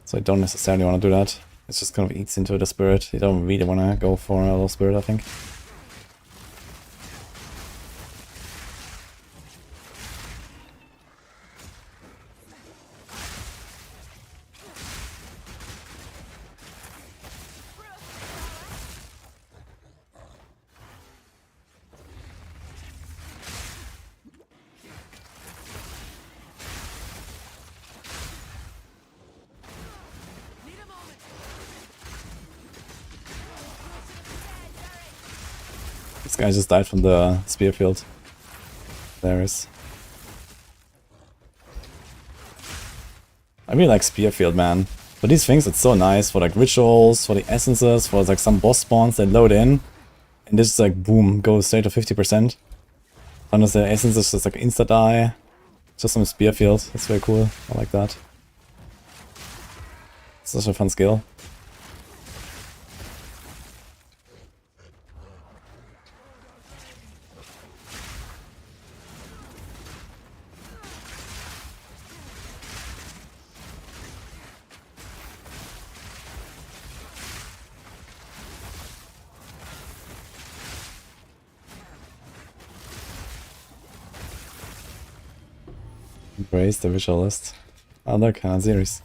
So you don't necessarily want to do that. It just kind of eats into the spirit. You don't really want to go for a lot of spirit, I think. This guy just died from the spear field. There is. I really like spear field, man. For these things, it's so nice for like rituals, for the essences, for like some boss spawns that load in. And this is like, boom, goes straight to 50%. Unless the essences just like insta-die. Just some spear field. That's very cool. I like that. It's such a fun skill. Embrace the visualist. Oh look, series.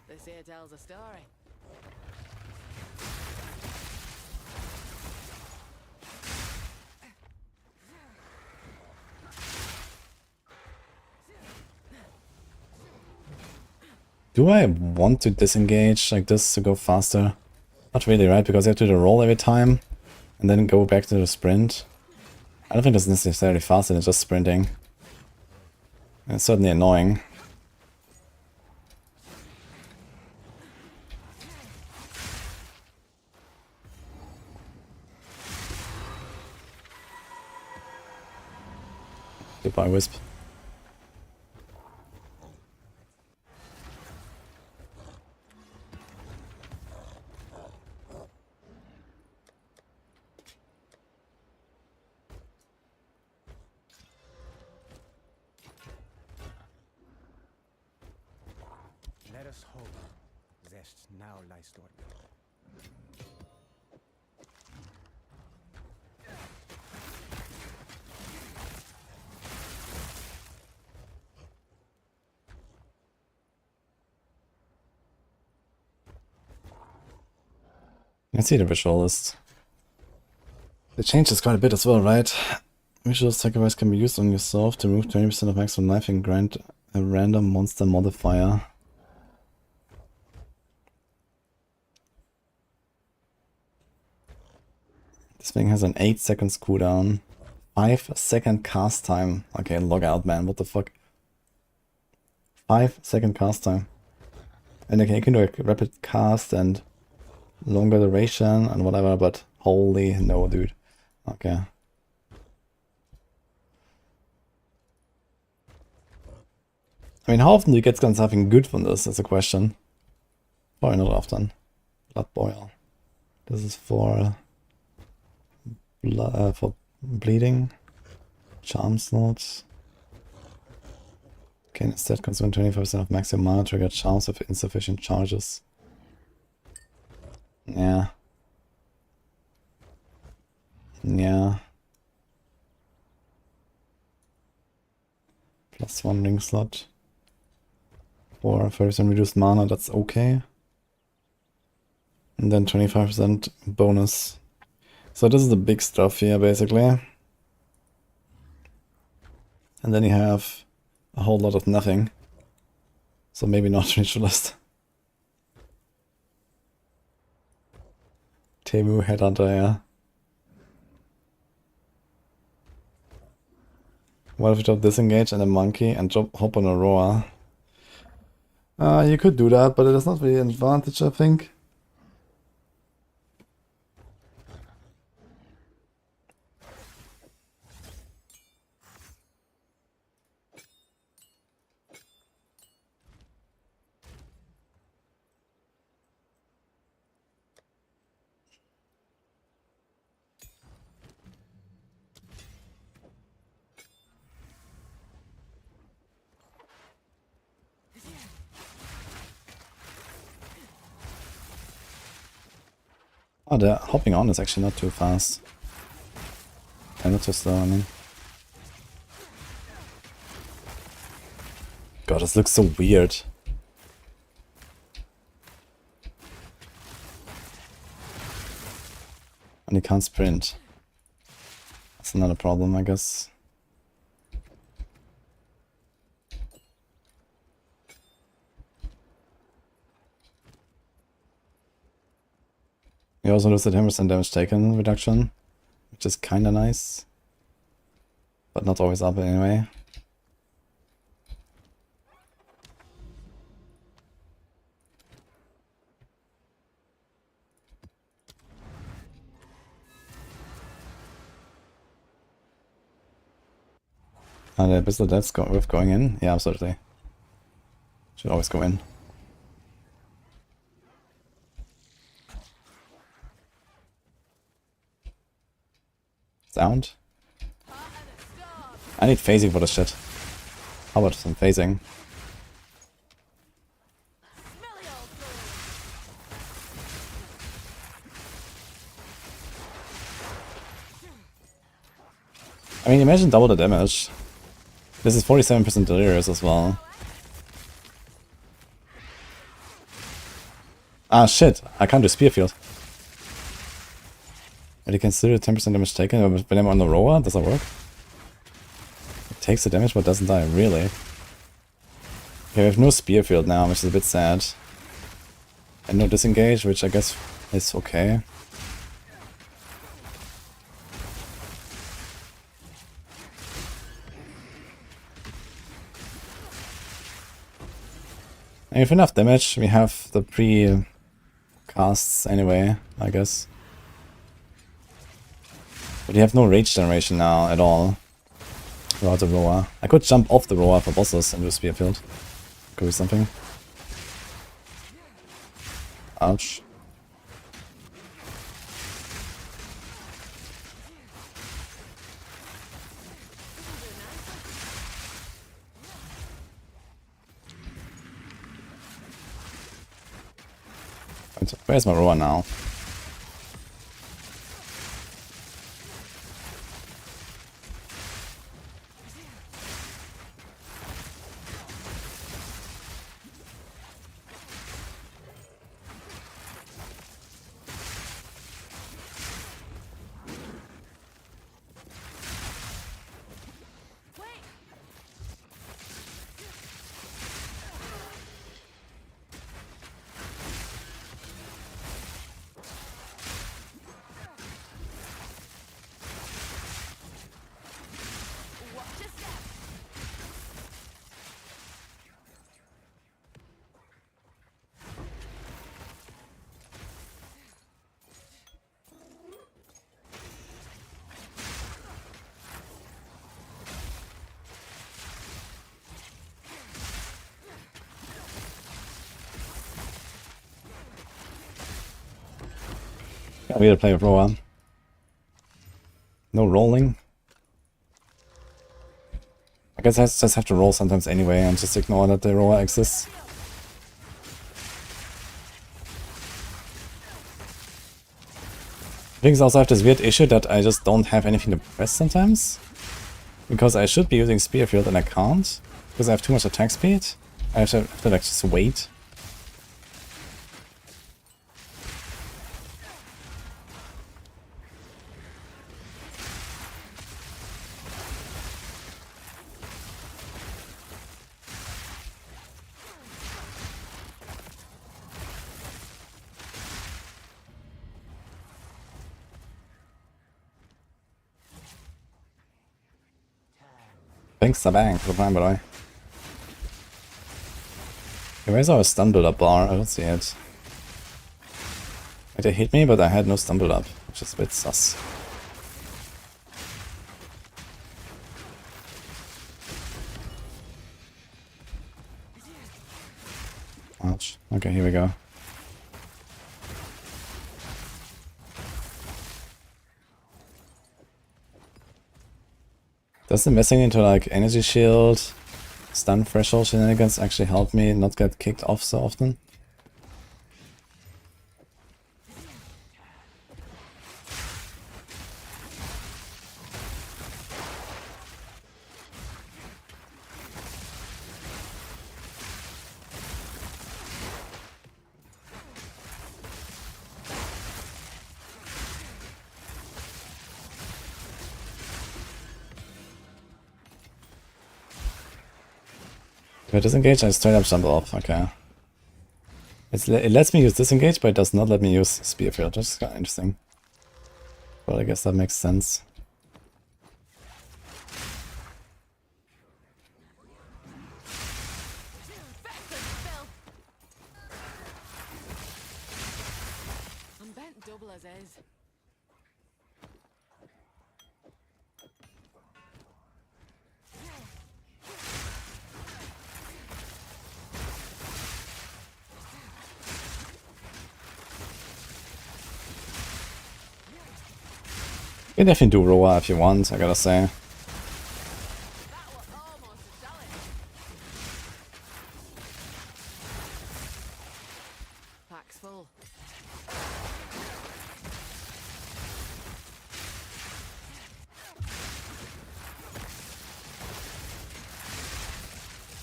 This here tells a story. Do I want to disengage like this to go faster? Not really, right? Because I have to do the roll every time and then go back to the sprint. I don't think that's necessarily faster than just sprinting. And it's certainly annoying. Goodbye, Wisp. Let us hope that now lies dormant. You can see the visual list. They changed this quite a bit as well, right? Visual sacrifice can be used on yourself to remove 20% of maximum life and grant a random monster modifier. This thing has an 8 seconds cooldown. 5-second cast time. Okay, log out, man. What the fuck? 5-second cast time. And okay, you can do a rapid cast and longer duration and whatever, but holy no, dude. Okay. I mean, how often do you get something good from this? That's a question. Probably not often. Blood Boil. This is for bleeding. Charm slots. Can instead consume 25% of maximum mana, trigger charms with insufficient charges. Yeah. Yeah. +1 ring slot. For 30% reduced mana, that's okay. And then 25% bonus. So this is the big stuff here, basically. And then you have a whole lot of nothing. So maybe not Ritualist. Temu Headhunter, yeah. What if you drop Disengage and a Monkey and hop on a Roar? You could do that, but it is not really an advantage, I think. Oh, the hopping on is actually not too fast. And not too slow, I mean. God, this looks so weird. And you can't sprint. That's another problem, I guess. You also lose the 10% damage taken reduction, which is kinda nice. But not always up anyway. Are the Abyssal Depths worth going in? Yeah, absolutely. Should always go in. Sound? I need phasing for this shit. How about some phasing? I mean, imagine double the damage. This is 47% delirious as well. Ah shit, I can't do Spear Field. But you can still do 10% damage taken when I'm on the rower? Does that work? It takes the damage but doesn't die, really? Okay, we have no Spear Field now, which is a bit sad. And no Disengage, which I guess is okay. And if enough damage, we have the pre-casts anyway, I guess. But you have no rage generation now at all. Without the roar. I could jump off the roar for bosses and do Spear Field. Could be something. Ouch. Where's my roar now? I need to play with roar. No rolling. I guess I just have to roll sometimes anyway and just ignore that the roar exists. I think I also have this weird issue that I just don't have anything to press sometimes. Because I should be using Spearfield and I can't. Because I have too much attack speed. I have to like just wait. Thanks, Sabang, for the prime, by the way. Okay, where's our stun build up bar? I don't see it. They hit me, but I had no stun build up, which is a bit sus. Ouch. Okay, here we go. Does investing into like energy shield, stun threshold shenanigans actually help me not get kicked off so often? If I disengage, I straight up jump off. Okay. It lets me use disengage, but it does not let me use Spearfield, which is kind of interesting. But I guess that makes sense. I'm bent double as is. You can definitely do Roa if you want, I gotta say. That was almost a challenge. Pack's full.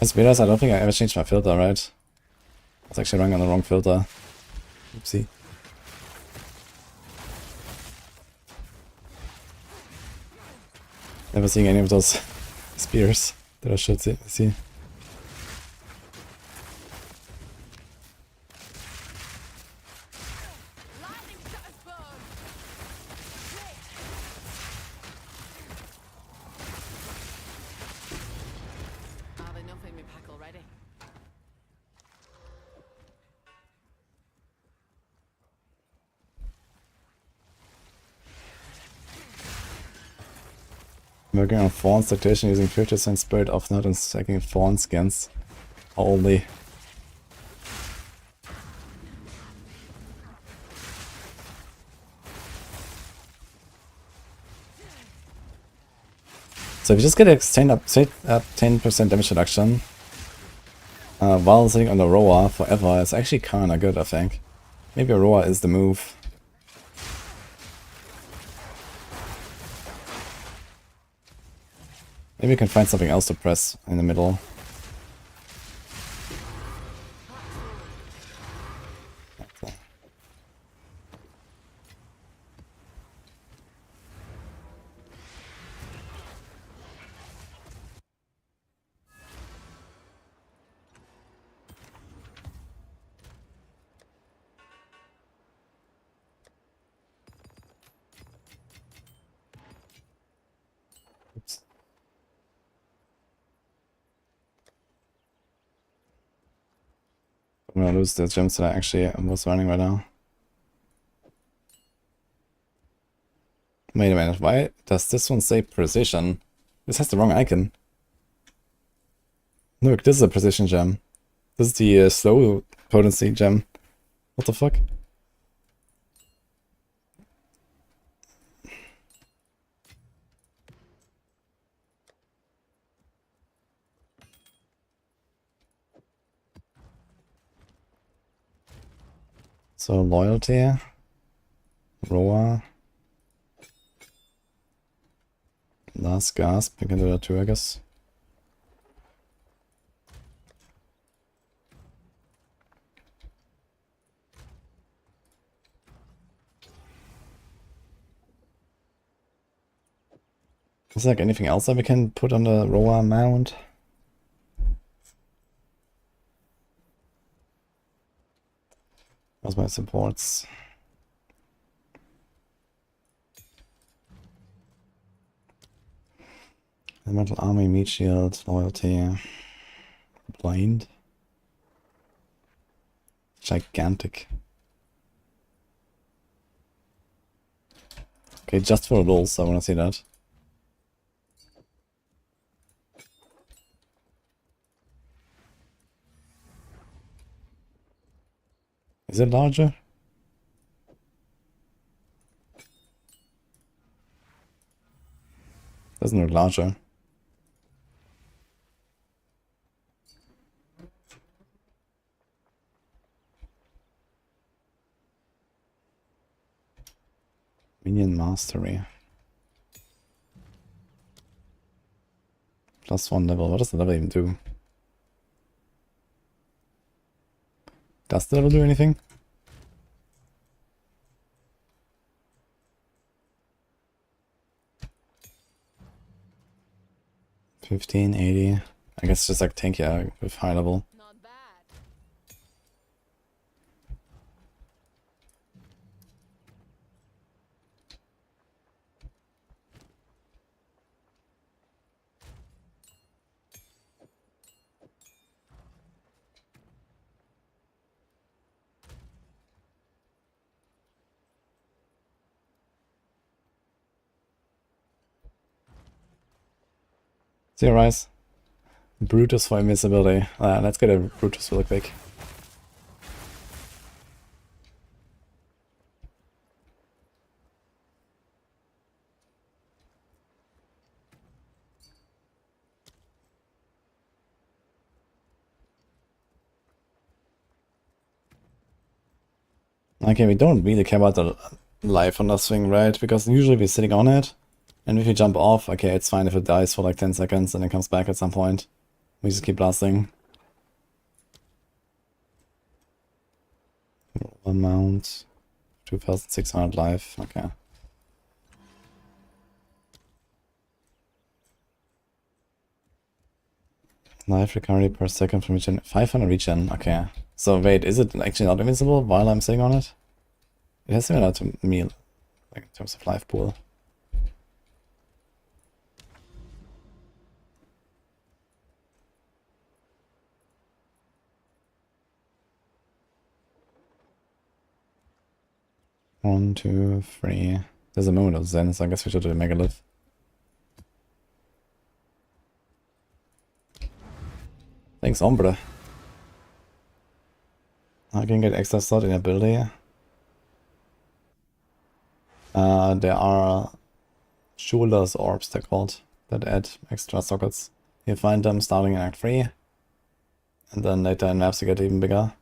As weird as I don't think I ever changed my filter, right? I was actually running on the wrong filter. Oopsie. Never seeing any of those spears that I should see. Lightning shot his bone. I have enough in my pack already. Working on Fawn's tactician using 50% Spirit of Not and stacking Fawn skins. Holy. So if you just get a 10% damage reduction while sitting on the Roa forever, it's actually kinda good, I think. Maybe Aurora is the move. Maybe we can find something else to press in the middle. Oops. I'm gonna lose the gems that I actually was running right now. Wait a minute, why does this one say precision? This has the wrong icon. Look, this is a precision gem. This is the slow potency gem. What the fuck? So loyalty, Roa, last gasp, we can do that too, I guess. Is there like anything else that we can put on the Roa mount? How's my supports? Elemental army, meat shield, loyalty, blind. Gigantic. Okay, just for the lulz, I wanna see that. Is it larger? Doesn't look larger. Minion mastery. +1 level. What does the level even do? Does the level do anything? $15.80. I guess just like tanky with high level. Not bad. Zero rise. Brutus for invisibility. Let's get a Brutus really quick. Okay, we don't really care about the life on that swing, right? Because usually we're sitting on it, and if you jump off, okay, it's fine if it dies for like 10 seconds and it comes back at some point. We just keep blasting. One mount, 2,600 life, okay. Life recovery per second from regen, 500 regen, okay. So wait, is it actually not invincible while I'm sitting on it? It has similar to me, like in terms of life pool. One, two, three. There's a moment of Zen, so I guess we should do a megalith. Thanks, Ombre. I can get extra slot in ability. There are Shoulders orbs, they're called, that add extra sockets. You find them starting in Act 3, and then later in maps you get even bigger.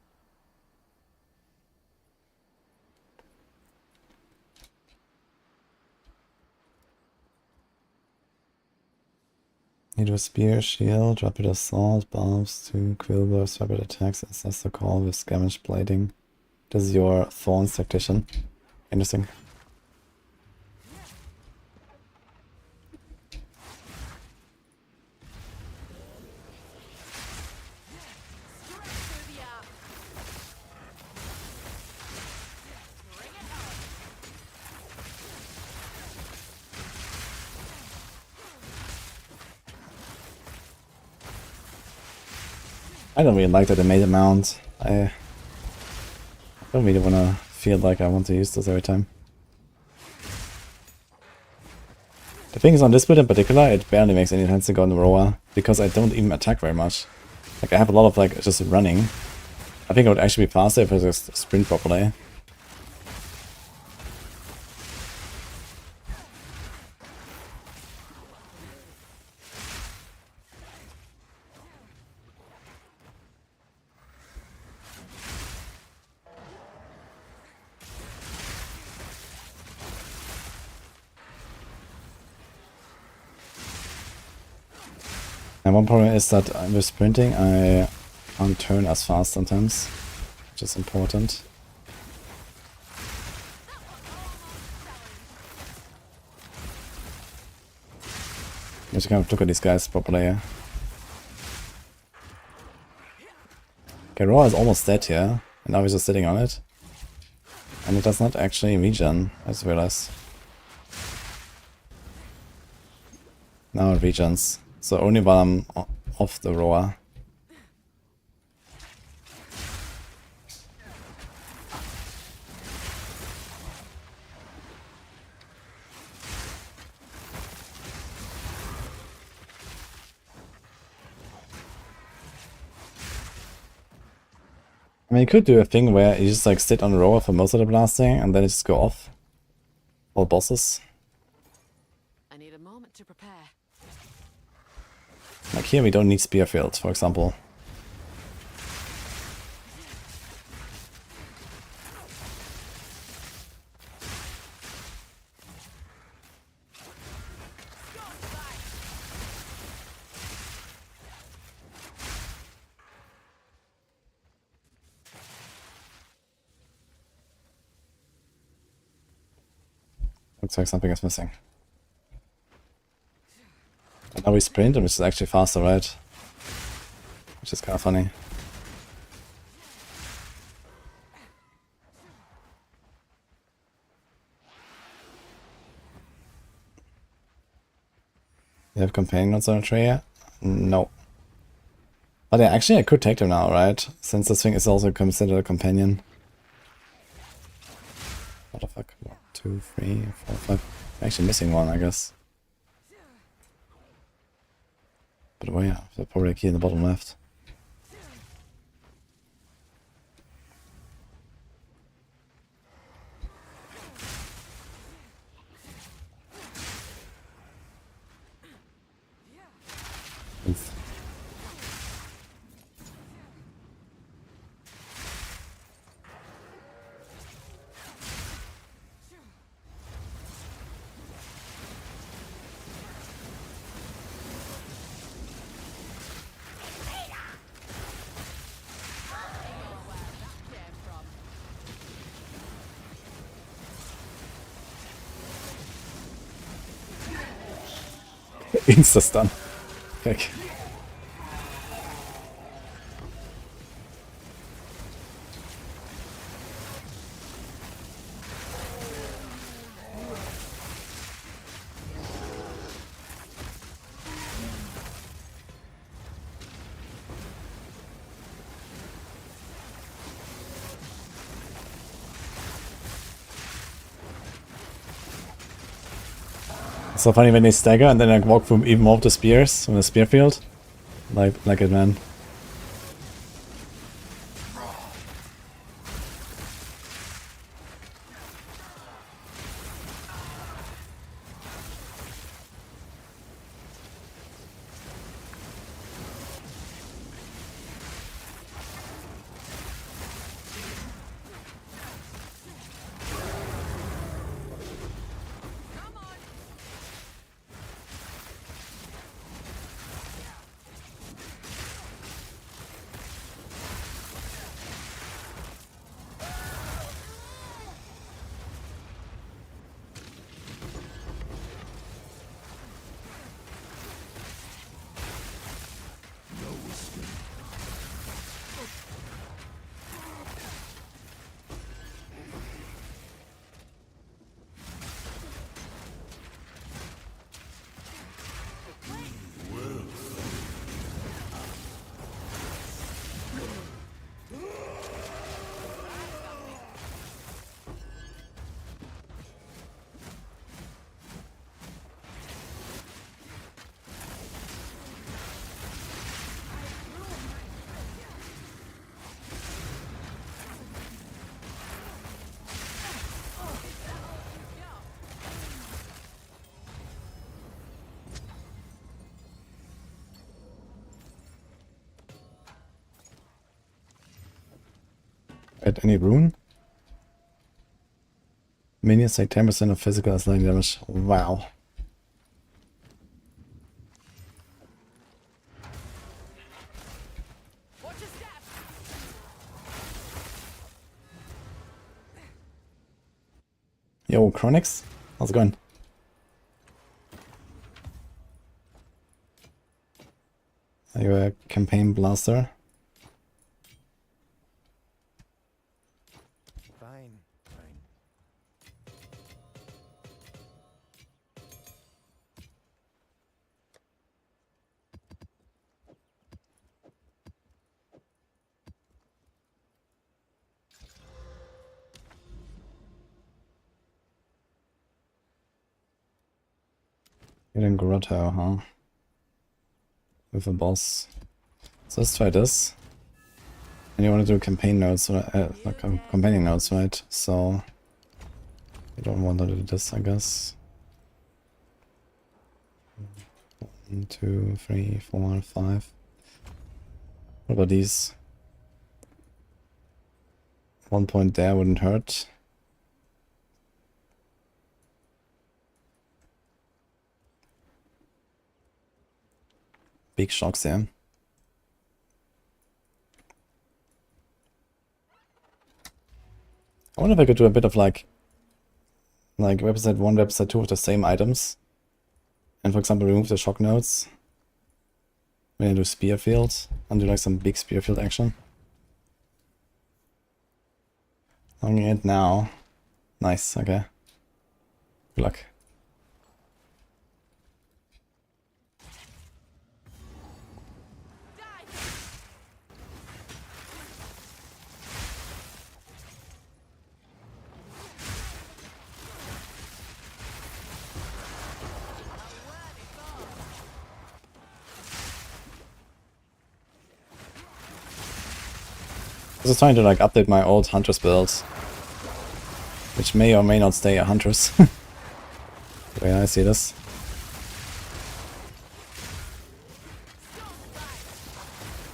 Need a spear, shield, rapid assault, barbs, 2 quill bursts, rapid attacks, ancestor call with scavenge blading. This is your thorns tactician. Interesting. I don't really like that I made a mount. I don't really wanna feel like I want to use this every time. The thing is, on this build in particular, it barely makes any sense to go on the rower, because I don't even attack very much. Like, I have a lot of, like, just running. I think it would actually be faster if I just sprint properly. And one problem is that with sprinting, I can't turn as fast sometimes, which is important. I have to kind of look at these guys properly. Yeah. Okay, Raw is almost dead here, and now he's just sitting on it. And it does not actually regen, I just realized. Now it regens. So only while I'm off the roar. I mean, you could do a thing where you just like sit on the rower for most of the blasting and then it just go off. All bosses. I need a moment to prepare. Like here we don't need Spearfield, for example. Looks like something is missing. And now we sprint, and which is actually faster, right? Which is kind of funny. You have companions on a tray yet? No. But yeah, actually I could take them now, right? Since this thing is also considered a companion. What the fuck? 1, 2, 3, 4, 5. I'm actually missing one, I guess. But well, yeah, there's probably a key in the bottom left. Oof. Insta-stun. Heck. It's so funny when they stagger and then I walk through even more of the spears from the spear field. Like it, man. Get any rune? Minions take 10% of physical and sliding damage. Wow. Watch your step. Yo, Chronix? How's it going? Are you a campaign blaster? Fine, fine. You're in Grotto, huh? With a boss. So let's try this. And you want to do campaign nodes, not companion nodes, right? So you don't want to do this, I guess. 1, 2, 3, 4, 5. What about these? 1 point there wouldn't hurt. Big shocks here. I wonder if I could do a bit of like website 1, website 2 with the same items. And for example, remove the shock nodes. When I do spear field, and do like some big spear field action. Longing it now. Nice, okay. Good luck. I was trying to like update my old Huntress build, which may or may not stay a Huntress. The way I see this.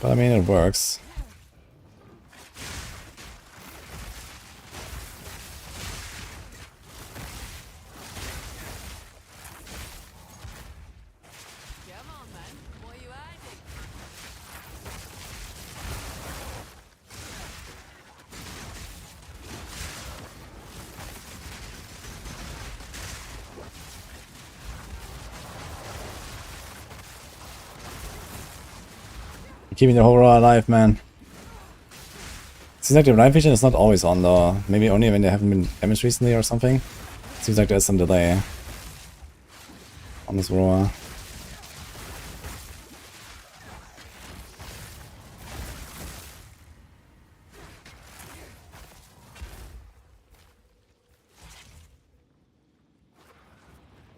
But I mean, it works. Come on, man. What are you hiding? You're keeping the horror alive, man. Seems like the night vision is not always on though. Maybe only when they haven't been damaged recently or something. Seems like there's some delay on this roar.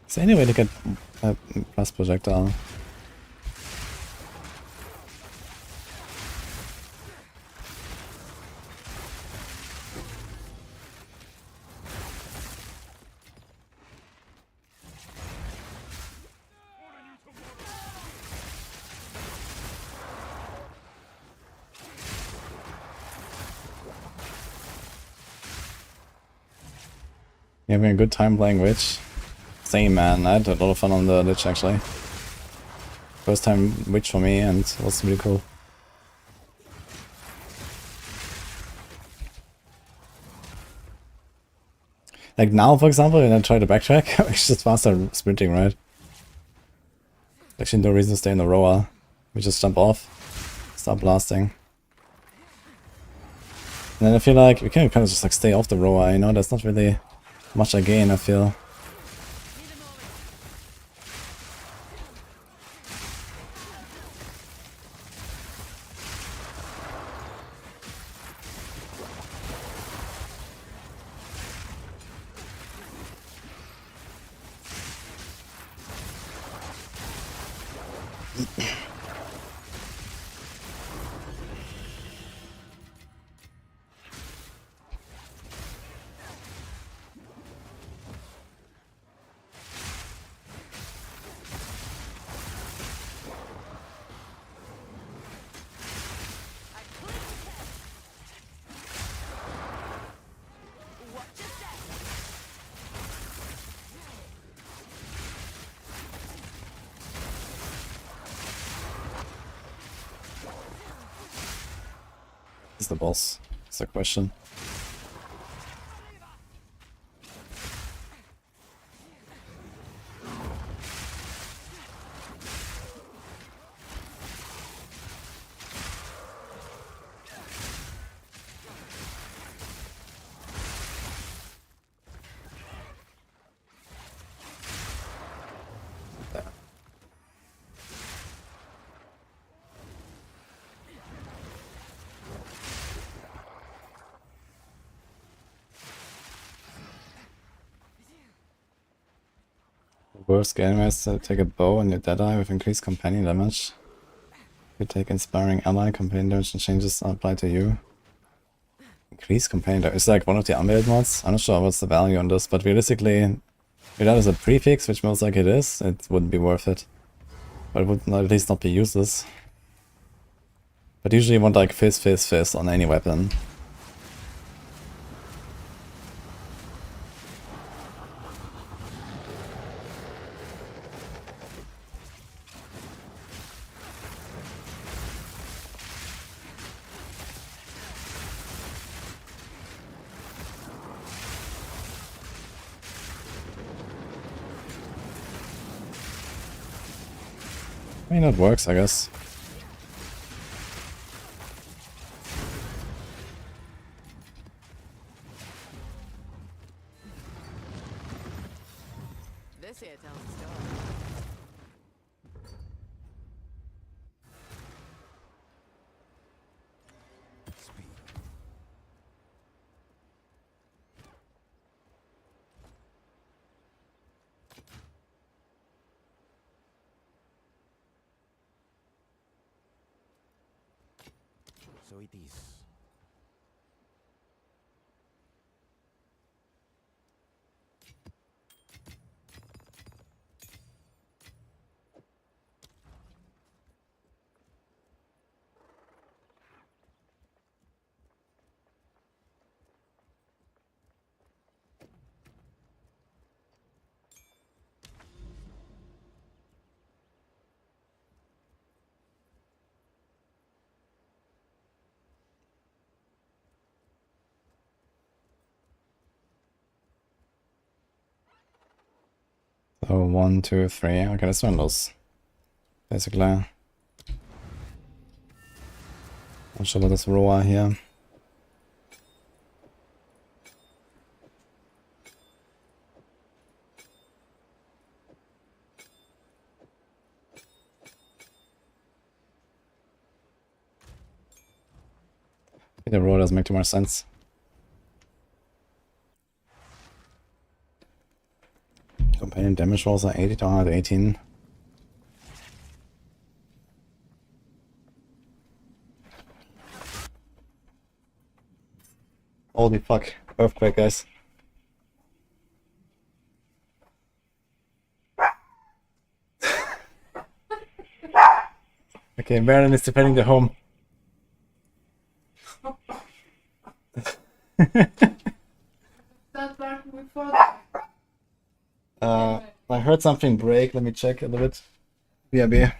Is there any way to get a plus projectile? You're having a good time playing Witch? Same, man. I had a lot of fun on the Lich actually. First time Witch for me, and it was really cool. Like now, for example, when I try to backtrack, it's just faster sprinting, right? Actually, no reason to stay in the rower. We just jump off, start blasting. And then I feel like we can kind of just like stay off the rower, you know? There's not really much I gain, I feel. Is the boss? That's the question. Worst game is to take a bow and your Deadeye with increased companion damage. You take inspiring ally, companion damage and changes apply to you. Increased companion damage. It's like one of the unveiled mods. I'm not sure what's the value on this, but realistically, if that is a prefix, which most like it is, it wouldn't be worth it. But it would at least not be useless. But usually you want like fizz on any weapon. I mean, it works, I guess. This here tells a story. Speak. So it is. So 1, 2, 3. Okay, let's run those. Basically. Not sure about this Roa here. I think the Roa doesn't make too much sense. Companion damage rolls are 80 to 118. Holy fuck. Earthquake, guys. Okay, Baron is defending the home. That worked before. I heard something break. Let me check a little bit. BRB.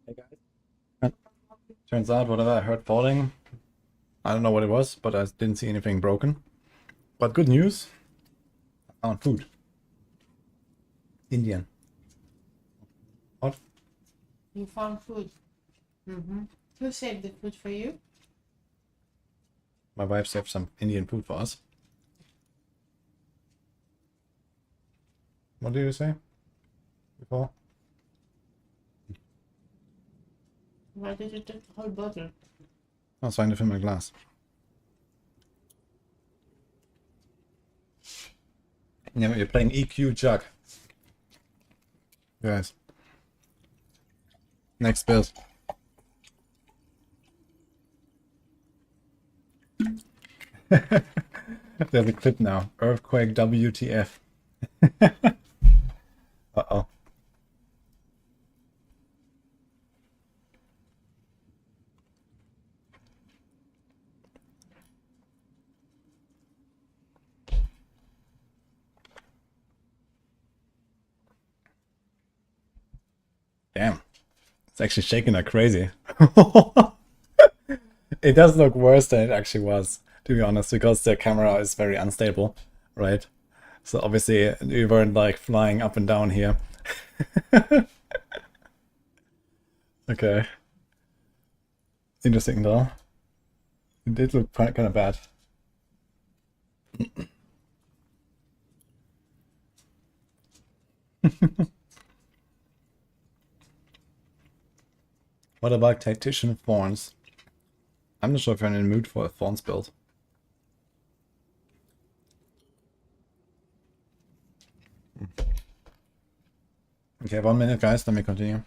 Hey guys. Turns out whatever I heard falling, I don't know what it was, but I didn't see anything broken. But good news, I found food. Indian. What? You found food. Who saved the food for you? My wife saved some Indian food for us. What did you say before? Why did you take the whole bottle? I was trying to fill my glass. Yeah, you're playing EQ jug. Guys. Next build. There's a clip now. Earthquake WTF. Uh-oh. Damn. It's actually shaking like crazy. It does look worse than it actually was, to be honest, because the camera is very unstable, right? So obviously we weren't like flying up and down here. Okay. Interesting though. It did look kind of bad. What about Tactician Thorns? I'm not sure if I'm in the mood for a Thorns build. Okay, 1 minute guys, let me continue.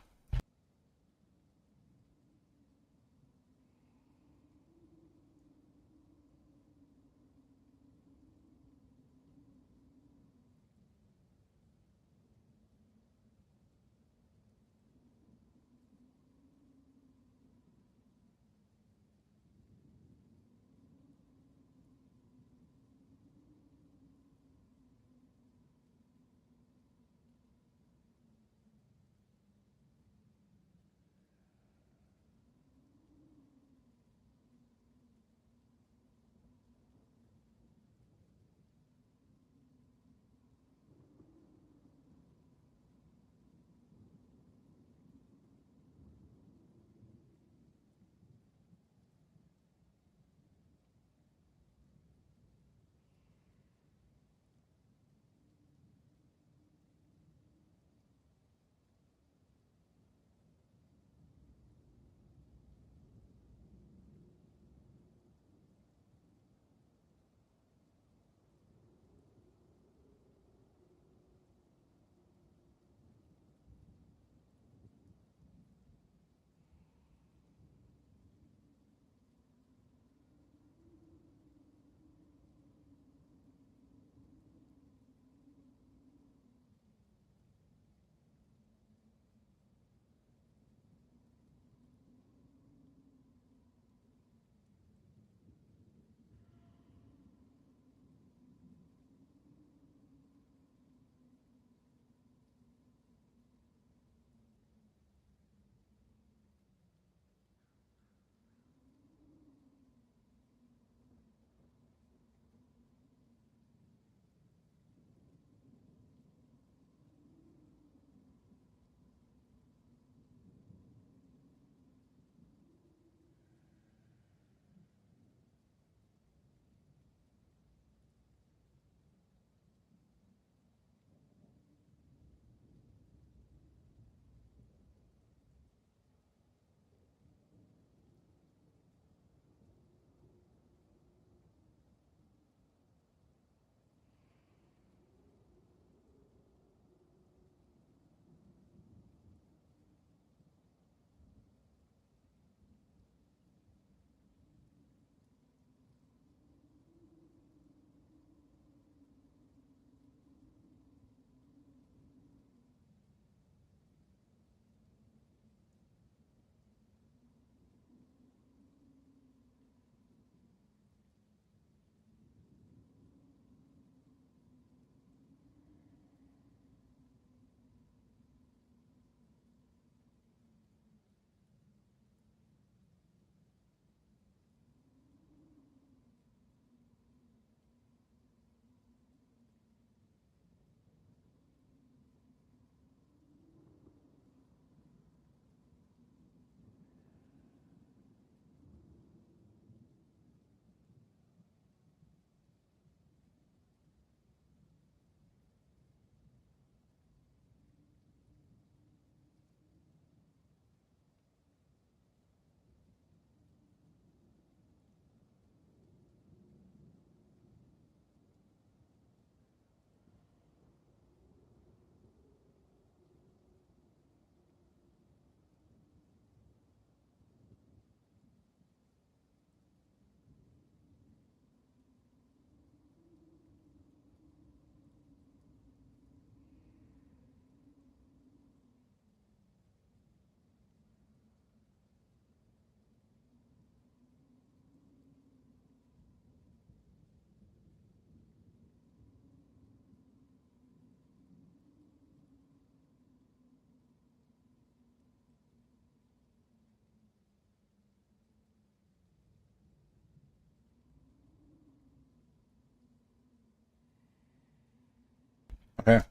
Okay.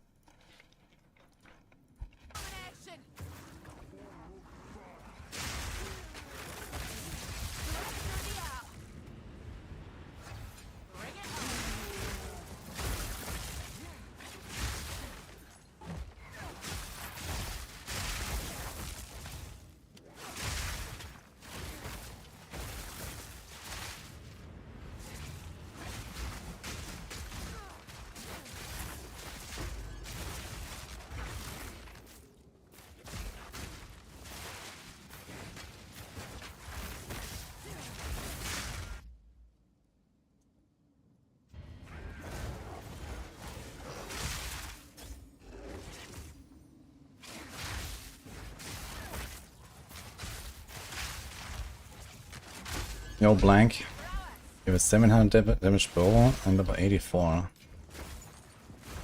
Yo, blank. You have a 700 damage bow and about 84.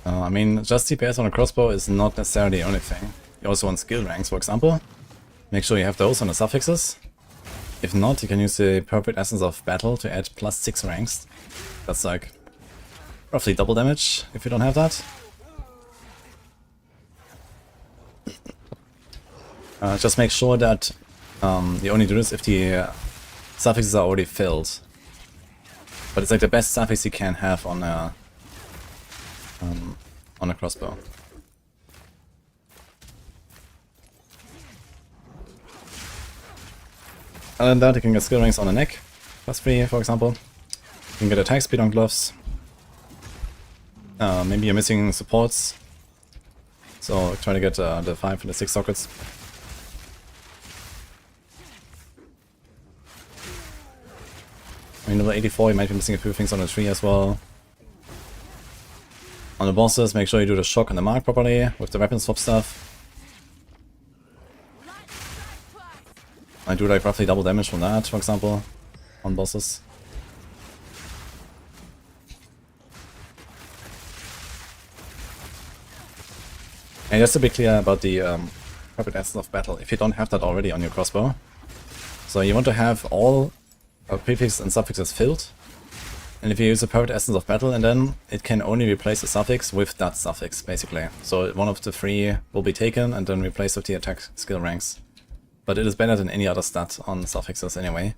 I mean, just DPS on a crossbow is not necessarily the only thing. You also want skill ranks, for example. Make sure you have those on the suffixes. If not, you can use the Perfect Essence of Battle to add +6 ranks. That's like roughly double damage if you don't have that. Just make sure that you only do this if the suffixes are already filled. But it's like the best suffix you can have on a crossbow. Other than that, you can get skill ranks on the neck, +3 for example. You can get attack speed on gloves. Maybe you're missing supports, so try to get the 5 and the 6 sockets. I mean, level 84, you might be missing a few things on the tree as well. On the bosses, make sure you do the shock and the mark properly with the weapon swap stuff. I do like roughly double damage from that, for example, on bosses. And just to be clear about the Perfect Essence of Battle, if you don't have that already on your crossbow. So you want to have all prefixes and suffixes filled. And if you use a Perfect Essence of Battle, and then it can only replace the suffix with that suffix, basically. So one of the 3 will be taken and then replaced with the attack skill ranks. But it is better than any other stat on suffixes anyway.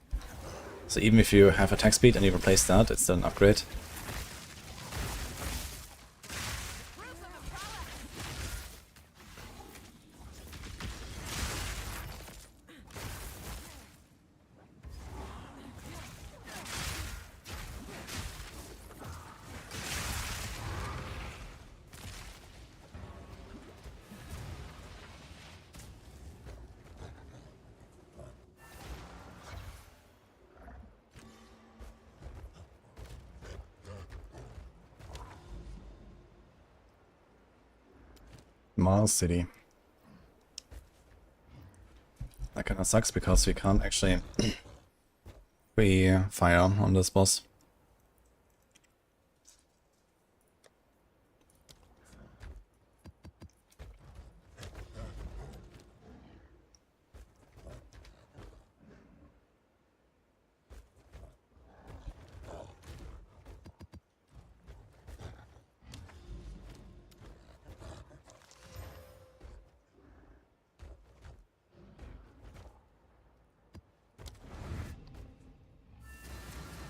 So even if you have attack speed and you replace that, it's still an upgrade. Mars City. That kinda sucks because we can't actually fire on this boss.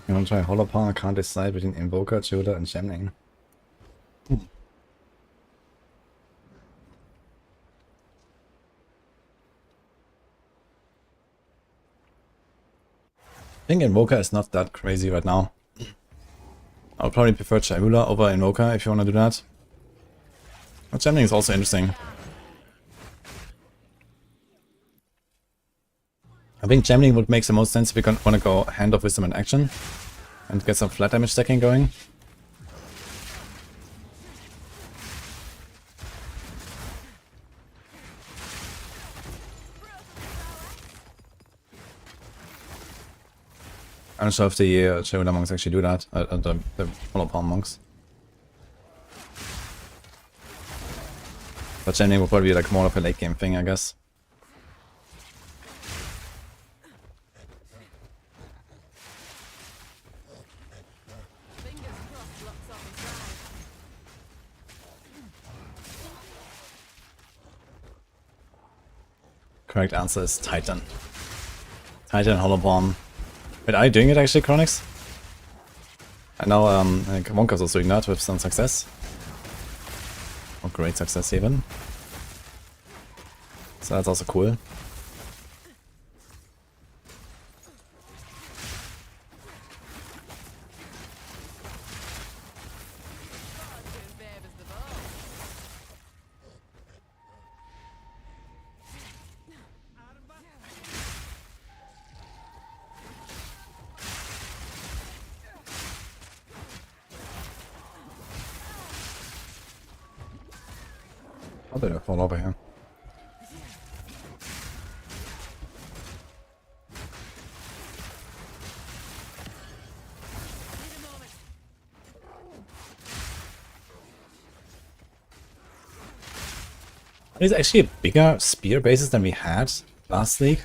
You want to try Holopar? I can't decide between Invoker, Tutor, and Jamming. I think Invoker is not that crazy right now. I would probably prefer Chabula over Invoker if you want to do that. But Jamming is also interesting. I think Jamming would make the most sense if you want to go Hand of Wisdom in action and get some flat damage stacking going. I'm not sure if the Chabula monks actually do that, the Holopalm monks. But Jamming will probably be like more of a late game thing, I guess. Correct answer is Titan. Titan Hollow Bomb. Wait, are you doing it actually, Chronix? I know Wonka's also doing that with some success. Or great success even. So that's also cool. How did I fall over here? It's actually bigger spear bases than we had last league.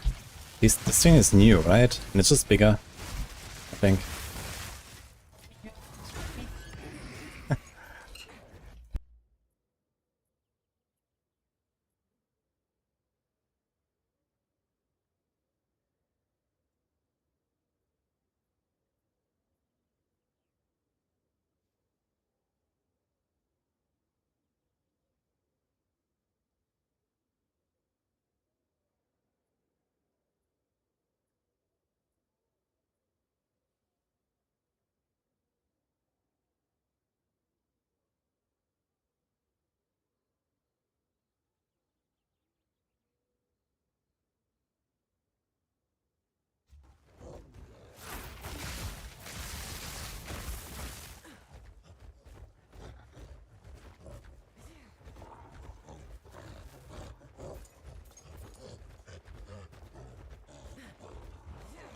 This thing is new, right? And it's just bigger, I think.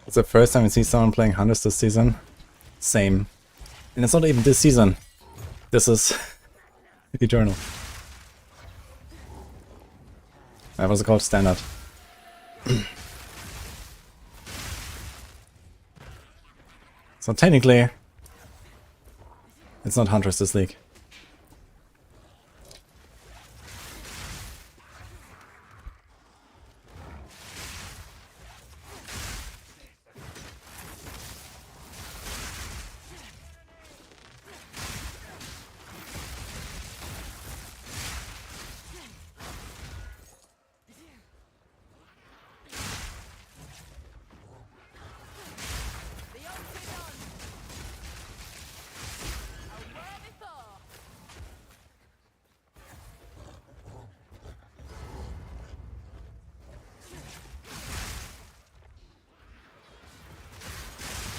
It's the first time I see someone playing Huntress this season. Same. And it's not even this season. This is Eternal. What's it called? Standard. So technically, it's not Huntress this league.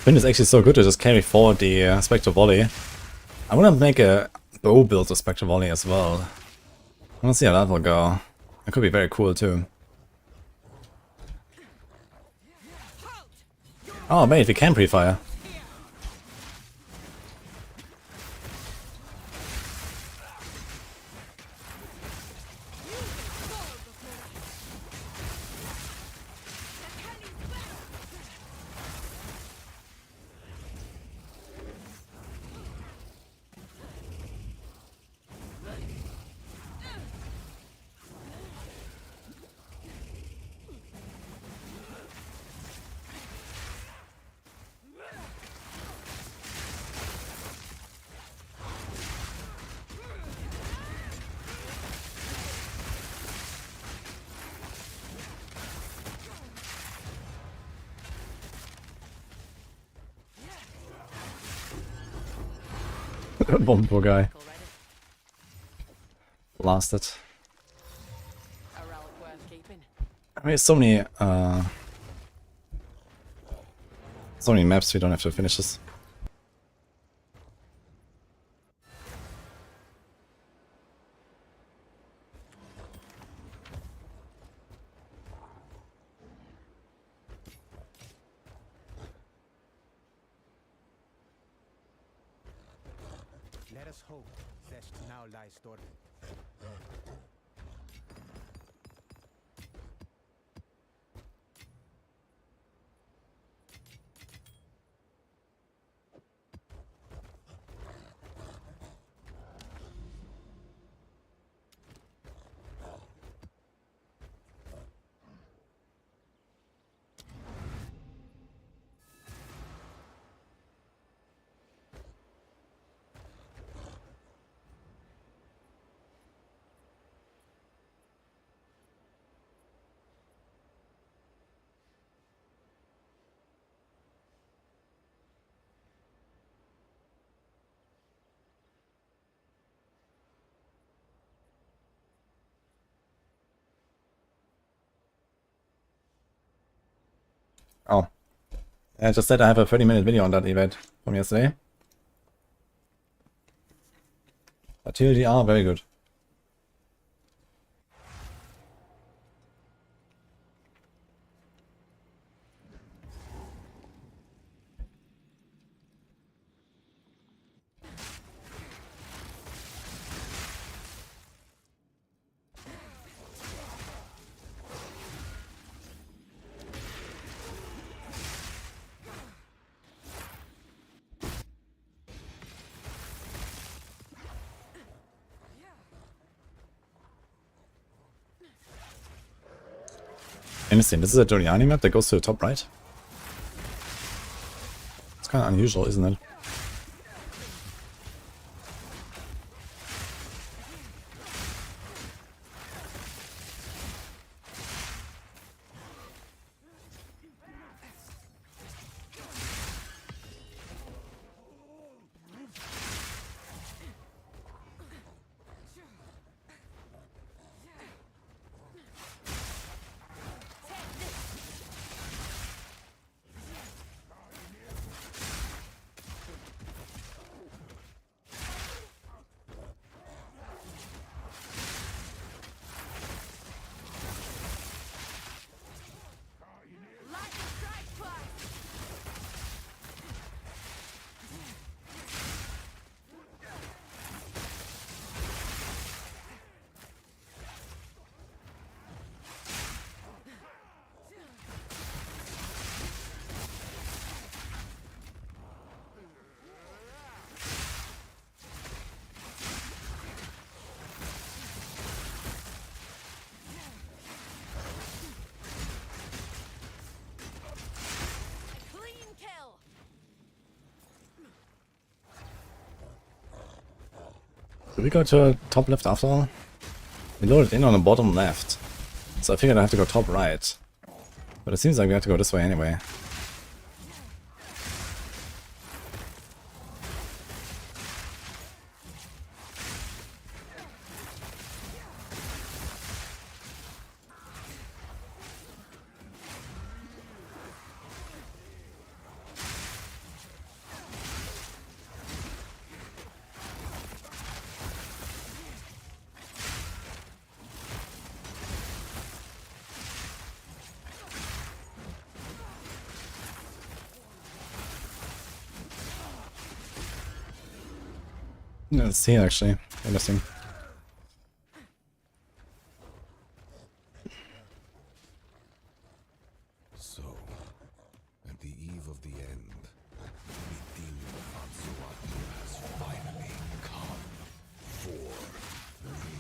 Finn is actually so good to just carry forward the Spectre Volley. I want to make a bow build with Spectre Volley as well. I want to see how that will go. That could be very cool too. Oh mate, we can pre-fire. Bomb, poor guy. Blasted. I mean, so many maps we don't have to finish this. Let us hope that now lies dormant. Oh. I just said I have a 30-minute video on that event from yesterday. But TLDR, very good. Interesting, this is a Doriani map that goes to the top right. It's kind of unusual, isn't it? Clean kill. Did we go to top left after all? We loaded in on the bottom left. So I figured I have to go top right. But it seems like we have to go this way anyway. Let's see actually. Interesting. So, at the eve of the end, Midin Fatsuati has finally come for me.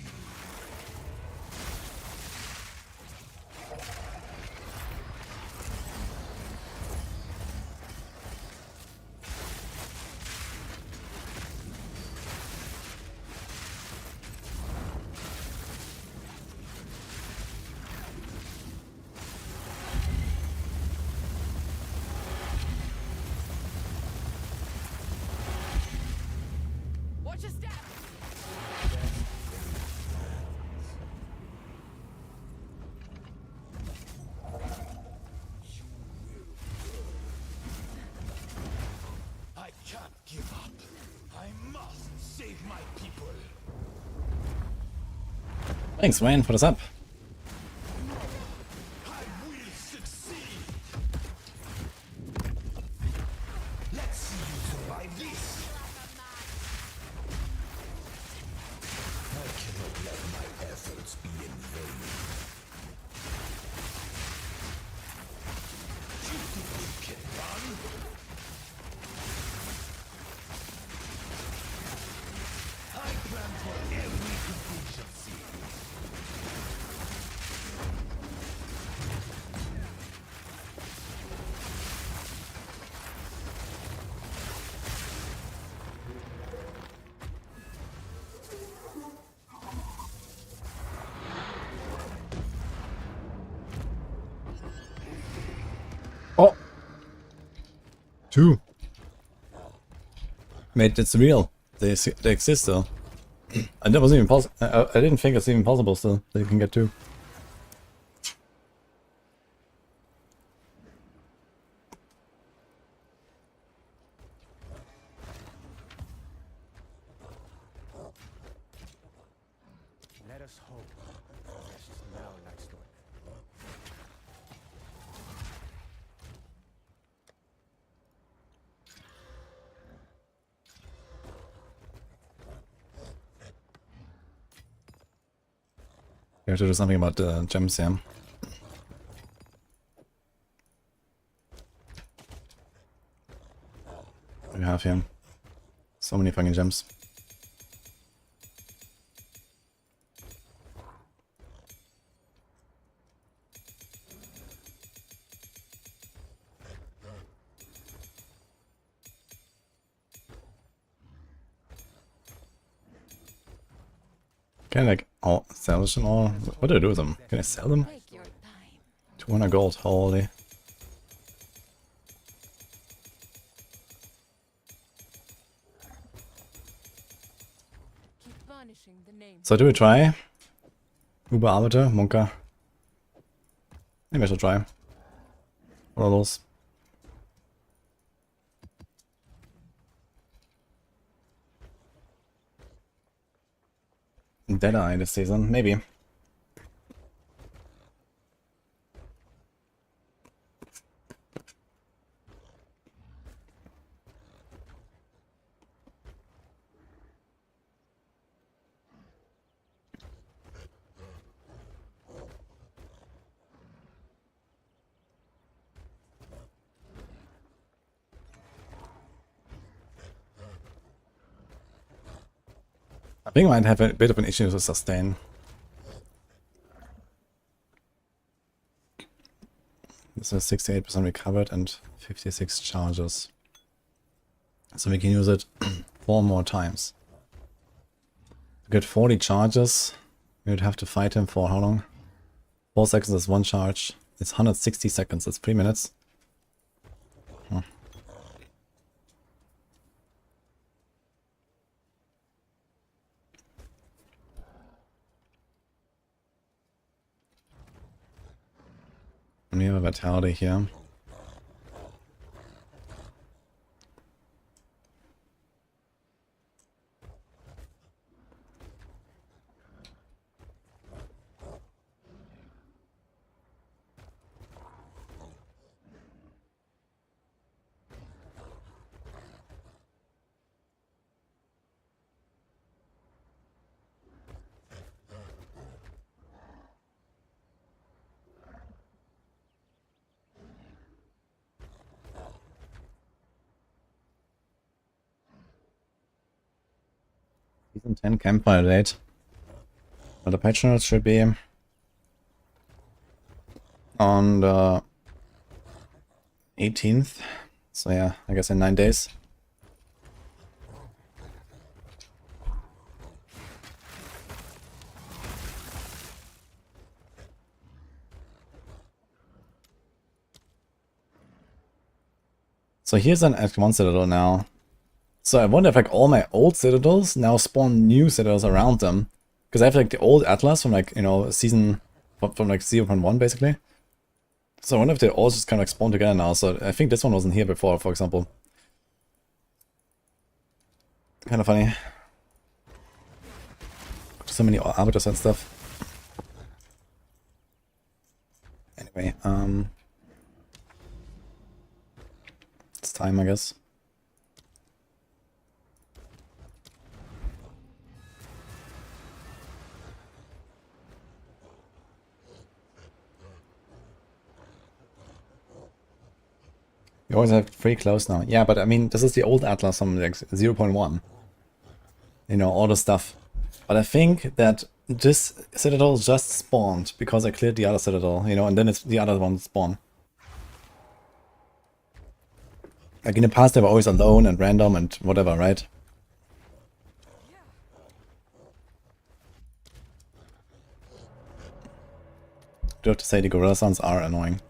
Watch your step. I can't give up. I must save my people. Thanks, Wayne, for the sub. I will succeed. Let's see you survive this. I cannot let my efforts be in vain. You think you can run? I plan for every contingency. Oh! 2. Mate, it's real. They exist still. And that wasn't even possible. I didn't think it's even possible still that you can get 2. us hope. Rest now lies dormant. We have to do something about the gems here. What do we have here? So many fucking gems. Can I like salvage them all? What do I do with them? Can I sell them? Take your time. 200 gold, holy. Keep varnishing the name. So do we try? Überarbeiter, Munker. Maybe I should try. What are those? Deadeye this season, maybe. I think I might have a bit of an issue with sustain. This is 68% recovered and 56 charges. So we can use it 4 more times. To get 40 charges, we would have to fight him for how long? 4 seconds is 1 charge. It's 160 seconds, that's 3 minutes. Huh. And we have a vitality here. Season 10 campfire date. Well, the patch notes should be on the 18th. So yeah, I guess in 9 days. So here's an Act 1 Citadel now. So I wonder if like all my old citadels now spawn new citadels around them. Because I have like the old Atlas from like, you know, season from like 0.1 basically. So I wonder if they all just kind of like spawn together now. So I think this one wasn't here before, for example. Kind of funny. So many arbiters and stuff. Anyway, it's time, I guess. You always have free clothes now. Yeah, but I mean, this is the old Atlas from like 0.1. You know, all the stuff. But I think that this Citadel just spawned because I cleared the other Citadel, you know, and then it's the other one spawn. Like in the past they were always alone and random and whatever, right? Do have to say the gorilla sounds are annoying.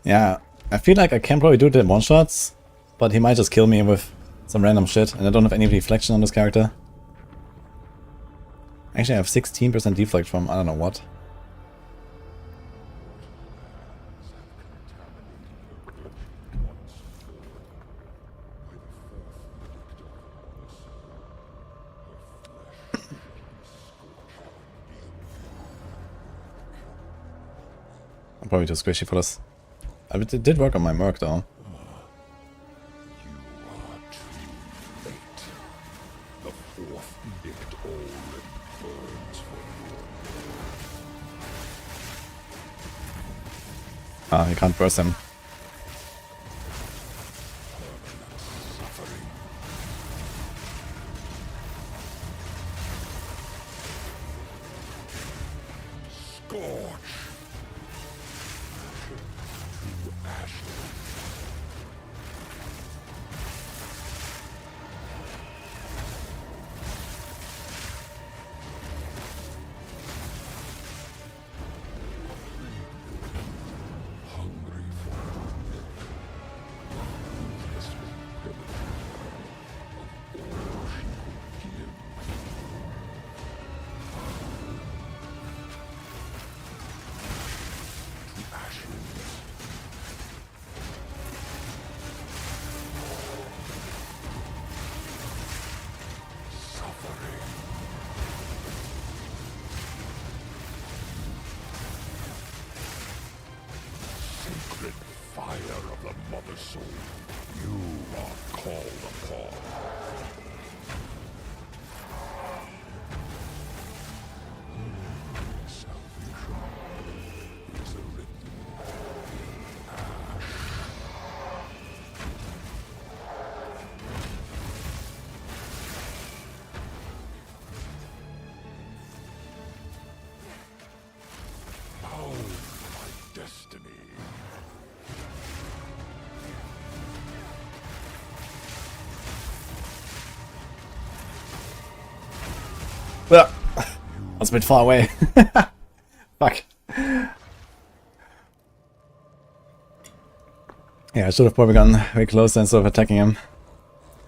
Yeah, I feel like I can probably do the one-shots, but he might just kill me with some random shit, and I don't have any deflection on this character. Actually, I have 16% deflect from I don't know what. I'm probably too squishy for this. It did work on my Merc though. The fourth edict all burns for you. Ah, you can't burst him. Suffering. Scorch. To ashes. Hungry for ruthlessly primitive of all she could give. To ashes. Suffering. Sacred fire of the Mother Soul, you are called upon. Salvation is written in ash. Bound by destiny. Well, I was a bit far away. Fuck. Yeah, I should have probably gone very close instead of attacking him.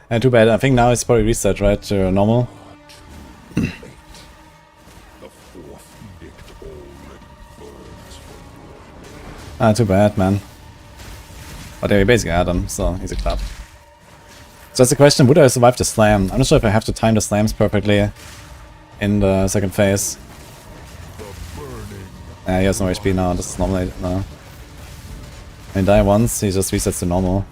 And too bad. I think now it's probably reset, right, to normal. The fourth edict already burns for Ah, too bad, man. But yeah, we basically had him, so easy clap. So that's the question, would I survive the slam? I'm not sure if I have to time the slams perfectly in the second phase. He has no HP now, this is normal. No. When he die once, he just resets to normal.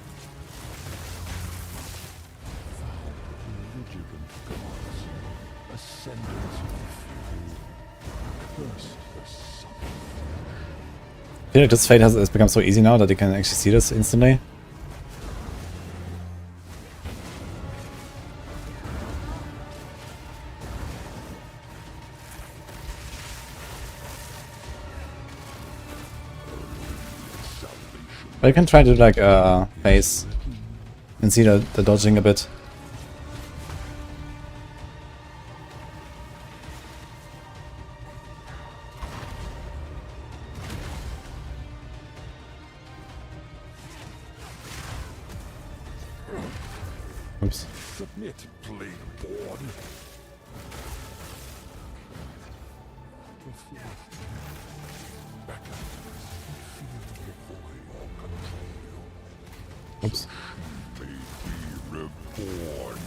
I feel like this fate has become so easy now that you can actually see this instantly. But you can try to do like phase and see the dodging a bit. Oops. Submit, Plagueborn. Oops. May be reborn.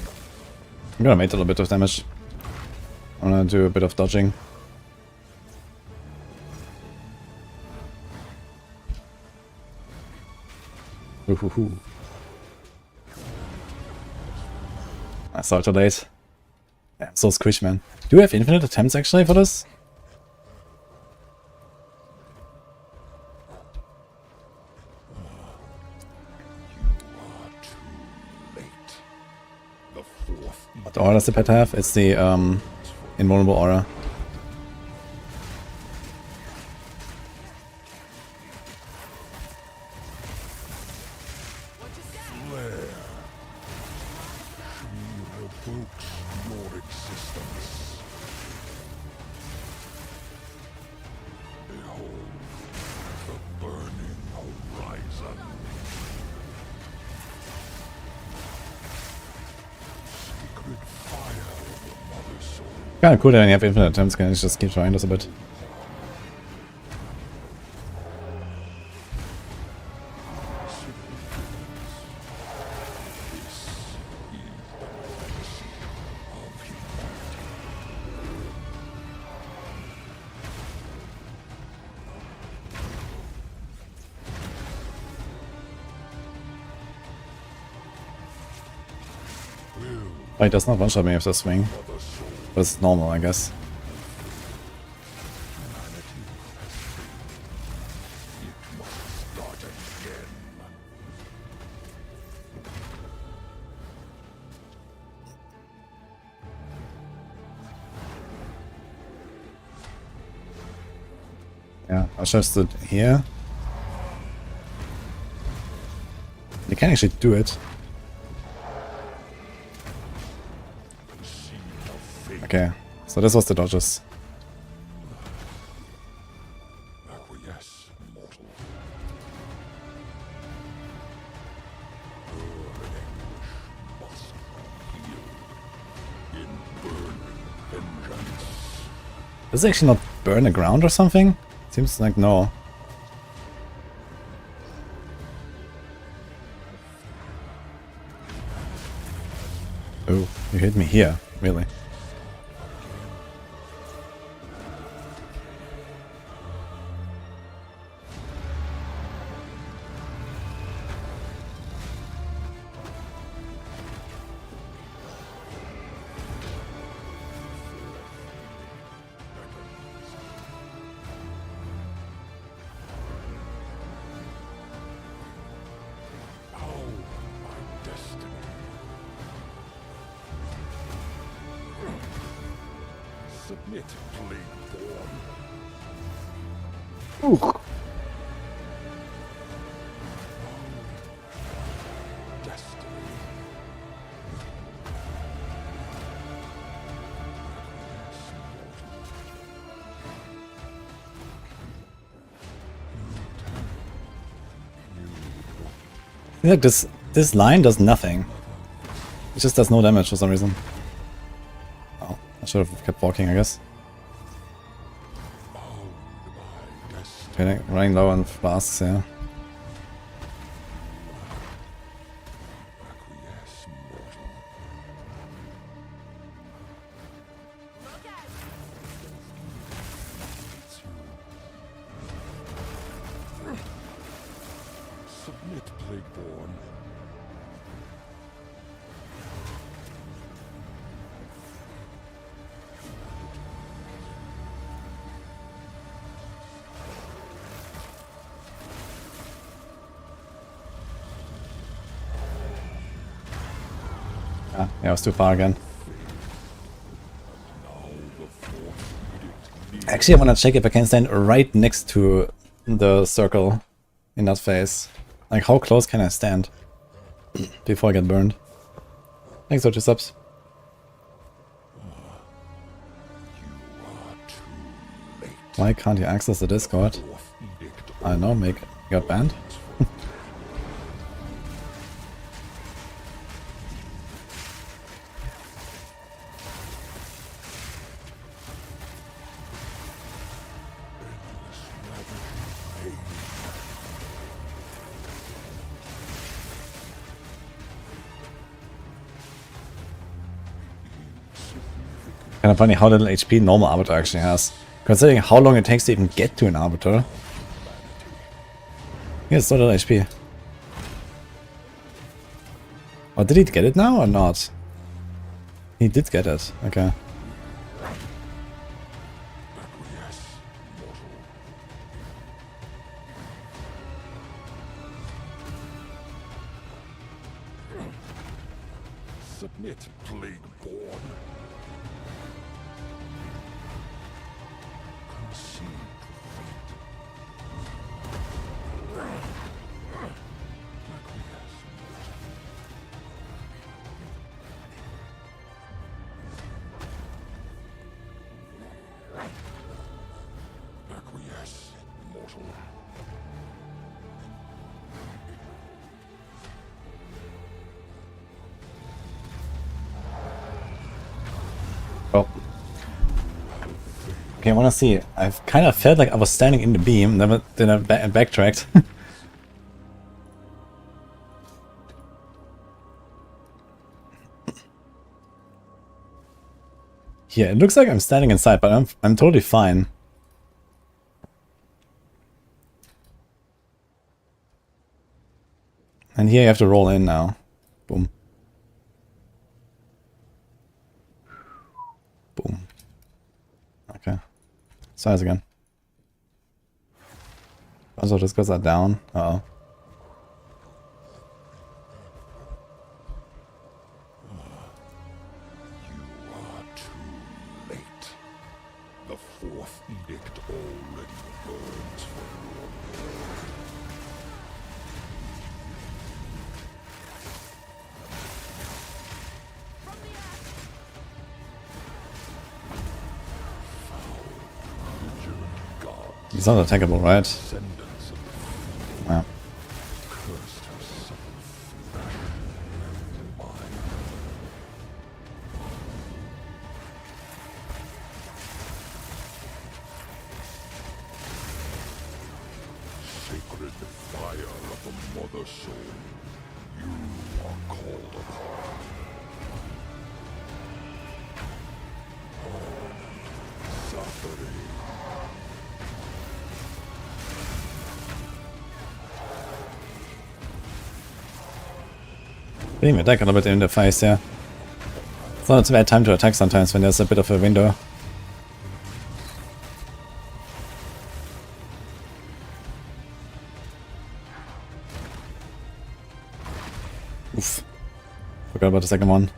I'm gonna make a little bit of damage. I'm gonna do a bit of dodging. Ooh. I saw it too late. Yeah, I'm so squishy, man. Do we have infinite attempts actually for this? What aura does the pet have? It's the invulnerable aura. Evokes your existence. Behold the burning horizon. Sacred fire of the Mother Soul. Kinda cool that when you have infinite attempts, can I just keep trying this a bit. Oh, he does not one-shot me with the swing. But it's normal, I guess. Yeah, I should have stood here. You can actually do it. Okay, so this was the dodges. Acquiesce, mortal. Must heal in burning vengeance. Does it actually not burn the ground or something? Seems like no. Oh, you hit me here, really. Submit, Plagueborn. Destiny. Look, this line does nothing. It just does no damage for some reason. Oh, I should have kept walking, I guess. Okay, running low on flasks, yeah. Acquiesce, mortal. Submit, Plagueborn. Yeah, I was too far again. Actually, I want to check if I can stand right next to the circle in that phase. Like, how close can I stand before I get burned? Thanks for 2 subs. Why can't you access the Discord? I don't know, you got banned? Kind of funny how little HP normal Arbiter actually has. Considering how long it takes to even get to an Arbiter. Yeah, it's so little HP. Oh, did he get it now or not? He did get it, okay. Submit, Plagueborn. Concede to fate. Acquiesce, Acquiesce, mortal. Oh. Okay, I wanna see. I've kind of felt like I was standing in the beam, then I backtracked. Yeah, it looks like I'm standing inside, but I'm totally fine. And here you have to roll in now. Boom. Silence again. Also, this goes down. Uh-oh. You are too late. The fourth edict already burns for your vigilant god. He's not attackable, right? Descendants of the Yeah. cursed have suffered flesh and mind. Sacred fire of the Mother Soul, you are called upon. Suffering. Being attacked a little bit in the face, yeah. It's not a bad time to attack sometimes when there's a bit of a window. Oof. Forgot about the second one.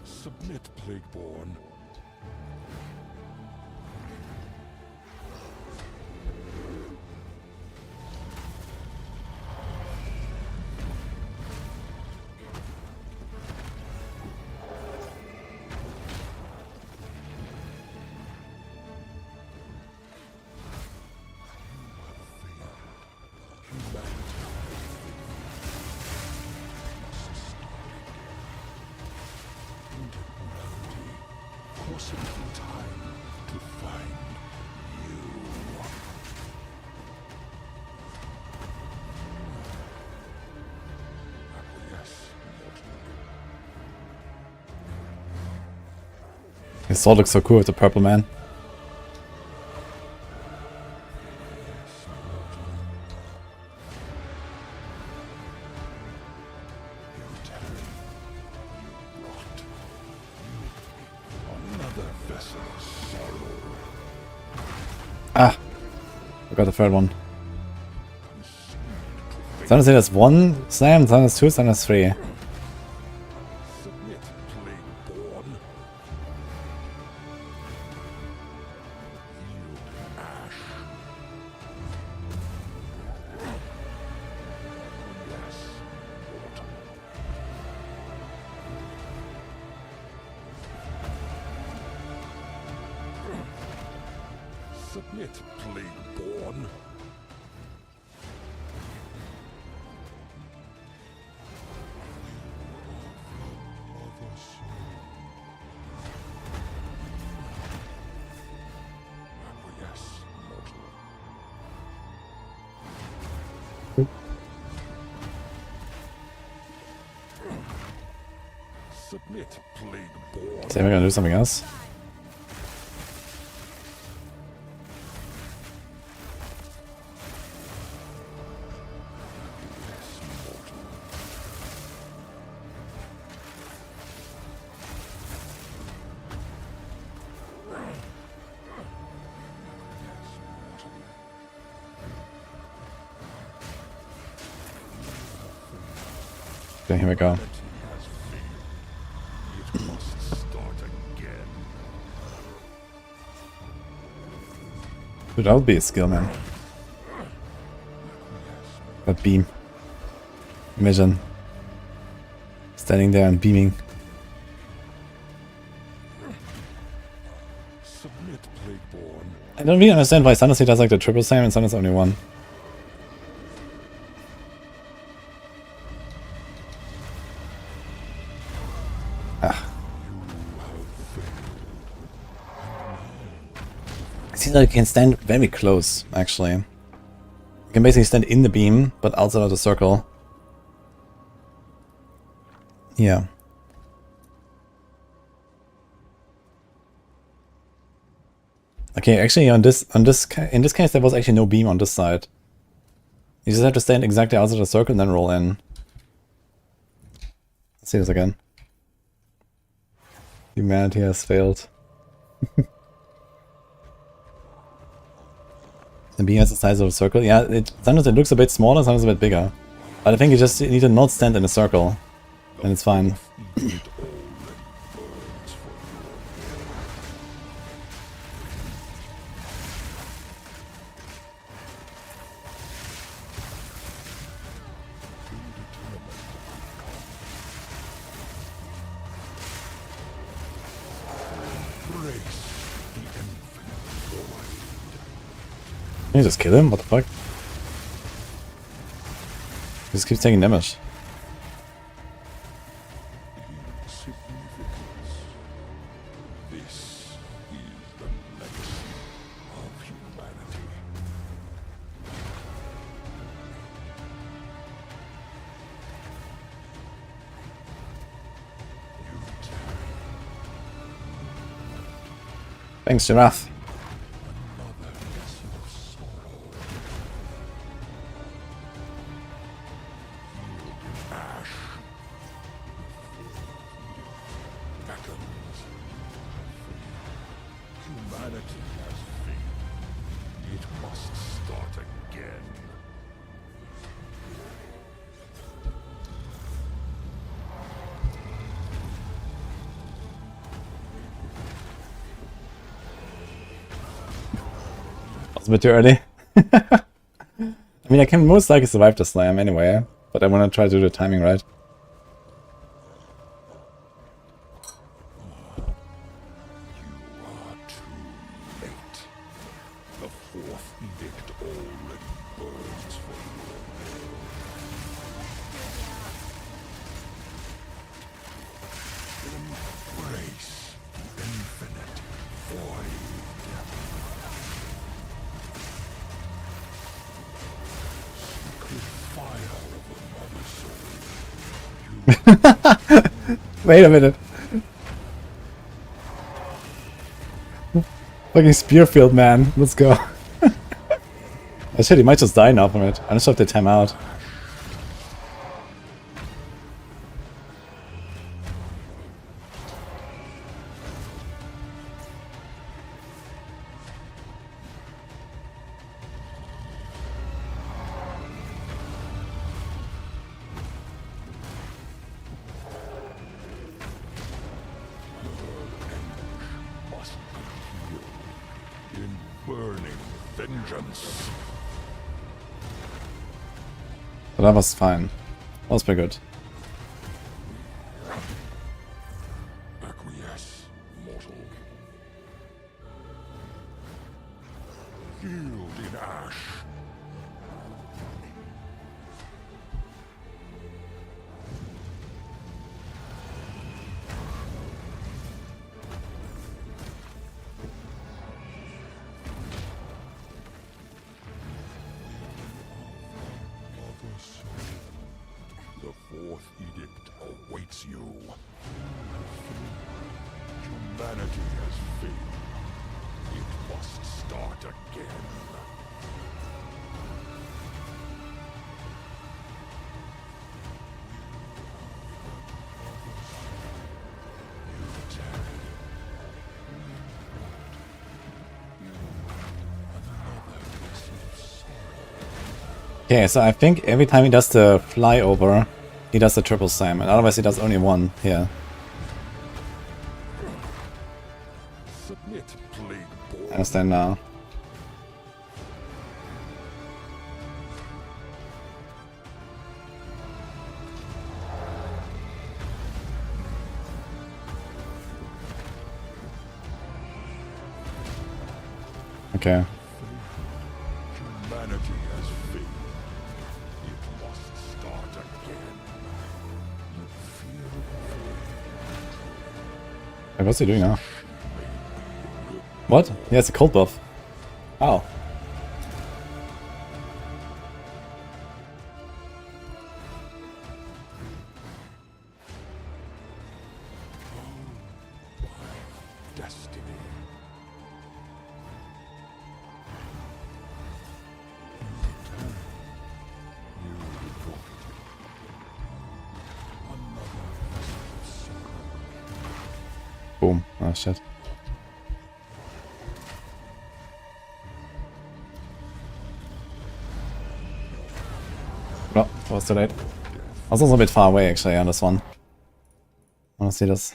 Submit, Plagueborn. Possible time to find you. Acquiesce, mortal. His sword looks so cool with the purple man. Another vessel of sorrow. Ah! Forgot the third one. Sometimes there's one slam, sometimes two, sometimes three. Submit, Plagueborn. Yield ash. Yes, mortal. Submit, Plagueborn. Mother Soul. Acquiesce, mortal. Submit, Plagueborn. So we're gonna do something else. Okay, here we go. Has failed. It must start again. Dude, that would be a skill, man. That beam. Imagine standing there and beaming. Submit, Plagueborn. I don't really understand why sometimes he does like the triple slam and sometimes only one. Ah. It seems like you can stand very close, actually. You can basically stand in the beam, but outside of the circle. Yeah. Okay, actually in this case there was actually no beam on this side. You just have to stand exactly outside the circle and then roll in. Let's see this again. Humanity has failed. The bee has the size of a circle. Yeah, sometimes it looks a bit smaller, sometimes a bit bigger. But I think you just need to not stand in a circle, and it's fine. Can you just kill him? What the fuck? He just keeps taking damage. This is the legacy of humanity. Thanks, Giraffe. Humanity has failed. It must start again. That's a bit too early. I mean, I can most likely survive the slam anyway, but I want to try to do the timing right. The fourth edict already burns for you. Embrace the infinite void. Secret fire of another soul. Wait a minute. Fucking Spearfield, man. Let's go. Oh shit, he might just die now from it. I'm not sure if they time out. Must be healed in burning vengeance. But that was fine. That was pretty good. Acquiesce, mortal. Healed in ash. The fourth edict awaits you. Humanity has failed. It must start again. Okay, so I think every time he does the flyover, he does the triple slam, and otherwise he does only one here. Submit, Plagueborn. I understand now. Okay. Humanity has failed. It must start again. Hey, what's he doing now? What? He has a cold buff. Oh. Destiny. Boom. Boom. Oh shit. Oh, that was too late. I was also a bit far away actually on this one. I wanna see this.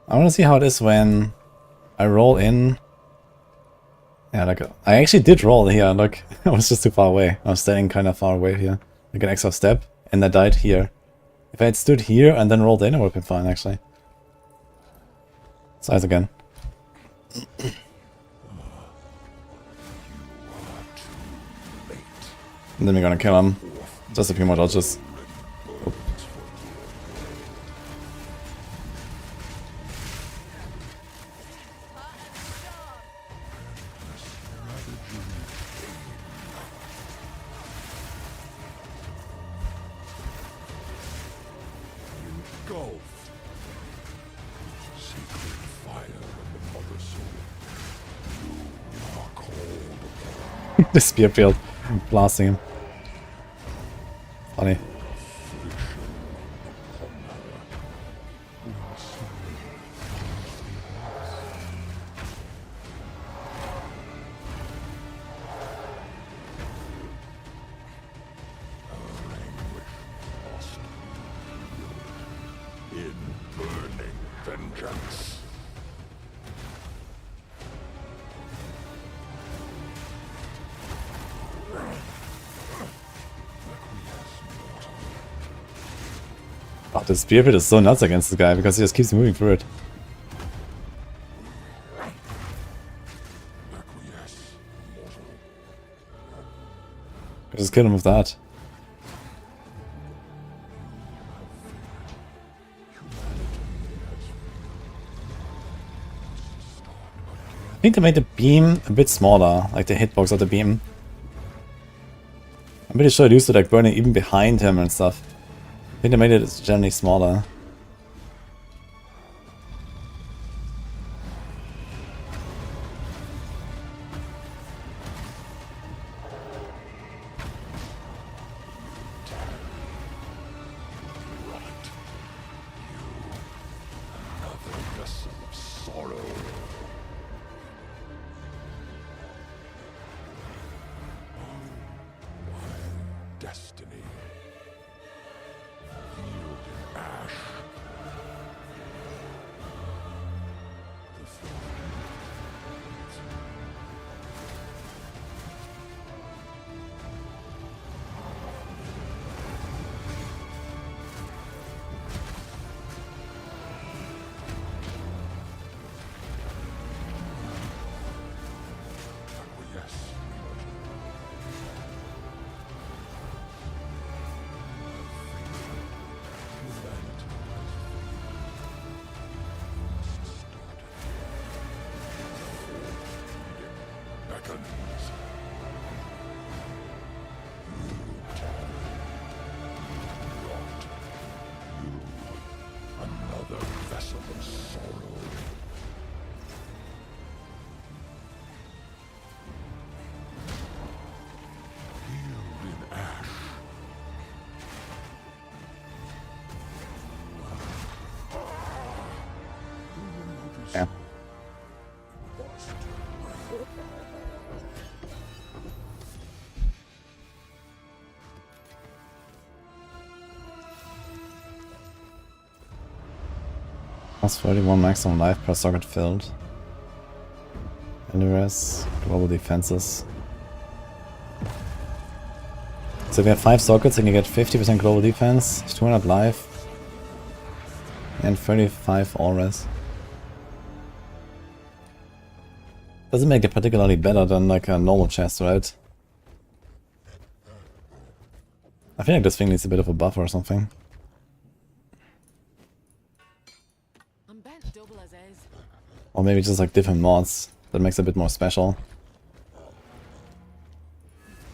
I wanna see how it is when I roll in. Yeah, like I actually did roll here, look. I was just too far away. I was standing kinda far away here. Like an extra step, and I died here. If I had stood here and then rolled in, it would have been fine actually. Size again. And then we're gonna kill him. Just a few more dodges. Oh. Engulfed. Sacred fire of the mother soul. You are called The spear field. Blasting him. Funny. in burning vengeance. Oh, the spear pit is so nuts against this guy because he just keeps moving through it. Just kill him with that. I think they made the beam a bit smaller, like the hitbox of the beam. I'm pretty sure it used to like burning even behind him and stuff. I think they made it generally smaller. Yeah. Plus 31 maximum life per socket filled. Enquiries, global defenses. So if we have 5 sockets, then you get 50% global defense, 200 life, and 35 all res. Doesn't make it particularly better than like a normal chest, right? I feel like this thing needs a bit of a buff or something. I'm bent double as is. Or maybe just like different mods that makes it a bit more special.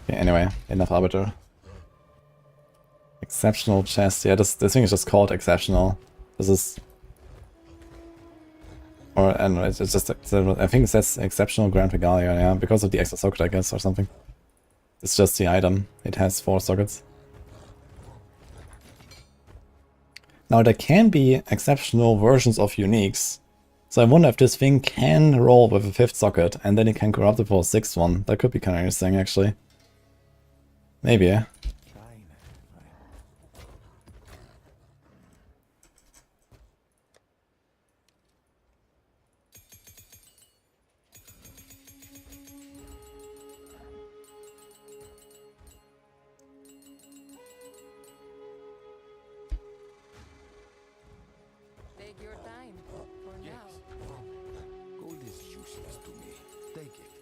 Okay, anyway, enough Arbiter. Exceptional chest. Yeah, this thing is just called exceptional. This is... Or, and it's just, I think it says exceptional Grand Regalia, yeah, because of the extra socket, I guess, or something. It's just the item. It has 4 sockets. Now there can be exceptional versions of uniques. So I wonder if this thing can roll with a 5th socket and then it can corrupt it for a 6th one. That could be kind of interesting actually. Maybe. Fine, fine. Take your time. For Yes. now. Gold is useless to me. Take it.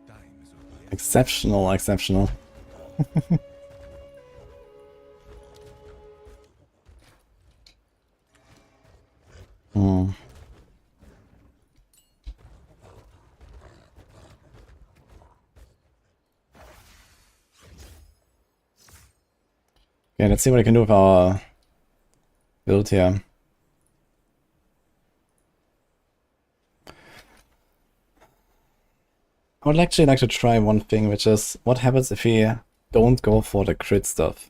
Time is of the essence. Exceptional, exceptional. Hmm. Okay, let's see what I can do with our build here. I would actually like to try one thing, which is what happens if we don't go for the crit stuff.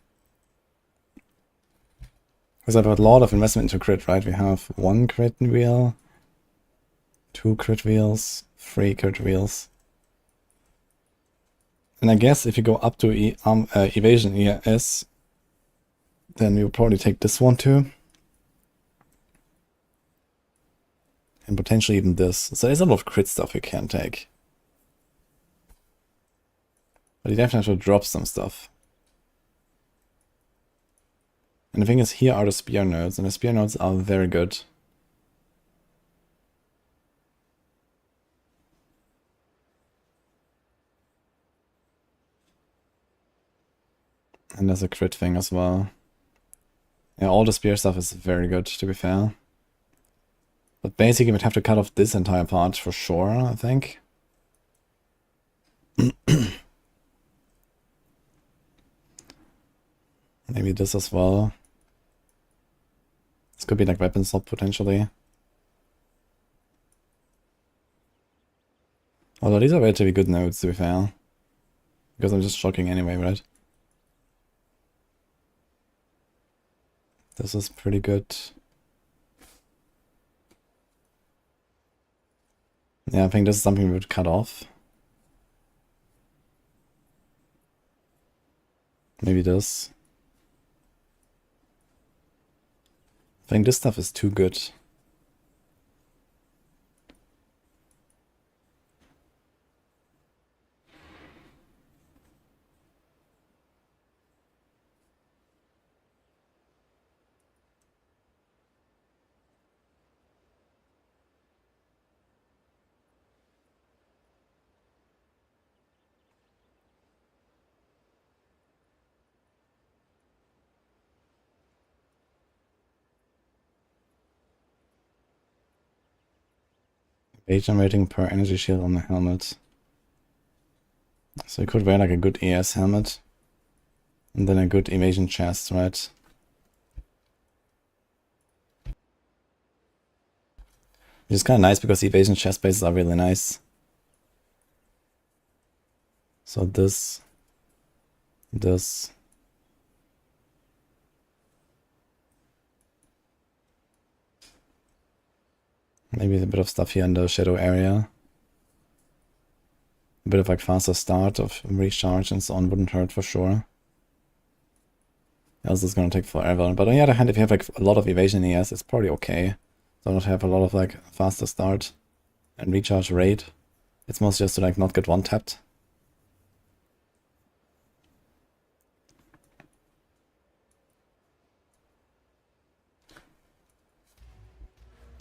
Because I've had a lot of investment into crit, right? We have 1 crit wheel, 2 crit wheels, 3 crit wheels. And I guess if you go up to evasion ES, then we'll probably take this one too. And potentially even this. So there's a lot of crit stuff we can take. But you definitely have to drop some stuff. And the thing is, here are the spear nodes, and the spear nodes are very good. And there's a crit thing as well. Yeah, all the spear stuff is very good, to be fair. But basically we'd have to cut off this entire part for sure, I think. Maybe this as well. This could be like weapon swap potentially. Although these are relatively good nodes, to be fair. Because I'm just shocking anyway, right? This is pretty good. Yeah, I think this is something we would cut off. Maybe this. I think this stuff is too good. Agent rating per energy shield on the helmet. So you could wear like a good ES helmet. And then a good evasion chest, right? Which is kind of nice because the evasion chest bases are really nice. So this. Maybe a bit of stuff here in the shadow area. A bit of like faster start of recharge and so on wouldn't hurt for sure. Else it's gonna take forever. But on the other hand, if you have like a lot of evasion ES, it's probably okay. So not have a lot of like faster start and recharge rate. It's mostly just to like not get one tapped.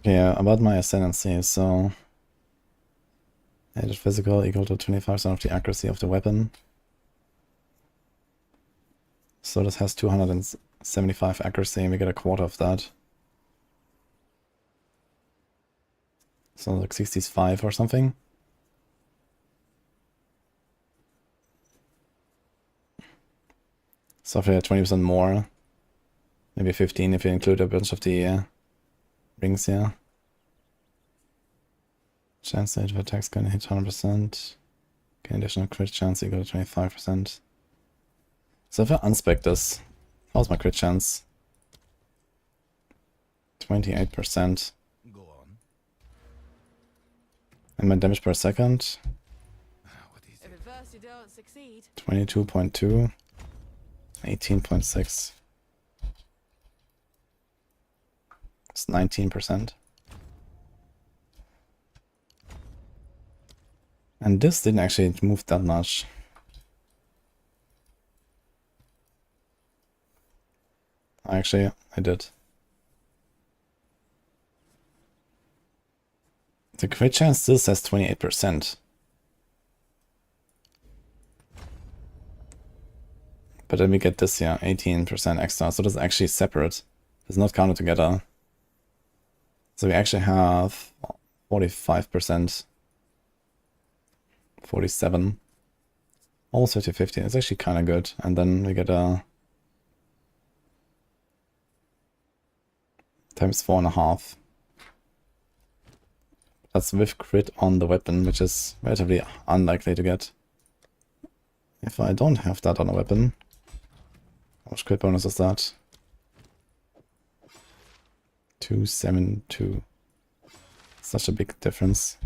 Okay, about my ascendancy, so added physical equal to 25% of the accuracy of the weapon. So this has 275 accuracy and we get a quarter of that. So like 65 or something. So if we had 20% more, maybe 15 if you include a bunch of the rings here. Chance that if attacks gonna hit 100%. Okay, additional crit chance equal to 25%. So if I unspec this, how's my crit chance? 28%. Go on. And my damage per second? What is If it? at first you don't succeed, 22.2. 18.6. It's 19%. And this didn't actually move that much. Actually, I did. The crit chance still says 28%. But then we get this here, 18% extra. So this is actually separate. It's not counted together. So we actually have 45%. 47. Almost 50-50. It's actually kind of good. And then we get a times 4.5. That's with crit on the weapon, which is relatively unlikely to get. If I don't have that on a weapon, how much crit bonus is that? 272. Such a big difference.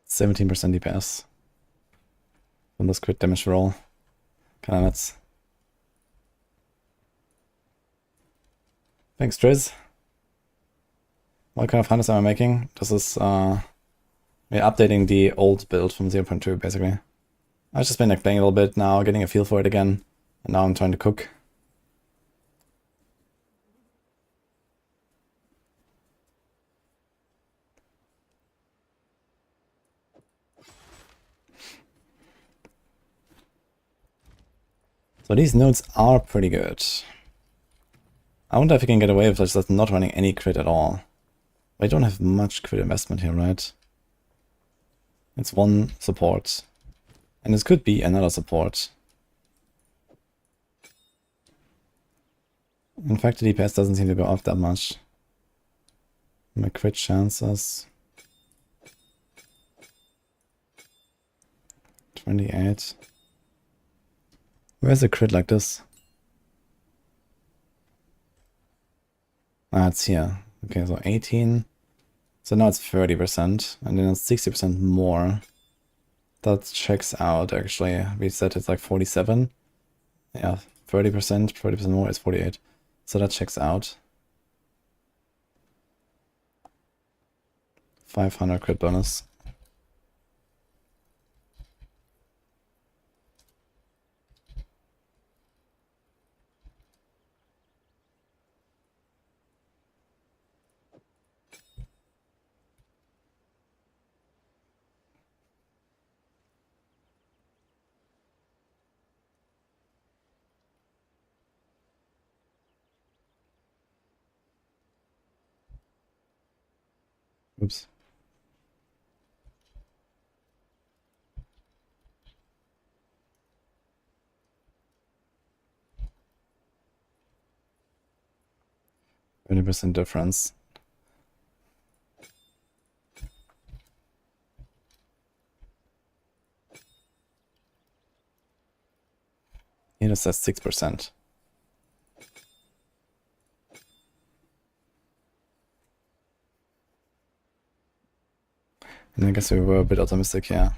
%17 DPS from this crit damage roll. Kinda nuts. Thanks, Driz. What kind of hunters am I making? This is we're updating the old build from 0.2 basically. I've just been like playing a little bit now, getting a feel for it again, and now I'm trying to cook. So these nodes are pretty good. I wonder if we can get away with just not running any crit at all. I don't have much crit investment here, right? It's one support. And this could be another support. In fact, the DPS doesn't seem to go up that much. My crit chances. 28. Where's a crit like this? Ah, it's here. Okay, so 18. So now it's 30%, and then it's 60% more. That checks out, actually. We said it's like 47. Yeah, 30%, 30% more is 48. So that checks out. 500 crit bonus. Oops. %20 difference. Here it says 6%. And I guess we were a bit optimistic here.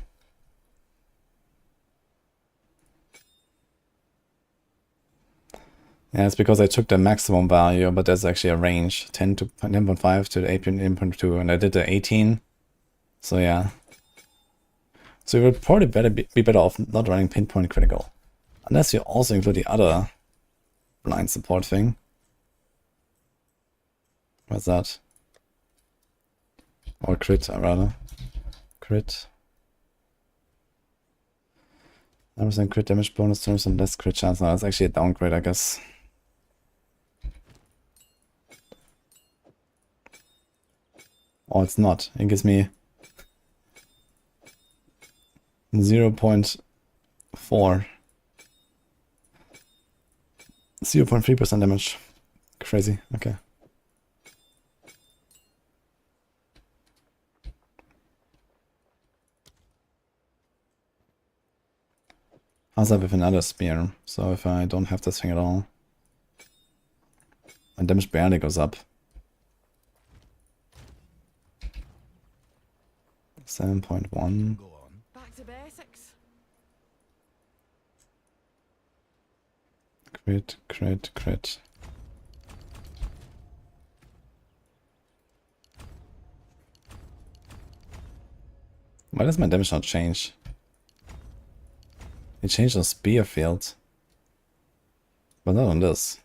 Yeah, it's because I took the maximum value, but there's actually a range, 10 to 10.5 to 8.2, and I did the 18. So yeah. So you would probably be better off not running pinpoint critical. Unless you also include the other blind support thing. What's that? Or crit, rather. Crit. 9% crit damage bonus, 20% less crit chance. No, that's actually a downgrade, I guess. Oh, it's not. It gives me 0.4. 0.3% damage. Crazy, okay. How's that with another spear? So if I don't have this thing at all, my damage barely goes up. 7.1. Go on. Back to basics. Crit, crit, crit. Why does my damage not change? It changed on spear field, but not on this.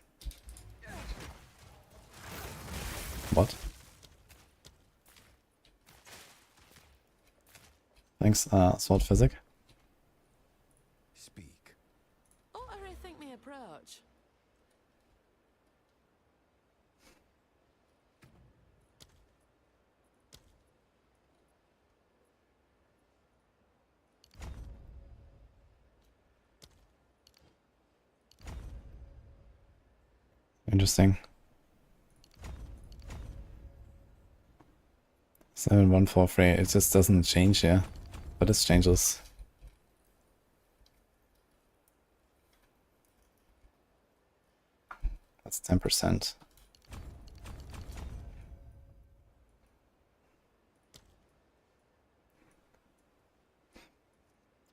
What? Thanks, sword physic. Speak. Ought to rethink my approach. Interesting. 7143. It just doesn't change here, but this changes. That's 10%.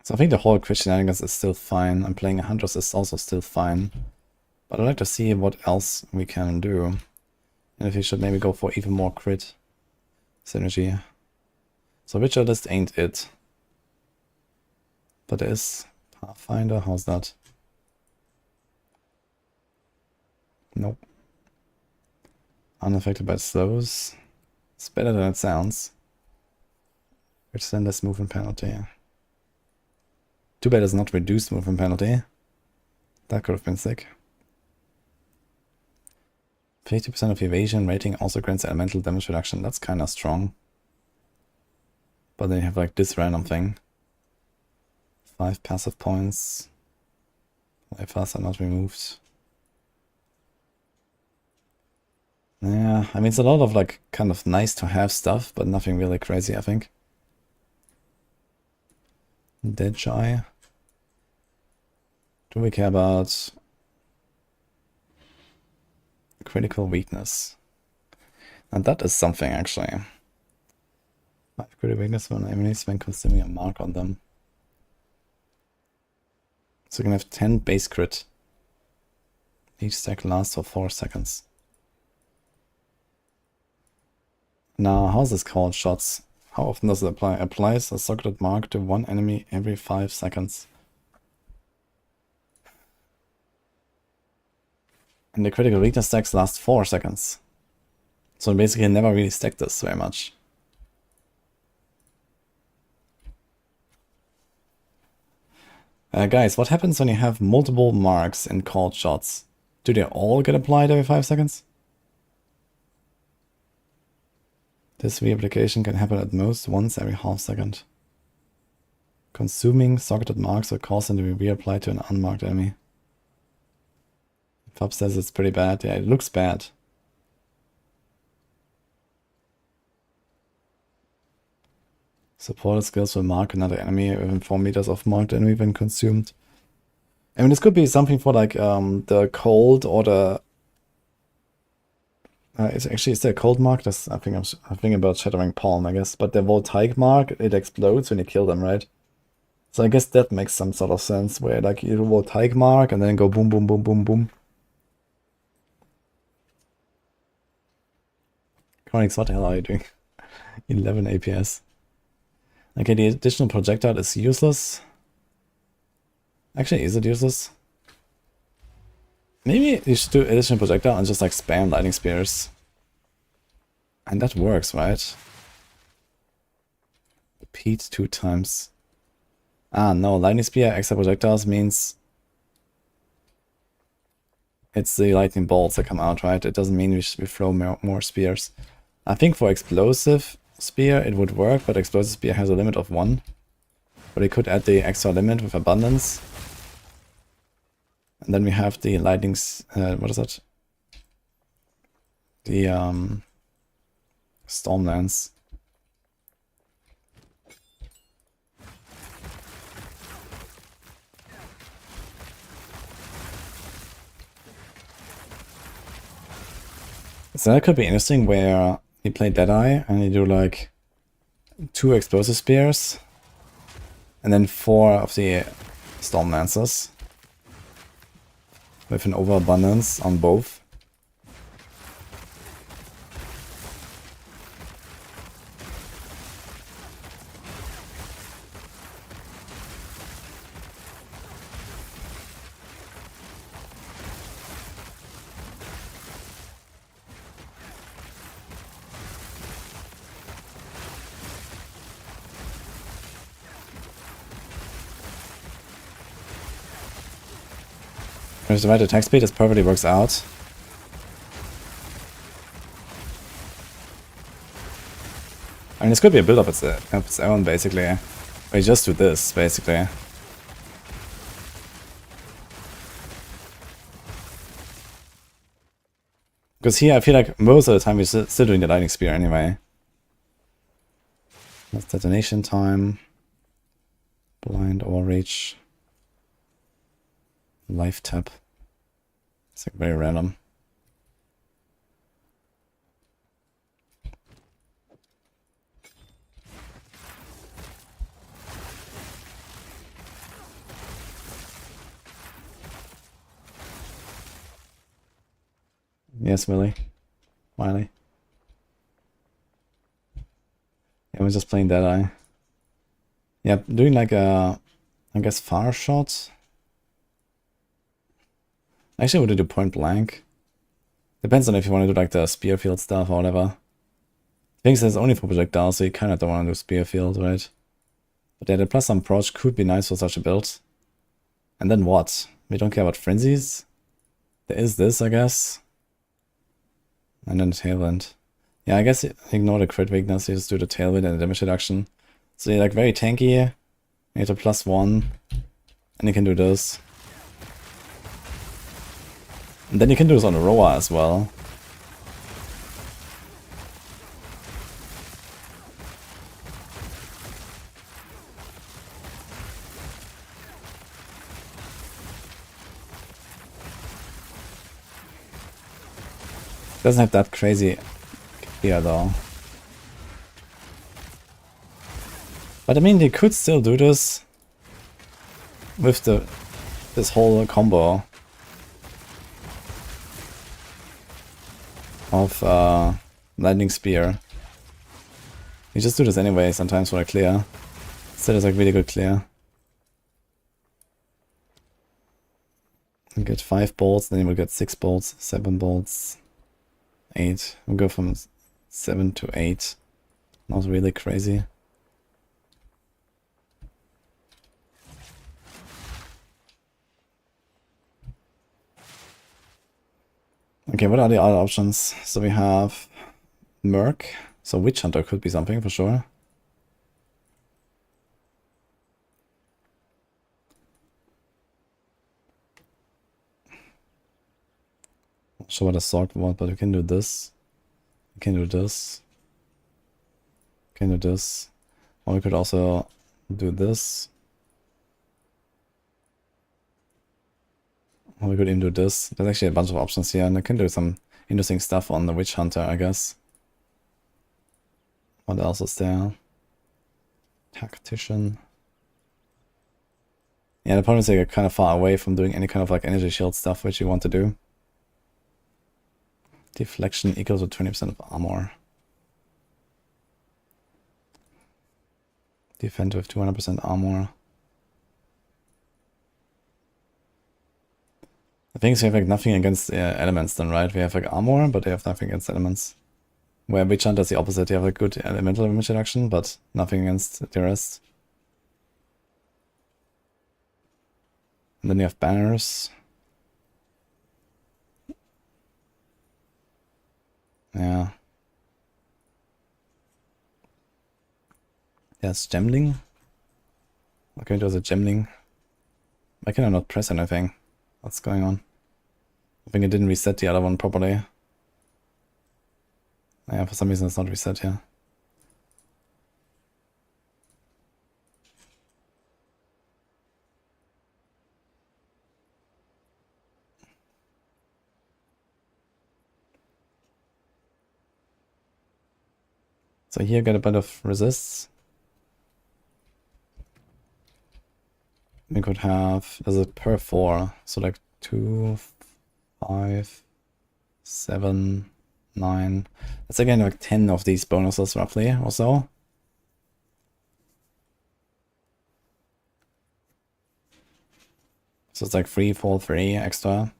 So I think the whole Crit shenanigans is still fine. I'm playing a Huntress is also still fine. But I'd like to see what else we can do. And if we should maybe go for even more crit synergy. So Witcher list ain't it. But there is Pathfinder, how's that? Nope. Unaffected by slows. It's better than it sounds. Which then less movement penalty. Too bad it's not reduced movement penalty. That could have been sick. 50% of evasion rating also grants elemental damage reduction. That's kind of strong. But then you have like this random thing. 5 passive points. Life fast are not removed. Yeah, I mean it's a lot of like kind of nice to have stuff, but nothing really crazy, I think. Dead Shy. Do we care about critical weakness? And that is something actually. 5 critical weakness when enemies when consuming a mark on them. So you can have 10 base crit. Each stack lasts for 4 seconds. Now, how's this called shots? How often does it apply? Applies a socketed mark to one enemy every 5 seconds. And the critical weakness stacks last 4 seconds. So basically I never really stacked this very much. Guys, what happens when you have multiple marks in called shots? Do they all get applied every 5 seconds? This reapplication can happen at most once every half second. Consuming socketed marks will cause them to be reapplied to an unmarked enemy. Fab says it's pretty bad. Yeah, it looks bad. Supported skills will mark another enemy within 4 meters of marked enemy when consumed. I mean, this could be something for like the cold or the... is there a cold mark? That's, I think I'm thinking about Shattering Palm, I guess. But the voltaic mark, it explodes when you kill them, right? So I guess that makes some sort of sense, where like you do voltaic mark and then go boom, boom, boom, boom, boom. Chronix, what the hell are you doing? 11 APS. Okay, the additional projectile is useless. Actually, is it useless? Maybe you should do additional projectile and just like spam lightning spears. And that works, right? Repeat 2 times. Ah, no, lightning spear, extra projectiles means it's the lightning bolts that come out, right? It doesn't mean we throw more spears. I think for explosive spear it would work, but explosive spear has a limit of 1. But we could add the extra limit with abundance. And then we have the lightnings, what is it? The Stormlands. So that could be interesting where you play Deadeye and you do like 2 explosive spears and then 4 of the Storm Lancers with an overabundance on both. With the right attack speed, this perfectly works out. I mean, this could be a build of its own, basically. We just do this, basically. Because here, I feel like most of the time we're still doing the lightning spear anyway. That's detonation time. Blind overreach. Life tap. It's like very random. Yes, Willie. Wiley. Yeah, we're just playing Deadeye. Yeah, doing like a, I guess, far shot. Actually, I would do point blank. Depends on if you want to do like the spear field stuff or whatever. I think it's only for projectiles, so you kind of don't want to do spear field, right? But yeah, the plus some approach could be nice for such a build. And then what? We don't care about frenzies. There is this, I guess. And then the tailwind. Yeah, I guess ignore the crit weakness, you just do the tailwind and the damage reduction. So you're like very tanky. You get a +1. And you can do this. And then you can do this on the Roa as well. Doesn't have that crazy gear though. But I mean, they could still do this with this whole combo of lightning spear. You just do this anyway sometimes for a clear. Still is like really good clear. You get 5 bolts, then you will get 6 bolts, 7 bolts, 8. We'll go from 7 to 8. Not really crazy. Okay, what are the other options? So we have Merc. So Witch Hunter could be something for sure. Not sure what a Sorc want, but we can do this. We can do this. We can do this. Or we could also do this. Or we could even do this. There's actually a bunch of options here, and I can do some interesting stuff on the Witch Hunter, I guess. What else is there? Tactician. Yeah, the problem is they get kind of far away from doing any kind of like energy shield stuff which you want to do. Deflection equals to 20% of armor. Defend with 200% armor. The thing is we have like nothing against elements then, right? We have like armor, but they have nothing against elements. Where Witch Hunter is the opposite, you have a good elemental damage reduction, but nothing against the rest. And then you have banners. Yeah. There's Gemling. What can I do as a Gemling? Why can I not press anything? What's going on? I think it didn't reset the other one properly. Yeah, for some reason it's not reset here. So here get a bit of resists. We could have, there's a per 4, so like 2, 5, 7, 9. That's again like 10 of these bonuses roughly or so. So it's like 3, 4, 3 extra.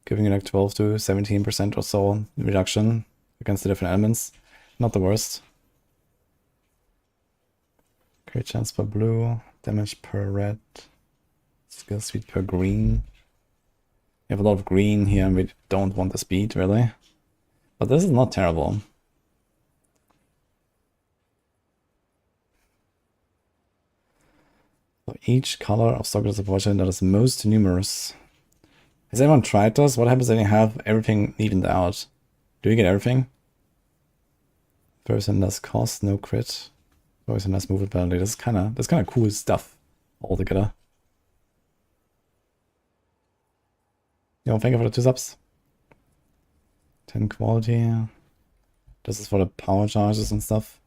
Giving you like 12 to 17% or so reduction against the different elements. Not the worst. Crit chance per blue, damage per red, skill speed per green. We have a lot of green here and we don't want the speed really. But this is not terrible. So each color of Sorc is a portion that is most numerous. Has anyone tried this? What happens when you have everything evened out? Do you get everything? Person less cost, no crit. Person less movement penalty. That's kind of cool stuff altogether. Yo, thank you for the 2 subs. 10 quality. This is for the power charges and stuff.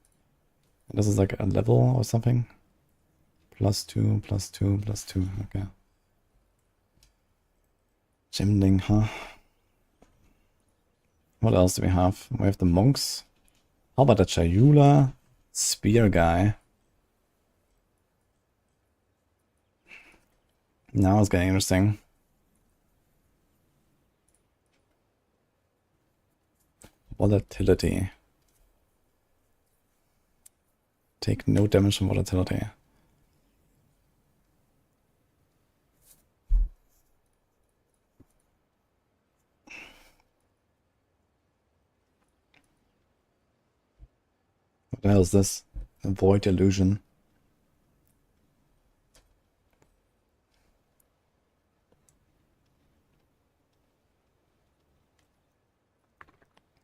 And this is like a level or something. +2, +2, +2. Okay. Gemling, huh? What else do we have? We have the monks. How about the Chayula spear guy? Now it's getting interesting. Volatility. Take no damage from volatility. What the hell is this? Avoid illusion.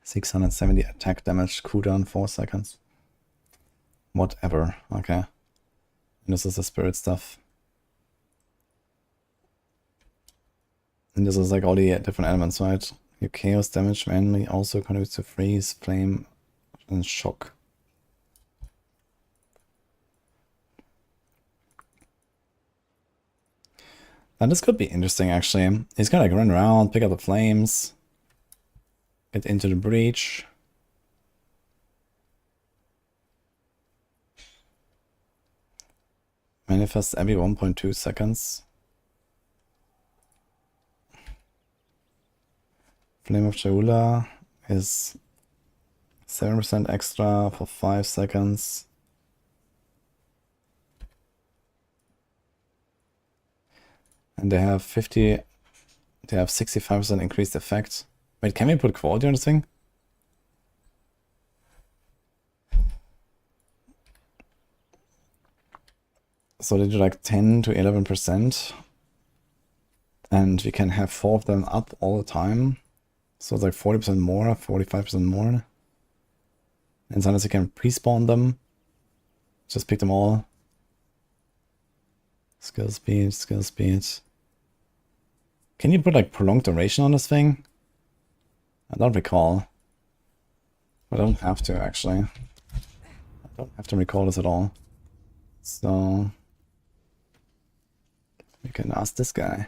$670 attack damage, cooldown 4 seconds. Whatever, okay. And this is the spirit stuff. And this is like all the different elements, right? Your chaos damage mainly also contributes to freeze, flame, and shock. And this could be interesting actually. He's gonna like run around, pick up the flames, get into the breach. Manifest every 1.2 seconds. Flame of Shaula is 7% extra for 5 seconds. And they have 65% increased effect. Wait, can we put quality on this thing? So they do like 10 to 11%. And we can have 4 of them up all the time. So it's like 40% more, 45% more. And sometimes you can pre-spawn them. Just pick them all. Skill speed, skill speed. Can you put like prolonged duration on this thing? I don't recall. I don't have to actually. I don't have to recall this at all. So we can ask this guy.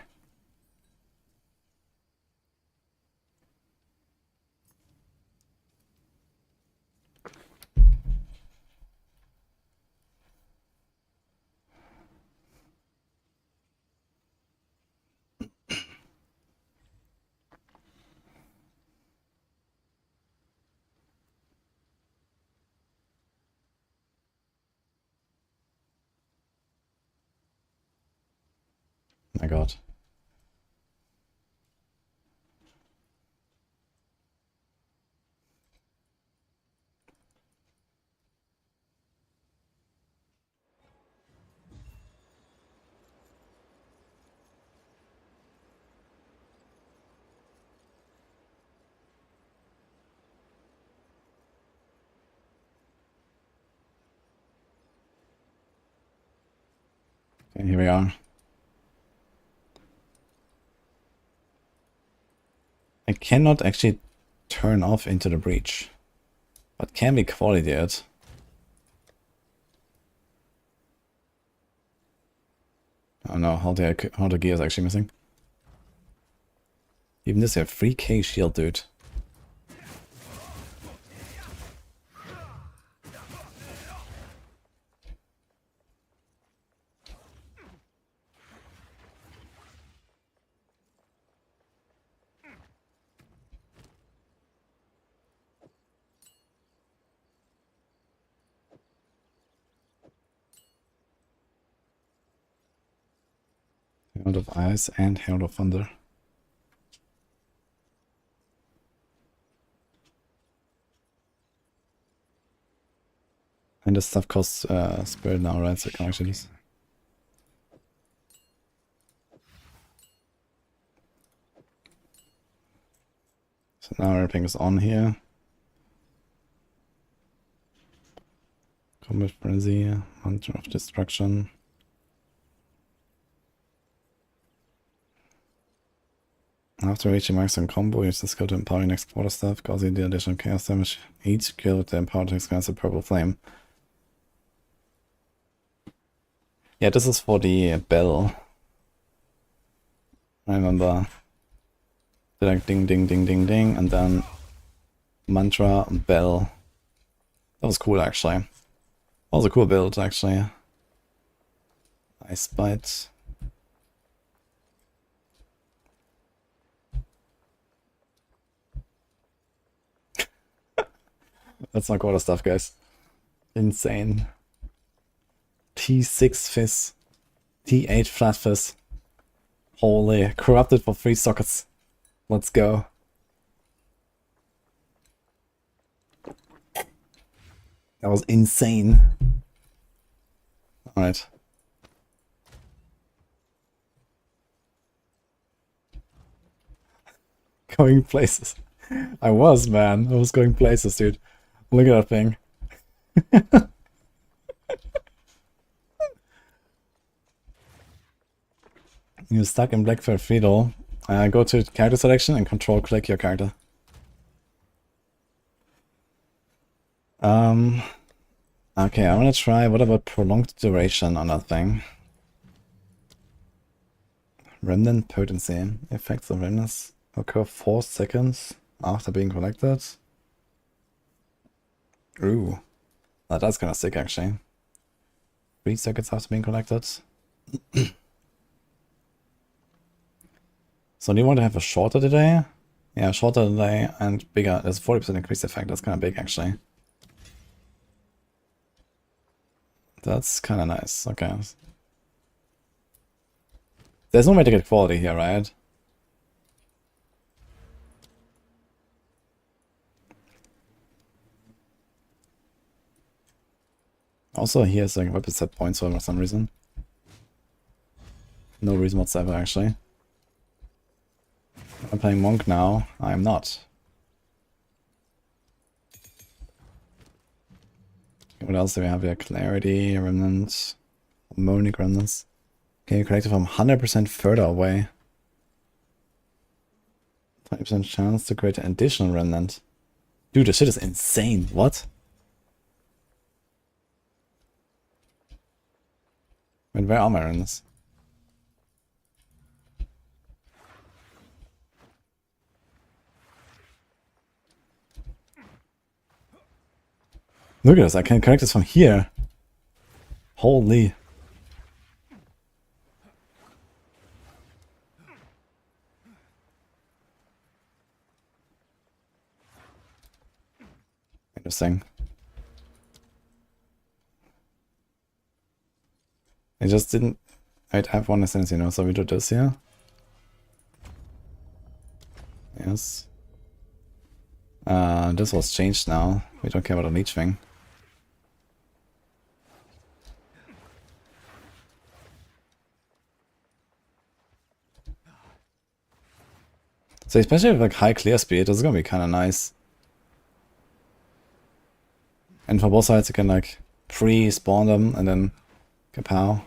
My god. Okay, here we are. I cannot actually turn off Into the Breach, but can be quality it. Oh no, how the gear is actually missing. Even this, you have 3k shield, dude. Herald of Ice and Herald of Thunder. And this stuff costs Spirit now, right? So I can actually use. So now everything is on here. Combat Frenzy, Hunter of Destruction. After reaching maximum combo, use this skill to empower your next quarterstaff, causing the additional chaos damage. Each skill with the empower takes a purple flame. Yeah, this is for the bell. I remember. Like ding ding ding ding ding, and then mantra bell. That was cool actually. That was a cool build actually. Ice Bite. That's not quarter stuff, guys. Insane. T6 Fizz. T8 Flat Fizz. Holy. Corrupted for 3 sockets. Let's go. That was insane. Alright. Going places. I was, man. I was going places, dude. Look at that thing. You're stuck in black for Fiddle. Go to character selection and control click your character. Okay, I want to try, what about prolonged duration on that thing? Remnant potency. Effects of remnants occur 4 seconds after being collected. Ooh. Oh, that's kind of sick actually. 3 seconds after being collected. So do you want to have a shorter delay? Yeah, shorter delay and bigger. There's 40% increased effect. That's kind of big actually. That's kind of nice. Okay. There's no way to get quality here, right? Also, here's like weapon set points for some reason. No reason whatsoever, actually. I'm playing Monk now. I'm not. What else do we have here? Clarity, Remnant, Harmonic Remnants. Can you collect it from 100% further away? 20% chance to create an additional Remnant. Dude, this shit is insane. What? Wait, where are my Remnants? Look at this, I can connect this from here. Holy. Interesting. I just didn't... I'd have one essence, you know, so we do this here. Yes. This was changed now. We don't care about the Lich thing. So especially with like high clear speed, this is gonna be kinda nice. And for both sides you can like pre-spawn them and then kapow.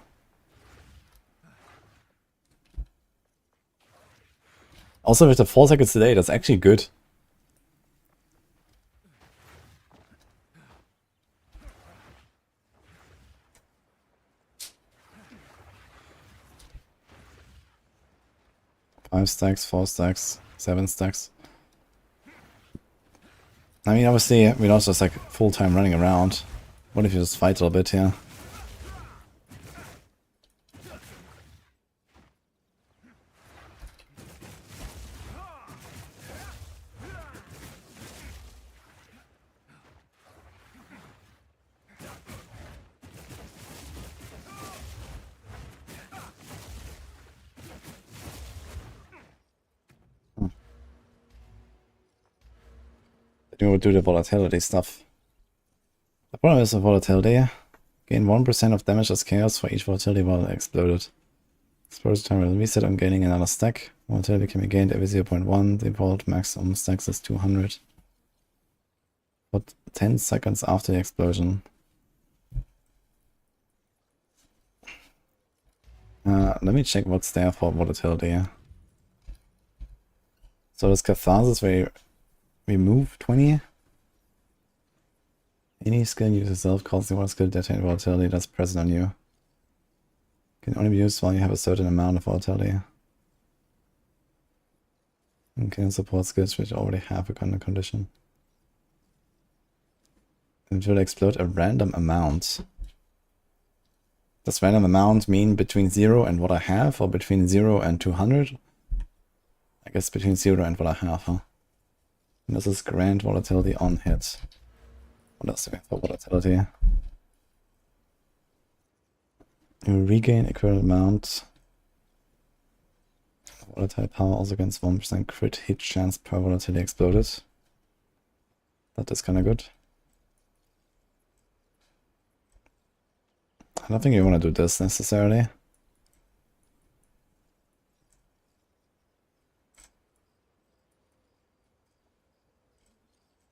Also with the 4 seconds delay, that's actually good. Five stacks, 4 stacks, 7 stacks. I mean, obviously, we're not just like full time running around. What if you just fight a little bit here? We would do the volatility stuff. The problem is the volatility. Gain 1% of damage as chaos for each volatility while it exploded. Explosive time will reset on gaining another stack. Volatility can be gained every 0.1. Default maximum stacks is 200. But 10 seconds after the explosion. Let me check what's there for volatility. So this catharsis where remove 20. Any skill used itself causes one skill to attain volatility that's present on you. Can only be used while you have a certain amount of volatility. And can support skills which already have a kind of condition. It will explode a random amount. Does random amount mean between 0 and what I have, or between 0 and 200? I guess between 0 and what I have, huh? And this is grant volatility on hit. What else do we have for volatility? You regain equivalent amount. Volatile power also against 1% crit hit chance per volatility exploded. That is kinda good. I don't think you want to do this necessarily.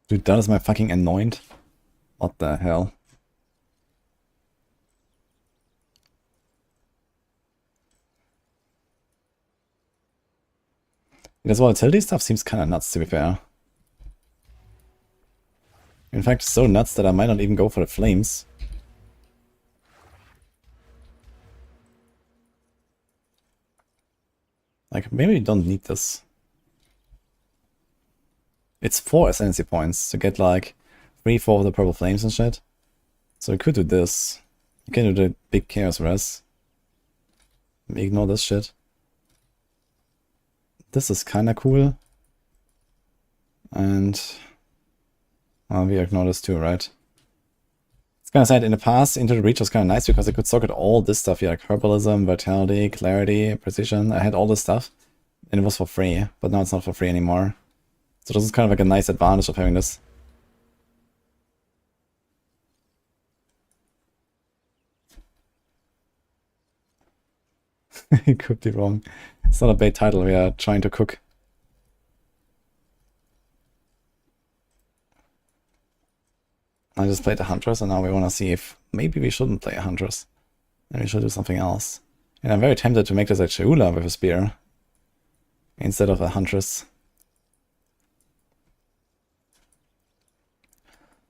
Dude, that is my fucking anoint. What the hell? This volatility stuff seems kind of nuts, to be fair. In fact, so nuts that I might not even go for the flames. Like, maybe you don't need this. It's 4 ascendancy points to get like 3-4 of the purple flames and shit. So we could do this. You can do the big chaos res. Ignore this shit. This is kinda cool. And we ignore this too, right? It's kinda sad, in the past, Into the Reach was kinda nice because I could socket all this stuff here, like herbalism, vitality, clarity, precision. I had all this stuff. And it was for free, but now it's not for free anymore. So this is kind of like a nice advantage of having this. It could be wrong. It's not a bait title we are trying to cook. I just played a Huntress and now we want to see if maybe we shouldn't play a Huntress. And we should do something else. And I'm very tempted to make this a Cheula with a spear instead of a Huntress.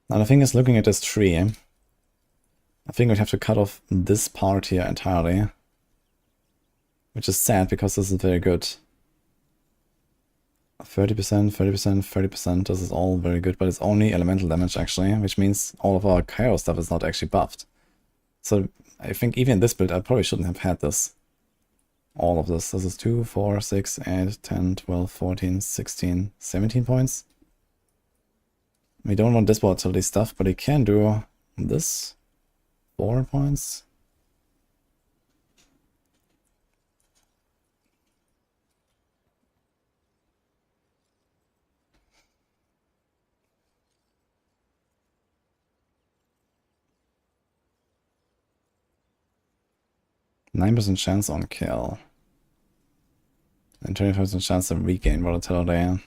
Now the thing is, looking at this tree, I think we'd have to cut off this part here entirely. Which is sad because this is very good. 30%, 30%, 30%, this is all very good, but it's only elemental damage actually, which means all of our chaos stuff is not actually buffed. So I think even in this build I probably shouldn't have had this. All of this. This is 2, 4, 6, 8, 10, 12, 14, 16, 17 points. We don't want this volatility stuff, but we can do this. 4 points. %9 chance on kill. And 25% chance to regain volatility.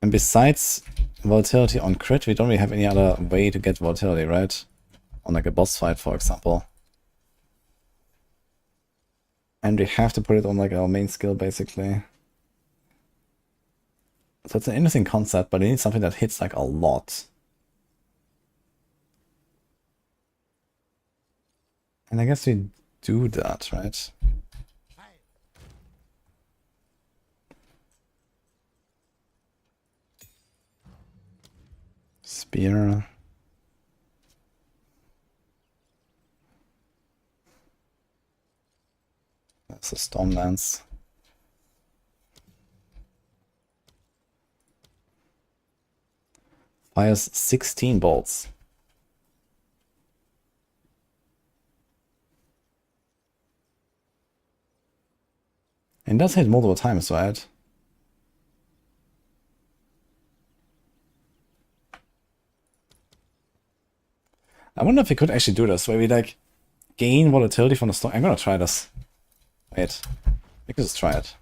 And besides volatility on crit, we don't really have any other way to get volatility, right? On like a boss fight, for example. And we have to put it on like our main skill basically. So it's an interesting concept, but we need something that hits like a lot. And I guess we do that, right? Spear. That's a Storm Lance. Fires 16 bolts. And does hit multiple times, right? I wonder if we could actually do this, where we like gain volatility from the storm. I'm gonna try this. Wait, we can just try it.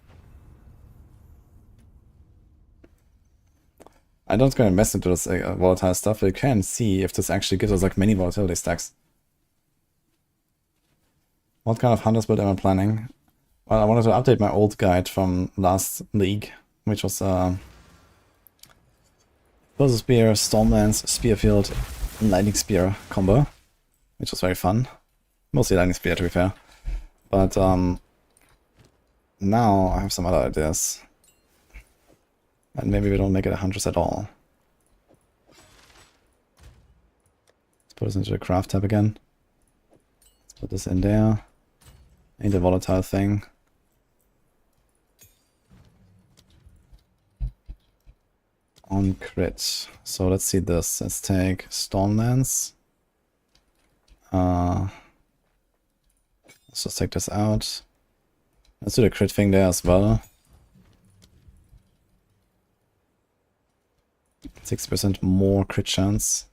I'm not gonna mess into this volatile stuff, but you can see if this actually gives us like many volatility stacks. What kind of Huntress build am I planning? Well, I wanted to update my old guide from last league, which was Explosive Spear, Stormlance, Spearfield, Lightning Spear combo, which was very fun. Mostly Lightning Spear, to be fair. But now I have some other ideas. And maybe we don't make it a Huntress at all. Let's put this into the craft tab again. Let's put this in there. Ain't a volatile thing. On crit. So let's see this. Let's take Stormlance. Let's just take this out. Let's do the crit thing there as well. 6% more crit chance.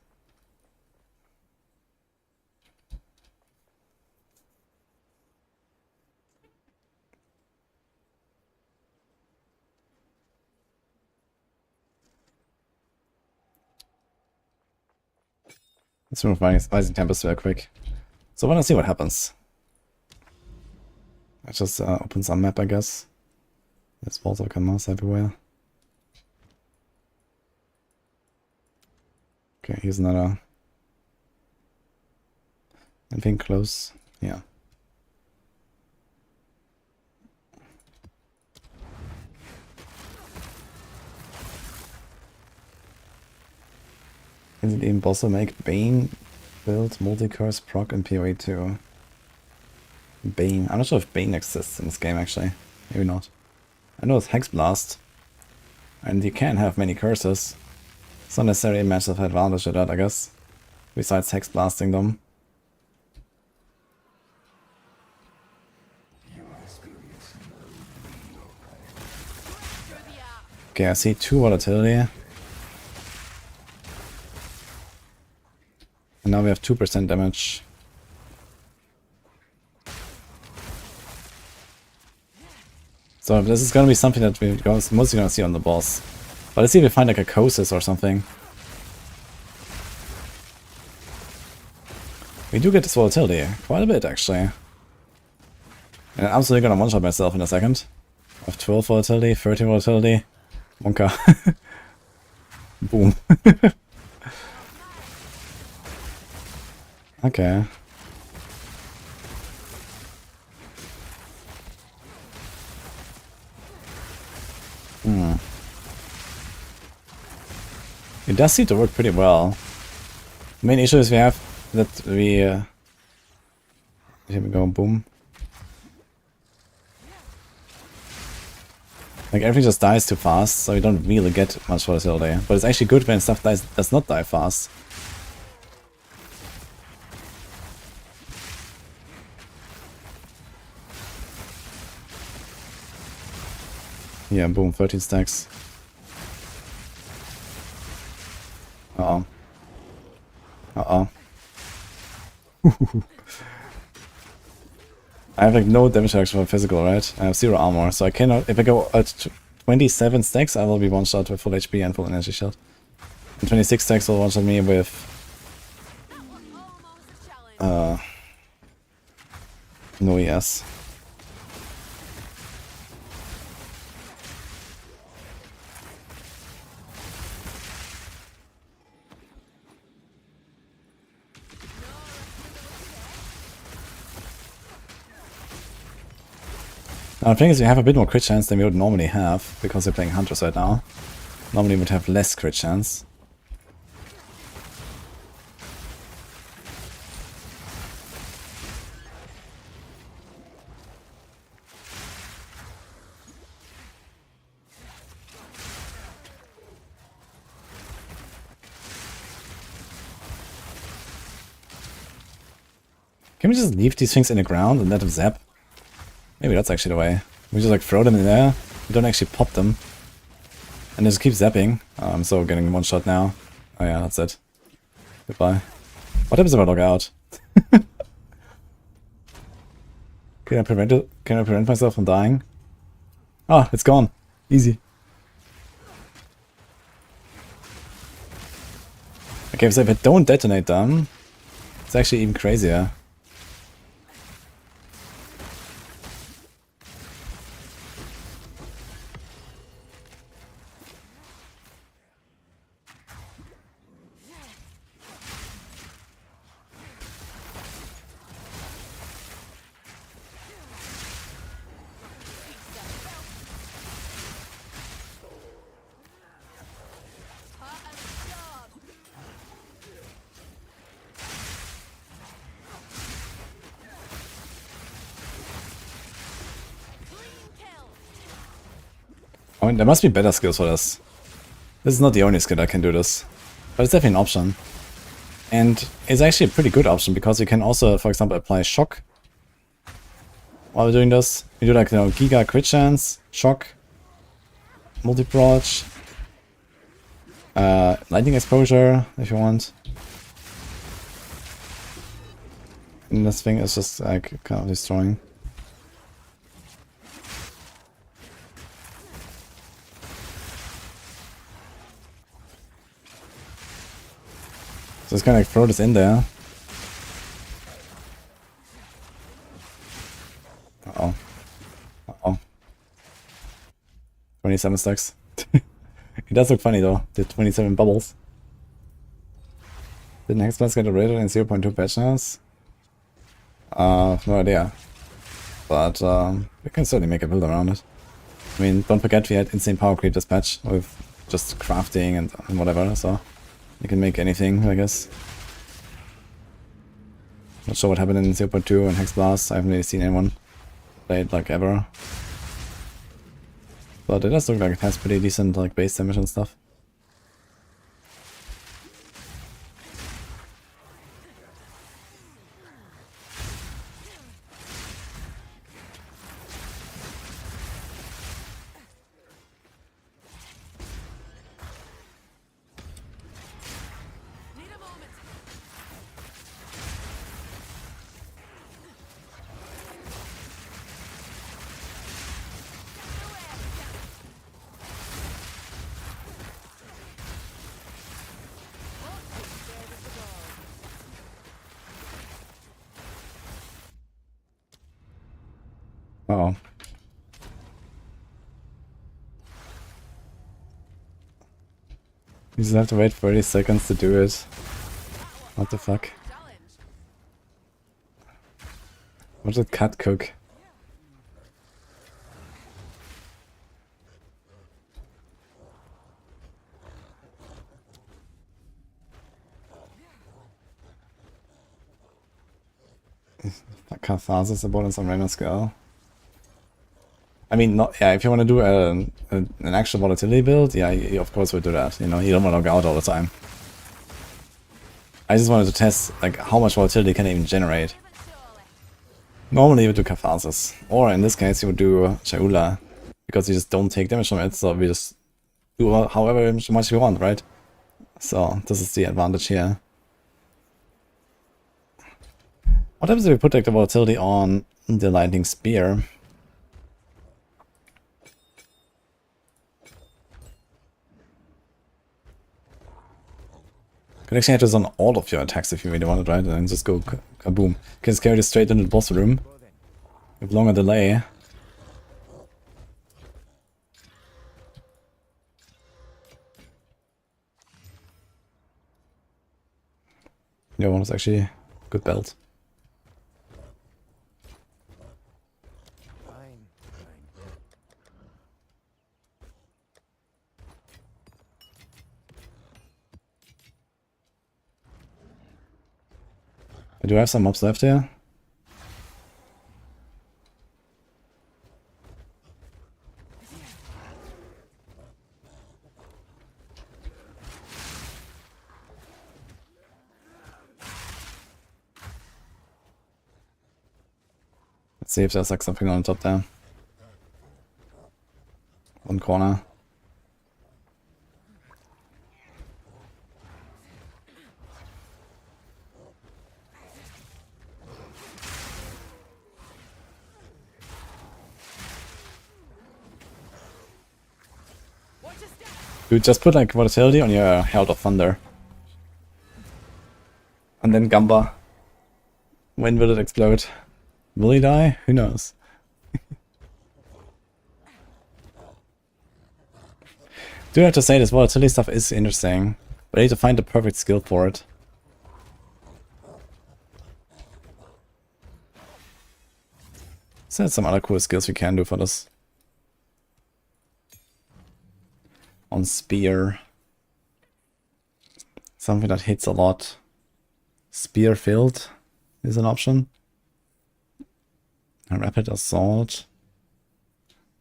Let's remove Rising Tempest real quick. So I want to see what happens. I just open some map, I guess. There's balls of mouse everywhere. Okay, here's another. Anything close? Yeah. Is it even possible to make Bane build multi-curse proc and PoE 2? Bane. I'm not sure if Bane exists in this game actually. Maybe not. I know it's Hex Blast. And you can have many curses. It's not necessarily a massive advantage to that, I guess. Besides Hex Blasting them. Okay, I see 2 volatility. And now we have 2% damage. So this is gonna be something that we're mostly gonna see on the boss. But let's see if we find like a Kosis or something. We do get this volatility, quite a bit actually. And I'm absolutely gonna one-shot myself in a second. I have 12 volatility, 13 volatility. Wonka. Boom. Okay. It does seem to work pretty well. The main issue is we have that we here we go, boom. Like everything just dies too fast, so we don't really get much volatility. But it's actually good when stuff does not die fast. Yeah, boom, 13 stacks. Uh-oh. Uh-oh. I have like no damage reduction for physical, right? I have 0 armor, so I cannot... If I go at 27 stacks, I will be one-shot with full HP and full energy shield. And 26 stacks will one-shot me with... no ES. The thing is, you have a bit more crit chance than we would normally have, because you're playing Huntress right now. Normally we would have less crit chance. Can we just leave these things in the ground and let them zap? Maybe that's actually the way. We just like throw them in there, we don't actually pop them. And they just keep zapping. Oh, I'm so getting one shot now. Oh yeah, that's it. Goodbye. What happens if I log out? Can I prevent myself from dying? Ah, it's gone. Easy. Okay, so if I don't detonate them, it's actually even crazier. I mean, there must be better skills for this. This is not the only skill that can do this. But it's definitely an option. And it's actually a pretty good option, because you can also, for example, apply shock while we're doing this. You do like, you know, Giga crit chance, shock, multi-proj, lightning exposure if you want. And this thing is just like kind of destroying. So it's kind of like throw this in there. Uh-oh. Uh-oh. 27 stacks. It does look funny though, the 27 bubbles. Did next Flask get rated in 0.2 patches? No idea. But we can certainly make a build around it. I mean, don't forget we had insane power creep this patch with just crafting and whatever, so you can make anything, I guess. Not sure what happened in 0.2 and Hex Blast. I haven't really seen anyone play it like ever. But it does look like it has pretty decent like base damage and stuff. Uh-oh. You just have to wait 30 seconds to do it. What the fuck? What did cat cook? Catharsis about on some random skill. I mean, not, yeah, if you want to do an actual volatility build, yeah, you of course would do that. You know, you don't want to log out all the time. I just wanted to test like how much volatility can it even generate. Normally you would do Catharsis, or in this case you would do Shaula, because you just don't take damage from it, so we just do however much we want, right? So this is the advantage here. What happens if we put like the volatility on the lightning spear? You can actually have this on all of your attacks if you really wanted, right? And then just go kaboom. You can just carry this straight into the boss room with longer delay. Yeah, one is actually a good belt. Fine, fine. I do have some mobs left here. Let's see if there's like something on top there. One corner. Dude, just put like volatility on your Herald of Thunder. And then Gamba. When will it explode? Will he die? Who knows? Do have to say this volatility stuff is interesting, but I need to find the perfect skill for it. So there's some other cool skills we can do for this. On Spear. Something that hits a lot. Spear filled is an option. A Rapid Assault.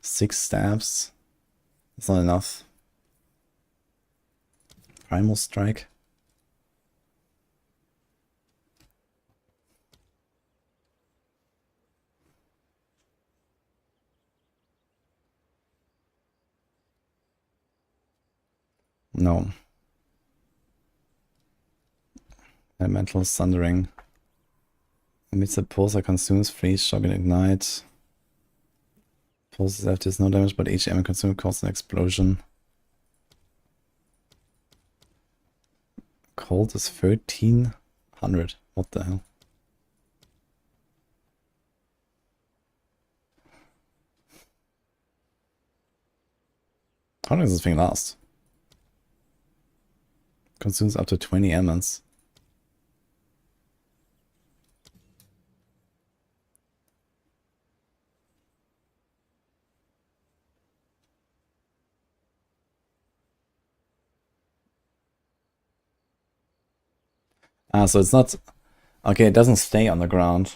6 stabs. That's not enough. Primal Strike. No. Elemental Sundering. Amidst the pulsar consumes, freeze, shock, and ignite. Pulses after is no damage, but each element consumed causes an explosion. Cold is 1300. What the hell? How long does this thing last? Consumes up to 20 elements. Ah, so it's not... Okay, it doesn't stay on the ground.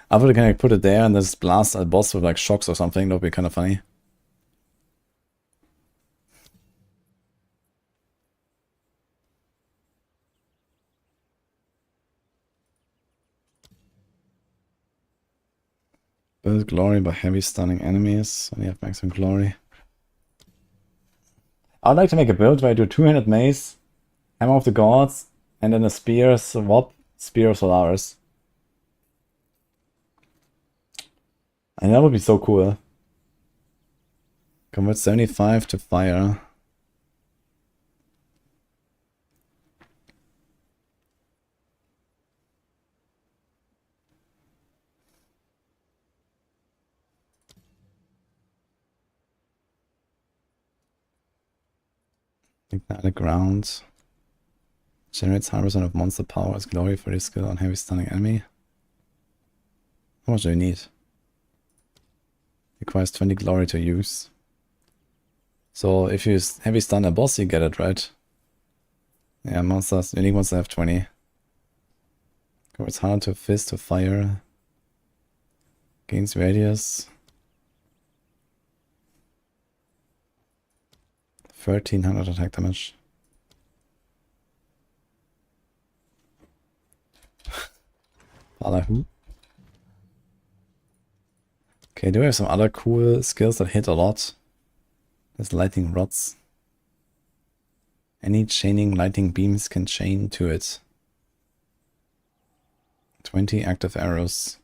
I would kind of put it there and just blast a boss with like shocks or something. That would be kind of funny. Build glory by heavy stunning enemies. And you have maximum glory. I would like to make a build where I do 200 mace, Hammer of the Gods, and then a spear swap, Spear of Solaris. And that would be so cool. Convert 75 to fire. Ignite the ground. Generates 100% of monster power as glory for this skill on heavy stunning enemy. How much do you need? Requires 20 glory to use. So if you heavy stun a boss, you get it, right? Yeah, monsters, unique monsters have 20. Converts 100 to fist to fire. Gains radius. 1300 attack damage. Father who? Okay, do we have some other cool skills that hit a lot? There's lightning rods. Any chaining lightning beams can chain to it. 20 active arrows.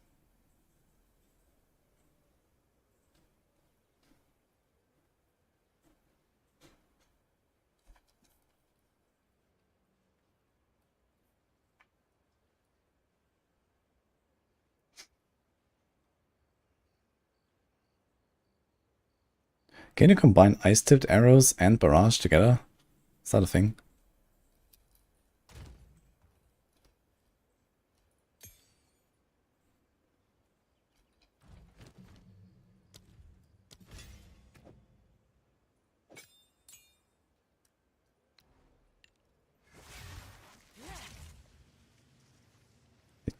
Can you combine ice-tipped arrows and barrage together? Is that a thing?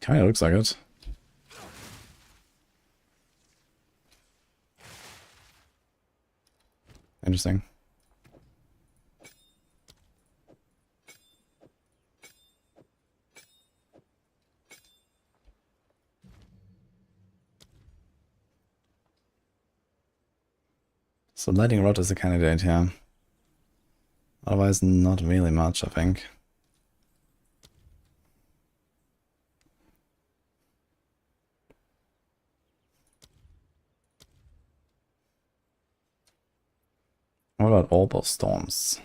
Kinda looks like it. Interesting. So Lightning Rod is a candidate, yeah. Otherwise, not really much, I think. What about Orb of Storms?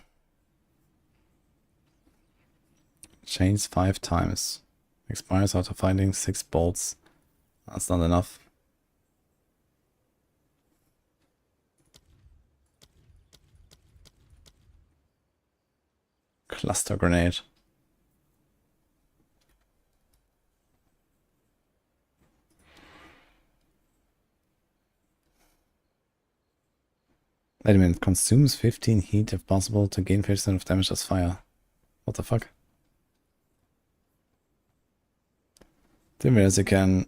Chains 5 times. Expires after finding 6 bolts. That's not enough. Cluster Grenade. Wait a minute, consumes 15 heat if possible to gain 50% of damage as fire. What the fuck? Didn't realize you can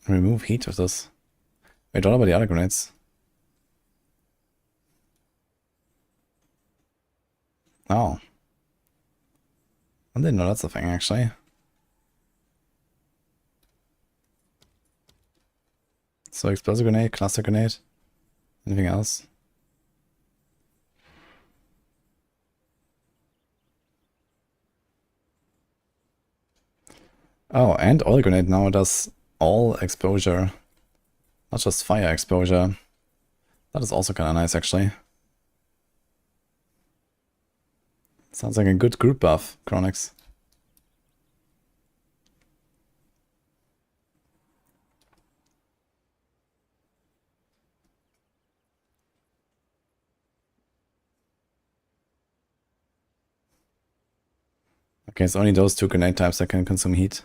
remove heat with this. Wait, what about the other grenades? Oh. I didn't know that's a thing, actually. So explosive grenade, cluster grenade. Anything else? Oh, and oil grenade now does all exposure, not just fire exposure. That is also kind of nice, actually. Sounds like a good group buff, Chronix. Okay, it's only those 2 grenade types that can consume heat.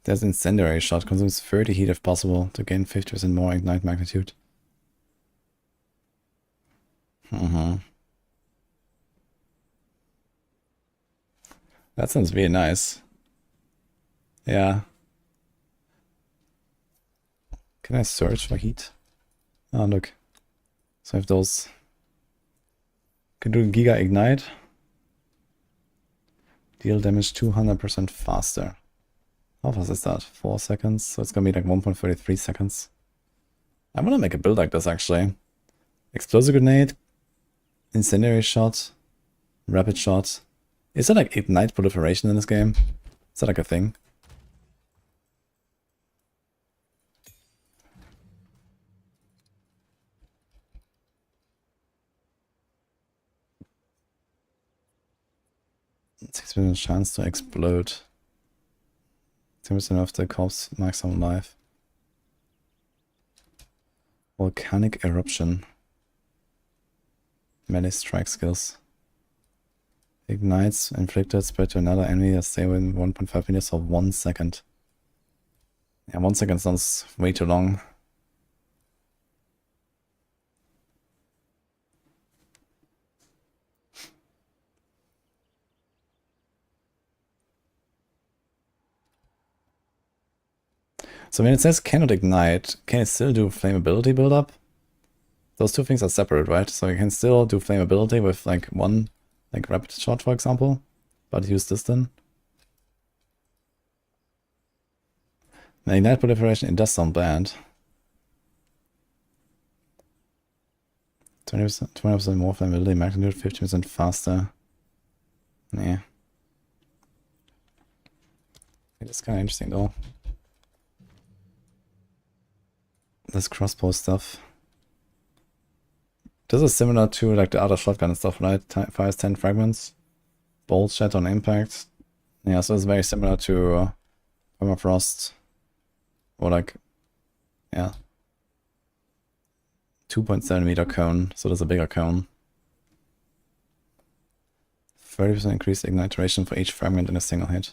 There's Incendiary Shot, consumes 30 heat if possible to gain 50% more ignite magnitude. That sounds really nice. Yeah. Can I search for heat? Oh, look. So I have those. Can do Giga Ignite. Deal damage 200% faster. How fast is that? 4 seconds? So it's gonna be like 1.33 seconds. I wanna make a build like this, actually. Explosive Grenade. Incendiary Shot. Rapid Shot. Is there like Ignite proliferation in this game? Is that like a thing? It's 6% chance to explode. 10% of the corpse maximum life. Volcanic Eruption. Melee strike skills. Ignites inflicted spread to another enemy that stay within 1.5 meters for 1 second. Yeah, 1 second sounds way too long. So when it says cannot ignite, can it still do flammability buildup? Those two things are separate, right? So you can still do flammability with like one, like rapid shot, for example, but use this then. The ignite proliferation, it does sound bad. 20% more flammability magnitude, 50% faster. Yeah. It is kind of interesting though. This crossbow stuff. This is similar to like the other shotgun and stuff, right? Fires 10 fragments. Bolt shatter on impact. Yeah, so it's very similar to Permafrost. Or like, yeah. 2.7 meter cone, so there's a bigger cone. 30% increased ignite duration for each fragment in a single hit.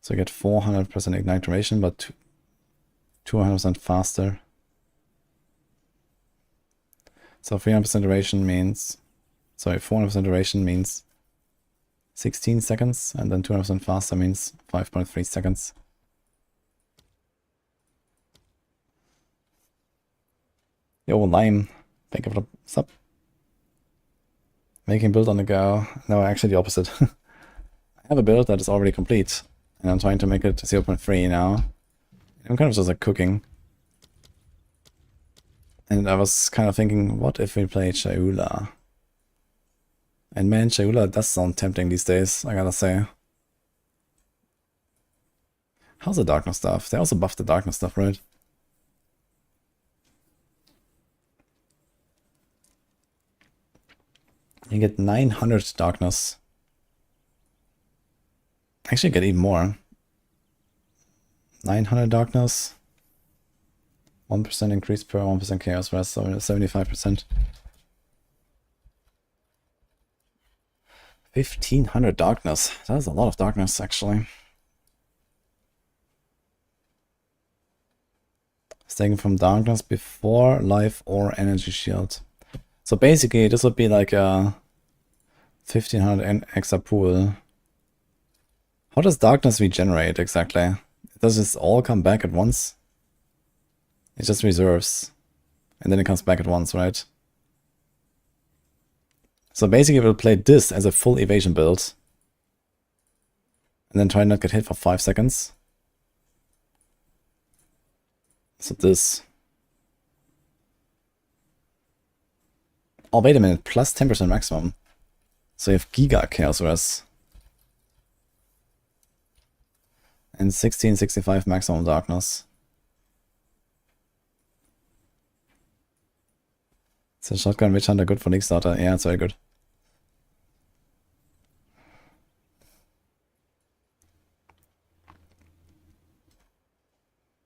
So you get 400% ignite duration, but 200% faster. So 300% duration means... Sorry, 400% duration means 16 seconds, and then 200% faster means 5.3 seconds. Yo, Lime, thank you for the sub. Making build on the go. No, actually the opposite. I have a build that is already complete, and I'm trying to make it 0.3 now. I'm kind of just like cooking. And I was kind of thinking, what if we play Shaula? And man, Shaula does sound tempting these days, I gotta say. How's the darkness stuff? They also buffed the darkness stuff, right? You get 900 darkness. Actually, get even more. 900 darkness. 1% increase per 1% chaos rest, so 75%. 1500 darkness. That is a lot of darkness, actually. It's taken from darkness before life or energy shield. So basically, this would be like a 1500 extra pool. How does darkness regenerate exactly? Does this all come back at once? It just reserves. And then it comes back at once, right? So basically we'll play this as a full evasion build. And then try not get hit for 5 seconds. So this. Oh, wait a minute. Plus 10% maximum. So you have Giga Chaos Res. And 1665 maximum darkness. So Shotgun Witch Hunter good for League starter. Yeah, it's very good.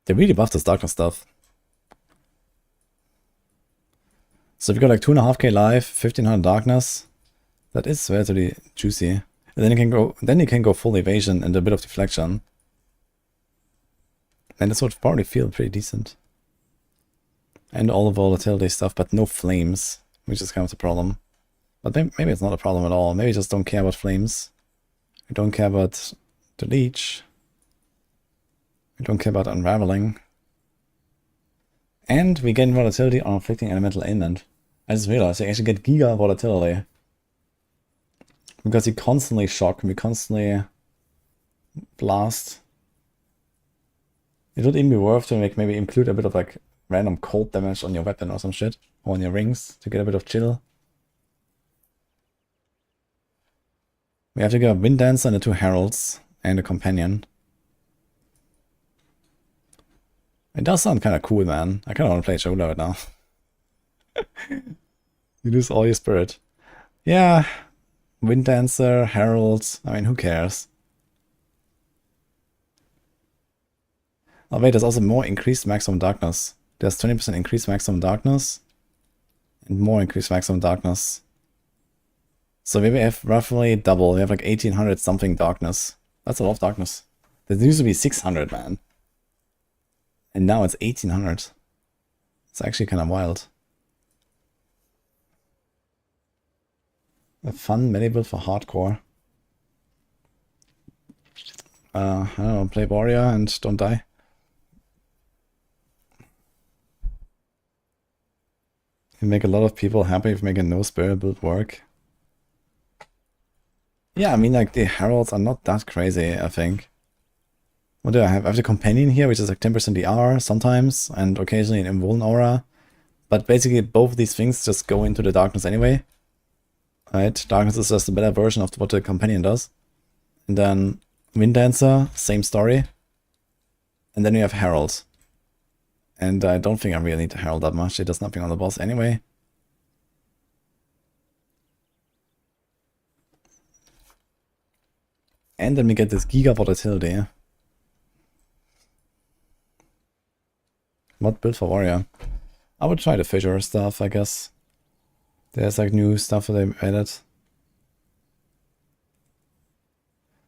They really buffed this darkness stuff. So if you got like 2.5k life, 1500 darkness, that is relatively juicy. And then you can go full evasion and a bit of deflection. And this would probably feel pretty decent. And all the volatility stuff, but no flames, which is kind of the problem. But maybe it's not a problem at all. Maybe you just don't care about flames. You don't care about the Leech. You don't care about unraveling. And we gain volatility on inflicting elemental ailment. I just realized I actually get giga volatility. Because you constantly shock, we constantly blast. It would even be worth to maybe include a bit of like random cold damage on your weapon or some shit. Or on your rings to get a bit of chill. We have to get a Wind Dancer and the 2 Heralds and a Companion. It does sound kind of cool, man. I kind of want to play Shoulder right now. You lose all your spirit. Yeah. Wind Dancer, Heralds. I mean, who cares? Oh wait, there's also more increased maximum darkness. There's 20% increased maximum darkness. And more increased maximum darkness. So maybe we have roughly double. We have like 1800 something darkness. That's a lot of darkness. There used to be 600, man. And now it's 1800. It's actually kind of wild. A fun melee build for hardcore. I don't know, play warrior and don't die. You make a lot of people happy if making no spirit build work. Yeah, I mean, like, the heralds are not that crazy, I think. What do I have? I have the companion here, which is like 10% DR sometimes, and occasionally an invuln aura. But basically, both of these things just go into the darkness anyway. Right? Darkness is just a better version of what the companion does. And then Wind Dancer, same story. And then we have Herald. And I don't think I really need to Herald that much. It does nothing on the boss anyway. And then we get this Giga Volatility. What build for warrior? I would try the fissure stuff, I guess. There's like new stuff that they added.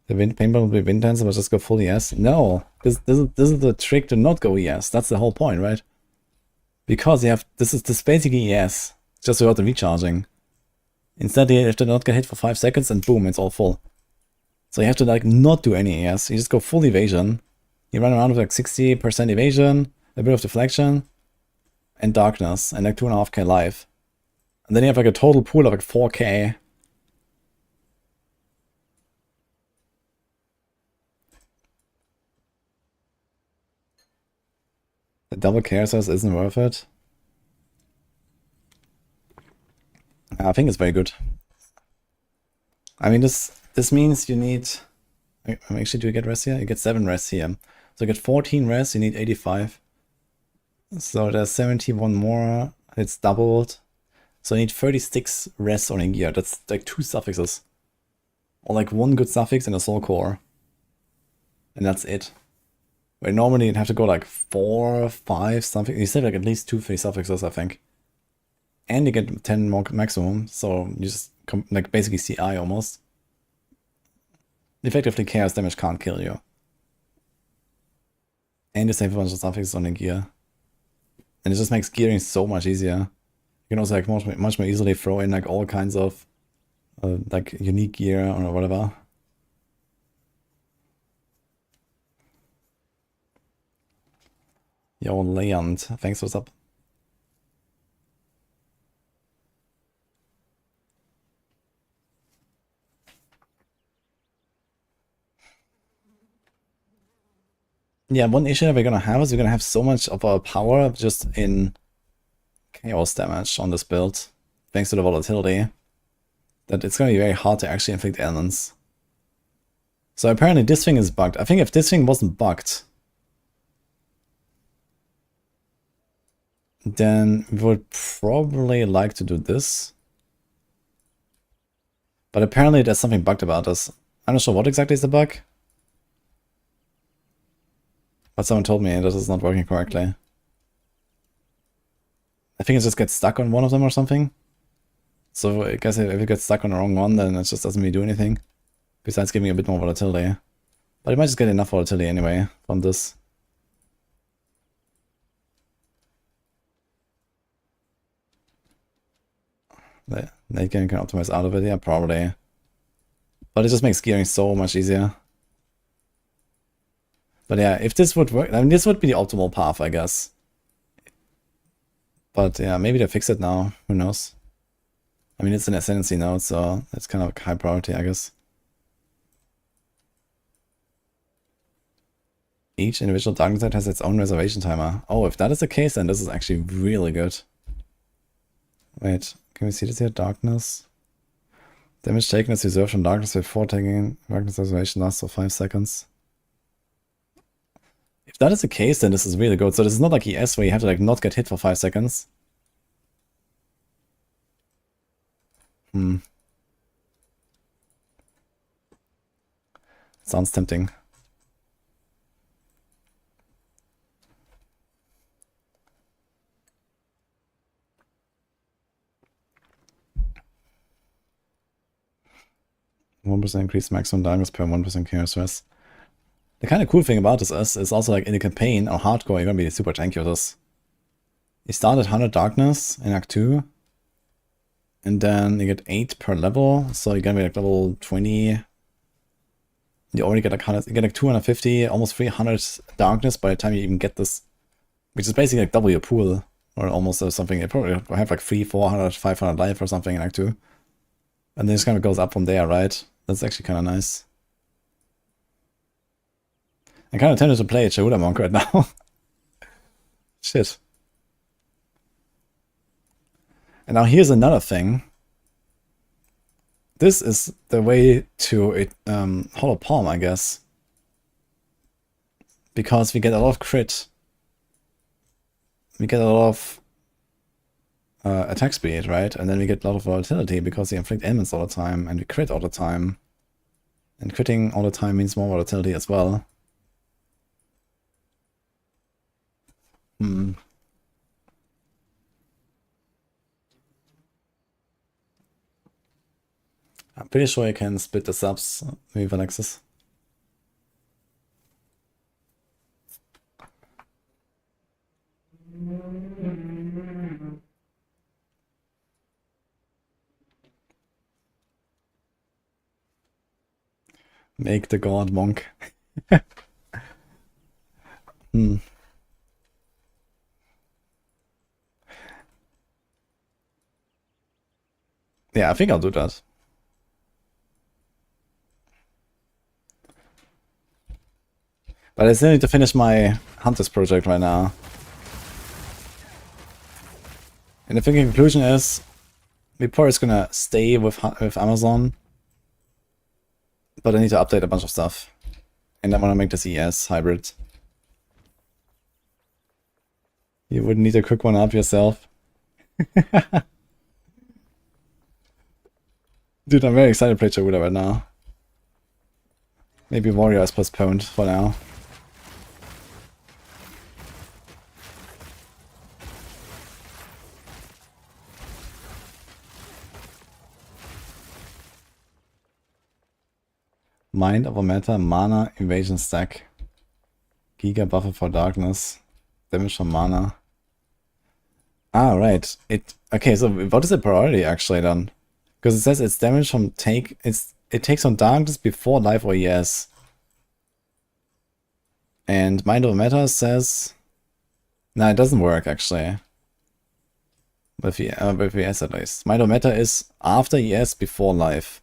The wind paintball will be Wind Dancer, but just go full ES. No, this is the trick to not go ES. That's the whole point, right? Because you have this basically ES, just without the recharging. Instead, you have to not get hit for 5 seconds, and boom, it's all full. So you have to like not do any AS. You just go full evasion. You run around with like 60% evasion, a bit of deflection, and darkness, and like 2.5k life. And then you have like a total pool of like 4k. The double chaos size isn't worth it. I think it's very good. I mean, this means you need... Actually, do you get res here? You get 7 res here. So you get 14 res, you need 85. So there's 71 more, it's doubled. So you need 36 res on a gear. That's like 2 suffixes. Or like 1 good suffix and a soul core. And that's it. Where normally you'd have to go like 4, 5 something. You said like at least 2 free suffixes, I think. And you get 10 more maximum, so you just like basically CI almost. Effectively, chaos damage can't kill you. And you save a bunch of suffixes on the gear. And it just makes gearing so much easier. You can also like much more easily throw in like all kinds of like unique gear or whatever. Yo, Land, thanks for what's up. Yeah, one issue that we're gonna have is we're gonna have so much of our power just in chaos damage on this build, thanks to the volatility, that it's gonna be very hard to actually inflict ailments. So apparently this thing is bugged. I think if this thing wasn't bugged, then we would probably like to do this. But apparently there's something bugged about this. I'm not sure what exactly is the bug. But someone told me this is not working correctly. I think it just gets stuck on one of them or something. So I guess if it gets stuck on the wrong one, then it just doesn't really do anything. Besides giving a bit more volatility. But it might just get enough volatility anyway from this. Late game can optimize out of it, yeah, probably. But it just makes gearing so much easier. But yeah, if this would work, I mean, this would be the optimal path, I guess. But yeah, maybe they fix it now, who knows. I mean, it's an ascendancy node, so it's kind of high priority, I guess. Each individual darkness set has its own reservation timer. Oh, if that is the case, then this is actually really good. Wait, can we see this here? Darkness. Damage taken is reserved from darkness before taking darkness reservation lasts for 5 seconds. If that is the case, then this is really good. So this is not like ES where you have to like not get hit for 5 seconds. Sounds tempting. %1% increase maximum darkness per 1% chaos stress. The kind of cool thing about this is also like in the campaign or hardcore, you're gonna be super tanky with this. You start at 100 darkness in Act 2, and then you get 8 per level, so you're gonna be like level 20. You already get like 100, you get like 250, almost 300 darkness by the time you even get this, which is basically like double your pool, or almost or something. You probably have like 300, 400, 500 life or something in Act 2. And then it just kind of goes up from there, right? That's actually kind of nice. I'm kind of tempted to play a Shahuda Monk right now. Shit. And now here's another thing. This is the way to Hollow Palm, I guess. Because we get a lot of crit. We get a lot of attack speed, right? And then we get a lot of volatility because we inflict ailments all the time and we crit all the time. And critting all the time means more volatility as well. I'm pretty sure I can split the subs with Alexis. Make the god monk. Hmm. Yeah, I think I'll do that. But I still need to finish my Huntress project right now. And the conclusion is, Vapor is gonna stay with Amazon, but I need to update a bunch of stuff. And I want to make this ES hybrid. You would need to cook one up yourself. Dude, I'm very excited to play Jaguda right now. Maybe Warrior is postponed for now. Mind over matter, mana, invasion stack. Giga buffer for darkness. Damage from mana. Ah, right. Okay, so what is the priority actually then? Because it says it's damage from it takes on darkness before life or ES. And Mind over matter says no, it doesn't work actually. With ES at least. Mind over matter is after ES, before life.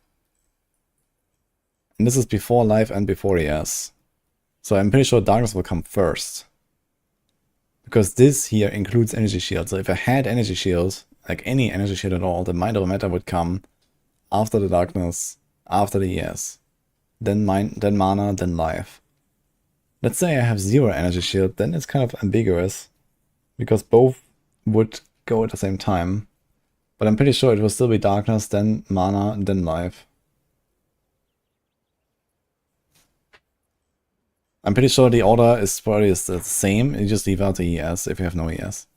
And this is before life and before ES. So I'm pretty sure darkness will come first. Because this here includes energy shield. So if I had energy shield, like any energy shield at all, the Mind over matter would come after the darkness, after the ES. Then mana, then life. Let's say I have 0 energy shield, then it's kind of ambiguous. Because both would go at the same time. But I'm pretty sure it will still be darkness, then mana, then life. I'm pretty sure the order is probably the same, you just leave out the ES if you have no ES.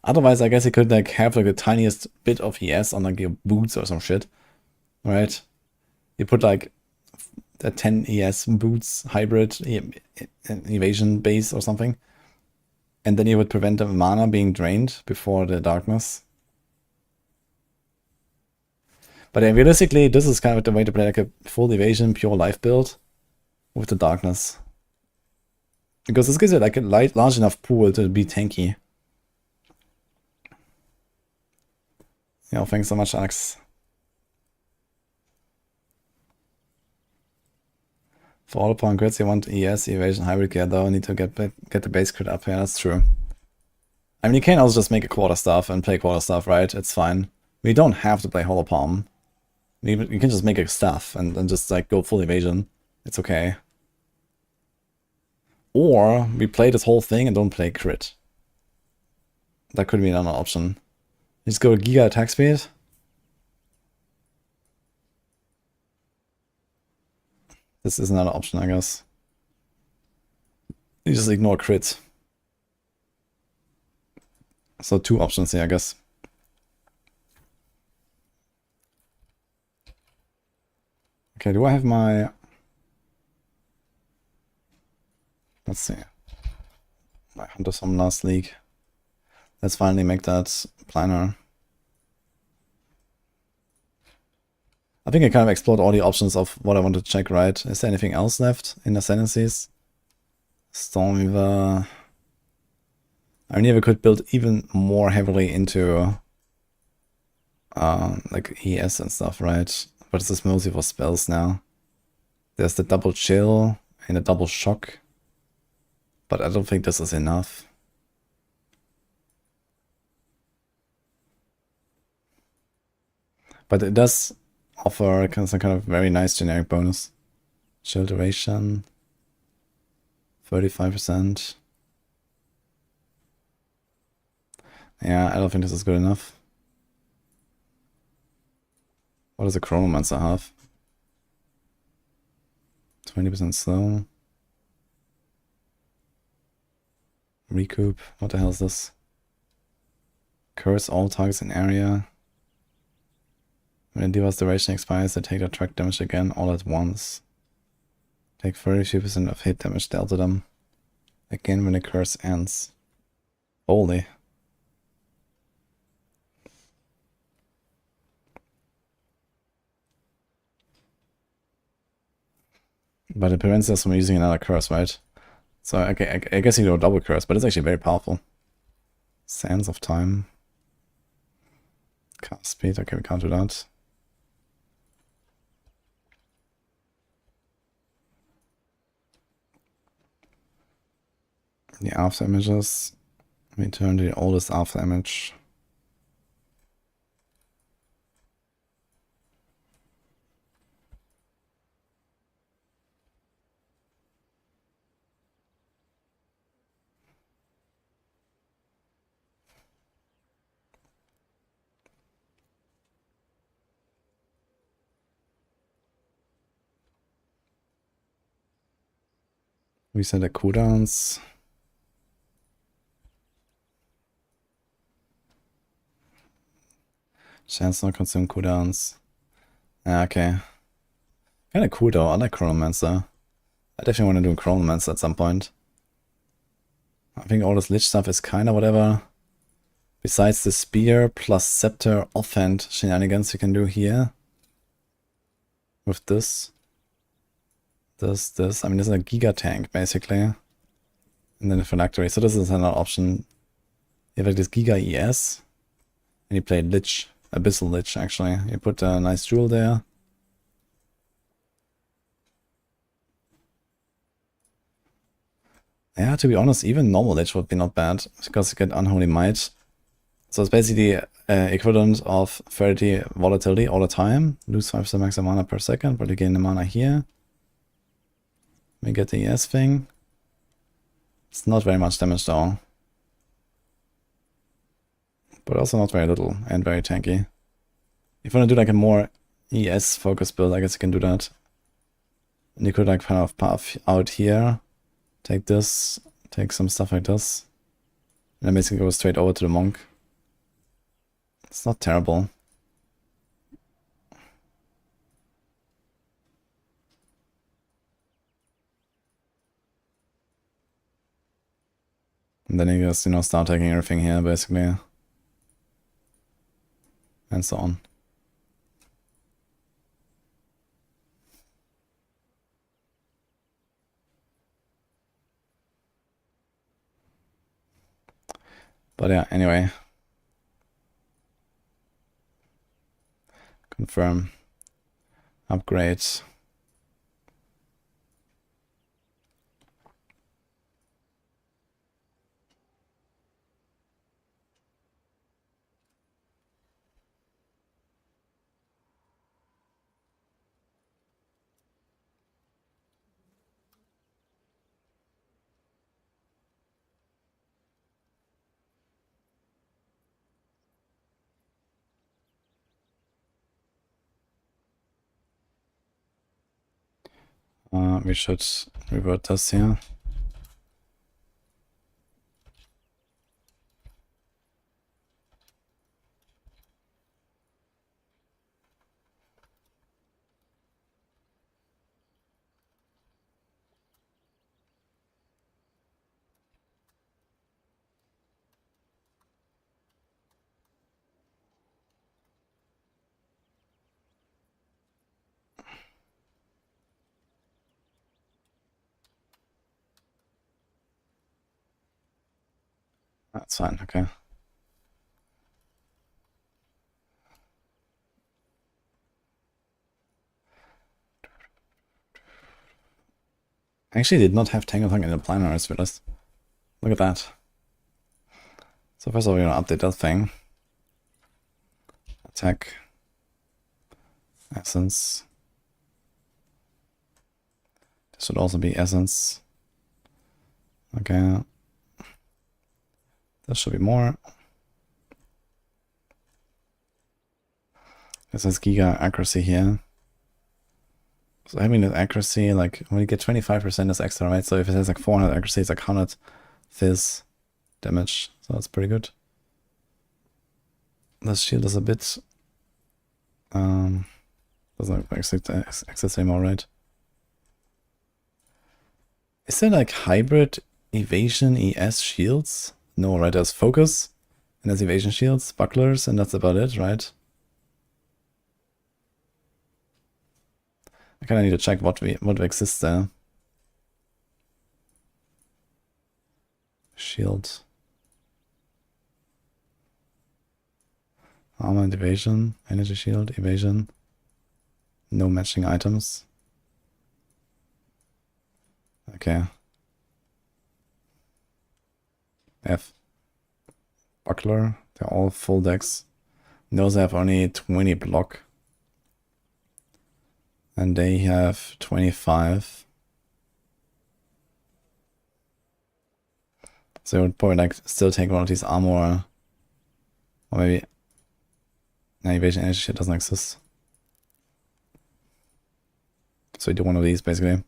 Otherwise, I guess you could like have like the tiniest bit of ES on like your boots or some shit. Right? You put like a 10 ES boots hybrid evasion base or something. And then you would prevent the mana being drained before the darkness. But yeah, realistically, this is kind of the way to play like a full evasion, pure life build with the darkness. Because this gives you like a large enough pool to be tanky. Yeah, thanks so much, Alex. For all upon crits, you want ES, evasion, hybrid gear, though. Need to get the base crit up. Yeah, that's true. I mean, you can also just make a quarter staff and play quarter staff, right? It's fine. We don't have to play hollow palm. You can just make a staff and just like go full evasion. It's okay. Or we play this whole thing and don't play crit. That could be another option. Just go giga attack speed. This is another option, I guess. You just ignore crit. So 2 options here, I guess. Okay, do I have my... Let's see. My Huntress from last league. Let's finally make that planner. I think I kind of explored all the options of what I want to check, right? Is there anything else left in Ascendancies? Stormweaver. I mean, we could build even more heavily into like ES and stuff, right? But this is mostly for spells now. There's the double chill and a double shock. But I don't think this is enough. But it does offer some kind of very nice generic bonus. Chill duration. 35%. Yeah, I don't think this is good enough. What does a Chronomancer have? 20% slow. Recoup. What the hell is this? Curse all targets in area. When the Diva's duration expires, they take their track damage again all at once. Take 32% of hit damage dealt to them. Again when the curse ends. Holy. But it prevents us from using another curse, right? So okay, I guess you do a double curse, but it's actually very powerful. Sands of Time. Cast speed, okay, we can't do that. The after images. We turn the oldest after image. We set the cooldowns. Chance not consume cooldowns. Okay. Kinda cool though, I like Chronomancer. I definitely want to do Chronomancer at some point. I think all this Lich stuff is kinda whatever. Besides the Spear plus Scepter offhand shenanigans you can do here. With this. This. I mean, this is a Giga Tank, basically. And then the Phylactery. So this is another option. You have like this Giga ES. And you play Lich. Abyssal Lich, actually. You put a nice jewel there. Yeah, to be honest, even normal Lich would be not bad. Because you get Unholy Might. So it's basically equivalent of 30 volatility all the time. Lose 5% max mana per second, but you gain the mana here. We get the ES thing. It's not very much damage though. But also not very little and very tanky. If you want to do like a more ES focused build, I guess you can do that. And you could like kind of path out here. Take this, take some stuff like this. And then basically go straight over to the monk. It's not terrible. And then you just, you know, start taking everything here, basically. And so on. But yeah, anyway. Confirm. Upgrade. We should revert this here. That's fine, okay. I actually did not have Tangle in the planner as well as. Look at that. So first of all, we're gonna update that thing. Attack. Essence. This would also be Essence. Okay. This should be more. This is Giga accuracy here. So having this accuracy, like when you get 25% is extra, right? So if it has like 400 accuracy, it's like 100 fizz damage. So that's pretty good. This shield is a bit doesn't access anymore, right? Is there like hybrid evasion ES shields? No, right? There's focus and there's evasion shields, bucklers, and that's about it, right? kind of need to check what exists there. Shield. Armor and evasion. Energy shield, evasion. No matching items. Okay. F. Buckler. They're all full decks. Those have only 20 block. And they have 25. So I would probably like still take one of these armor. Or maybe. No, evasion energy shit doesn't exist. So you do one of these basically.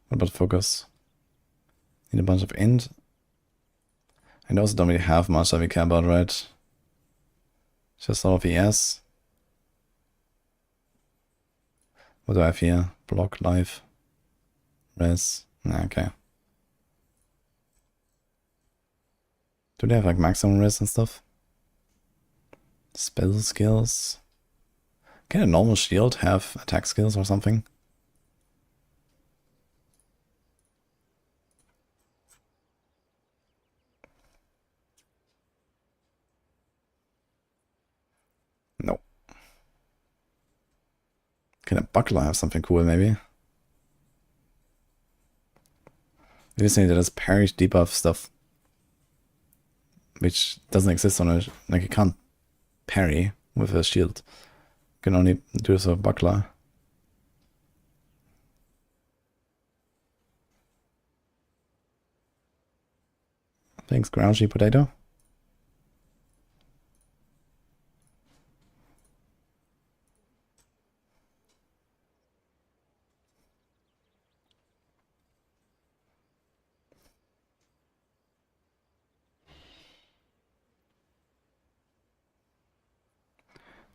What about focus? Need a bunch of int. I also don't really have much that we care about, right? Just a lot of ES. What do I have here? Block, life, res. Nah, okay. Do they have like maximum res and stuff? Spell skills. Can a normal shield have attack skills or something? No. Can a buckler have something cool maybe? You just need that as parry debuff stuff. Which doesn't exist on a, like you can't parry with a shield. You can only do this with a buckler. Thanks, Grouchy Potato.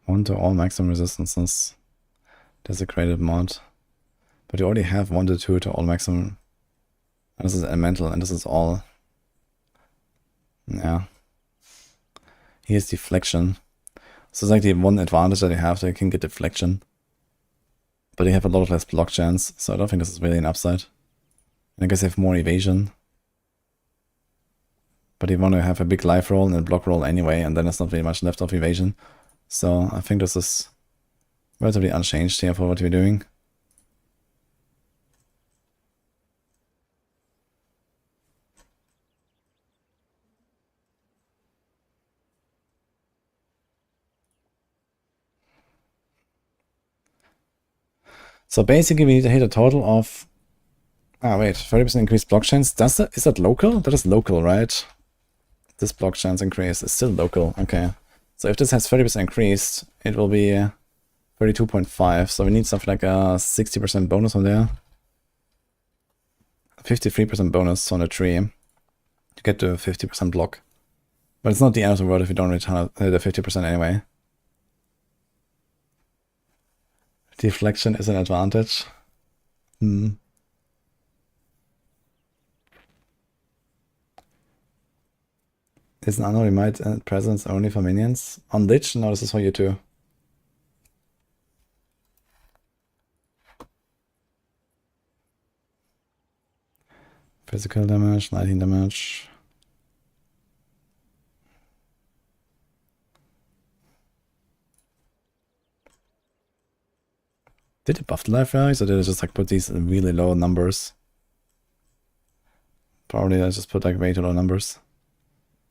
One to all maximum resistances. Desecrated mod. But you already have 1 to 2 to all maximum. And this is elemental, and this is all. Yeah. Here's deflection. So it's like the one advantage that they have, they can get deflection. But they have a lot of less block chance, so I don't think this is really an upside. And I guess they have more evasion. But they want to have a big life roll and a block roll anyway, and then there's not really much left of evasion. So I think this is relatively unchanged here for what we're doing. So basically we need to hit a total of... Ah wait, 30% increased block chance. Is that local? That is local, right? This block chance increase is still local, okay. So if this has 30% increased, it will be 32.5. So we need something like a 60% bonus on there. 53% bonus on a tree to get to 50% block. But it's not the end of the world if you don't return the 50% anyway. Deflection is an advantage. Is an unholy might presence only for minions? On Lich? No, this is for you too. Physical damage, lightning damage. Did it buff the life values or did it just like put these in really low numbers? Probably I just put like way too low numbers.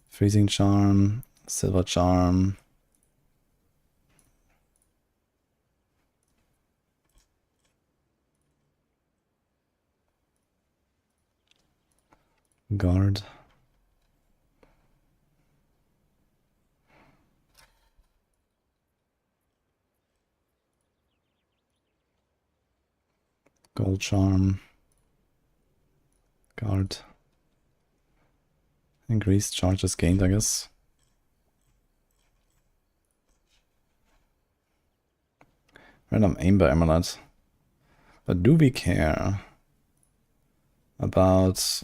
Freezing charm, silver charm. Guard. Gold charm. Guard. Increased charges gained, I guess. Random Amber Amulet. But do we care about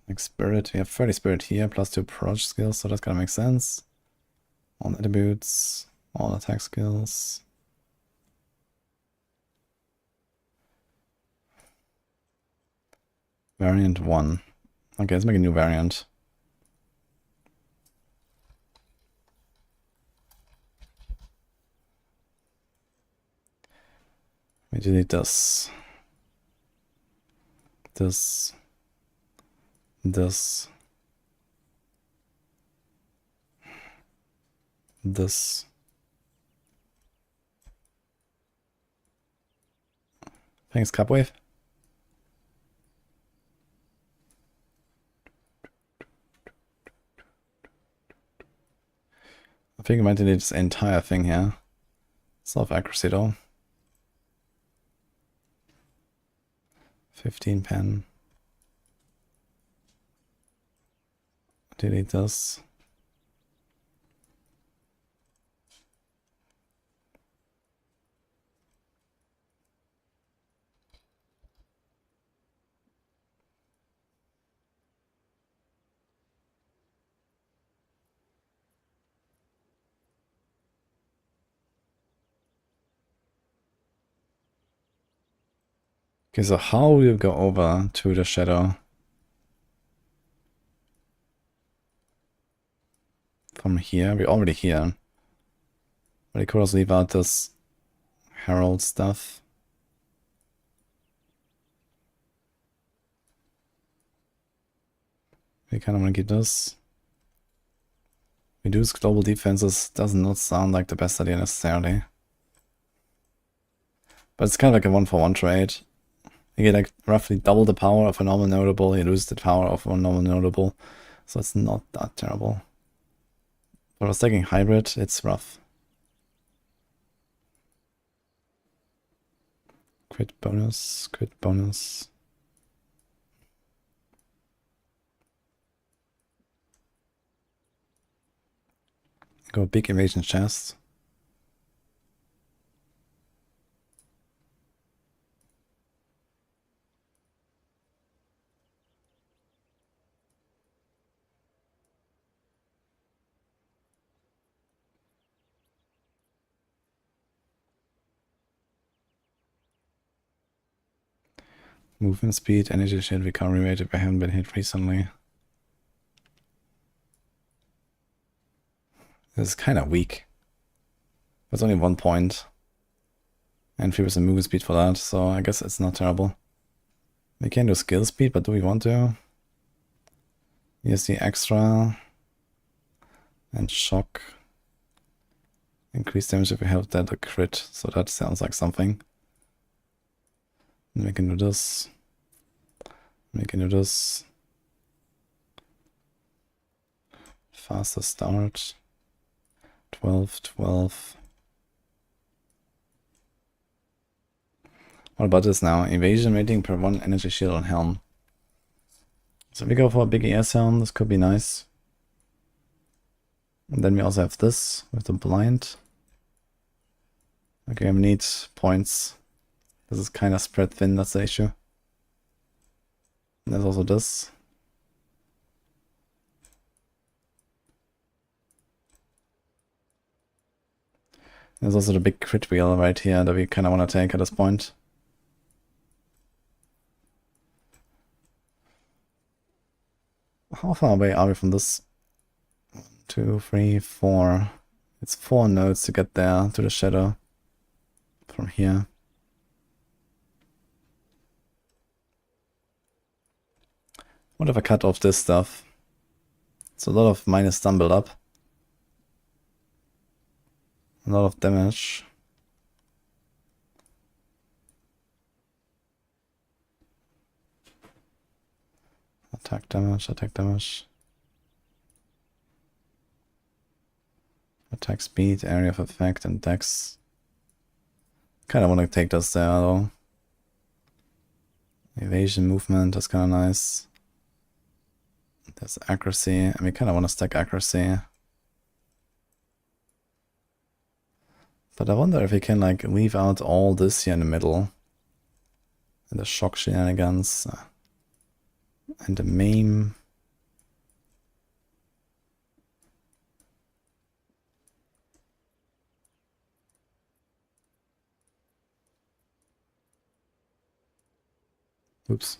like spirit? We have 30 spirit here, plus 2 approach skills, so that's gonna make sense. All attributes, all attack skills. Variant 1. Okay, let's make a new variant. We delete this. This. This. This. Thanks, Cupwave. I think I might delete this entire thing here. It's off accuracy though. 15 pen. Delete this. Okay, so how will you go over to the shadow? From here? We're already here. But you could also leave out this Herald stuff. We kind of want to keep this. Reduce global defenses does not sound like the best idea necessarily. But it's kind of like a 1-for-1 trade. You get like roughly double the power of a normal notable, you lose the power of a normal notable. So it's not that terrible. But I was taking hybrid, it's rough. Crit bonus, crit bonus. Go big evasion chest. Movement speed, energy shield, recovery rate if I haven't been hit recently. This is kind of weak. It's only 1 point. And 3% movement speed for that, so I guess it's not terrible. We can do skill speed, but do we want to? Here's the extra. And shock. Increase damage if we have that a crit, so that sounds like something. And we can do this. We can do this. Faster start. 12, 12. What about this now? Evasion rating per 1 energy shield on helm. So we go for a big ES helm, this could be nice. And then we also have this with the blind. Okay, we need points. This is kind of spread thin, that's the issue. And there's also this. There's also the big crit wheel right here that we kind of want to take at this point. How far away are we from this? 1, 2, 3, 4. It's 4 nodes to get there to the shadow from here. What if I cut off this stuff? It's a lot of minus stun build up. A lot of damage. Attack damage, attack damage. Attack speed, area of effect, and dex. Kinda wanna take this there though. Evasion movement, that's kinda nice. There's accuracy, and we kinda wanna stack accuracy. But I wonder if we can like leave out all this here in the middle. And the shock shenanigans. And the maim. Oops.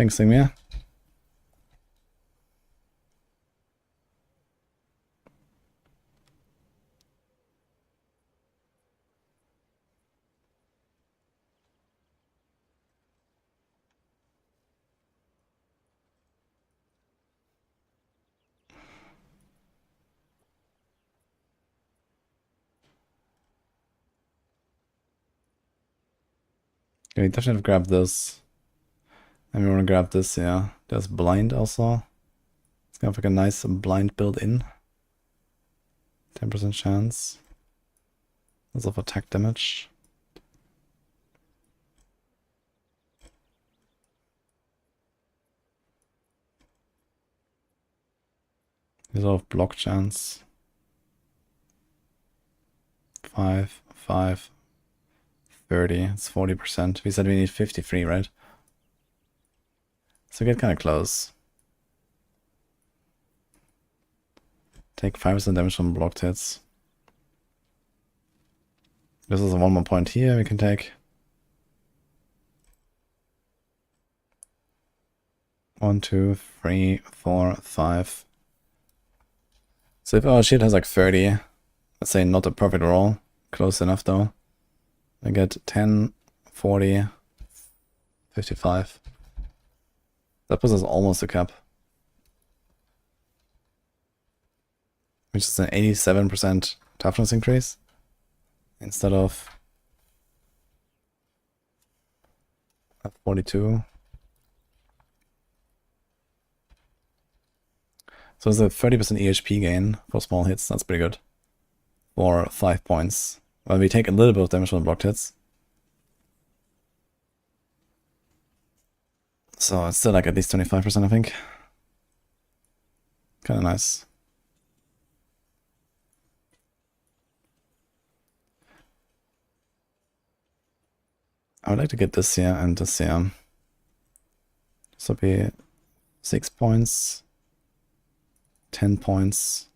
Thanks, Simia. Okay, definitely grab this. And we want to grab this, yeah. There's blind also. It's kind of like a nice blind build in. 10% chance. Lots of attack damage. There's a lot of block chance. 5, 5, 30. It's 40%. We said we need 53, right? So get kind of close. Take 5% damage from blocked hits. This is one more point here we can take. 1, 2, 3, 4, 5. So if our shield has like 30, let's say not a perfect roll, close enough though, I get 10, 40, 55. That puts us almost a cap. Which is an 87% toughness increase instead of 42. So it's a 30% EHP gain for small hits. That's pretty good. For 5 points. Well, we take a little bit of damage from blocked hits. So it's still like at least 25%, I think. Kind of nice. I would like to get this here and this here. So be 6 points, 10 points.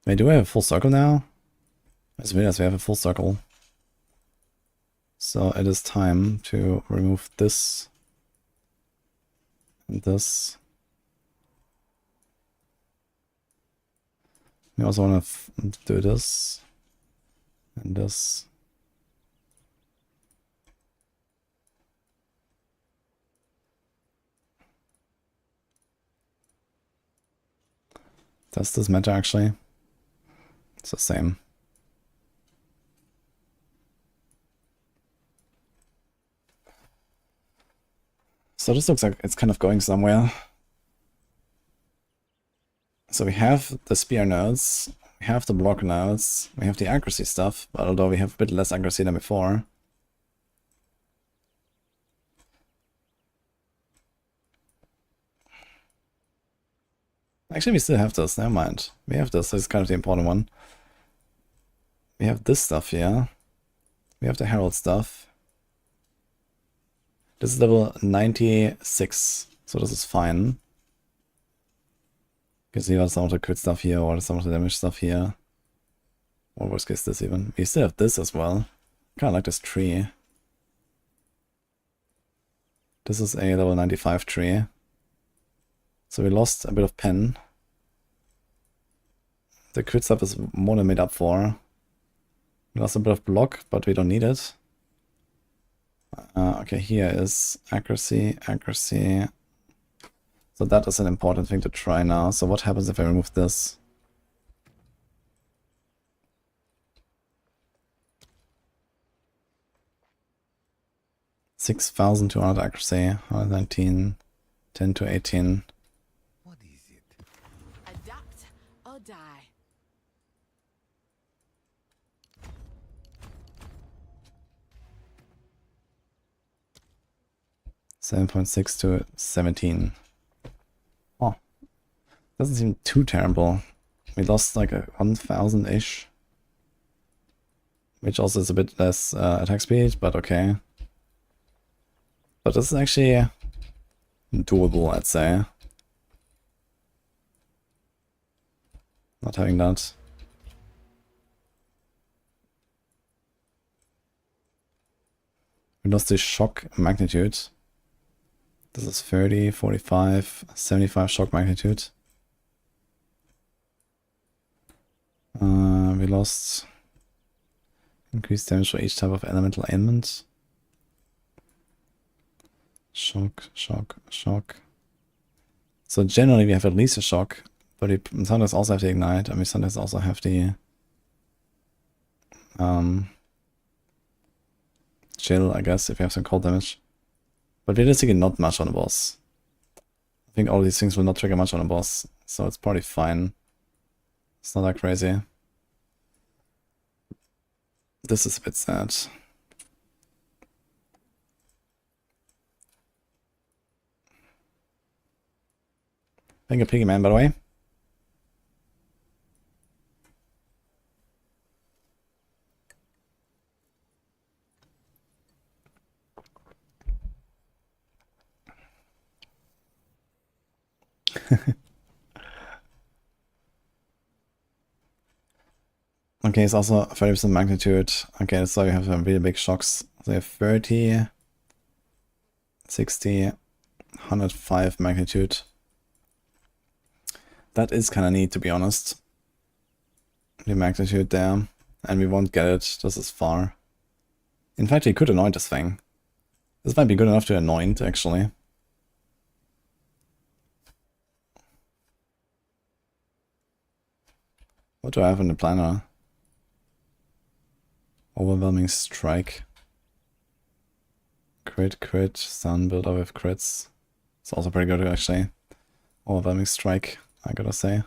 Wait, do we have a full circle now? As weird as we have a full circle. So it is time to remove this and this. We also want to do this and this. Does this matter actually? It's the same. So this looks like it's kind of going somewhere. So we have the spear nodes, we have the block nodes, we have the accuracy stuff, but although we have a bit less accuracy than before. Actually, we still have this, never mind. We have this is kind of the important one. We have this stuff here. We have the Herald stuff. This is level 96, so this is fine. You can see some of the crit stuff here, or some of the damage stuff here. Or worst case this even. We still have this as well. Kinda like this tree. This is a level 95 tree. So we lost a bit of pen. The crit stuff is more than made up for. We lost a bit of block, but we don't need it. Okay, here is accuracy, accuracy. So that is an important thing to try now. So what happens if I remove this? $6,200 accuracy, 119, 10 to 18. What is it? Adapt or die. $7.6 to 17. Oh, doesn't seem too terrible. We lost like a 1,000-ish. Which also is a bit less attack speed, but okay. But this is actually doable, I'd say. Not having that. We lost the shock magnitude. This is 30, 45, 75 shock magnitude. We lost increased damage for each type of elemental ailment. Shock, shock, shock. So generally we have at least a shock, but we sometimes also have the ignite, and we sometimes also have the chill, I guess, if you have some cold damage. But realistically not much on the boss. I think all these things will not trigger much on the boss, so it's probably fine. It's not that crazy. This is a bit sad. Thank you, Piggy Man, by the way. Okay, it's also 30% magnitude. Okay, so you have some really big shocks. So you have 30, 60, 105 magnitude. That is kind of neat, to be honest. The magnitude there. And we won't get it just as far. In fact, we could anoint this thing. This might be good enough to anoint, actually. What do I have in the planner? Overwhelming Strike. Crit, crit, stun, build up with crits. It's also pretty good, actually. Overwhelming Strike, I gotta say.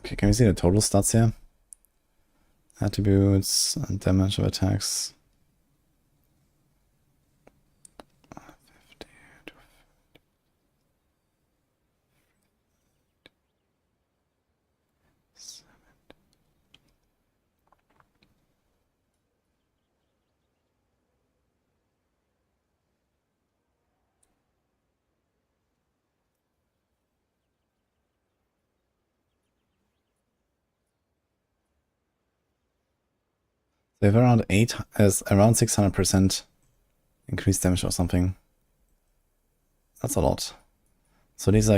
Okay, can we see the total stats here? Attributes and damage of attacks. 50 to 70. They have around 600% increased damage or something. That's a lot. So these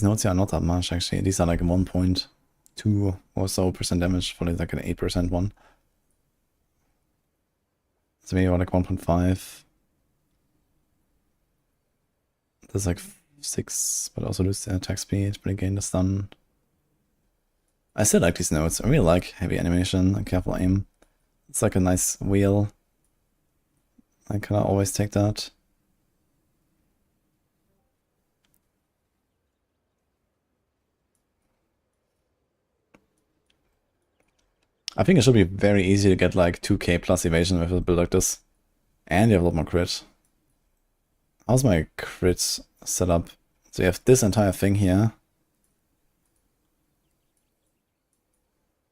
nodes here are not that much actually. These are like 1.2 or so percent damage for like an 8% one. So maybe like 1.5. There's like 6, but also lose the attack speed, but again the stun. I still like these nodes. I really like heavy animation and careful aim. It's like a nice wheel. I kinda always take that. I think it should be very easy to get like 2k plus evasion with a build like this. And you have a lot more crit. How's my crit set up? So you have this entire thing here.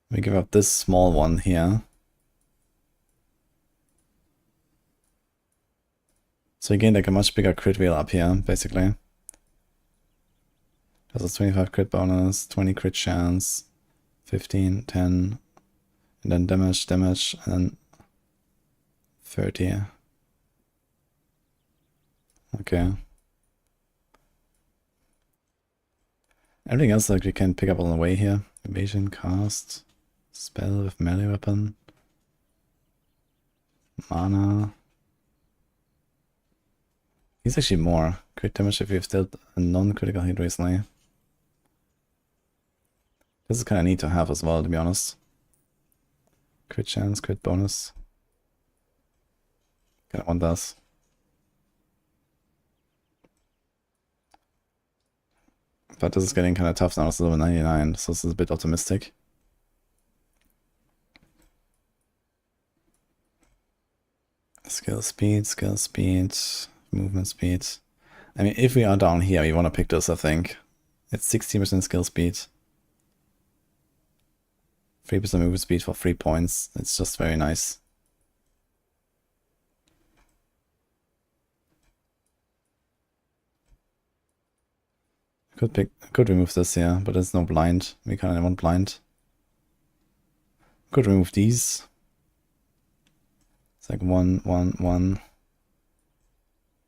We give up this small one here. So you gain like a much bigger crit wheel up here, basically. There's a 25 crit bonus, 20 crit chance, 15, 10, and then damage, and then 30. Okay. Everything else like we can pick up on the way here. Evasion, cast, spell with melee weapon, mana. He's actually more. Crit damage if you've dealt a non-critical hit recently. This is kind of neat to have as well, to be honest. Crit chance, crit bonus. Kind of want this. But this is getting kind of tough now. It's level 99, so this is a bit optimistic. Skill speed, movement speed. I mean, if we are down here, we want to pick this, I think. It's 60% skill speed. 3% movement speed for 3 points. It's just very nice. Could remove this here, but there's no blind. We kind of want blind. Could remove these. It's like 1, 1, 1.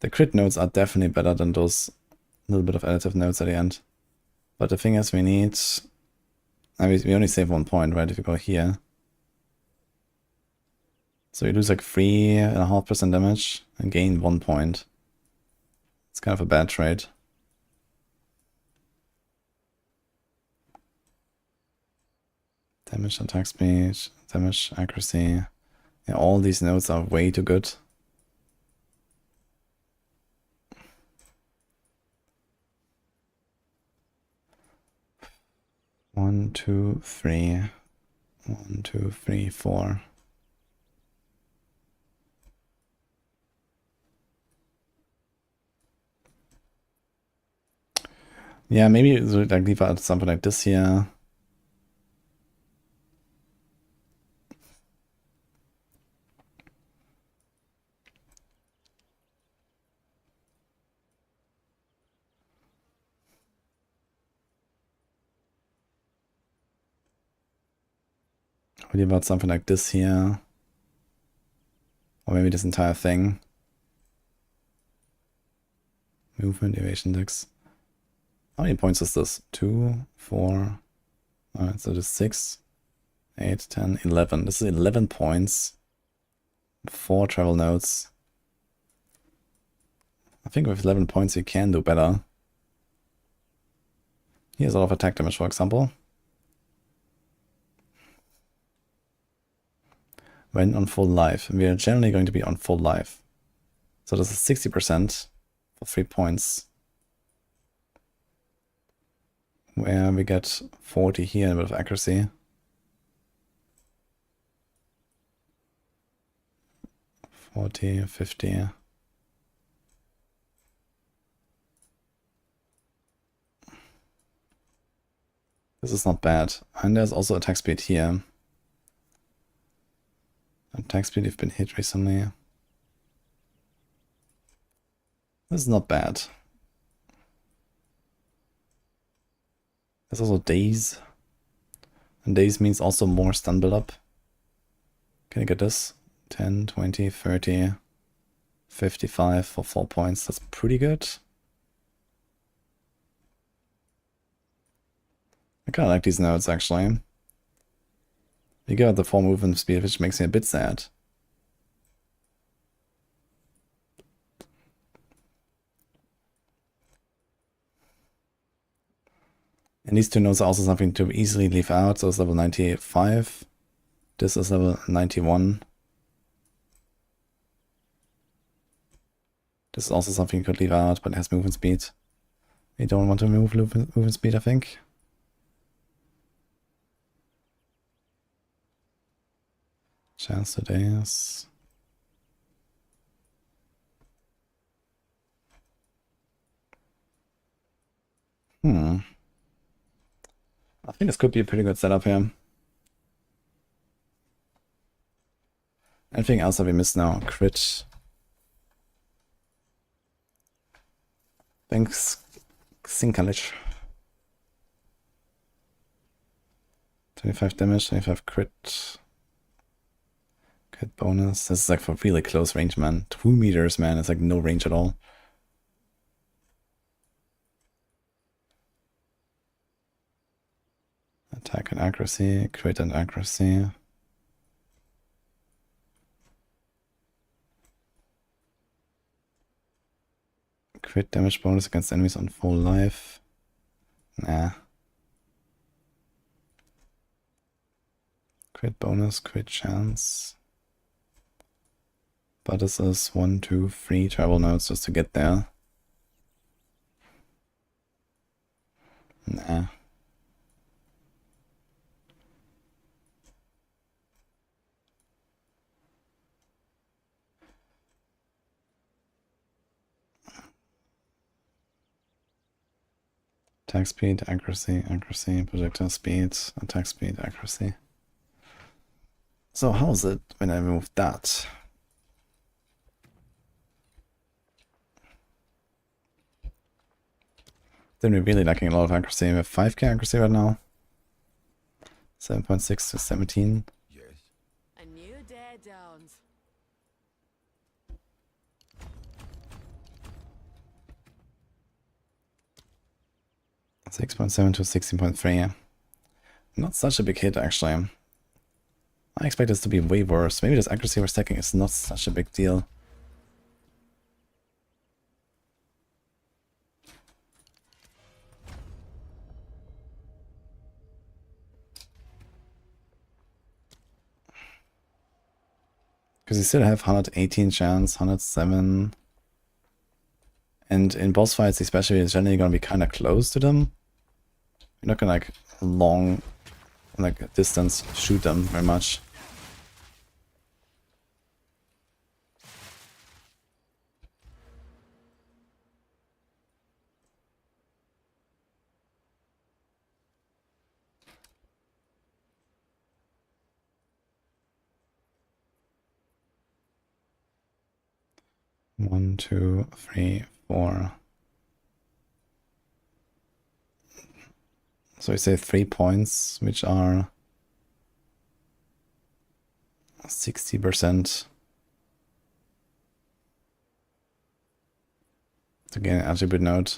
The crit nodes are definitely better than those little bit of additive nodes at the end. But the thing is, we need... I mean, we only save 1 point, right, if you go here. So you lose like 3.5% damage and gain 1 point. It's kind of a bad trade. Damage, attack speed, damage, accuracy. Yeah, all these nodes are way too good. One, two, three. 1, 2, 3, 4. Yeah, maybe like leave out something like this here. What about something like this here? Or maybe this entire thing. Movement, evasion index. How many points is this? 2, 4. Alright, so this 6, 8, 10, 11. This is 11 points. 4 travel nodes. I think with 11 points you can do better. Here's a lot of attack damage, for example. When on full life. We are generally going to be on full life. So this is 60% for 3 points. Where we get 40 here, a bit of accuracy. 40, 50. This is not bad. And there's also attack speed here. Attack speed, you've been hit recently. This is not bad. There's also daze. And daze means also more stun build up. Can you get this? 10, 20, 30, 55 for 4 points. That's pretty good. I kind of like these nodes, actually. You get the 4 movement speed, which makes me a bit sad. And these 2 nodes are also something to easily leave out. So it's level 95. This is level 91. This is also something you could leave out, but it has movement speed. We don't want to move movement speed, I think. Chance to daze. I think this could be a pretty good setup here. Anything else that we missed now? Crit. Thanks, Lich. 25 damage, 25 crit. Crit bonus. This is like for really close range, man. 2 meters, man. It's like no range at all. Attack and accuracy, crit and accuracy. Crit damage bonus against enemies on full life. Nah. Crit bonus, crit chance. But this is 1, 2, 3 travel nodes just to get there. Nah. Attack speed, accuracy, accuracy, projectile speed, attack speed, accuracy. So how is it when I remove that? Then we're really lacking a lot of accuracy. We have 5k accuracy right now. 7.6 to 17. Yes. A new day dawns. Six 6.7 to 16.3. Not such a big hit, actually. I expect this to be way worse. Maybe this accuracy we're stacking is not such a big deal. Because you still have 118 chance, 107. And in boss fights especially, it's generally going to be kind of close to them. You're not going to like distance shoot them very much. One, two, three, four. So we say 3 points, which are 60% to gain an attribute node.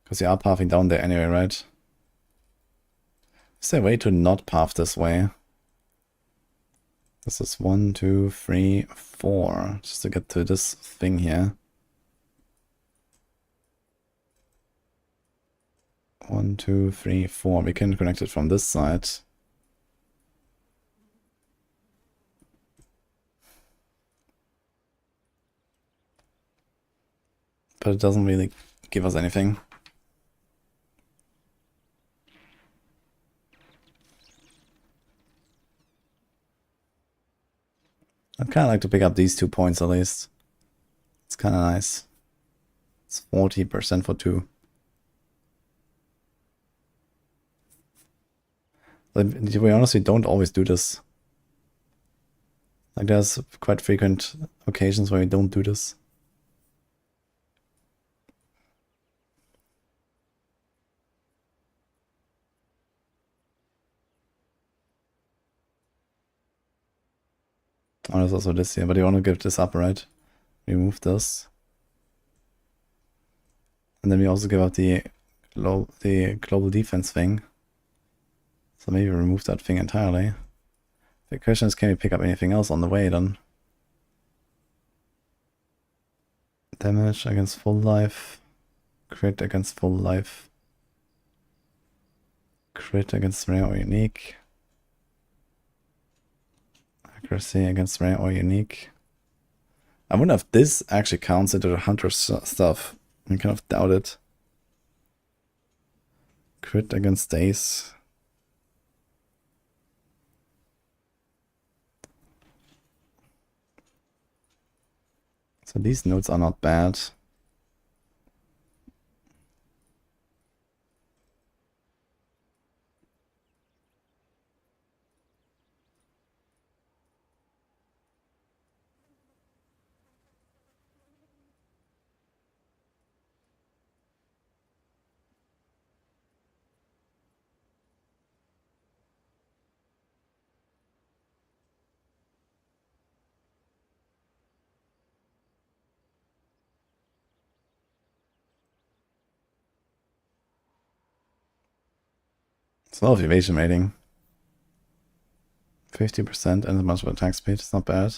Because you are pathing down there anyway, right? Is there a way to not path this way? This is 1, 2, 3, 4. Just to get to this thing here. 1, 2, 3, 4. We can connect it from this side. But it doesn't really give us anything. I'd kind of like to pick up these 2 points at least. It's kind of nice. It's 40% for 2. Like, to be honest, we don't always do this. Like, there's quite frequent occasions where we don't do this. Oh, there's also this here, but you want to give this up, right? Remove this. And then we also give up the global defense thing. So maybe remove that thing entirely. The question is, can we pick up anything else on the way then? Damage against full life. Crit against full life. Crit against rare or unique. Accuracy against rare or unique. I wonder if this actually counts into the Huntress stuff. I kind of doubt it. Crit against daze. So these nodes are not bad. It's a lot of evasion rating. 50% and as much of attack speed, it's not bad.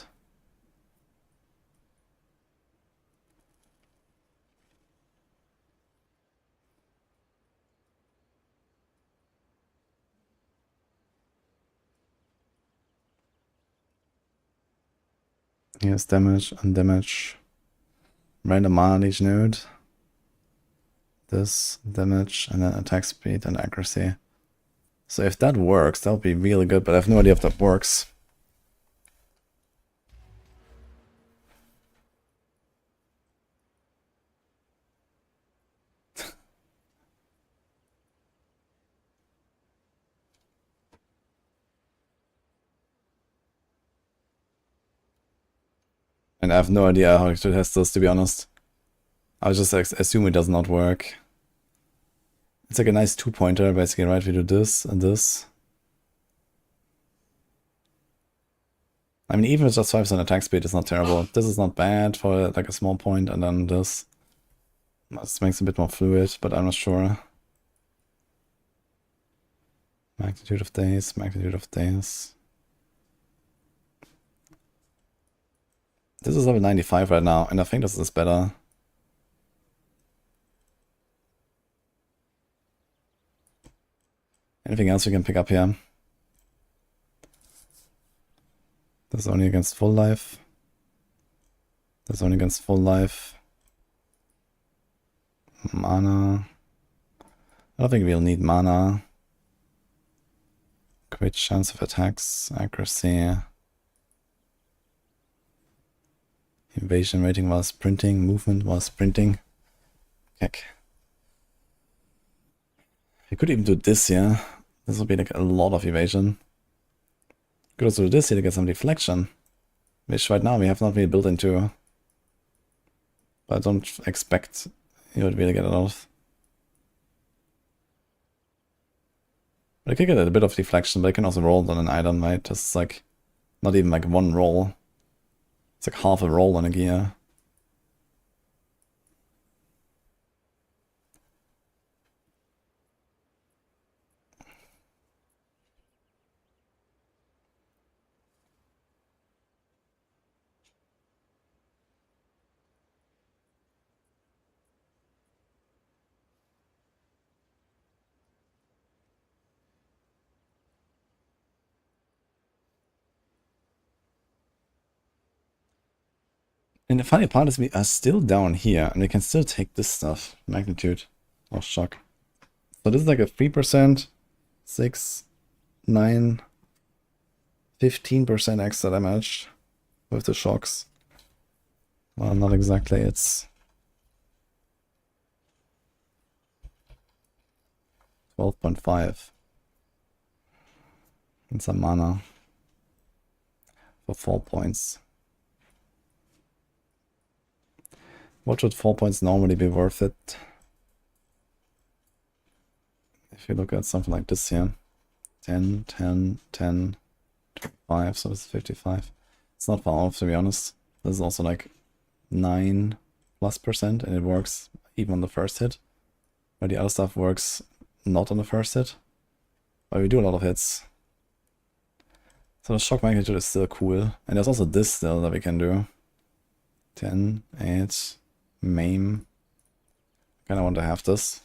Here's damage and damage. Random mana each node. This damage and then attack speed and accuracy. So if that works, that would be really good, but I have no idea if that works. And I have no idea how to test this, to be honest. I just assume it does not work. It's like a nice 2-pointer, basically, right? We do this and this. I mean, even with just 5% attack speed, it's not terrible. This is not bad for like a small point, and then this. This makes it a bit more fluid, but I'm not sure. Magnitude of days, magnitude of days. This is level 95 right now, and I think this is better. Anything else we can pick up here? This is only against full life. This is only against full life. Mana. I don't think we'll need mana. Great chance of attacks, accuracy. Evasion rating while sprinting, movement while sprinting. Heck. We could even do this here. This would be like a lot of evasion. Could also do this here to get some deflection, which right now we have not really built into. But I don't expect you would really get a lot of. But I could get a bit of deflection, but I can also roll on an item, right? Just like, not even like one roll. It's like half a roll on a gear. And the funny part is we are still down here, and we can still take this stuff. Magnitude. Oh, shock. So this is like a 3%, 6, 9, 15% extra damage with the shocks. Well, not exactly, it's 12.5. And some mana for 4 points. What would 4 points normally be worth it? If you look at something like this here. 10, 10, 10, 25, so this is 55. It's not far off, to be honest. This is also like 9+%, and it works even on the first hit. But the other stuff works not on the first hit. But we do a lot of hits. So the shock magnitude is still cool. And there's also this still that we can do. 10, 8, maim. Kinda want to have this.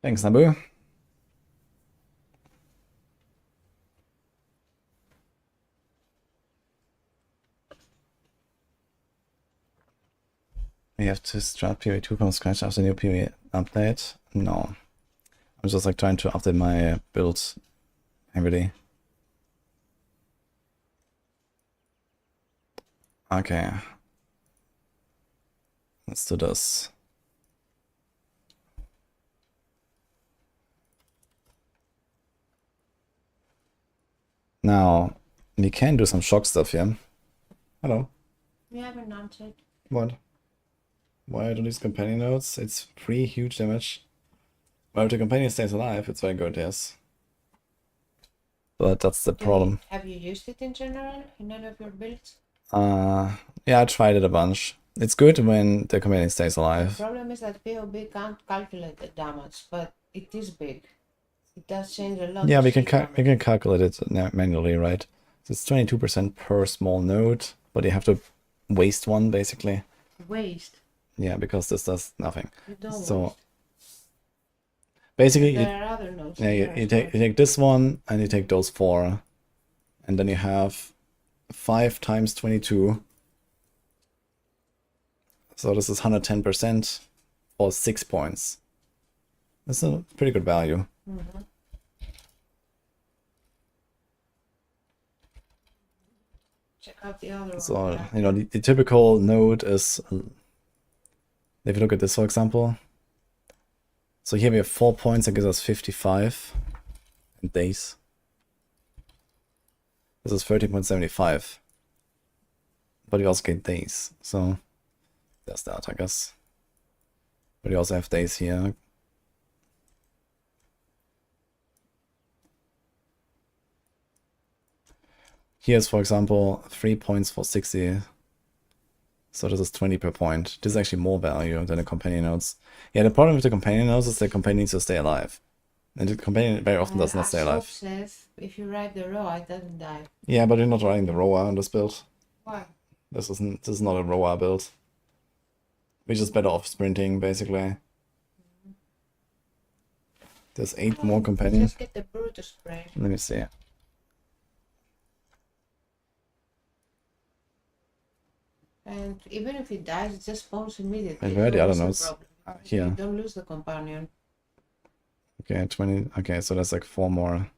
Thanks, Nabu. We have to start PoE 2 from scratch after the new PoE update? No. I'm just like trying to update my build every day. Okay. Let's do this. Now, we can do some shock stuff here. Hello. We haven't answered. What? Why do these companion nodes? It's 3 huge damage. Well, if the companion stays alive, it's very good, yes. But that's the problem. Have you used it in general in any of your builds? Yeah, I tried it a bunch. It's good when the companion stays The alive. problem is that POB can't calculate the damage, but it is big. It does change a lot. Yeah, of we can shit we can calculate it manually, right? So it's 22% per small node, but you have to waste one basically. waste. Yeah, because this does nothing. You don't So waste. basically, There are other nodes. yeah, there you as take well. this one and you take those 4, and then you have 5 times 22. So this is 110% for 6 points. That's a pretty good value. Mhm. Check out the other one. So, Yeah. you know, the typical node is, if you look at this, for example, So here we have 4 points, that gives us 55 in days. This is 13.75. But we also get days, so there's that, I guess. But we also have days here. Here's, for example, 3 points for 60. So this is 20 per point. This is actually more value than the companion nodes. Yeah, the problem with the companion nodes is the companion needs to stay alive. And the companion very often does not stay alive. Says if you ride the row, it doesn't die. Yeah, but you're not riding the rower on this build. Why? This is not a rower build. We're just better off sprinting, basically. There's 8 more companions. Just get the Brutus spray. Let me see. And even if it dies, it just spawns immediately. And where are the so other what's nodes? problem? Here. You don't lose the companion. Okay, 20. Okay, so that's like 4 more.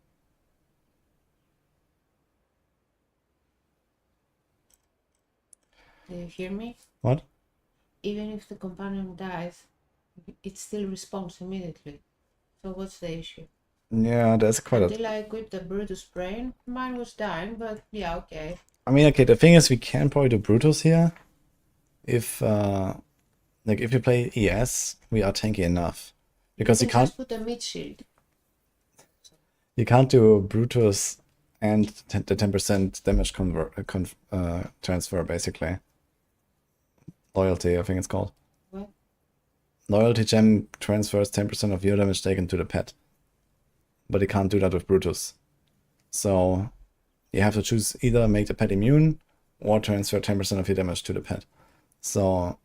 Do you hear me? What? Even if the companion dies, it still respawns immediately. So what's the issue? Yeah, there's quite a... Until I equipped the Brutus brain, mine was dying, but yeah, okay. I mean, okay, the thing is we can probably do Brutus here. If, like, if you play ES, we are tanky enough. Because you can can't... just put a mid shield. You can't do Brutus and the 10% damage transfer, basically. Loyalty, I think it's called. What? Loyalty gem transfers 10% of your damage taken to the pet. But you can't do that with Brutus. So you have to choose either make the pet immune or transfer 10% of your damage to the pet. So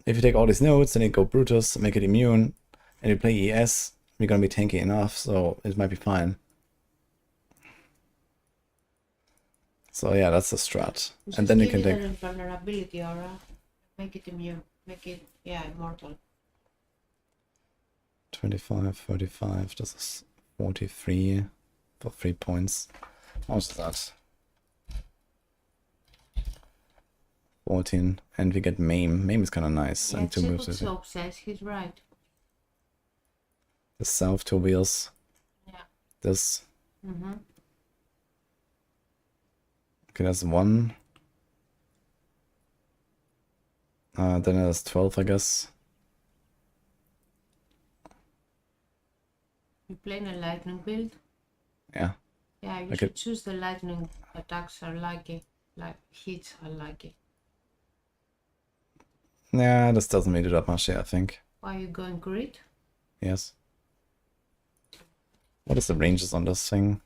if you take all these nodes, then you go Brutus, make it immune, and you play ES, you're gonna be tanky enough, so it might be fine. So yeah, that's the strat. Just and then you can give take... it an invulnerability aura. Make it immune. Make it, yeah, immortal. 25, 35, this is 43 for 3 points. How much is that? 14, and we get Maim. Maim is kind of nice, Yeah, and 2 moves with it. Soap says he's right. The South 2 wheels. Yeah. This. Mm-hmm. Okay, that's 1. Then there's 12, I guess. You playing a lightning build? Yeah. Yeah, you I should could- choose the lightning attacks are lucky. Like hits are lucky. Yeah, this doesn't really do that much, yeah, I think. Why are you going crit? Yes. What is the ranges on this thing?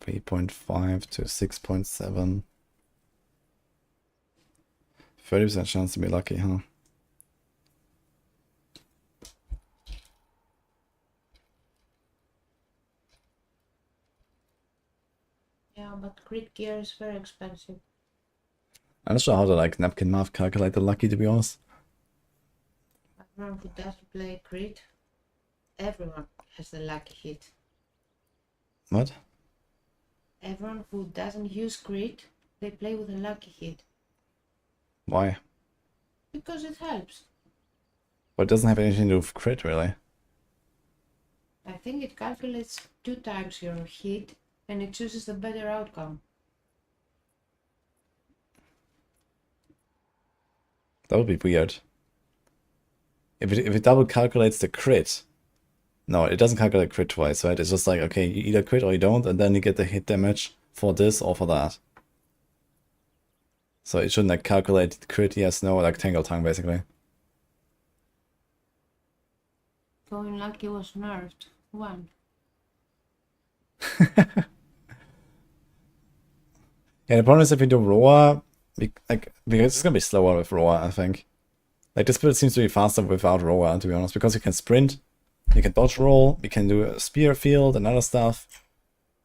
.5 to 6.7. 30% chance to be lucky, huh? Yeah, but crit gear is very expensive. I'm not sure how to like napkin math calculate the lucky, to be honest. Everyone who doesn't play crit, everyone has a lucky hit. What? Everyone who doesn't use crit, they play with a lucky hit. Why? Because it helps. But it doesn't have anything to do with crit, really. I think it calculates 2 times your hit and it chooses the better outcome. That would be weird. If it double calculates the crit. No, it doesn't calculate crit twice, right? It's just like, okay, you either crit or you don't, and then you get the hit damage for this or for that. So it shouldn't like calculate crit, yes, no, like Tangle Tongue, basically. Going lucky was nerfed. 1. Yeah, the problem is if we do Roar, because it's gonna be slower with Roar, I think. Like this build seems to be faster without Roar, to be honest, because you can sprint, you can dodge roll, you can do a spear field and other stuff.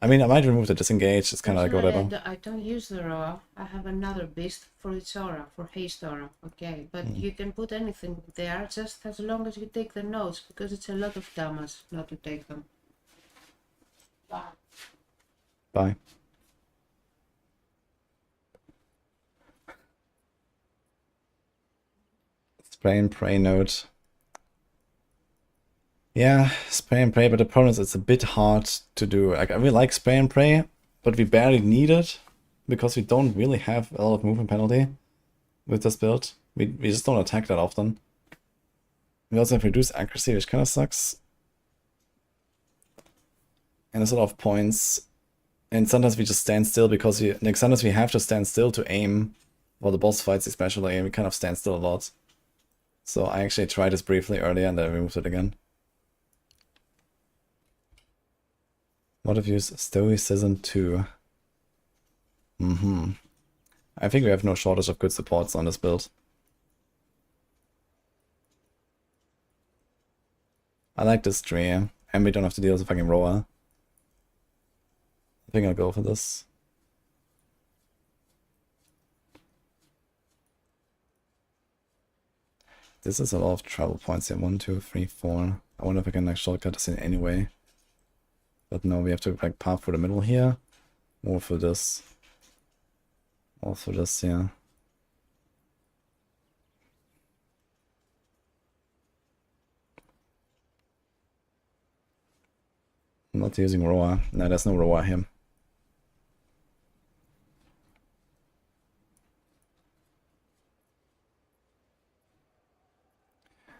I mean, I might remove the disengage, it's kind of like whatever. I don't use the roar. I have another beast for its aura, for haste aura. Okay, but you can put anything there just as long as you take the nodes, because it's a lot of damage not to take them. Bye. Bye. Spray and pray node. Yeah, spray and pray, but the problem is it's a bit hard to do. Like, I really like spray and pray, but we barely need it because we don't really have a lot of movement penalty with this build. We just don't attack that often. We also have reduced accuracy, which kind of sucks. And there's a lot of points. And sometimes we just stand still because sometimes we have to stand still to aim for the boss fights especially, and we kind of stand still a lot. So I actually tried this briefly earlier and then I removed it again. What if you use Stoicism 2? I think we have no shortage of good supports on this build. I like this tree, and we don't have to deal with a fucking roar. I think I'll go for this. This is a lot of travel points here. 1, 2, 3, 4. I wonder if I can like shortcut this in any way. But no, we have to like path through the middle here. Or for this. Or for this, yeah. I'm not using Roar. No, there's no Roar here.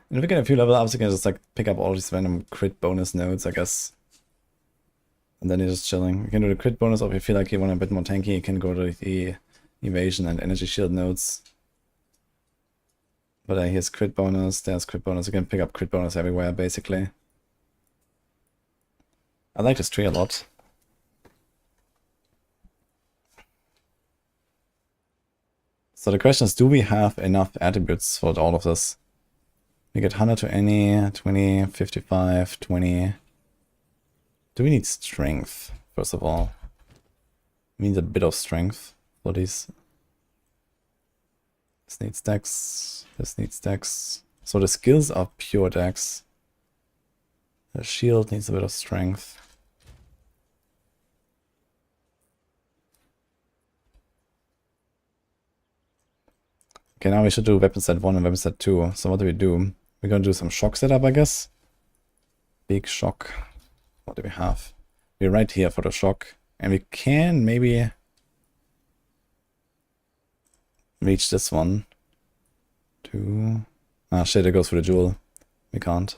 And if we get a few level ups, we can just like pick up all these random crit bonus nodes, I guess. And then you're just chilling. You can do the crit bonus, or if you feel like you want a bit more tanky, you can go to the evasion and energy shield nodes. But here's crit bonus, there's crit bonus. You can pick up crit bonus everywhere, basically. I like this tree a lot. So the question is, do we have enough attributes for all of this? We get 100 to any, 20, 55, 20. Do we need strength, first of all? We need a bit of strength for these. This needs dex, this needs dex. So the skills are pure dex. The shield needs a bit of strength. Okay, now we should do weapon set 1 and weapon set 2. So what do we do? We're gonna do some shock setup, I guess. Big shock. What do we have? We're right here for the shock. And we can maybe reach this one. 2. Ah shit, it goes for the jewel. We can't.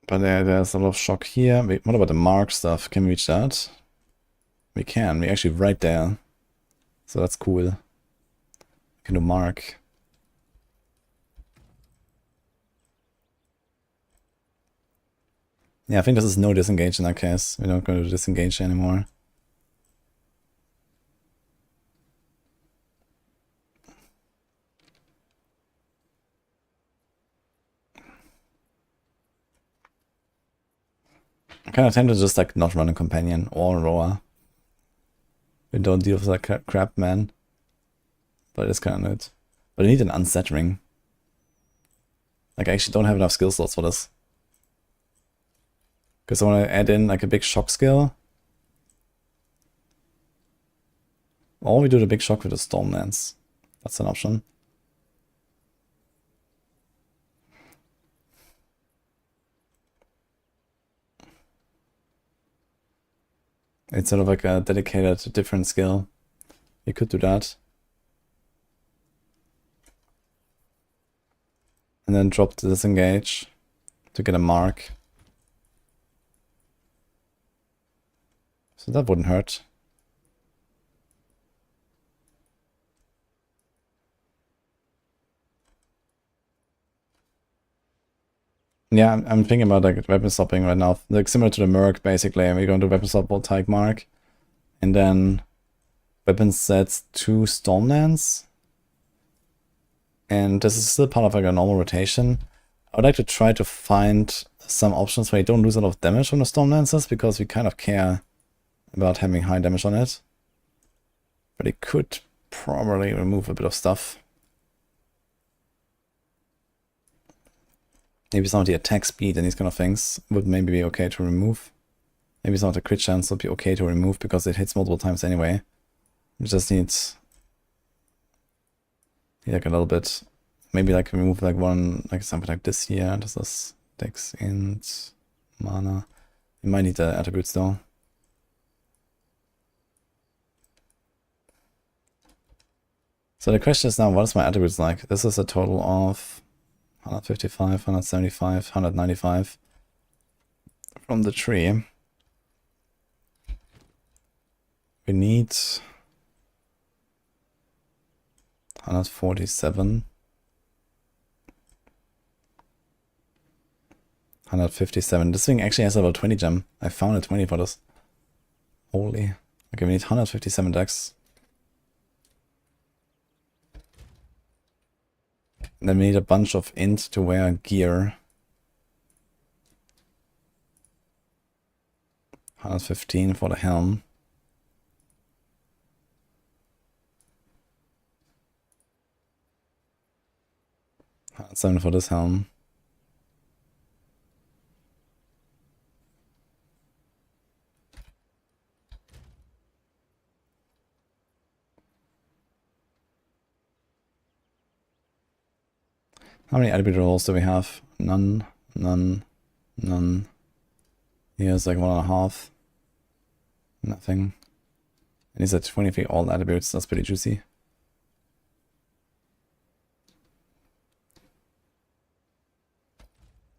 But there's a lot of shock here. Wait, what about the mark stuff? Can we reach that? We can. We're actually right there. So that's cool. We can do mark. Yeah, I think this is no disengage in that case. We're not going to disengage anymore. I'm kind of tempted to just like not run a companion or a roar. We don't deal with that crap, man. But it's kind of nuts. But I need an unset ring. Like, I actually don't have enough skill slots for this. Because I want to add in like a big shock skill. Or we do the big shock with the Stormlance. That's an option. It's sort of like a dedicated different skill. You could do that. And then drop the disengage to get a mark. So that wouldn't hurt. Yeah, I'm thinking about like weapon swapping right now. Like similar to the Merc basically. We're going to weapon swap both type mark. And then weapon sets 2 Stormlance. And this is still part of like a normal rotation. I would like to try to find some options where you don't lose a lot of damage from the Stormlances, because we kind of care about having high damage on it. But it could probably remove a bit of stuff. Maybe some of the attack speed and these kind of things would maybe be okay to remove. Maybe some of the crit chance would be okay to remove because it hits multiple times anyway. It just needs like a little bit. Maybe like remove like one, like something like this here. This is Dex, Int, Mana. You might need the attributes though. So the question is now, what is my attributes like? This is a total of 155, 175, 195 from the tree. We need 147, 157. This thing actually has about 20 gem. I found a 20 for this. Holy. Okay, we need 157 dex. Then we need a bunch of int to wear gear. 115 for the helm. 107 for this helm. How many attribute rolls do we have? None, none, none. Here's like 1.5. Nothing. And these are 23 all attributes. That's pretty juicy.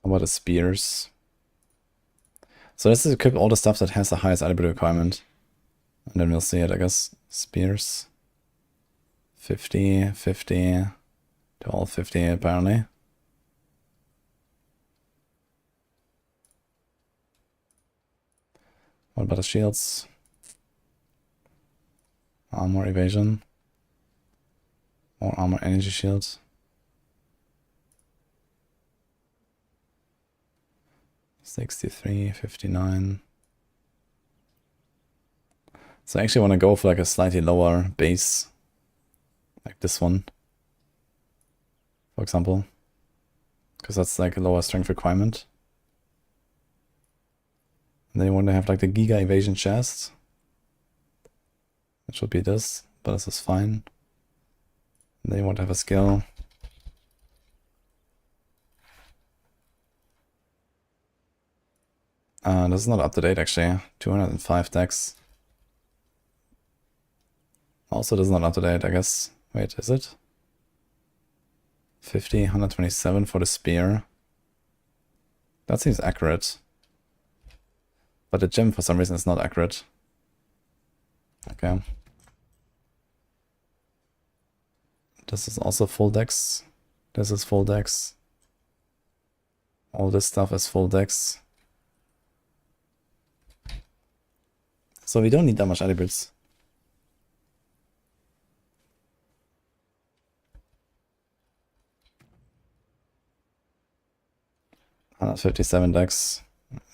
How about the spears? So this is equip all the stuff that has the highest attribute requirement. And then we'll see it, I guess. Spears. 50, 50. To all 50 apparently. What about the shields? Armor evasion. More armor energy shields. $63, $59. So I actually want to go for like a slightly lower base. Like this one. For example. Because that's like a lower strength requirement. And then you want to have like the Giga Evasion chest. It should be this, but this is fine. And then you want to have a skill. This is not up to date actually. 205 dex. Also, this is not up to date, I guess. Wait, is it? 50, 127 for the spear. That seems accurate. But the gem for some reason is not accurate. Okay. This is also full dex. This is full dex. All this stuff is full dex. So we don't need that much attributes. $157 dex.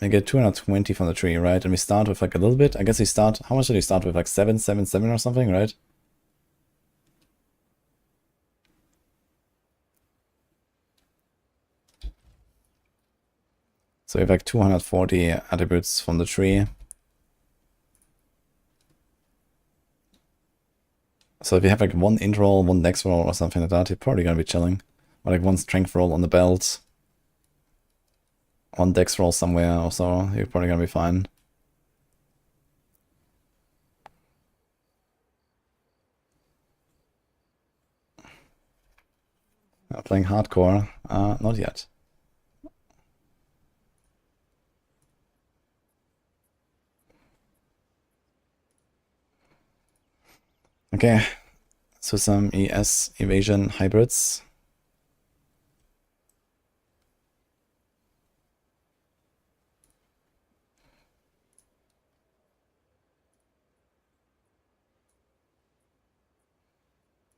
We get 220 from the tree, right? And we start with like a little bit. I guess we start, how much did we start with? Like 777 or something, right? So we have like 240 attributes from the tree. So if you have like one int roll, one dex roll or something like that, you're probably gonna be chilling. Or like one strength roll on the belt. One dex roll somewhere or so, you're probably gonna be fine. Playing hardcore? Not yet. Okay, so some ES evasion hybrids.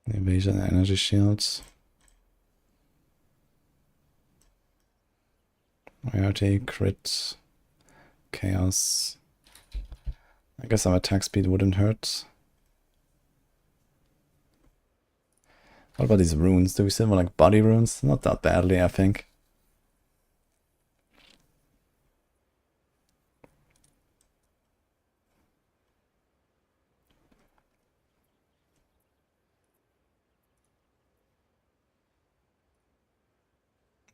Evasion energy shields. Rarity, crit, chaos. I guess some attack speed wouldn't hurt. What about these runes? Do we still want like body runes? Not that badly, I think.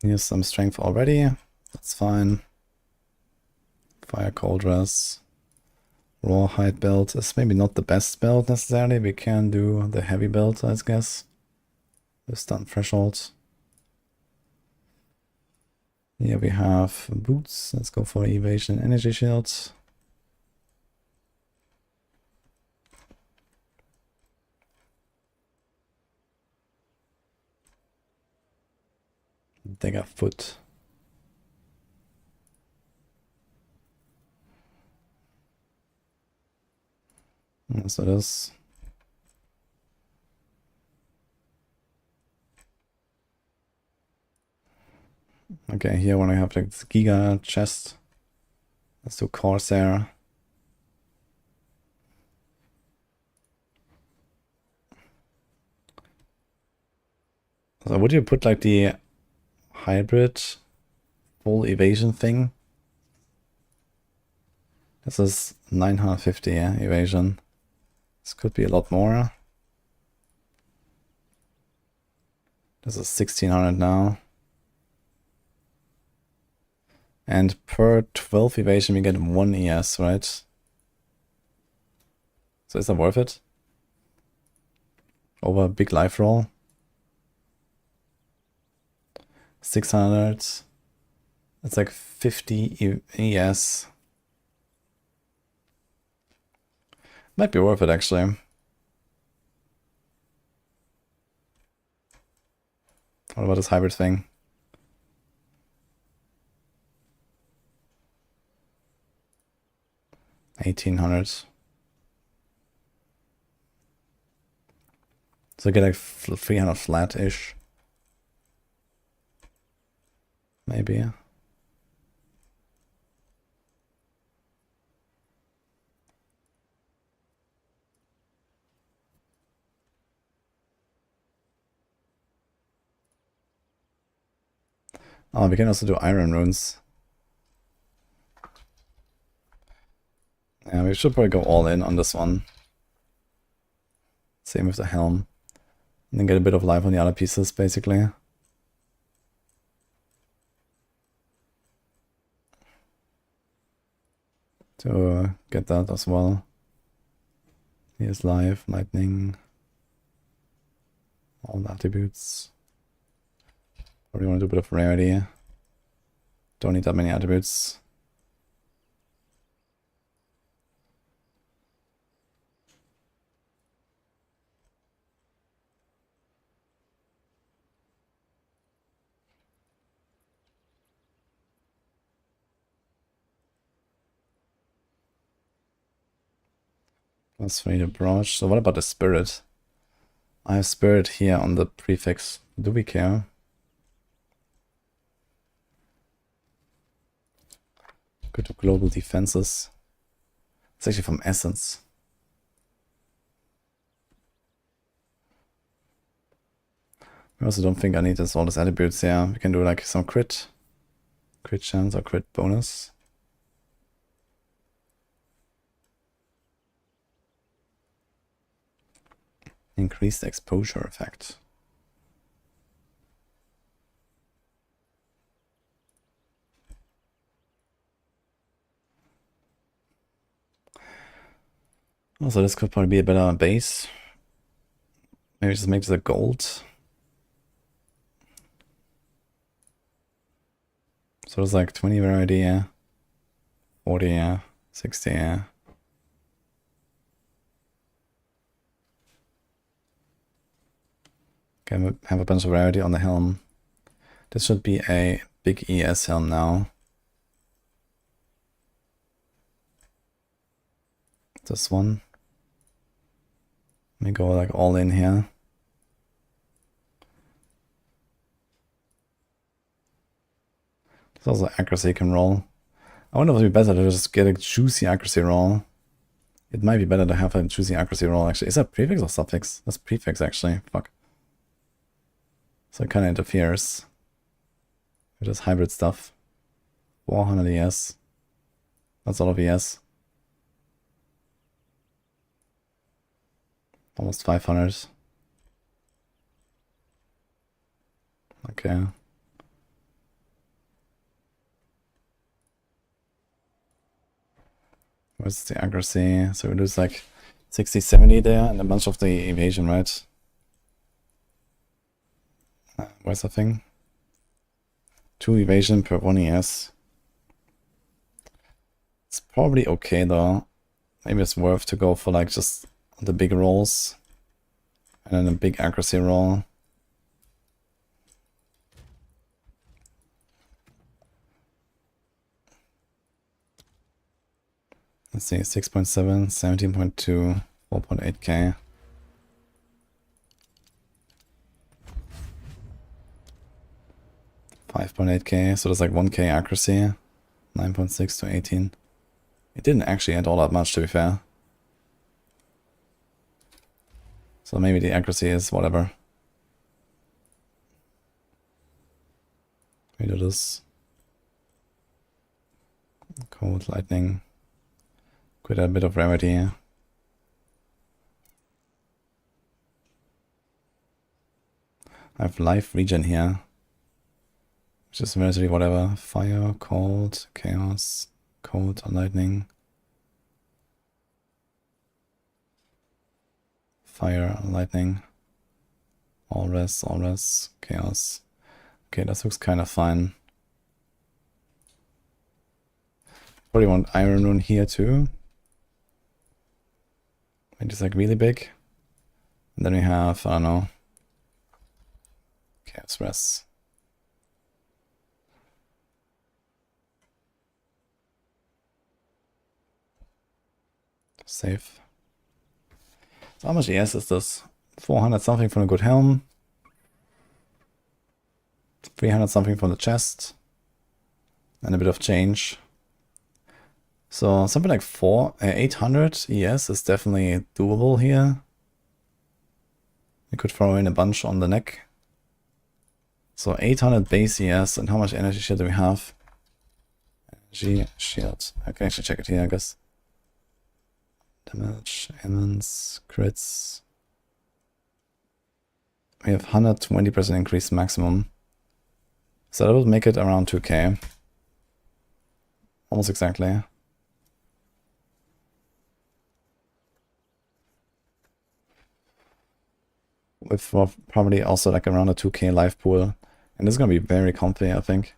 Here's some strength already. That's fine. Fire cold dress. Raw hide build is maybe not the best build necessarily. We can do the heavy build, I guess. The stun threshold. Here we have boots. Let's go for evasion energy shields. Dagger foot. So this. Okay, here when I have like this Giga chest. Let's do Corsair. So would you put like the hybrid full evasion thing? This is 950, yeah, evasion. This could be a lot more. This is 1600 now. And per 12 evasion we get 1 ES, right? So is that worth it? Over a big life roll? 600. It's like 50 ES. Might be worth it actually. What about this hybrid thing? $1,800. So I get like 300 flat-ish. Maybe. Oh, we can also do iron runes. Yeah, we should probably go all in on this one. Same with the helm. And then get a bit of life on the other pieces, basically. To get that as well. Here's life, lightning. All the attributes. Probably want to do a bit of rarity. Don't need that many attributes. Plus 3 to broach. So what about the spirit? I have spirit here on the prefix. Do we care? Go to global defenses. It's actually from essence. I also don't think I need all these attributes here. We can do like some crit chance or crit bonus. Increased exposure effect. Also, this could probably be a better base. Maybe just make this a gold. So it's like 20 variety, yeah. 40, yeah. 60, yeah. Okay, have a bunch of variety on the helm. This should be a big ES helm now. This one. Let me go like all in here. There's also accuracy can roll. I wonder if it would be better to just get a juicy accuracy roll. It might be better to have a juicy accuracy roll actually. Is that prefix or suffix? That's prefix actually. Fuck. So it kind of interferes with this hybrid stuff. 400 ES. That's a lot of ES. Almost 500. What's the accuracy? So we lose like 60, 70 there, and a bunch of the evasion, right? Where's the thing? 2 evasion per 1 ES. It's probably okay though. Maybe it's worth to go for like just the big rolls. And then a big accuracy roll. Let's see, 6.7, 17.2, 4.8k. $5.8k, so there's like 1k accuracy. 9.6 to 18. It didn't actually add all that much, to be fair. So maybe the accuracy is whatever. We do this. Cold lightning. Quite a bit of rarity. I have life regen here. Which is relatively whatever. Fire, cold, chaos, cold, lightning. Fire, lightning. All res, chaos. Okay, that looks kind of fine. Probably want Iron Rune here too. Maybe it's like really big. And then we have, I don't know. Chaos res. Save. So how much ES is this? 400 something from a good helm. 300 something from the chest. And a bit of change. So something like 800 ES is definitely doable here. You could throw in a bunch on the neck. So 800 base ES, and how much energy shield do we have? Energy shield. I can actually check it here, I guess. Damage, ammons, crits. We have 120% increase maximum. So that would make it around 2k. Almost exactly. With probably also like around a 2k life pool. And this is going to be very comfy, I think.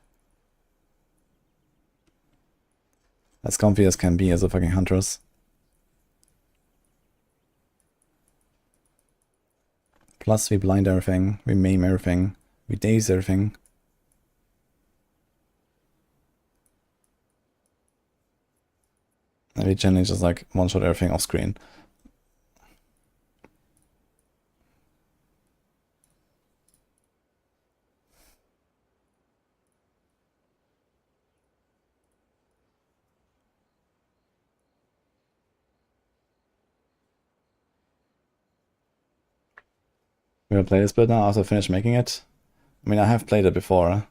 As comfy as can be as a fucking Huntress. Plus we blind everything, we maim everything, we daze everything. And we generally just like one-shot everything off screen. We're gonna play this build now after I finish making it. I mean, I have played it before.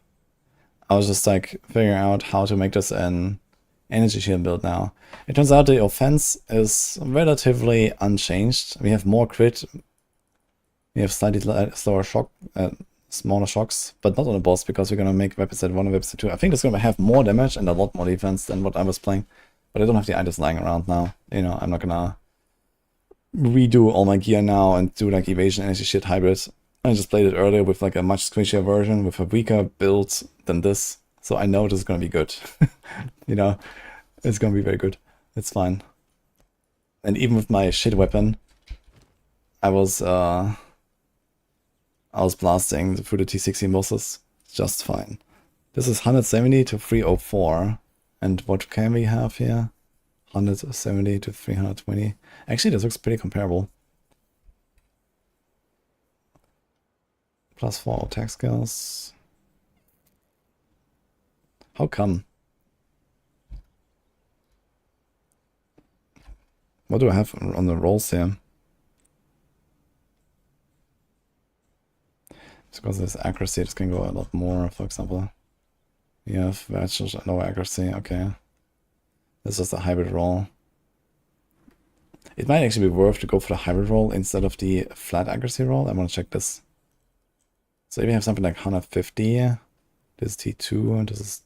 I was just like figuring out how to make this an energy shield build now. It turns out the offense is relatively unchanged. We have more crit. We have slightly slower shock, smaller shocks, but not on the boss because we're gonna make weapon set 1 and weapon set 2. I think it's gonna have more damage and a lot more defense than what I was playing. But I don't have the items lying around now. You know, I'm not gonna redo all my gear now and do like evasion energy shit hybrid. I just played it earlier with like a much squishier version with a weaker build than this. So I know this is gonna be good. You know, it's gonna be very good. It's fine. And even with my shit weapon, I was blasting through the T16 bosses just fine. This is 170 to 304. And what can we have here? 170 to 320. Actually, this looks pretty comparable. Plus 4 attack skills. How come? What do I have on the rolls here? It's because this accuracy, this can go a lot more, for example. We have virtual lower accuracy, okay. This is the hybrid roll. It might actually be worth to go for the hybrid roll instead of the flat accuracy roll. I want to check this. So if you have something like 150, this is T2, and this is...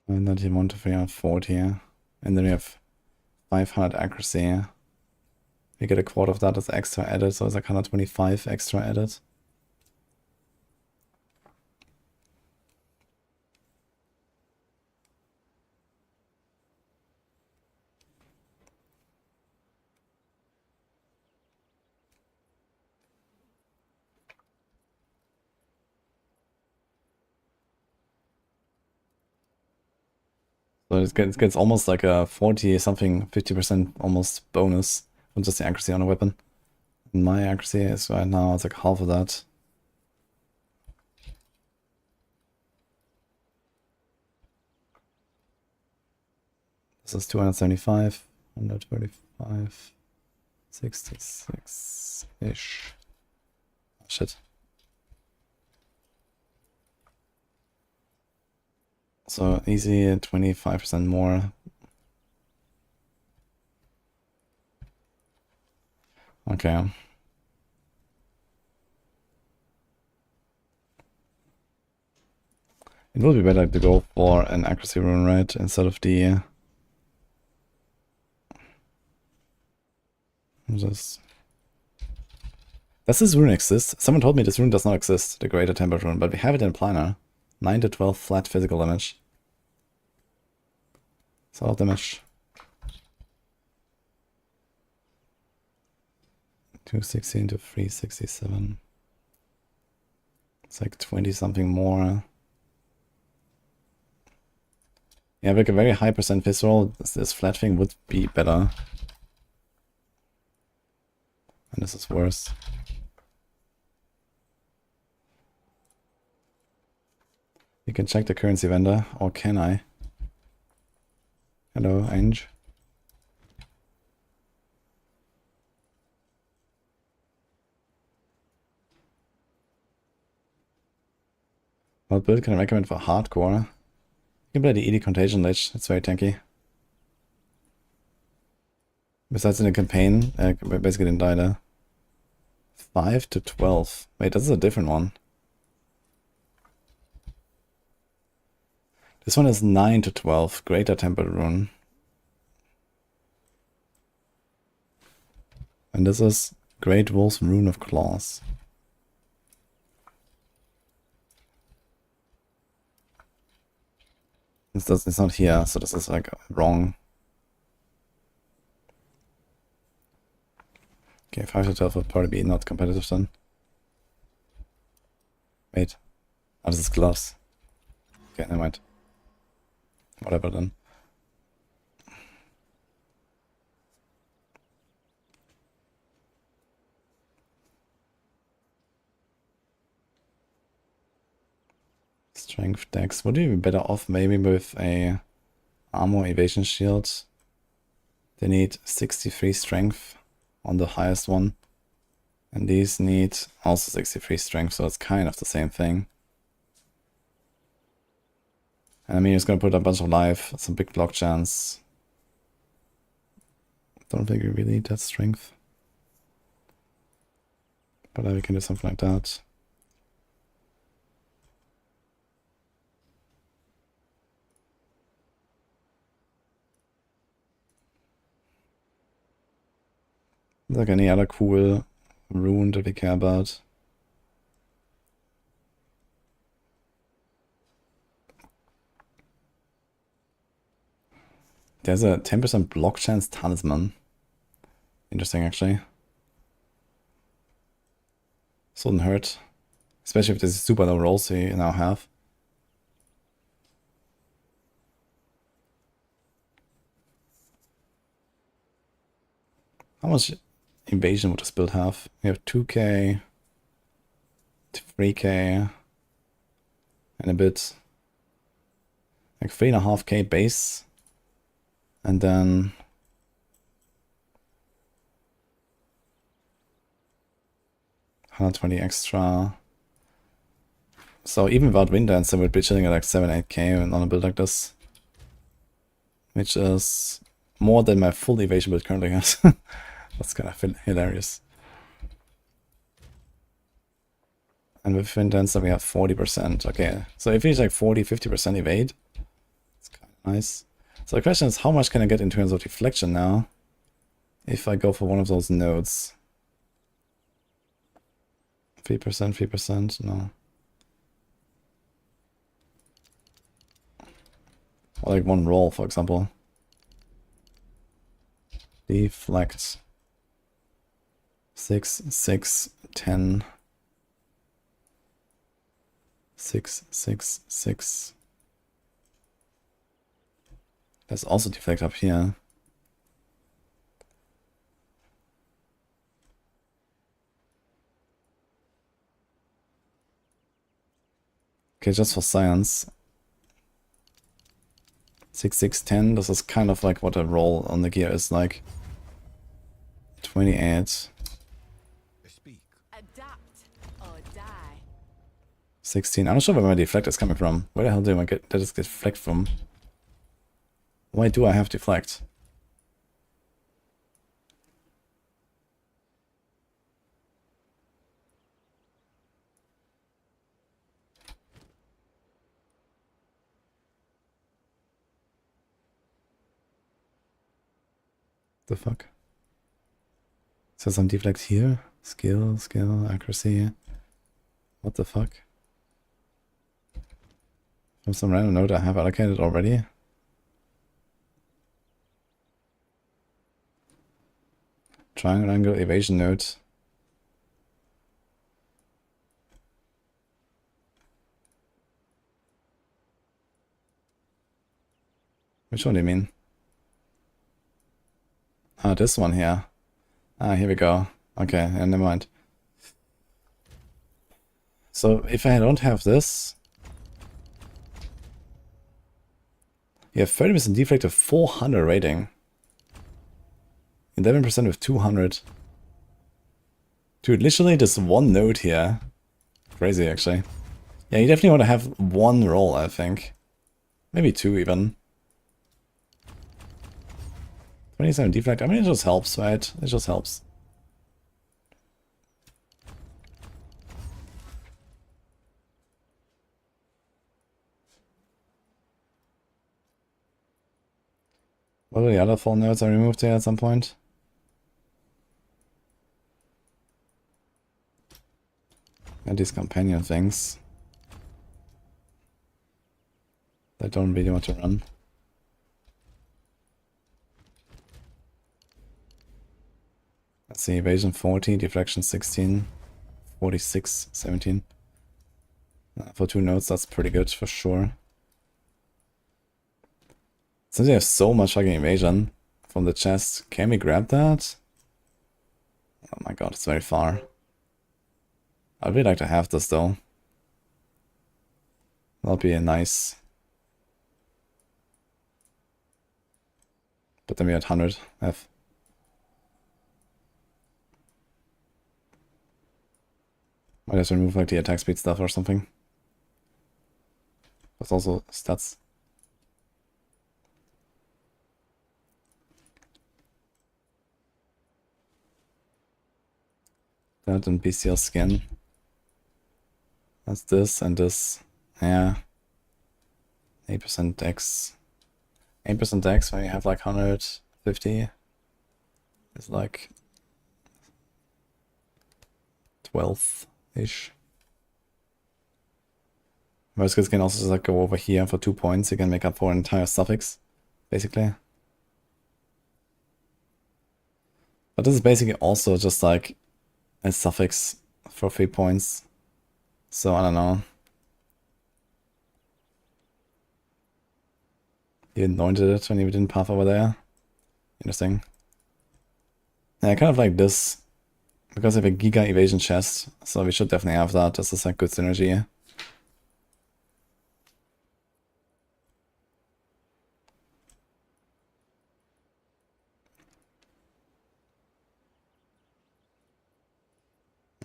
91 to 340, and then we have 500 accuracy. We get a quarter of that as extra added, so it's like 125 extra added. So it gets almost like a 40 something, 50% almost bonus on just the accuracy on a weapon. And my accuracy is right now, it's like half of that. This is 275, 135, 66-ish. Oh, shit. So easy, 25% more. Okay. It would be better to go for an accuracy rune, right? Instead of the... Does this rune exist? Someone told me this rune does not exist, the Greater Temper rune, but we have it in Planner. 9 to 12 flat physical damage. Solid damage. 216 to 367. It's like 20 something more. Yeah, like a very high percent visceral, this flat thing would be better. And this is worse. You can check the currency vendor, or can I? Hello, Ange. What build can I recommend for hardcore? You can play the Contagion Lich, it's very tanky. Besides in the campaign, basically didn't die there. 5 to 12. Wait, this is a different one. This one is 9 to 12, Greater Tempered Rune. And this is Great Wolf's Rune of Claws. It's not here, so this is like wrong. Okay, 5 to 12 would probably be not competitive then. Wait. Oh, this is gloves. Okay, never mind. Whatever then. Strength dex. Would you be better off maybe with a armor evasion shield? They need 63 strength on the highest one. And these need also 63 strength, so it's kind of the same thing. And I mean, it's gonna put a bunch of life, some big block chance. Don't think we really need that strength. But we can do something like that. Like any other cool rune that we care about. There's a 10% block chance talisman. Interesting, actually. This wouldn't hurt. Especially if this is super low rolls we now have. How much invasion would this build have? We have 2k, 3k, and a bit. Like 3.5k base. And then 120 extra. So even without Wind Dancer, we'd be chilling at like 7-8k on a build like this. Which is more than my full evasion build currently has. That's kind of hilarious. And with Wind Dancer we have 40%. Okay, so if it's like 40-50% evade, it's Nice. So the question is, how much can I get in terms of deflection now? If I go for one of those nodes. 3%, 3%, no. Or like one roll, for example. Deflect. 6, 6, 10. 6, 6, 6. There's also deflect up here. Okay, just for science. 6, 6, 10. This is kind of like what a roll on the gear is like. 28. Speak. Adapt or die. 16. I'm not sure where my deflect is coming from. Where the hell do I get that is deflect from? Why do I have deflect? The fuck? So some deflect here? Skill, accuracy. What the fuck? From some random node I have allocated already? Triangle evasion node. Which one do you mean? Ah, this one here. Ah, here we go. Okay, yeah, never mind. So if I don't have this, you have 30% deflect of 400 rating. 11% with 200. Dude, literally just one node here. Crazy, actually. Yeah, you definitely want to have one roll, I think. Maybe two, even. 27 deflect. I mean, it just helps, right? It just helps. What are the other 4 nodes I removed here at some point? And these companion things. I don't really want to run. Let's see, evasion 40, deflection 16, 46, 17. For 2 nodes, that's pretty good for sure. Since we have so much fucking evasion from the chest, can we grab that? Oh my god, it's very far. I'd really like to have this though. That'll be a nice. But then we had 100 F. Might have to remove like the attack speed stuff or something. But also stats. That and bestial skin. That's this and this. Yeah. 8% dex. 8% dex when you have like 150 is like 12-ish. Most kids can also just like go over here for 2 points. You can make up for an entire suffix, basically. But this is basically also just like a suffix for 3 points. So I don't know. You anointed it when you didn't path over there. Interesting. Yeah, I kind of like this. Because I have a Giga Evasion chest. So we should definitely have that. This is like good synergy.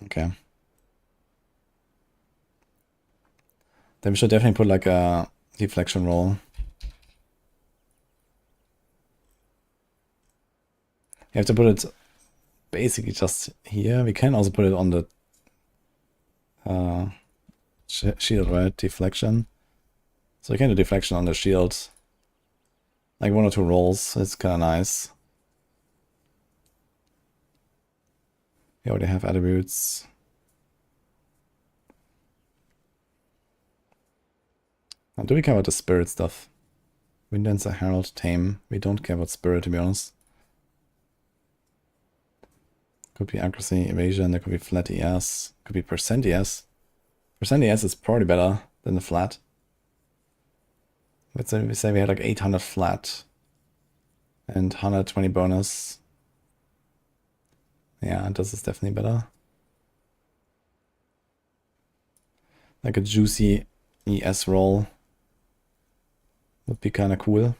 Okay. Then we should definitely put like a deflection roll. You have to put it basically just here. We can also put it on the shield, right? Deflection. So you can do deflection on the shield. Like 1 or 2 rolls, it's kind of nice. We already have attributes. Now, do we care about the spirit stuff? Wind Dancer, Herald, Tame. We don't care about spirit, to be honest. Could be accuracy, evasion, there could be flat ES, could be percent ES. Percent ES is probably better than the flat. Let's say we had like 800 flat and 120 bonus. Yeah, this is definitely better. Like a juicy ES roll would be kind of cool.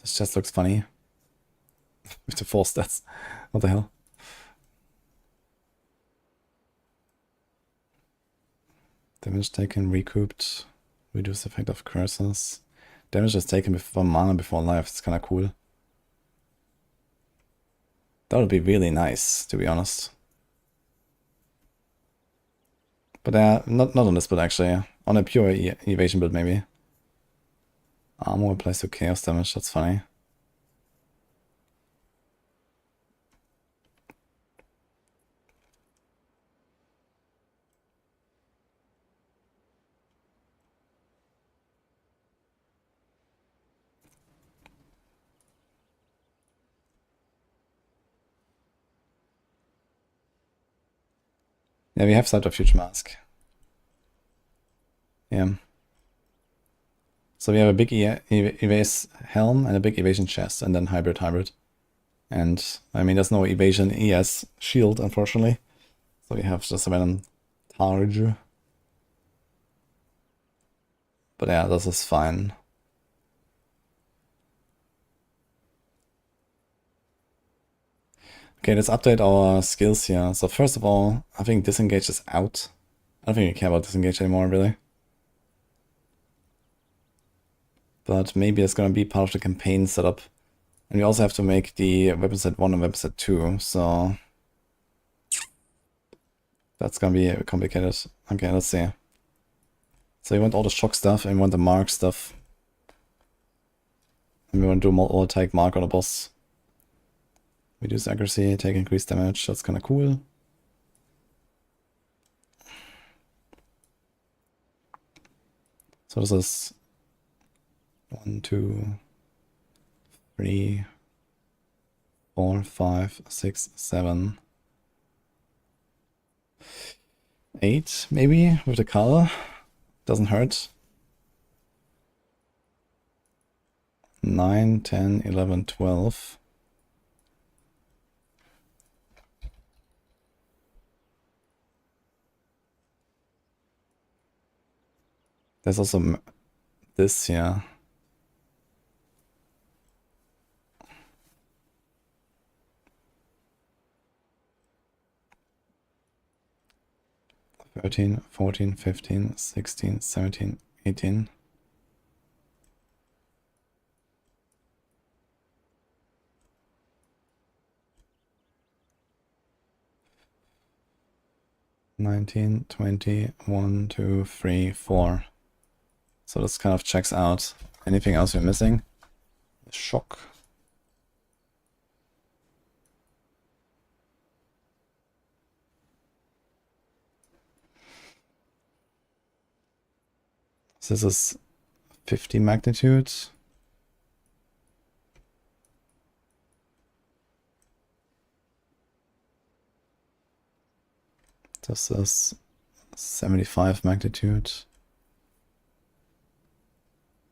This just looks funny. With the 4 stats. What the hell? Damage taken, recouped, reduce effect of curses. Damage is taken before mana before life. It's kind of cool. That would be really nice, to be honest. But not on this build actually. On a pure evasion build maybe. Armor applies to chaos damage. That's funny. Yeah, we have Subterfuge Mask. Yeah. So we have a big evase helm and a big evasion chest, and then hybrid. And I mean, there's no evasion ES shield, unfortunately. So we have just a random targe. But yeah, this is fine. Okay, let's update our skills here. So first of all, I think disengage is out. I don't think we care about disengage anymore, really. But maybe it's gonna be part of the campaign setup. And we also have to make the weapon set 1 and weapon set 2, so that's gonna be complicated. Okay, let's see. So we want all the shock stuff and we want the mark stuff. And we want to do more all-attack mark on the boss. Reduce accuracy, take increased damage, that's kinda cool. So this is 1, 2, 3, 4, 5, 6, 7, 8 maybe with the color. Doesn't hurt. 9, 10, 11, 12. There's also this here. (13, 14, 15, 16, 17, 18). (19, 20, 1, 2, 3, 4). So this kind of checks out. Anything else we're missing? Shock. So this is 50 magnitude. This is 75 magnitude.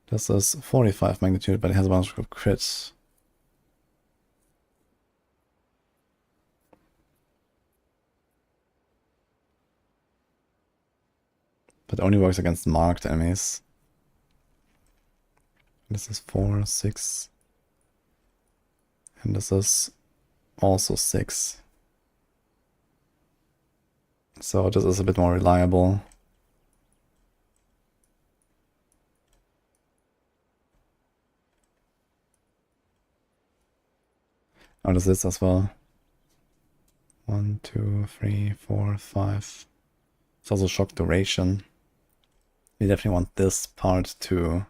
This is 45 magnitude, but it has a bunch of crits. But only works against marked enemies. This is 4, 6. And this is also 6. So this is a bit more reliable. Oh, this is as well. 1, 2, 3, 4, 5. It's also shock duration. We definitely want this part to...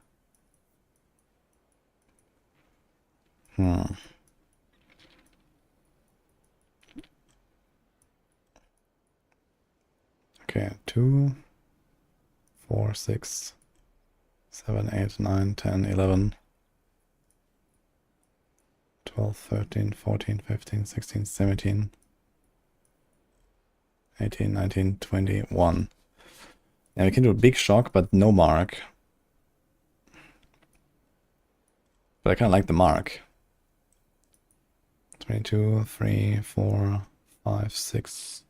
Okay, 2, 4, 6, 7, 8, 9, 10, 11, 12, 13, 14, 15, 16, 17, 18, 19, 21. Yeah, we can do a big shock, but no mark. But I kind of like the mark. 22, 3, 4, 5, 6.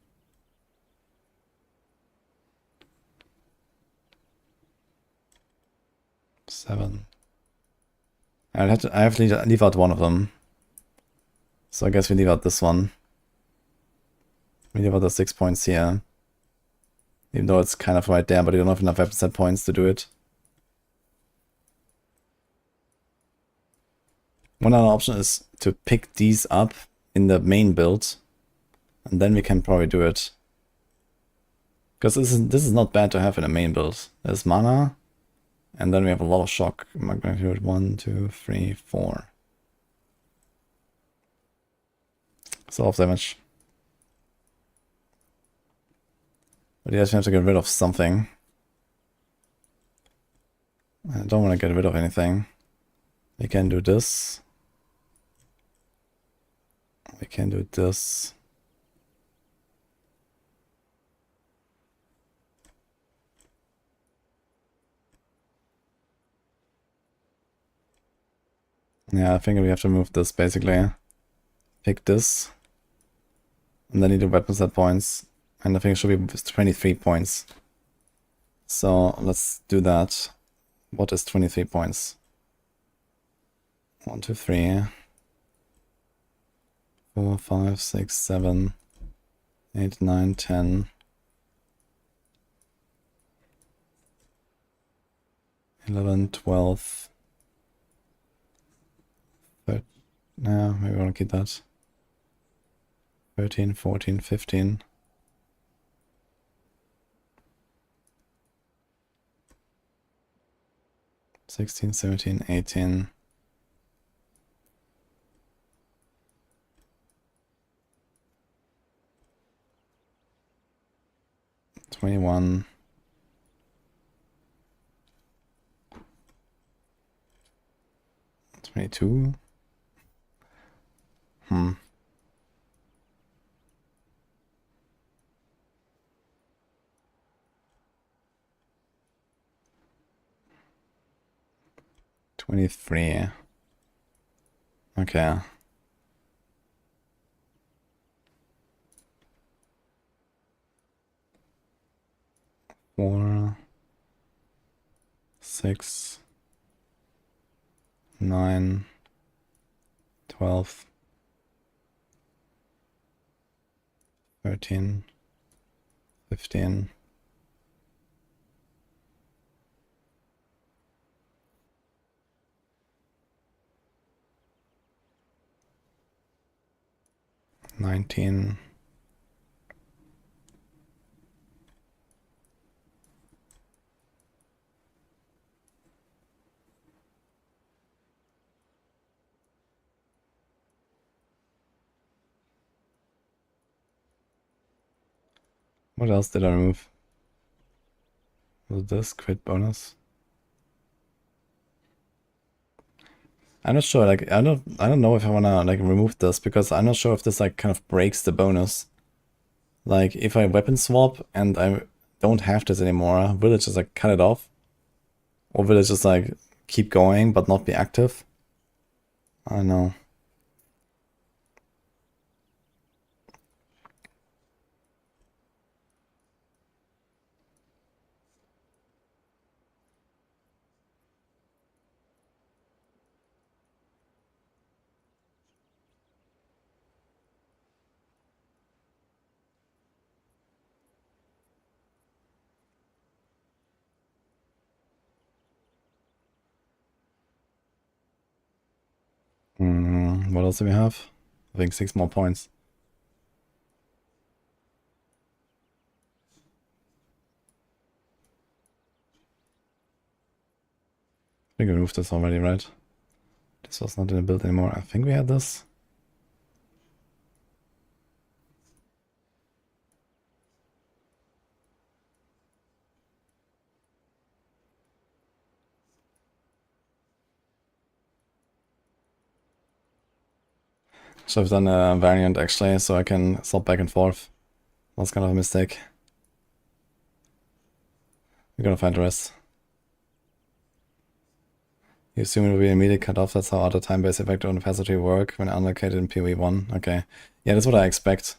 Seven. I have to leave out one of them. So I guess we leave out this one. We leave out the 6 points here. Even though it's kind of right there, but we don't have enough set points to do it. One other option is to pick these up in the main build. And then we can probably do it. Because this is not bad to have in a main build. There's mana. And then we have a lot of shock. Magnitude 1, 2, 3, 4. It's a lot of damage. But yes, we have to get rid of something. I don't want to get rid of anything. We can do this. We can do this. Yeah, I think we have to move this basically. Pick this. And then need the weapon set points. And I think it should be 23 points. So let's do that. What is 23 points? 1, 2, 3, 4, 5, 6, 7, 8, 9, 10, 11, 12. No, maybe I want to keep that. 13, 14, 15. 16, 17, 18. 21. 22. 23. Okay. Four, 6, 9, 12, 13, 15. 19. What else did I remove? Was this crit bonus? I'm not sure, like I don't know if I wanna like remove this because I'm not sure if this like kind of breaks the bonus. Like if I weapon swap and I don't have this anymore, will it just like cut it off? Or will it just like keep going but not be active? I don't know. What else do we have? I think 6 more points. think we removed this already, right? This was not in the build anymore. I think we had this. So I've done a variant actually, so I can swap back and forth. That's kind of a mistake. We're gonna find the rest. You assume it will be immediate cut off. That's how other time-based effect on opacity work when unlocated in PoE 1. Okay. Yeah, that's what I expect.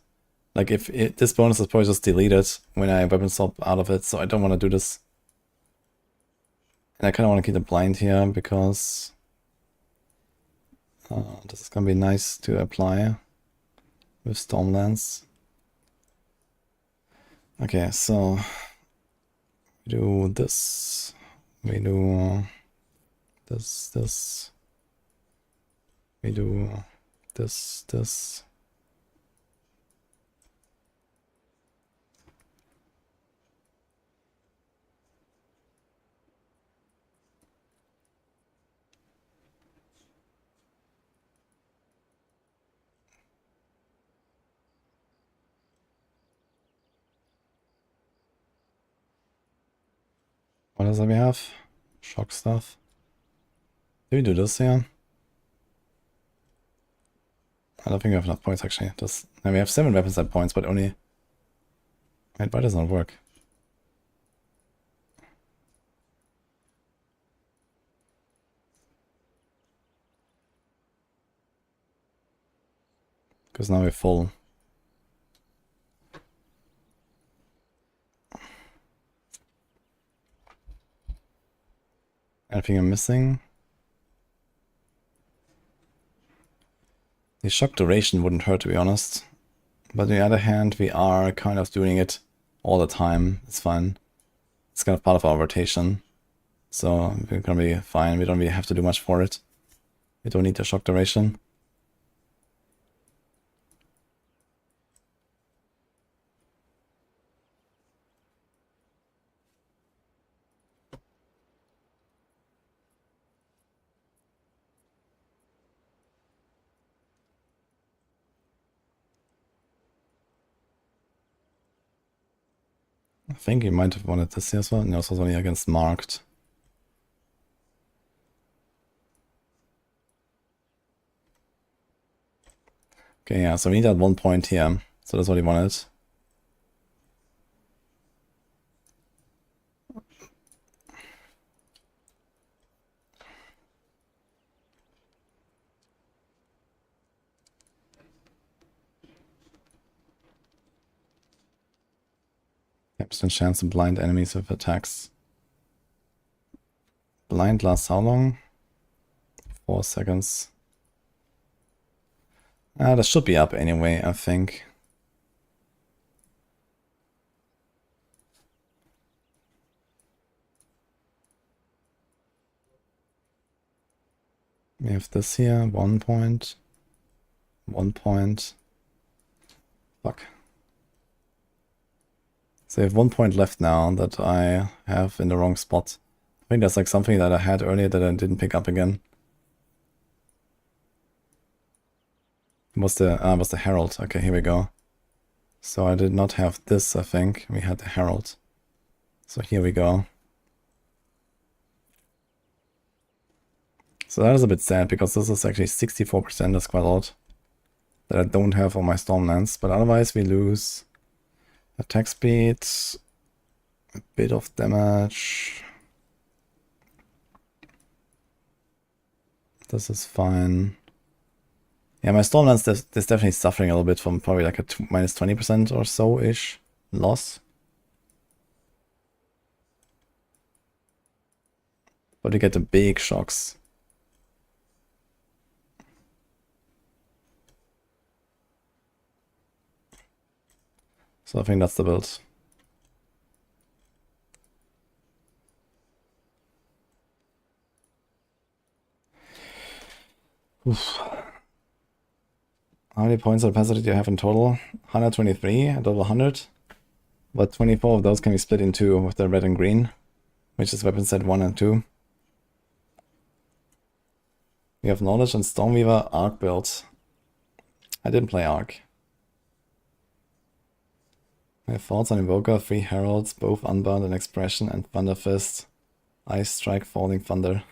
Like, if this bonus is probably just deleted when I weapon swap out of it, so I don't want to do this. And I kind of want to keep it blind here, because this is going to be nice to apply with Stormlands. Okay, so we do this. We do this. We do this. What else do we have? Shock stuff. Do we do this here? I don't think we have enough points actually. No, we have 7 weapon set points, but only... Wait, why does it not work? Because now we're full. Anything I'm missing? The shock duration wouldn't hurt, to be honest. But on the other hand, we are kind of doing it all the time. It's fine. It's kind of part of our rotation. So we're gonna be fine. We don't really have to do much for it. We don't need the shock duration. I think he might have wanted this here as well. No, this was only against marked. Okay, yeah, so we need that 1 point here. So that's what he wanted. Percent chance to blind enemies with attacks. Blind lasts how long? 4 seconds. That should be up anyway, I think. We have this here, 1 point. 1 point. Fuck. So I have 1 point left now that I have in the wrong spot. I think that's like something that I had earlier that I didn't pick up again. It was the Herald. Okay, here we go. So I did not have this, I think. We had the Herald. So here we go. So that is a bit sad, because this is actually 64%, that's quite a lot. That I don't have on my Stormlands. But otherwise we lose attack speed, a bit of damage. This is fine. Yeah, my Stormlands is definitely suffering a little bit from probably like a minus 20% or so-ish loss. But you get the big shocks. So I think that's the build. Oof. How many points of opacity do you have in total? 123, a total 100. But 24 of those can be split in 2 with the red and green, which is weapon set 1 and 2. We have Knowledge and Stormweaver Arc build. I didn't play Arc. I have thoughts on Invoker, 3 Heralds, both Unbound and Expression, and Thunder Fist. Ice Strike, Falling Thunder.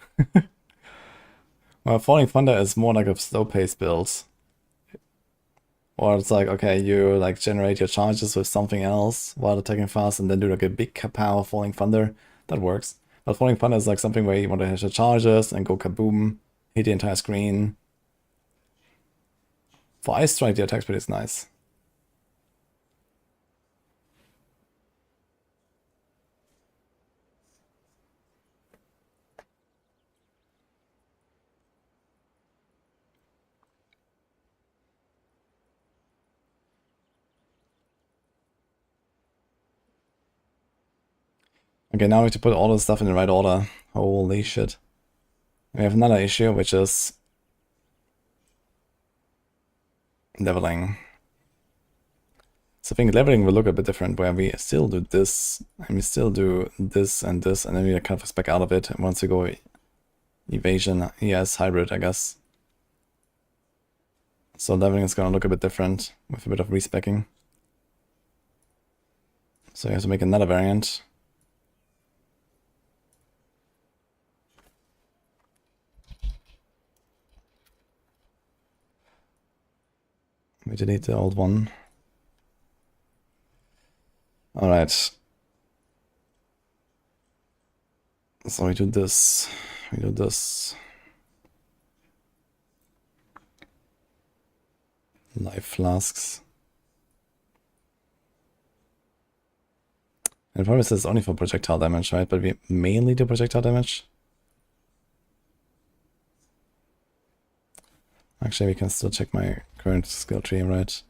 Well, Falling Thunder is more like a slow pace build. Or it's like, okay, you like generate your charges with something else while attacking fast and then do like a big kapow Falling Thunder. That works. But Falling Thunder is like something where you want to hit your charges and go kaboom, hit the entire screen. For Ice Strike, the attack speed is nice. Okay, now we have to put all the stuff in the right order. Holy shit. We have another issue, which is leveling. So I think leveling will look a bit different, where we still do this, and we still do this, and then we kind of spec out of it once we go evasion. Yes, hybrid, I guess. So leveling is gonna look a bit different with a bit of respecking. So you have to make another variant. We delete the old one. Alright. So we do this. We do this. Live flasks. And it probably says only for projectile damage, right? But we mainly do projectile damage. Actually, we can still check my current skill tree, right?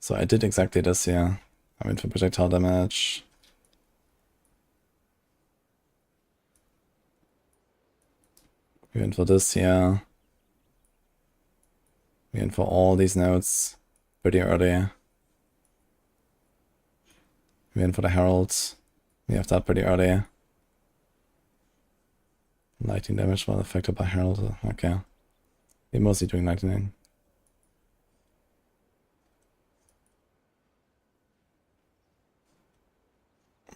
So I did exactly this here. I went for projectile damage. We went for this here. We went for all these nodes pretty early. We went for the heralds. We have that pretty early. Lightning damage was affected by herald. Okay. We're mostly doing lightning.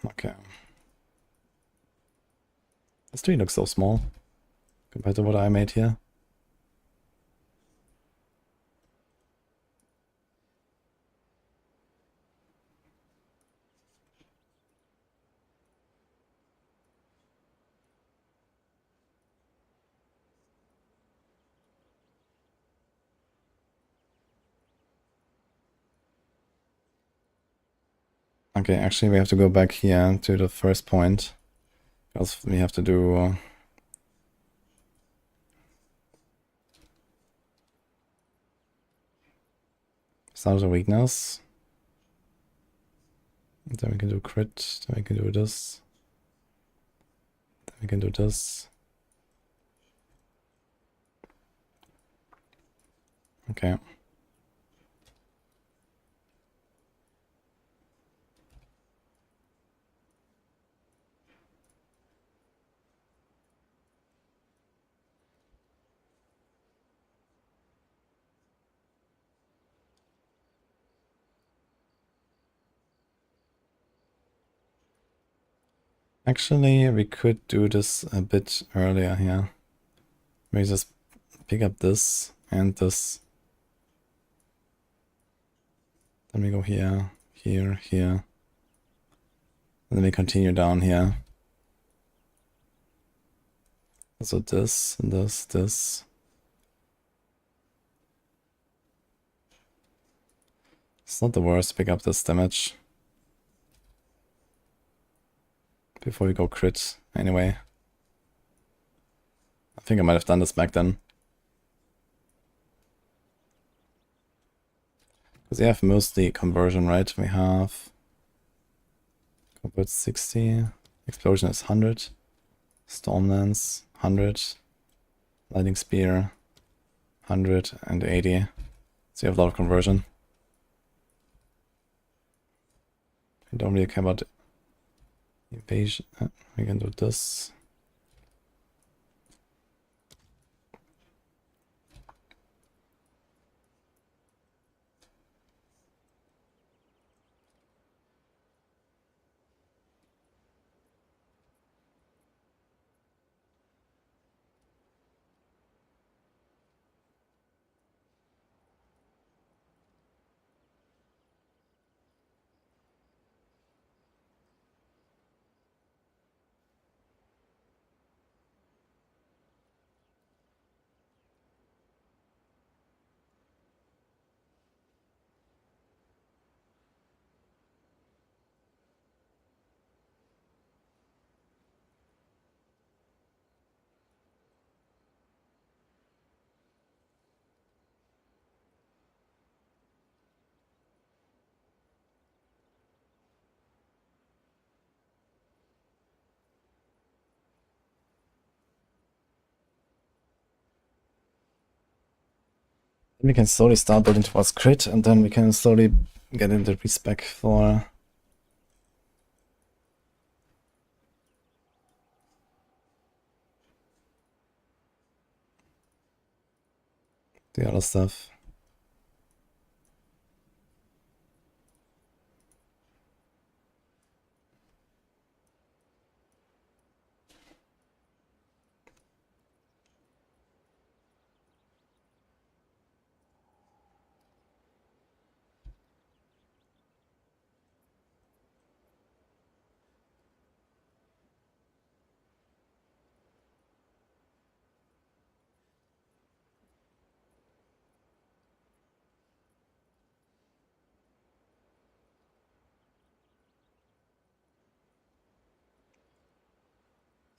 Okay. This tree looks so small compared to what I made here. Okay, actually we have to go back here to the first point, because we have to do start a weakness. Then we can do crit, then we can do this. Then we can do this. Okay. Actually, we could do this a bit earlier here. We just pick up this and this. Then we go here, here, here. And then we continue down here. So this, this, this. It's not the worst to pick up this damage before we go crit anyway. I think I might have done this back then. Because we have mostly conversion, right? We have convert 60, explosion is 100, stormlance 100, lightning spear 180. So you have a lot of conversion. I don't really care about evasion. We can do this. Then we can slowly start building towards crit, and then we can slowly get into respec for the other stuff.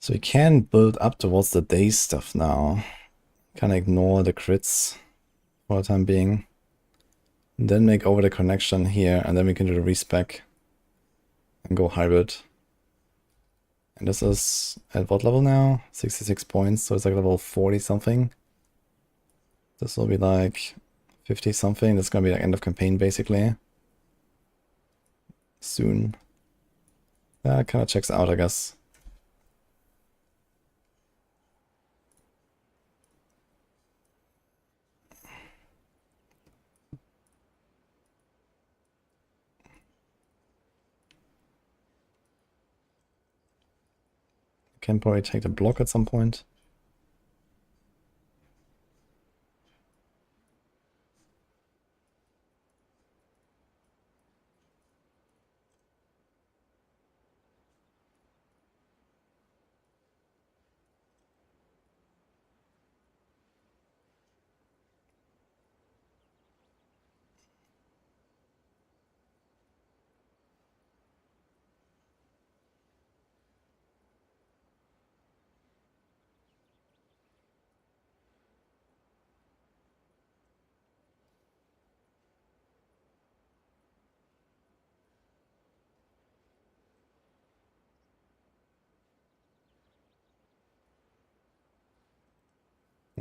So we can build up towards the day stuff now. Kind of ignore the crits for the time being. And then make over the connection here, and then we can do the respec and go hybrid. And this is at what level now? 66 points, so it's like level 40 something. This will be like 50 something. That's gonna be like end of campaign basically. Soon. That kind of checks out, I guess. Can probably take the block at some point.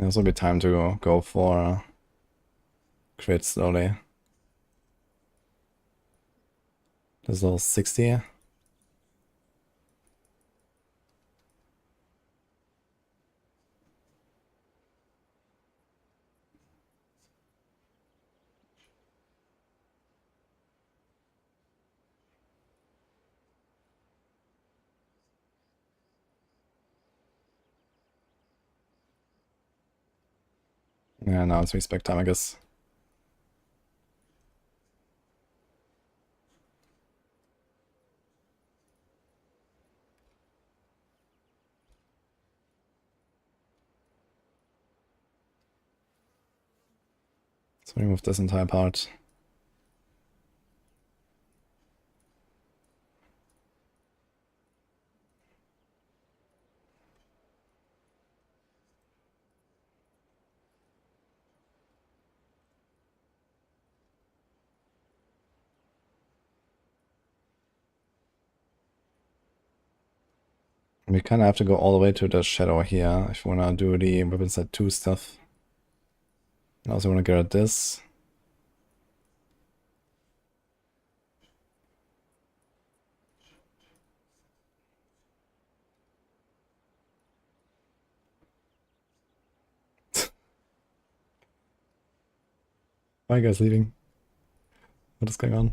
This will be time to go for crit slowly. This level 60. Yeah, now it's respec time, I guess. So remove this entire part. We kind of have to go all the way to the shadow here if we want to do the weapon set 2 stuff. I also want to get at this. Why are you guys leaving? What is going on?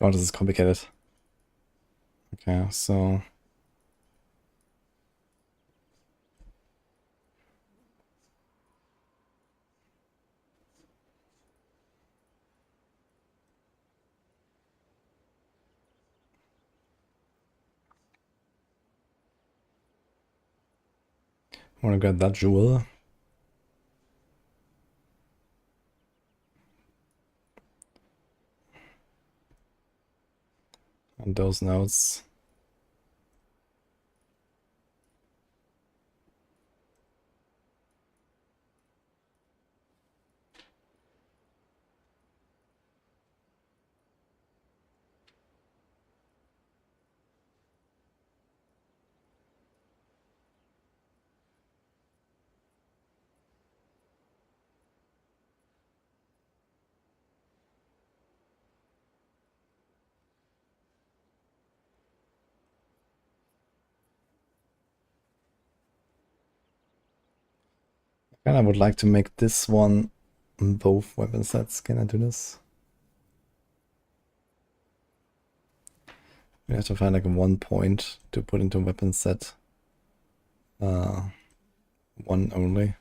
Oh, this is complicated. Okay, so Wanna get that jewel. And those notes. And I would like to make this one both weapon sets. Can I do this? We have to find like 1 point to put into weapon set. One only.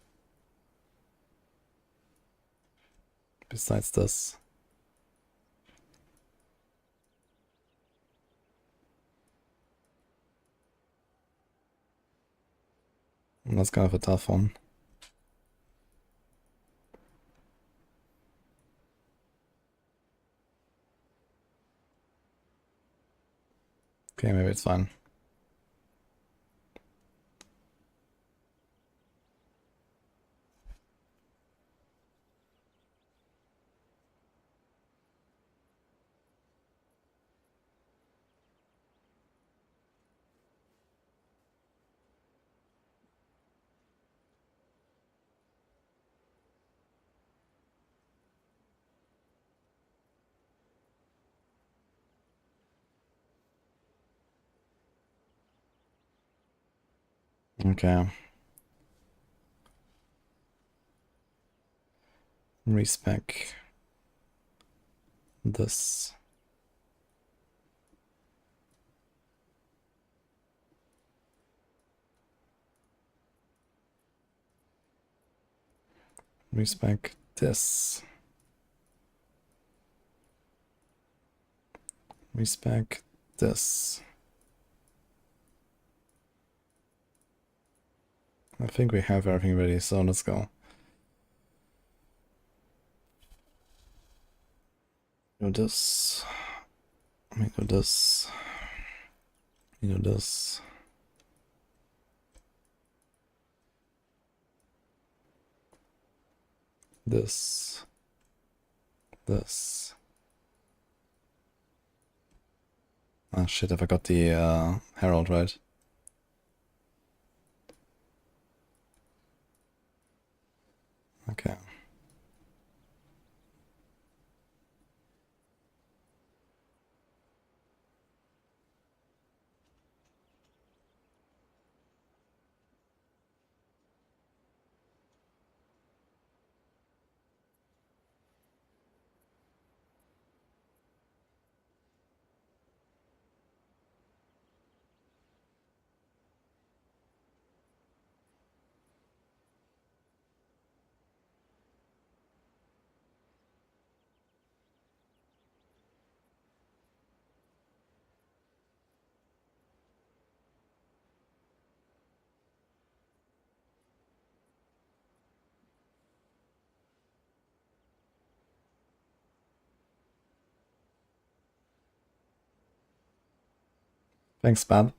Besides this. And that's kind of a tough one. Okay, maybe it's fine. Okay. Respec this. Respec this. Respec this. I think we have everything ready, so let's go. Do this. Let me do this. You do this. This. This. Ah shit, I forgot the Herald, right? Okay. Thanks, Barb.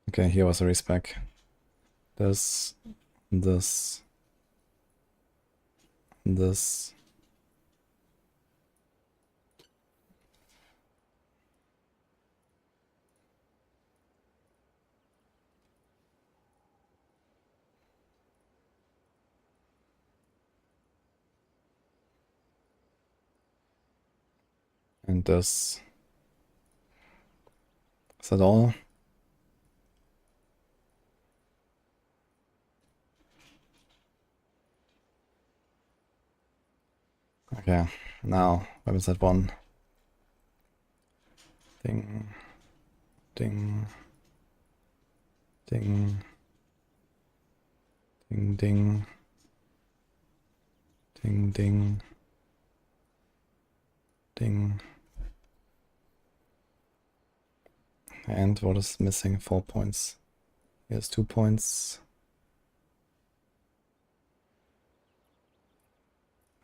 Okay, here was a respec. This, this, this. And this. Is that all? Okay, now weapon set 1. Ding. Ding. Ding. Ding ding. Ding, ding. Ding. And what is missing? 4 points. Here's 2 points.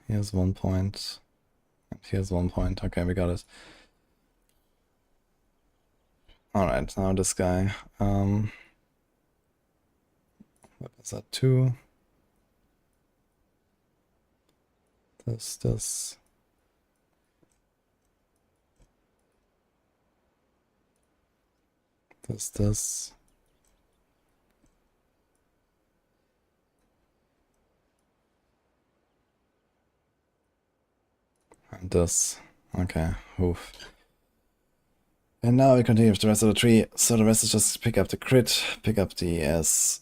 Here's 1 point. And here's 1 point. Okay, we got it. Alright, now this guy. What was that? 2. This. This. And this. Okay, oof. And now we continue with the rest of the tree. So the rest is just pick up the crit, pick up the S.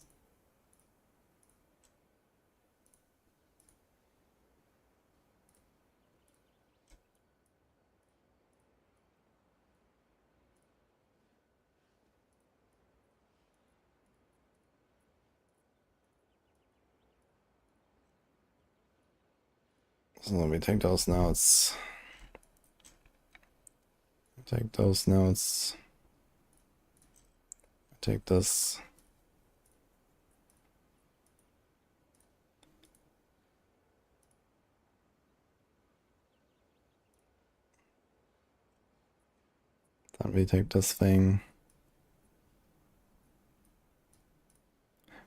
So we take those notes. Take those notes. Take this. Then we take this thing.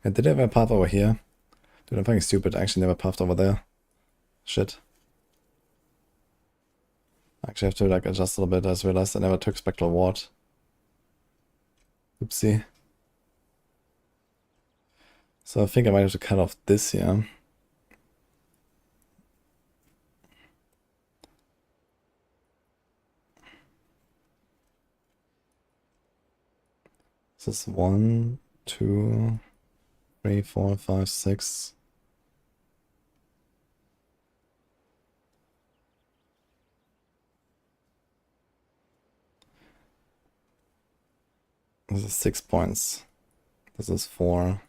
And did I have a path over here? Dude, I'm fucking stupid. I actually never pathed over there. Shit. I actually have to like adjust a little bit. I just realized I never took Spectral Ward. Oopsie. So I think I might have to cut off this here. This is 1, 2, 3, 4, 5, 6. This is 6 points. This is 4. I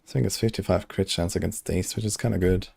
think it's 55 crit chance against Dace, which is kind of good.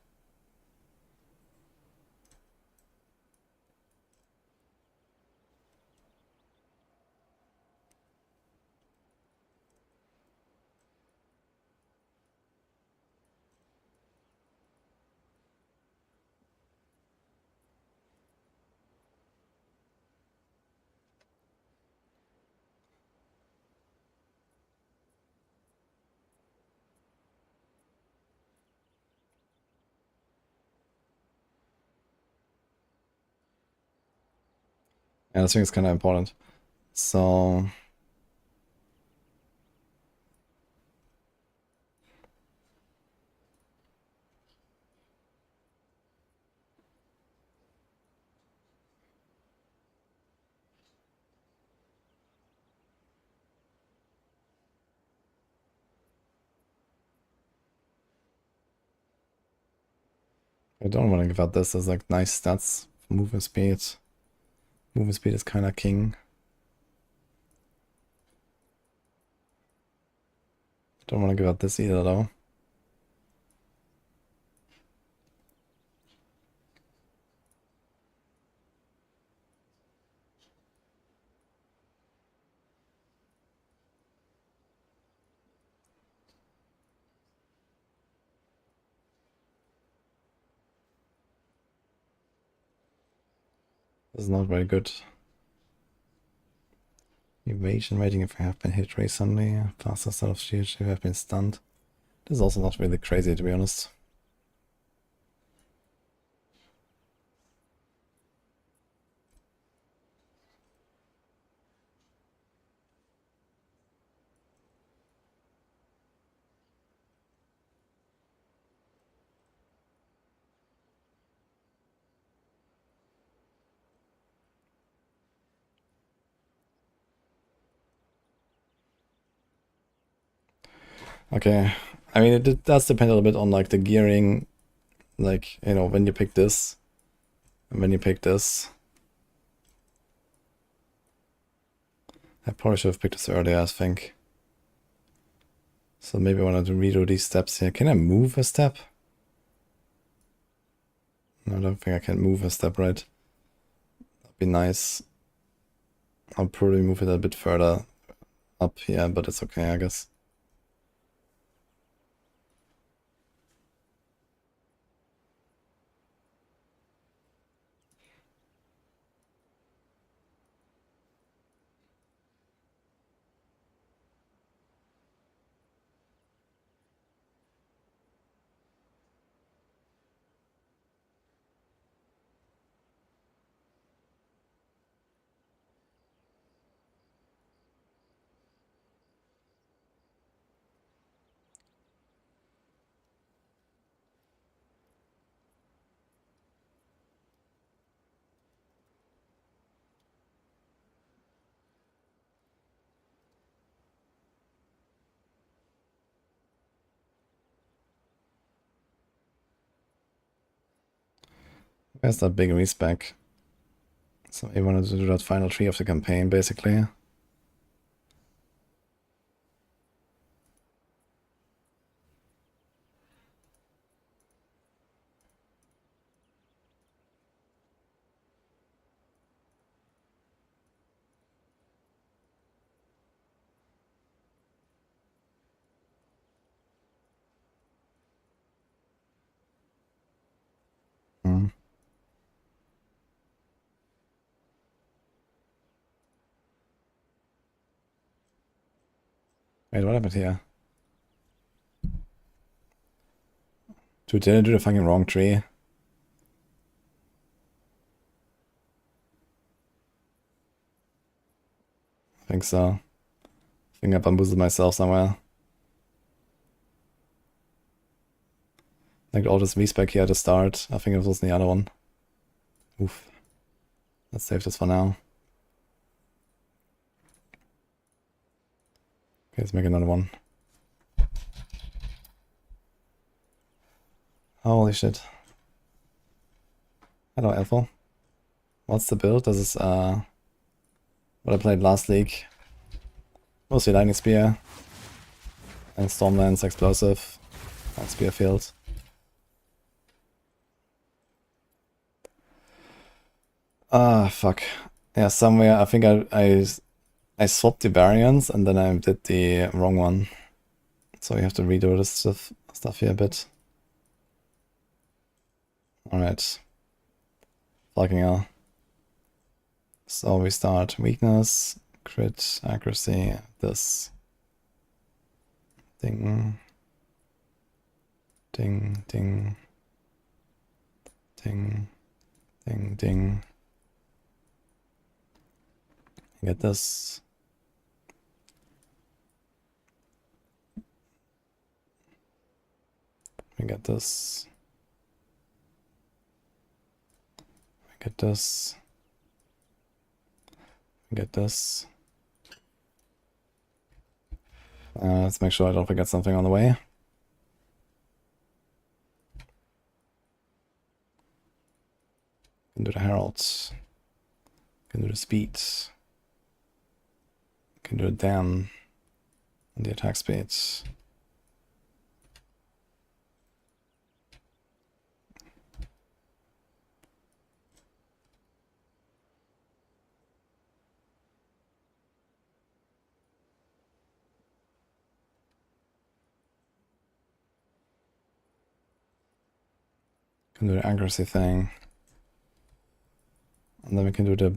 Yeah, I think it's kind of important. So I don't want to give out this as like nice stats. Movement speed. Movement speed is kind of king. Don't want to give out this either though. This is not very good. Evasion rating if I have been hit recently. Faster start of shield if I have been stunned. This is also not really crazy to be honest. Okay, I mean it does depend a little bit on like the gearing, like, you know, when you pick this and when you pick this. I probably should have picked this earlier, I think. So maybe I want to redo these steps here. Can I move a step? No, I don't think I can move a step, right? That'd be nice. I'll probably move it a bit further up here, but it's okay, I guess. Where's that big respec? So I wanted to do that final tree of the campaign, basically. Hmm. Wait, what happened here? Dude, did I do the fucking wrong tree? I think so. I think I bamboozled myself somewhere. Like all this respec here at the start. I think it was the other one. Oof. Let's save this for now. Okay, let's make another one. Holy shit. Hello, Elfo. What's the build? This is what I played last league. Mostly Lightning Spear. And Stormlance Explosive. And Spear Field. Ah, fuck. Yeah, somewhere I think I swapped the variants and then I did the wrong one. So we have to redo this stuff here a bit. Alright. Fucking hell. So we start weakness, crit, accuracy, this. Ding. Ding, ding. Ding. Ding, ding. Get this. We get this. We get this. We get this. Let's make sure I don't forget something on the way. Can do the heralds. Can do the speed. Can do a dam on the attack speed. Can do the accuracy thing. And then we can do the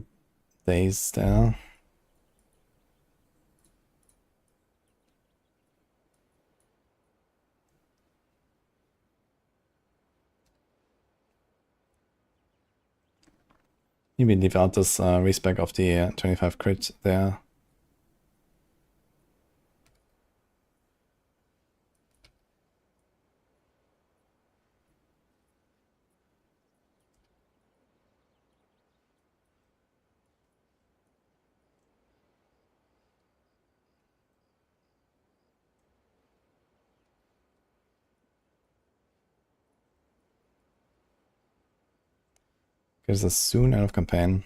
days there. Maybe leave out this respec of the 25 crit there. Get this soon out of campaign.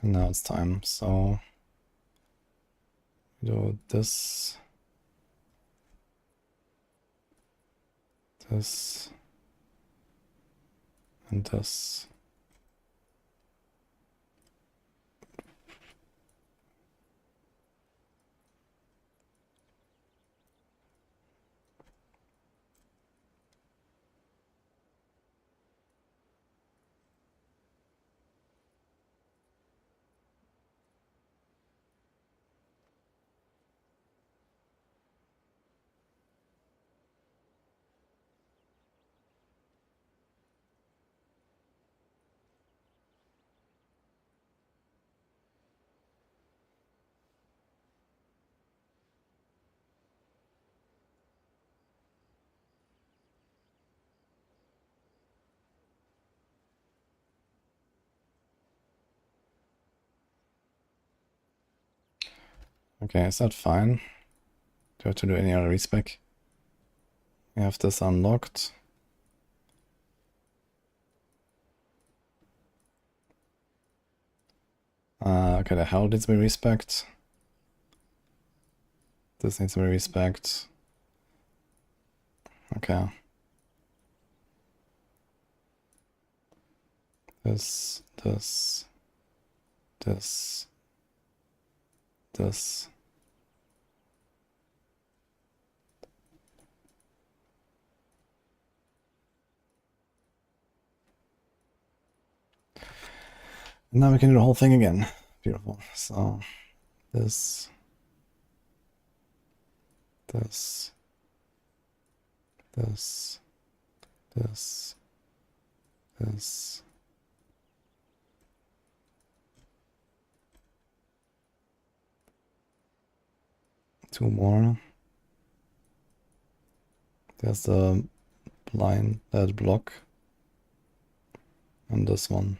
And now it's time, so do this, this, and this. Okay, is that fine? Do I have to do any other respec? We have this unlocked. Okay, the hell needs to be respec. This needs to be respec. Okay. This. And now we can do the whole thing again. Beautiful. So, this. 2 more. There's the blind, that block. And this one.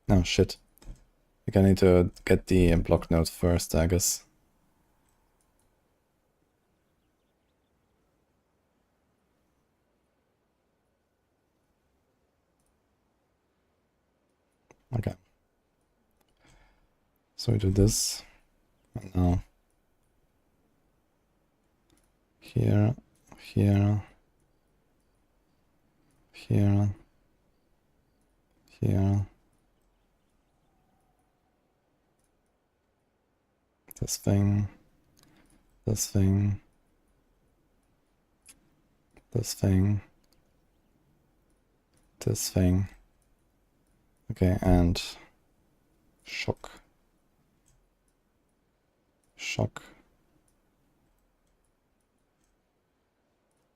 Oh shit. I think I need to get the block node first, I guess. Okay. So we do this. And now here, here, here, here. This thing, this thing, this thing, this thing. Okay, and shock. Shock.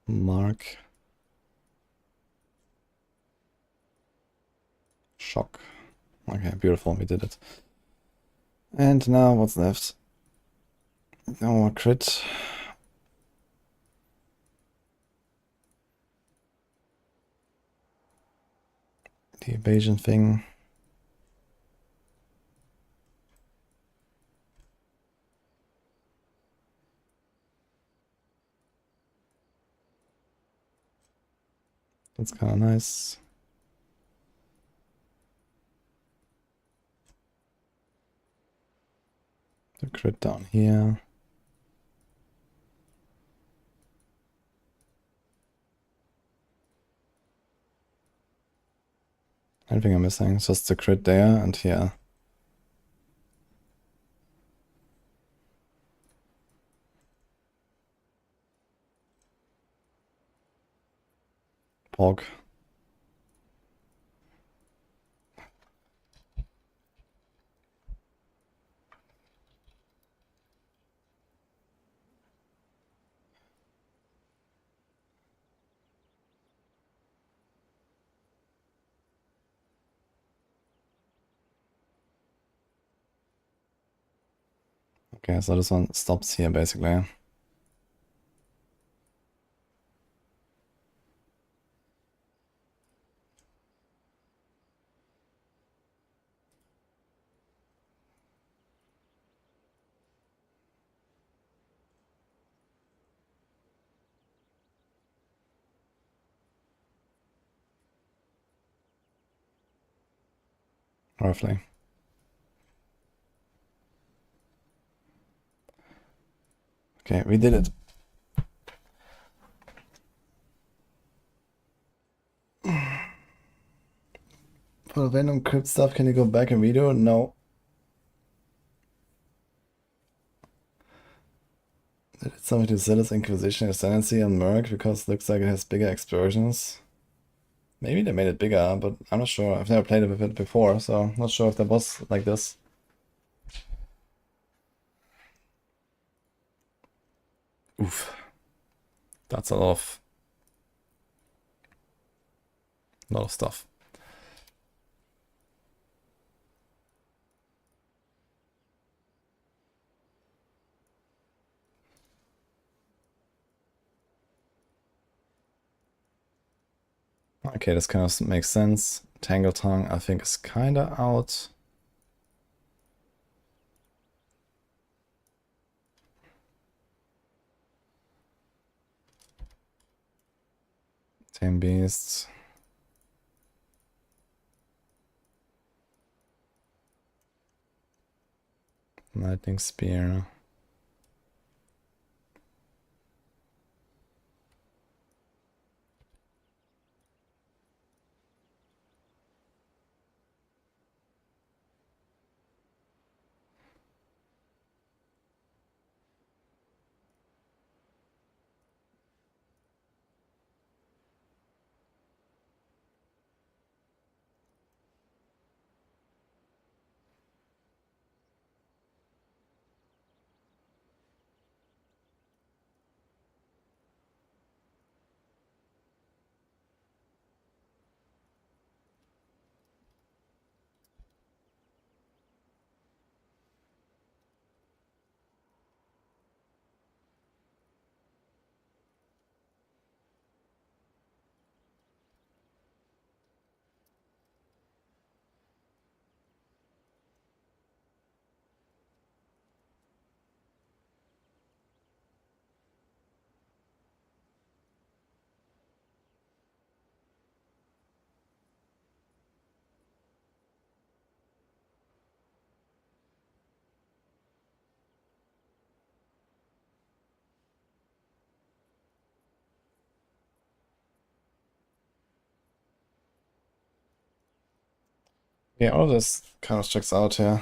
Mark. Shock. Okay, beautiful, we did it. And now what's left? No more crit. The evasion thing. That's kind of nice. The crit down here. Anything I'm missing? Just the crit there and here. Pog. Okay, so this one stops here basically. roughly. Okay, we did it. For the random crypt stuff, can you go back and redo? No. Did it something to Zealous Inquisition Ascendancy on Merc because it looks like it has bigger explosions? Maybe they made it bigger, but I'm not sure. I've never played it with it before, so I'm not sure if that was like this. Oof. That's a lot of stuff. Okay, this kind of makes sense. Tangle Tongue, I think, is kinda out. Tame Beasts. Lightning Spear. Yeah, all this kind of checks out here.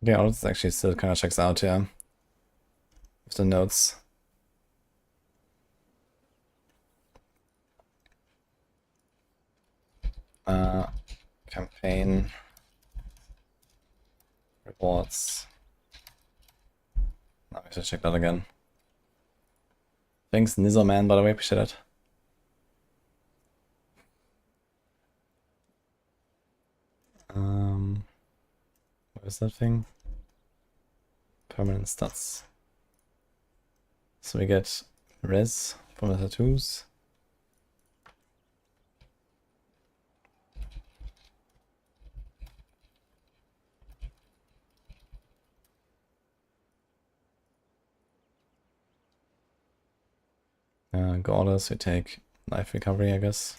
Yeah, all this actually still kind of checks out here. With the notes. Campaign. Rewards. Now we should check that again. Thanks, Nizzoman, by the way, appreciate it. What is that thing? Permanent stats. So we get res from the tattoos. Goddess, we take life recovery, I guess.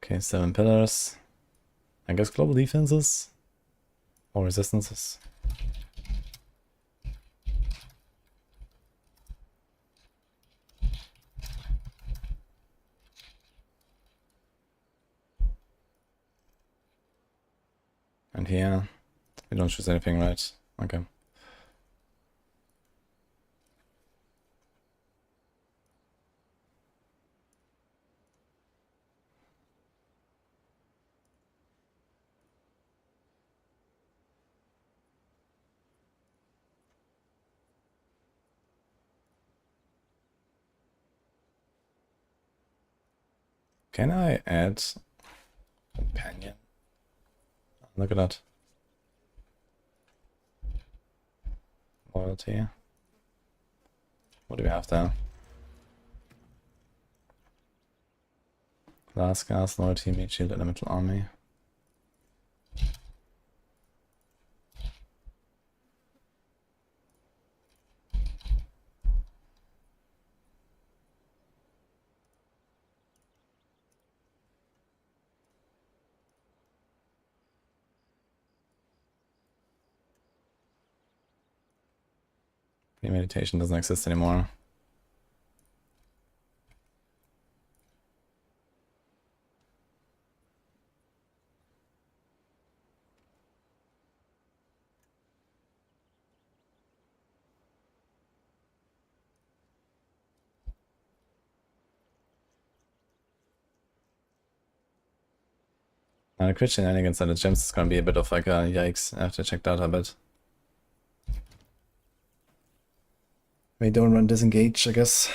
Okay, 7 pillars. I guess global defenses or resistances. And here, we don't choose anything, right? Okay. Can I add companion? Look at that. Loyalty. What do we have there? Flask, gas, loyalty, meat shield, elemental army. Meditation doesn't exist anymore. And the crit shenanigans and the gems is gonna be a bit of like a yikes. I have to check that out a bit. We don't run disengage, I guess.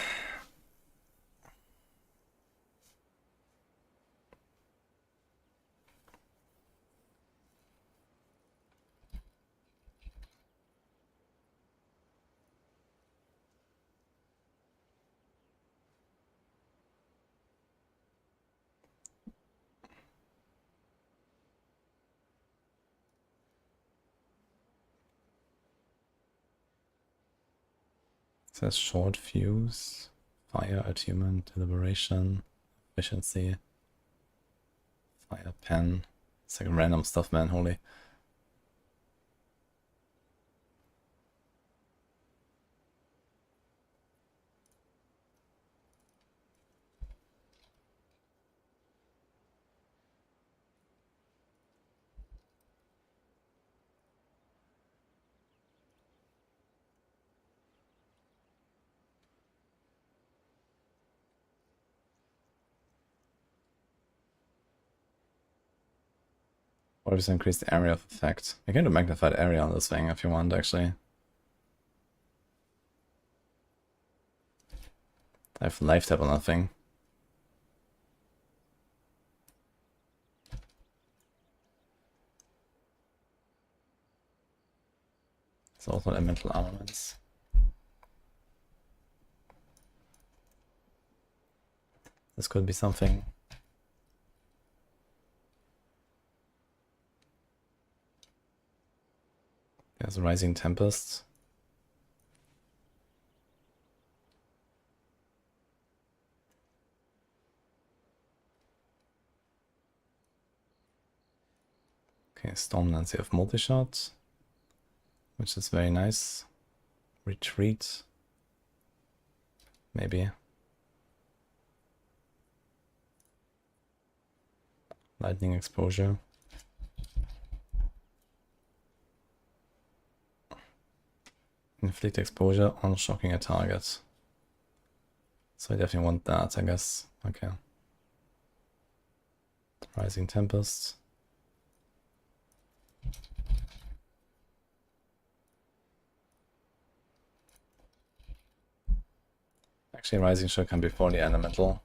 It says short fuse, fire, attunement, deliberation, efficiency, fire pen. It's like random stuff, man, holy. Or just increase the area of effect. You can do magnified area on this thing if you want, actually. I have life tap on that thing. It's also elemental armaments. This could be something. There's a Rising Tempest. Okay, Stormlands, you have multi-shot, which is very nice. Retreat. Maybe. Lightning exposure. Inflict exposure on shocking a target. So I definitely want that, I guess. Okay. Rising Tempest. Actually, Rising Shock can be before the elemental.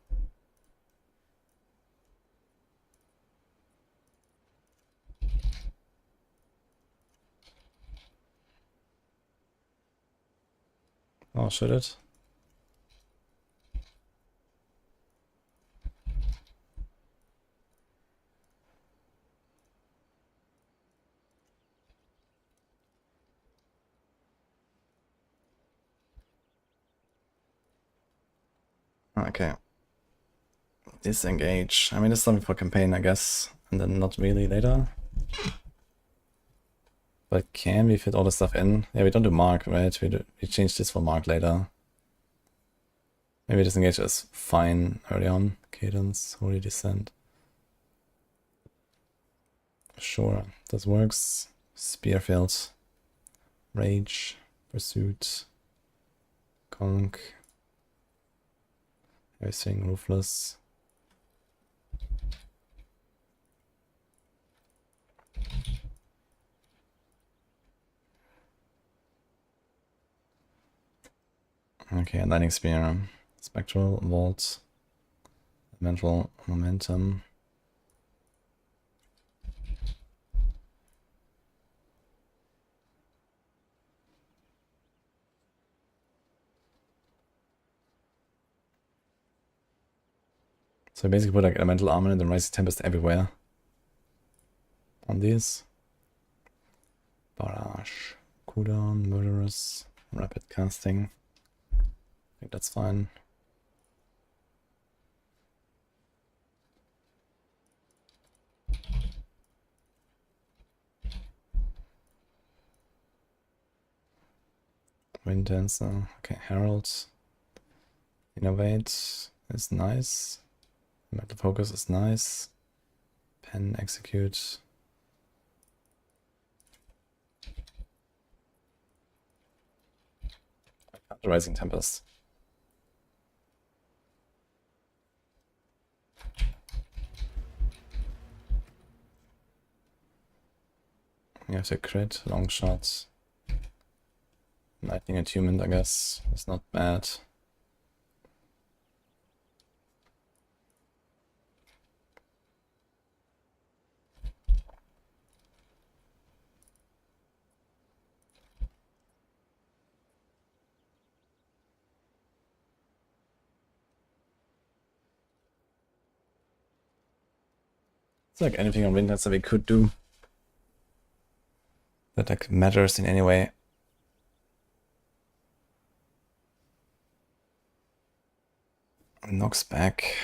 Oh, should it? Okay. Disengage. I mean, it's something for campaign, I guess. And then not really later. But can we fit all the stuff in? Yeah, we don't do mark, right? We change this for mark later. Maybe disengage is fine early on. Cadence, Holy Descent. Sure, this works. Spearfield. Rage. Pursuit. Conk. Everything Ruthless. Okay, Lightning Spear. Spectral, Vault. Mental momentum. So basically put like elemental armor and then Rising Tempest everywhere on these. Barrage, cooldown, murderous, rapid casting. I think that's fine. Wind Dancer, okay, Herald. Innovate is nice. Metal Focus is nice. Pen, Execute. Rising Tempest. You have to crit, long shots. Lightning Attunement, I guess, is not bad. It's like anything on Windlands that we could do that like matters in any way. Knocks back.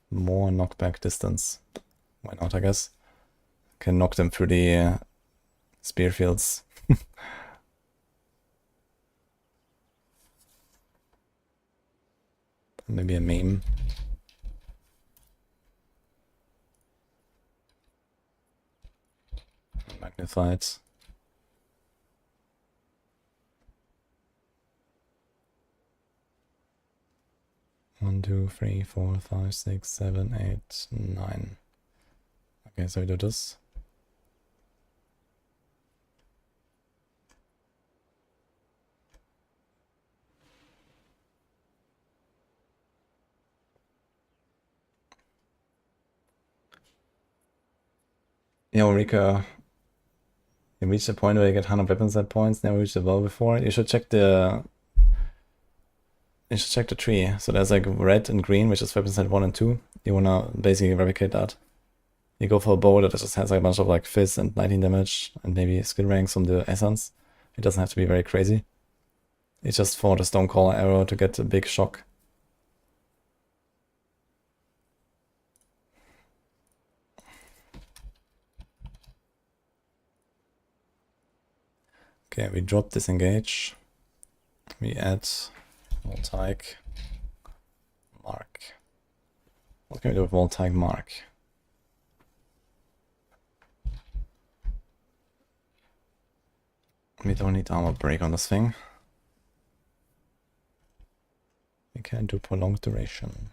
More knockback distance. Why not, I guess. Can knock them through the spear fields. Maybe a meme. Magnified. One, 2, 3, 4, 5, 6, 7, 8, 9. Okay, so we do this. Yeah, Ulrika, you reach the point where you get 100 weapon set points, never reached the well before. You should check the tree. So there's like red and green, which is weapon set 1 and 2. You wanna basically replicate that. You go for a bow that just has like a bunch of like fizz and 19 damage and maybe skill ranks from the essence. It doesn't have to be very crazy. It's just for the Stonecaller arrow to get a big shock. Okay, we drop disengage. We add Voltaic Mark. What can we do with Voltaic Mark? We don't need armor break on this thing. We can do prolonged duration.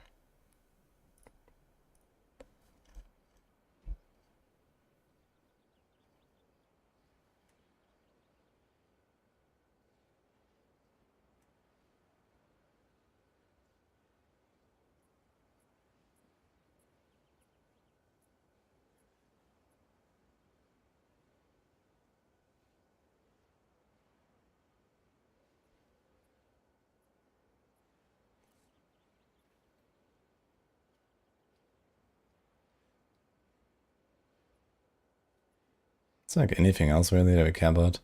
It's like anything else really that we care about.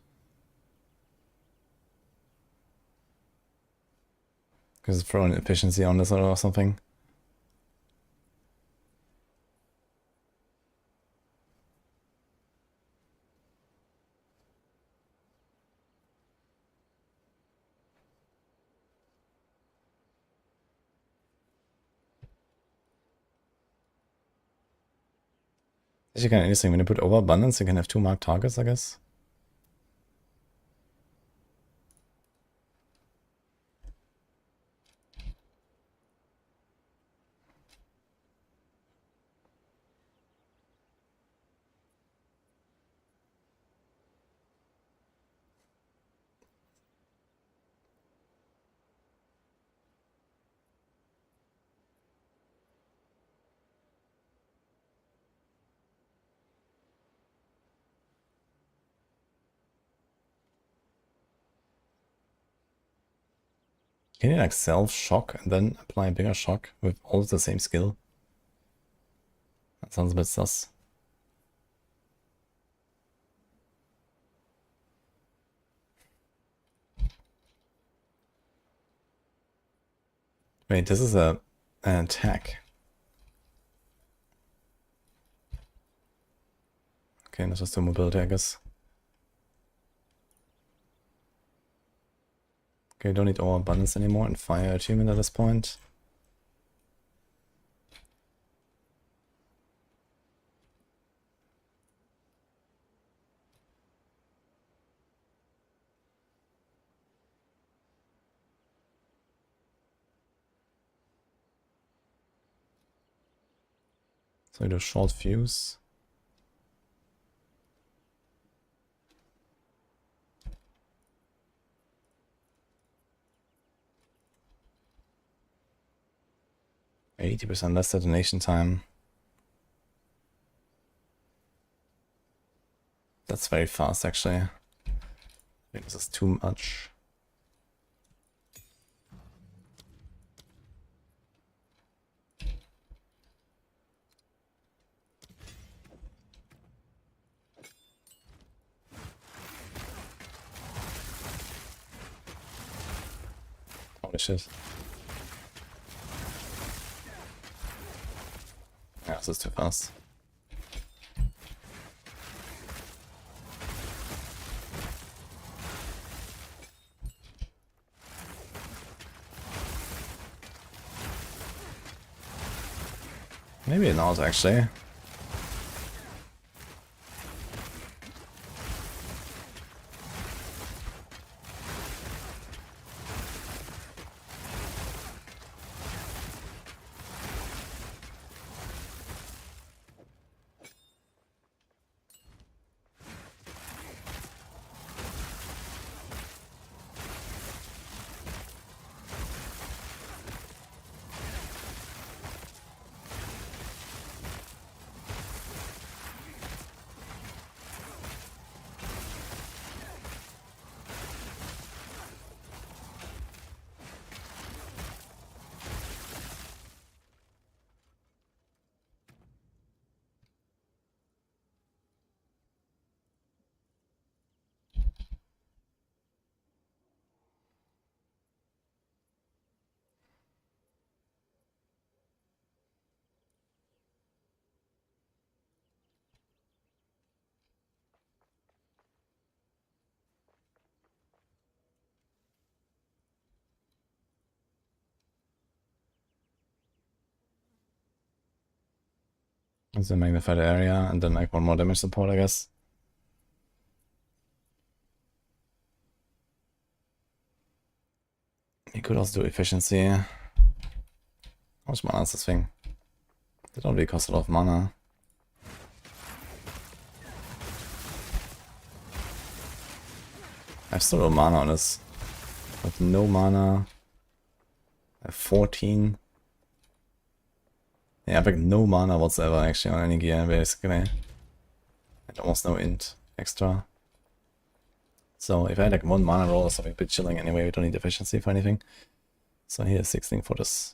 Because it's throwing efficiency on this or something. It's actually kind of interesting. When you put overabundance, you can have 2 marked targets, I guess. Can you like self-shock and then apply a bigger shock with all the same skill? That sounds a bit sus. Wait, this is an attack. Okay, let's just do mobility, I guess. Okay, don't need all abundance anymore and fire achievement at this point. So we do short fuse. %, less detonation time. That's very fast, actually. I think this is too much. Holy shit. Yeah, this is too fast. Maybe not, actually. Let's magnify the area and then make one more damage support, I guess. You could also do efficiency. How much mana is this thing? They don't really cost a lot of mana. I have still no mana on this. With no mana. I have 14. Yeah, I have like no mana whatsoever actually on any gear basically. And almost no int extra. So if I had like one mana roll or something, a bit chilling anyway, we don't need efficiency for anything. So here's 16 for this.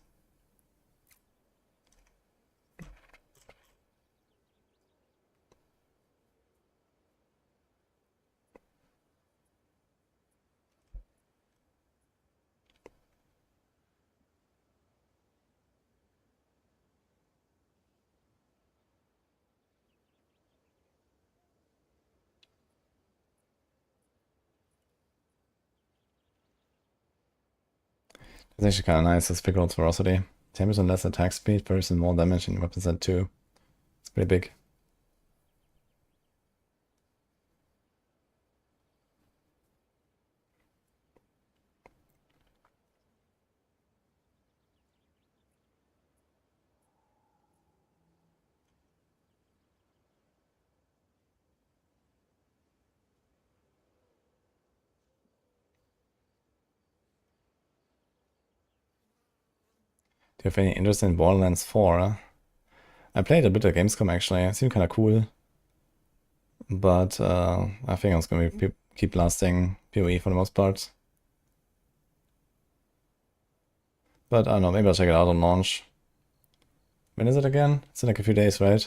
It's actually kind of nice, this big rolls ferocity. 10% less attack speed, 30% more damage, and weapons at 2. It's pretty big. Do you have any interest in Borderlands 4? I played a bit of Gamescom actually, it seemed kind of cool. But I think it's going to keep lasting PoE for the most part. But I don't know, maybe I'll check it out on launch. When is it again? It's in like a few days, right?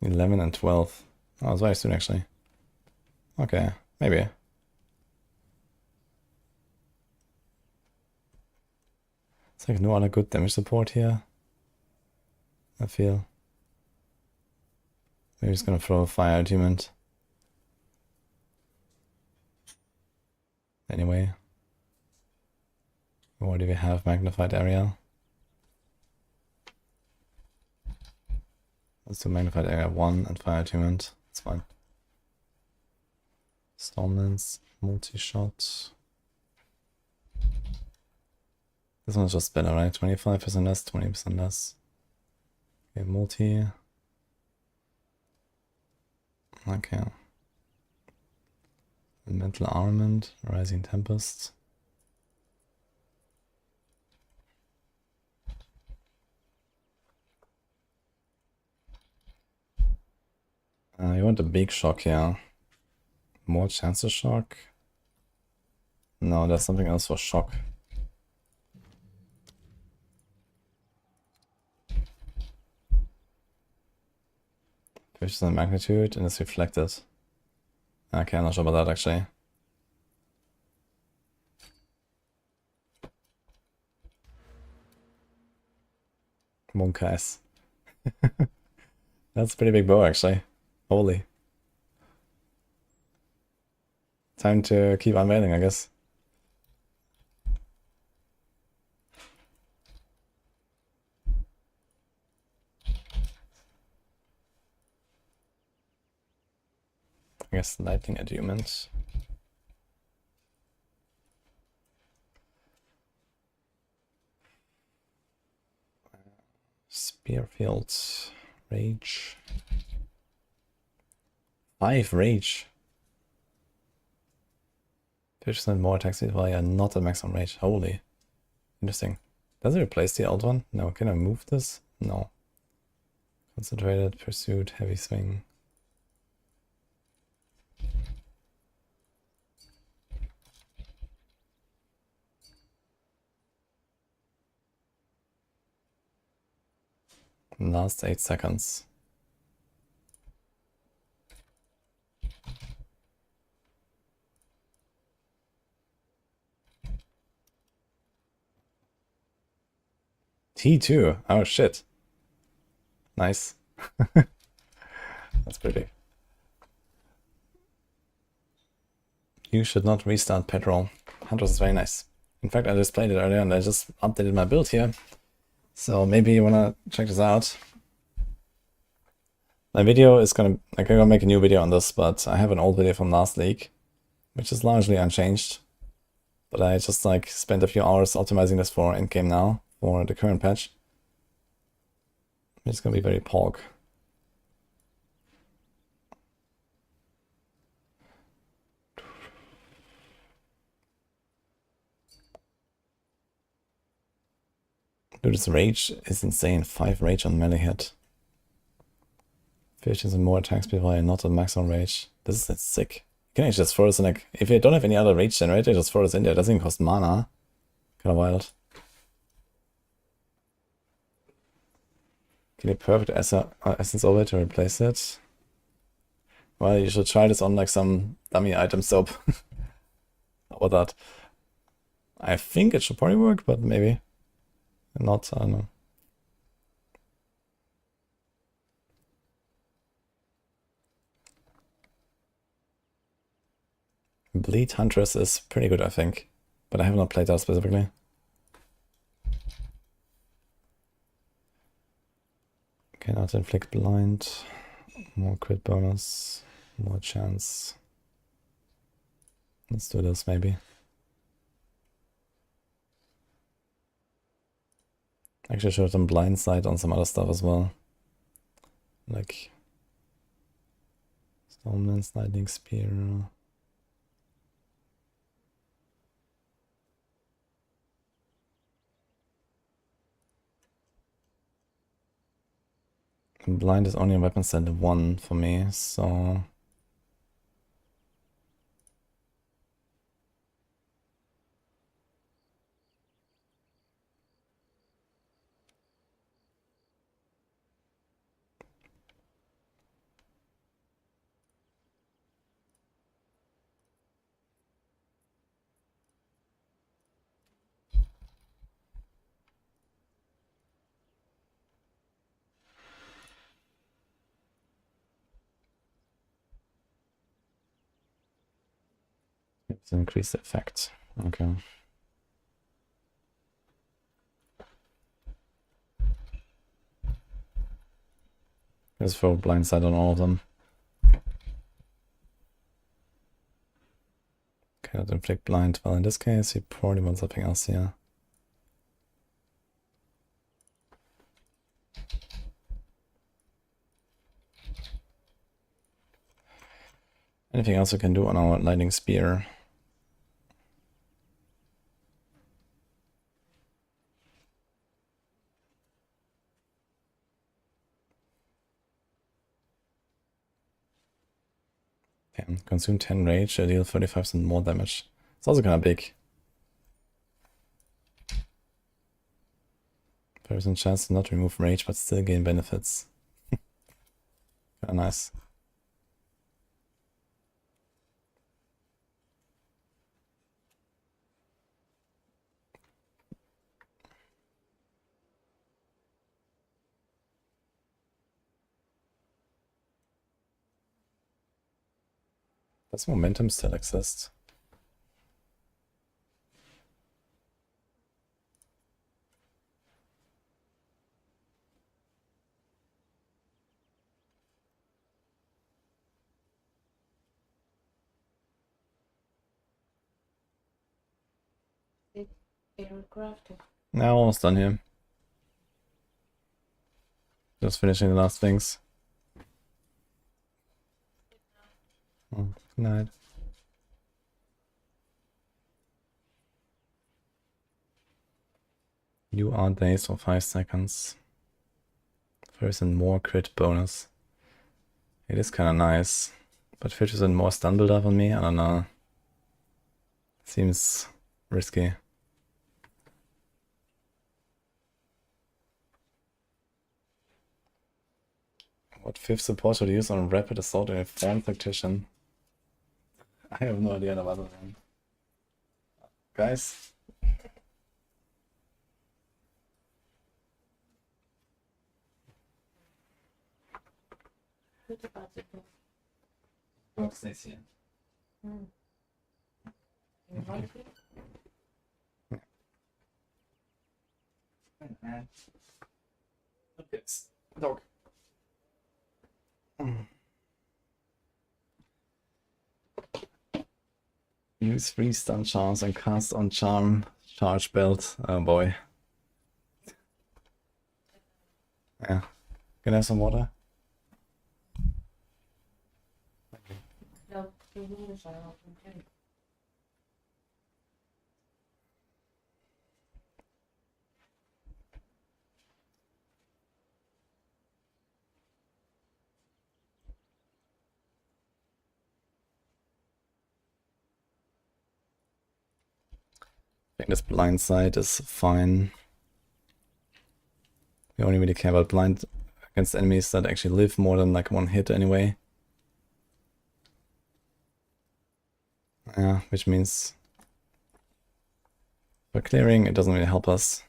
$11 and $12. Oh, it's very soon actually. Okay, maybe. It's like no other good damage support here, I feel. Maybe it's gonna throw a fire argument. Anyway. What do we have? Magnified area. Let's do magnified area 1 and fire attunement. It's fine. Stormlands, multi-shot. This one's just better, right? 25% less, 20% less. Okay, multi. Okay. Mental armament, rising tempest. You want a big shock here. More chance to shock? No, there's something else for shock. 50% magnitude and it's reflected. Okay, I'm not sure about that actually. Monkeyes. That's a pretty big bow actually. Holy. Time to keep unveiling, I guess. I guess lightning attunement. Spearfield. Rage. 5 rage. 50% more attack speed while you're not at max on rage. Holy. Interesting. Does it replace the old one? No. Can I move this? No. Concentrated, pursuit, heavy swing. Last 8 seconds. T2. Oh shit. Nice. That's pretty. You should not restart petrol. Huntress is very nice. In fact, I just played it earlier and I just updated my build here. So maybe you wanna check this out. My video is I'm gonna make a new video on this, but I have an old video from last league, which is largely unchanged. But I just spent a few hours optimizing this for Endgame now, for the current patch. It's gonna be very pork. Dude, this rage is insane. 5 rage on melee hit. 50% more attack speed while you're not on max on rage. This is sick. You can actually just throw this in if you don't have any other rage generator, just throw this in there. It doesn't even cost mana. Kinda wild. Get a perfect essence over to replace it. Well, you should try this on some dummy item soap. How about that? I think it should probably work, but maybe not, I don't know. Bleed Huntress is pretty good, I think, but I have not played that specifically. Cannot inflict blind. More crit bonus. More chance. Let's do this maybe. Actually, I should have some blind sight on some other stuff as well. Like Stormlands, Lightning Spear. Blind is only a weapon set 1 for me, so... It's an increased effect. Okay. Let's throw blindside on all of them. Cannot inflict blind. Well, in this case, he probably wants something else here. Anything else we can do on our lightning spear? Okay, consume 10 rage, deal 35% more damage. It's also kind of big. 30% chance to not remove rage, but still gain benefits. Kinda nice. Does momentum still exist? Aircraft. Now almost done here. Just finishing the last things. Oh, good night. You are dazed for 5 seconds. 30% more crit bonus. It is kind of nice. But 50% more stun build up on me? I don't know. Seems risky. What 5th support should I use on Rapid Assault and Informed Tactician? I have no idea about that. Guys? What about the book? Book stays here. Invite it? Okay, dog. Use 3 stun charms and cast on charm charge belt. Oh boy. Yeah. Can I have some water? No, the windows are open too. I think this blind side is fine. We only really care about blind against enemies that actually live more than like 1 hit anyway. Yeah, which means for clearing it doesn't really help us.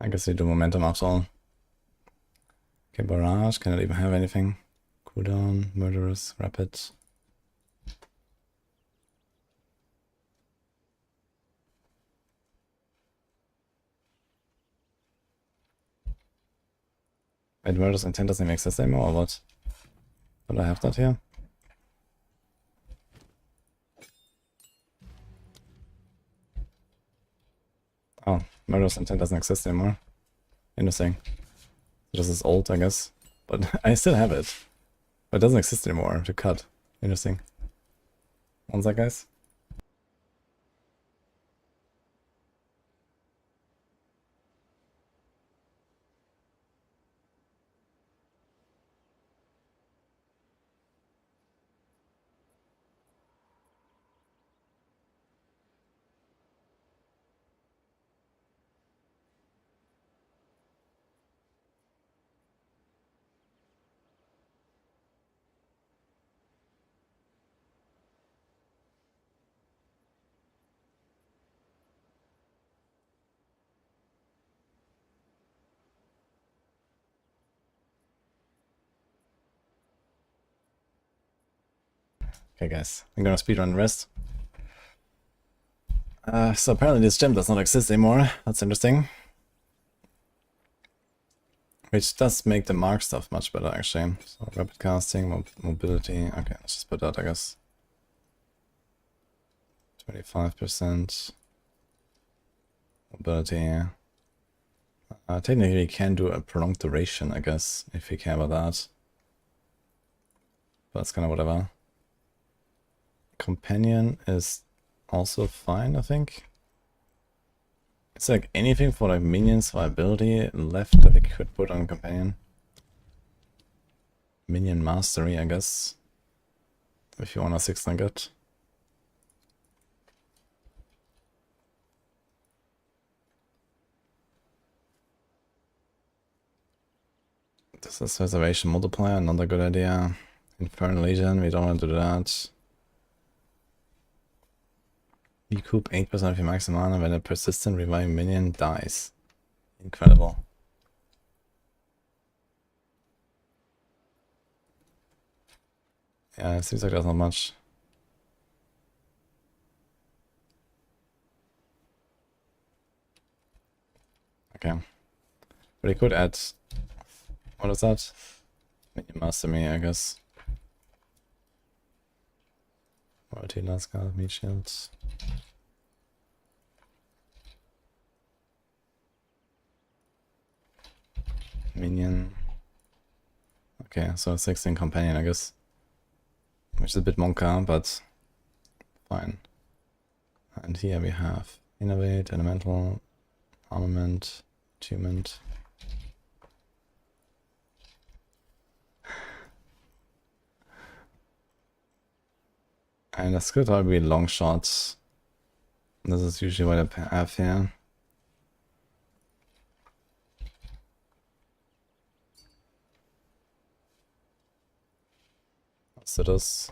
I guess we do momentum after all. Okay, barrage, cannot even have anything. Cooldown, murderous, rapid. Wait, Murder's Intent doesn't even exist anymore, or what? But I have that here. Oh, Murder's Intent doesn't exist anymore. Interesting. This is old, I guess. But I still have it. But it doesn't exist anymore to cut. Interesting. One sec, guys. Okay, guys. I'm gonna speedrun the rest. So apparently this gem does not exist anymore. That's interesting. Which does make the mark stuff much better, actually. So rapid casting, mobility. Okay, let's just put that, I guess. 25%. Mobility. Technically, you can do a prolonged duration, I guess, if you care about that. But that's kind of whatever. Companion is also fine, I think. It's like anything for like minions or ability left that we could put on Companion. Minion Mastery, I guess. If you want a 6 nugget. This is Reservation Multiplier, another good idea. Infernal Legion, we don't want to do that. Recoup 8% of your max mana when a persistent reviving minion dies. Incredible. Yeah, it seems like there's not much. Okay. But he could add... What is that? Minion Master Me, I guess. Royalty, last card, meat shields. Minion. Okay, so 16 Companion, I guess. Which is a bit monka, but fine. And here we have Innovate, Elemental, Armament, Achievement. And this could all be long shots. This is usually what I have here. So this.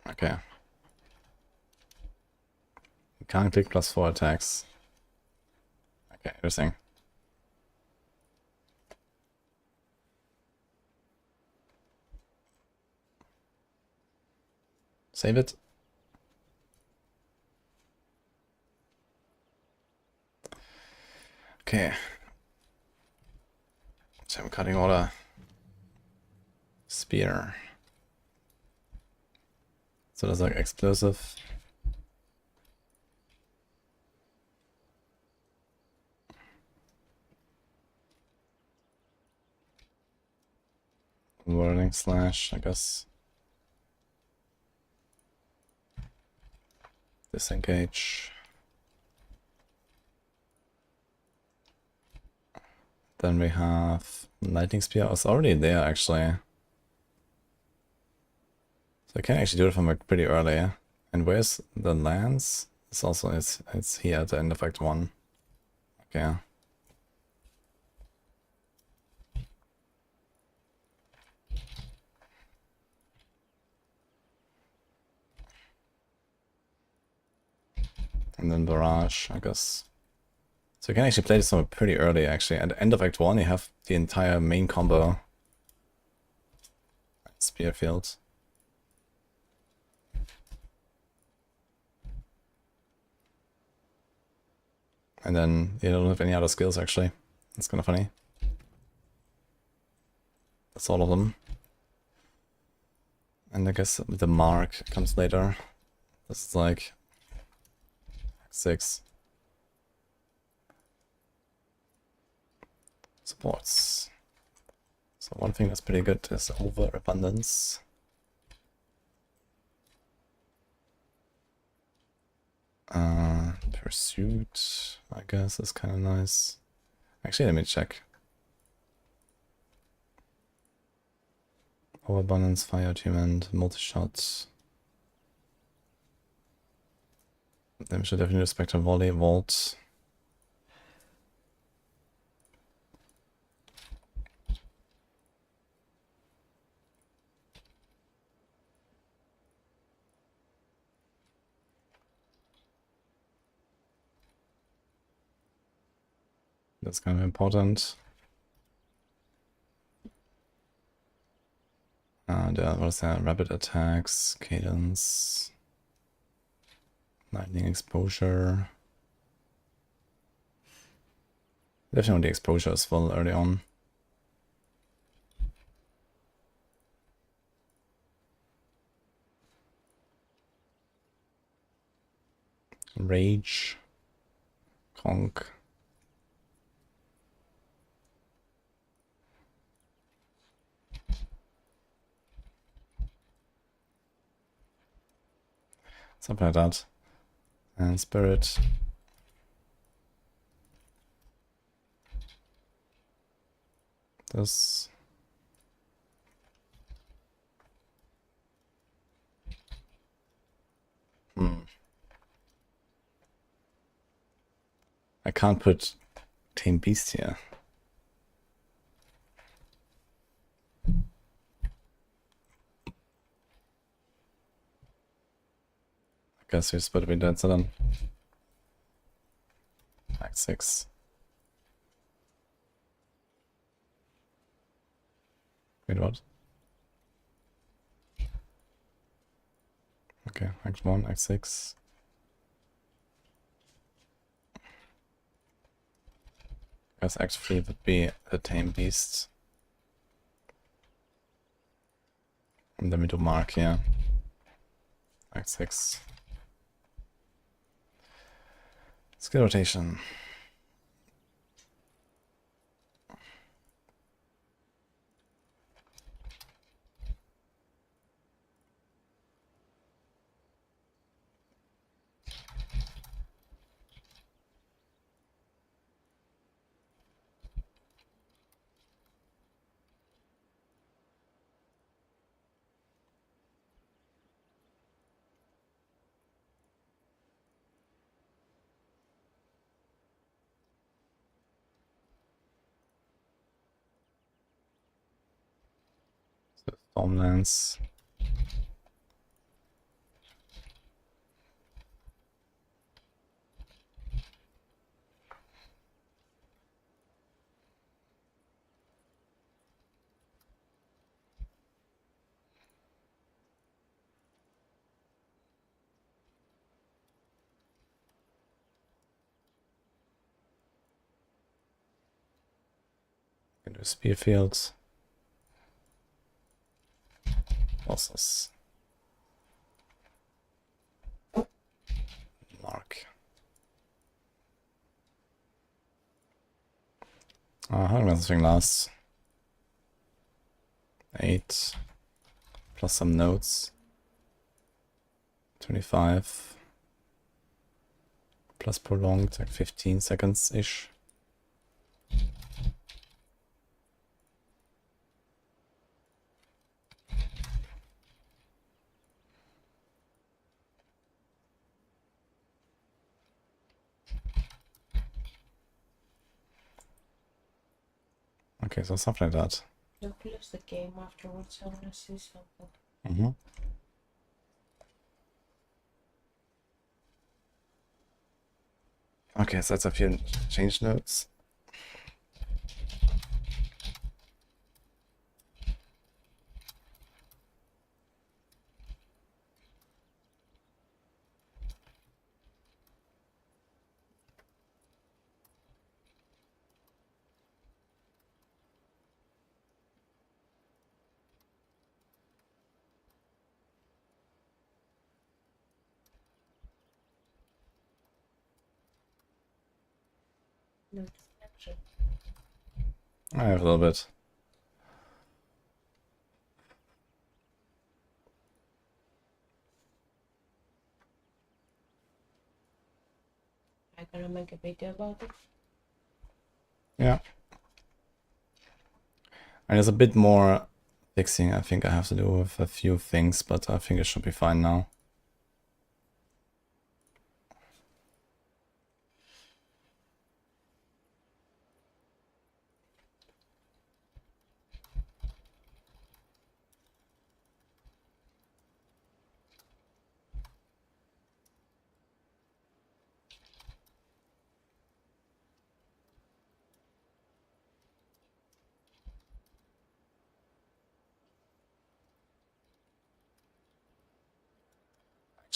Okay. You can't click +4 attacks. Okay, interesting. Save it. Okay. So I'm cutting order. Spear. So that's like explosive. Whirling slash, I guess. Disengage. Then we have Lightning Spear. It's already there, actually. So I can actually do it from like pretty early. And where's the lance? It's also it's here at the end of Act 1. Okay. And then Barrage, I guess. So you can actually play this one pretty early, actually. At the end of Act 1, you have the entire main combo. Spear field. And then you don't have any other skills actually. That's kind of funny. That's all of them. And I guess the mark comes later. This is like 6. Supports. So one thing that's pretty good is overabundance. Pursuit, I guess, is kind of nice. Actually, let me check. Overabundance, fire attunement, multi-shots. Then we should definitely do Spectre Volley, Vault. That's kind of important. And what is that? Rapid attacks, cadence, lightning exposure. Definitely the exposure as well early on. Rage, Conk. Something like that. And Spirit. This. I can't put Tame Beast here. I guess we're supposed to be dead, so then. Like 6. Wait, what? Okay, Act 1, Act 6. I guess Act 3 would be the Tame Beast. And then we do Mark here. Act 6. Skill rotation. Stormlands. Can do spear fields. Bosses. Mark. How long does this thing last? 8. Plus some notes. 25. Plus prolonged, like 15 seconds-ish. Okay, so something like that. Don't close the game afterwards, I wanna see something. Mm-hmm. Okay, so that's a few change notes. No, actually. I have a little bit. I'm gonna make a video about it. Yeah. And there's a bit more fixing I think I have to do with a few things, but I think it should be fine now.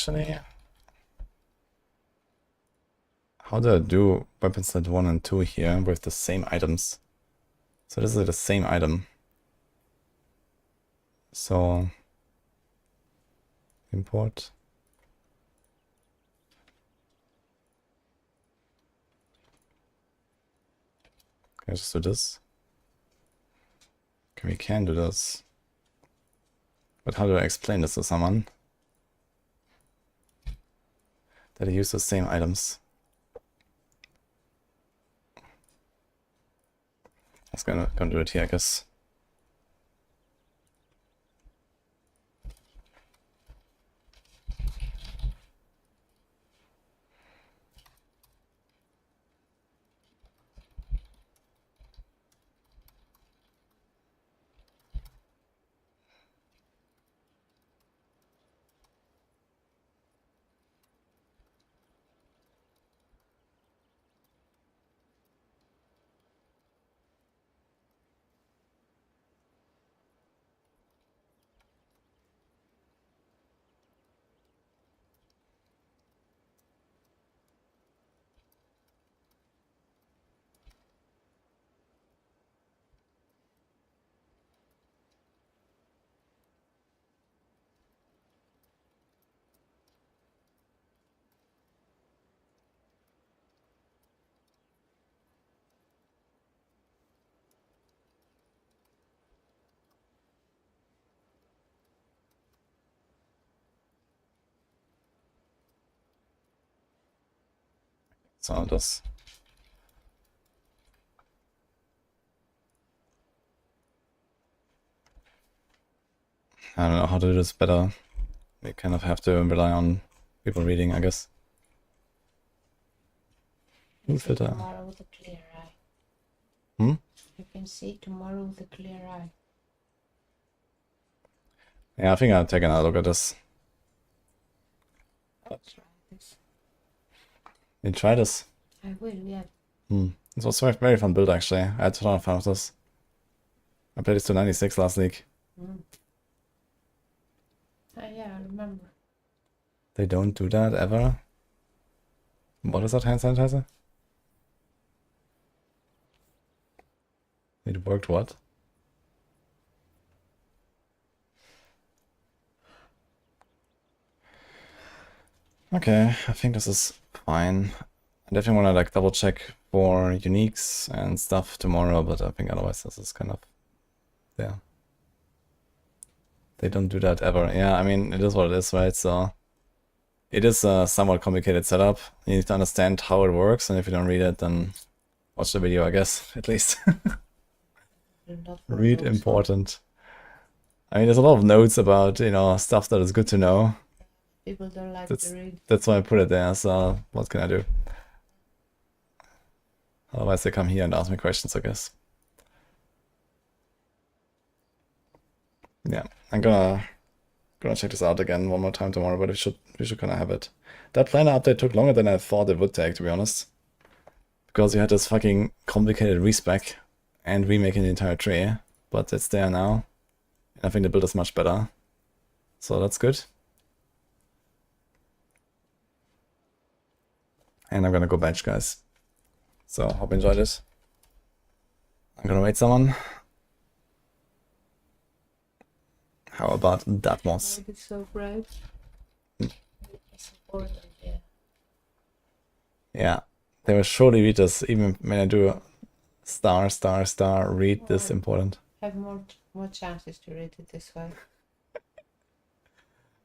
Actually, how do I do weapon set 1 and 2 here with the same items? So this is the same item. So import. Can I just do this? Okay, we can do this. But how do I explain this to someone? That I use the same items. I was gonna do it here, I guess. So das. I don't know how to do this better. We kind of have to rely on people reading, I guess. Filter. Tomorrow with a clear eye. Hmm? You can see tomorrow with a clear eye. Yeah, I think I'll take another look at this. I'll try this. You try this? I will, yeah. This was a very fun build actually. I had a lot of fun with this. I played this to 96 last week. Yeah, I remember. They don't do that ever. What is that hand sanitizer? It worked what? Okay, I think this is fine. I definitely want to like double check for uniques and stuff tomorrow, but I think otherwise this is kind of there. They don't do that ever. Yeah, I mean, it is what it is, right? So it is a somewhat complicated setup. You need to understand how it works, and if you don't read it, then watch the video, I guess, at least. Read important. I mean, there's a lot of notes about, you know, stuff that is good to know. People don't like to read. That's why I put it there, so what can I do? Otherwise they come here and ask me questions, I guess. Yeah, I'm gonna check this out again one more time tomorrow, but we should kind of have it. That planner update took longer than I thought it would take, to be honest. Because you had this fucking complicated respec and remaking the entire tree, but it's there now. I think the build is much better. So that's good. And I'm gonna go bench, guys. So, hope you enjoyed it. I'm gonna wait someone. How about that moss? Oh, it's so bright. It's important, yeah. Yeah, They will surely read this, even when I do star, star, star, read this Well, important. Have more chances to read it this way.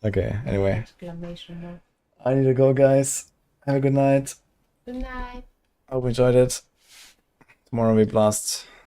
Okay, anyway. Exclamation mark. I need to go, guys. Have a good night. Good night. Hope you enjoyed it. Tomorrow we blast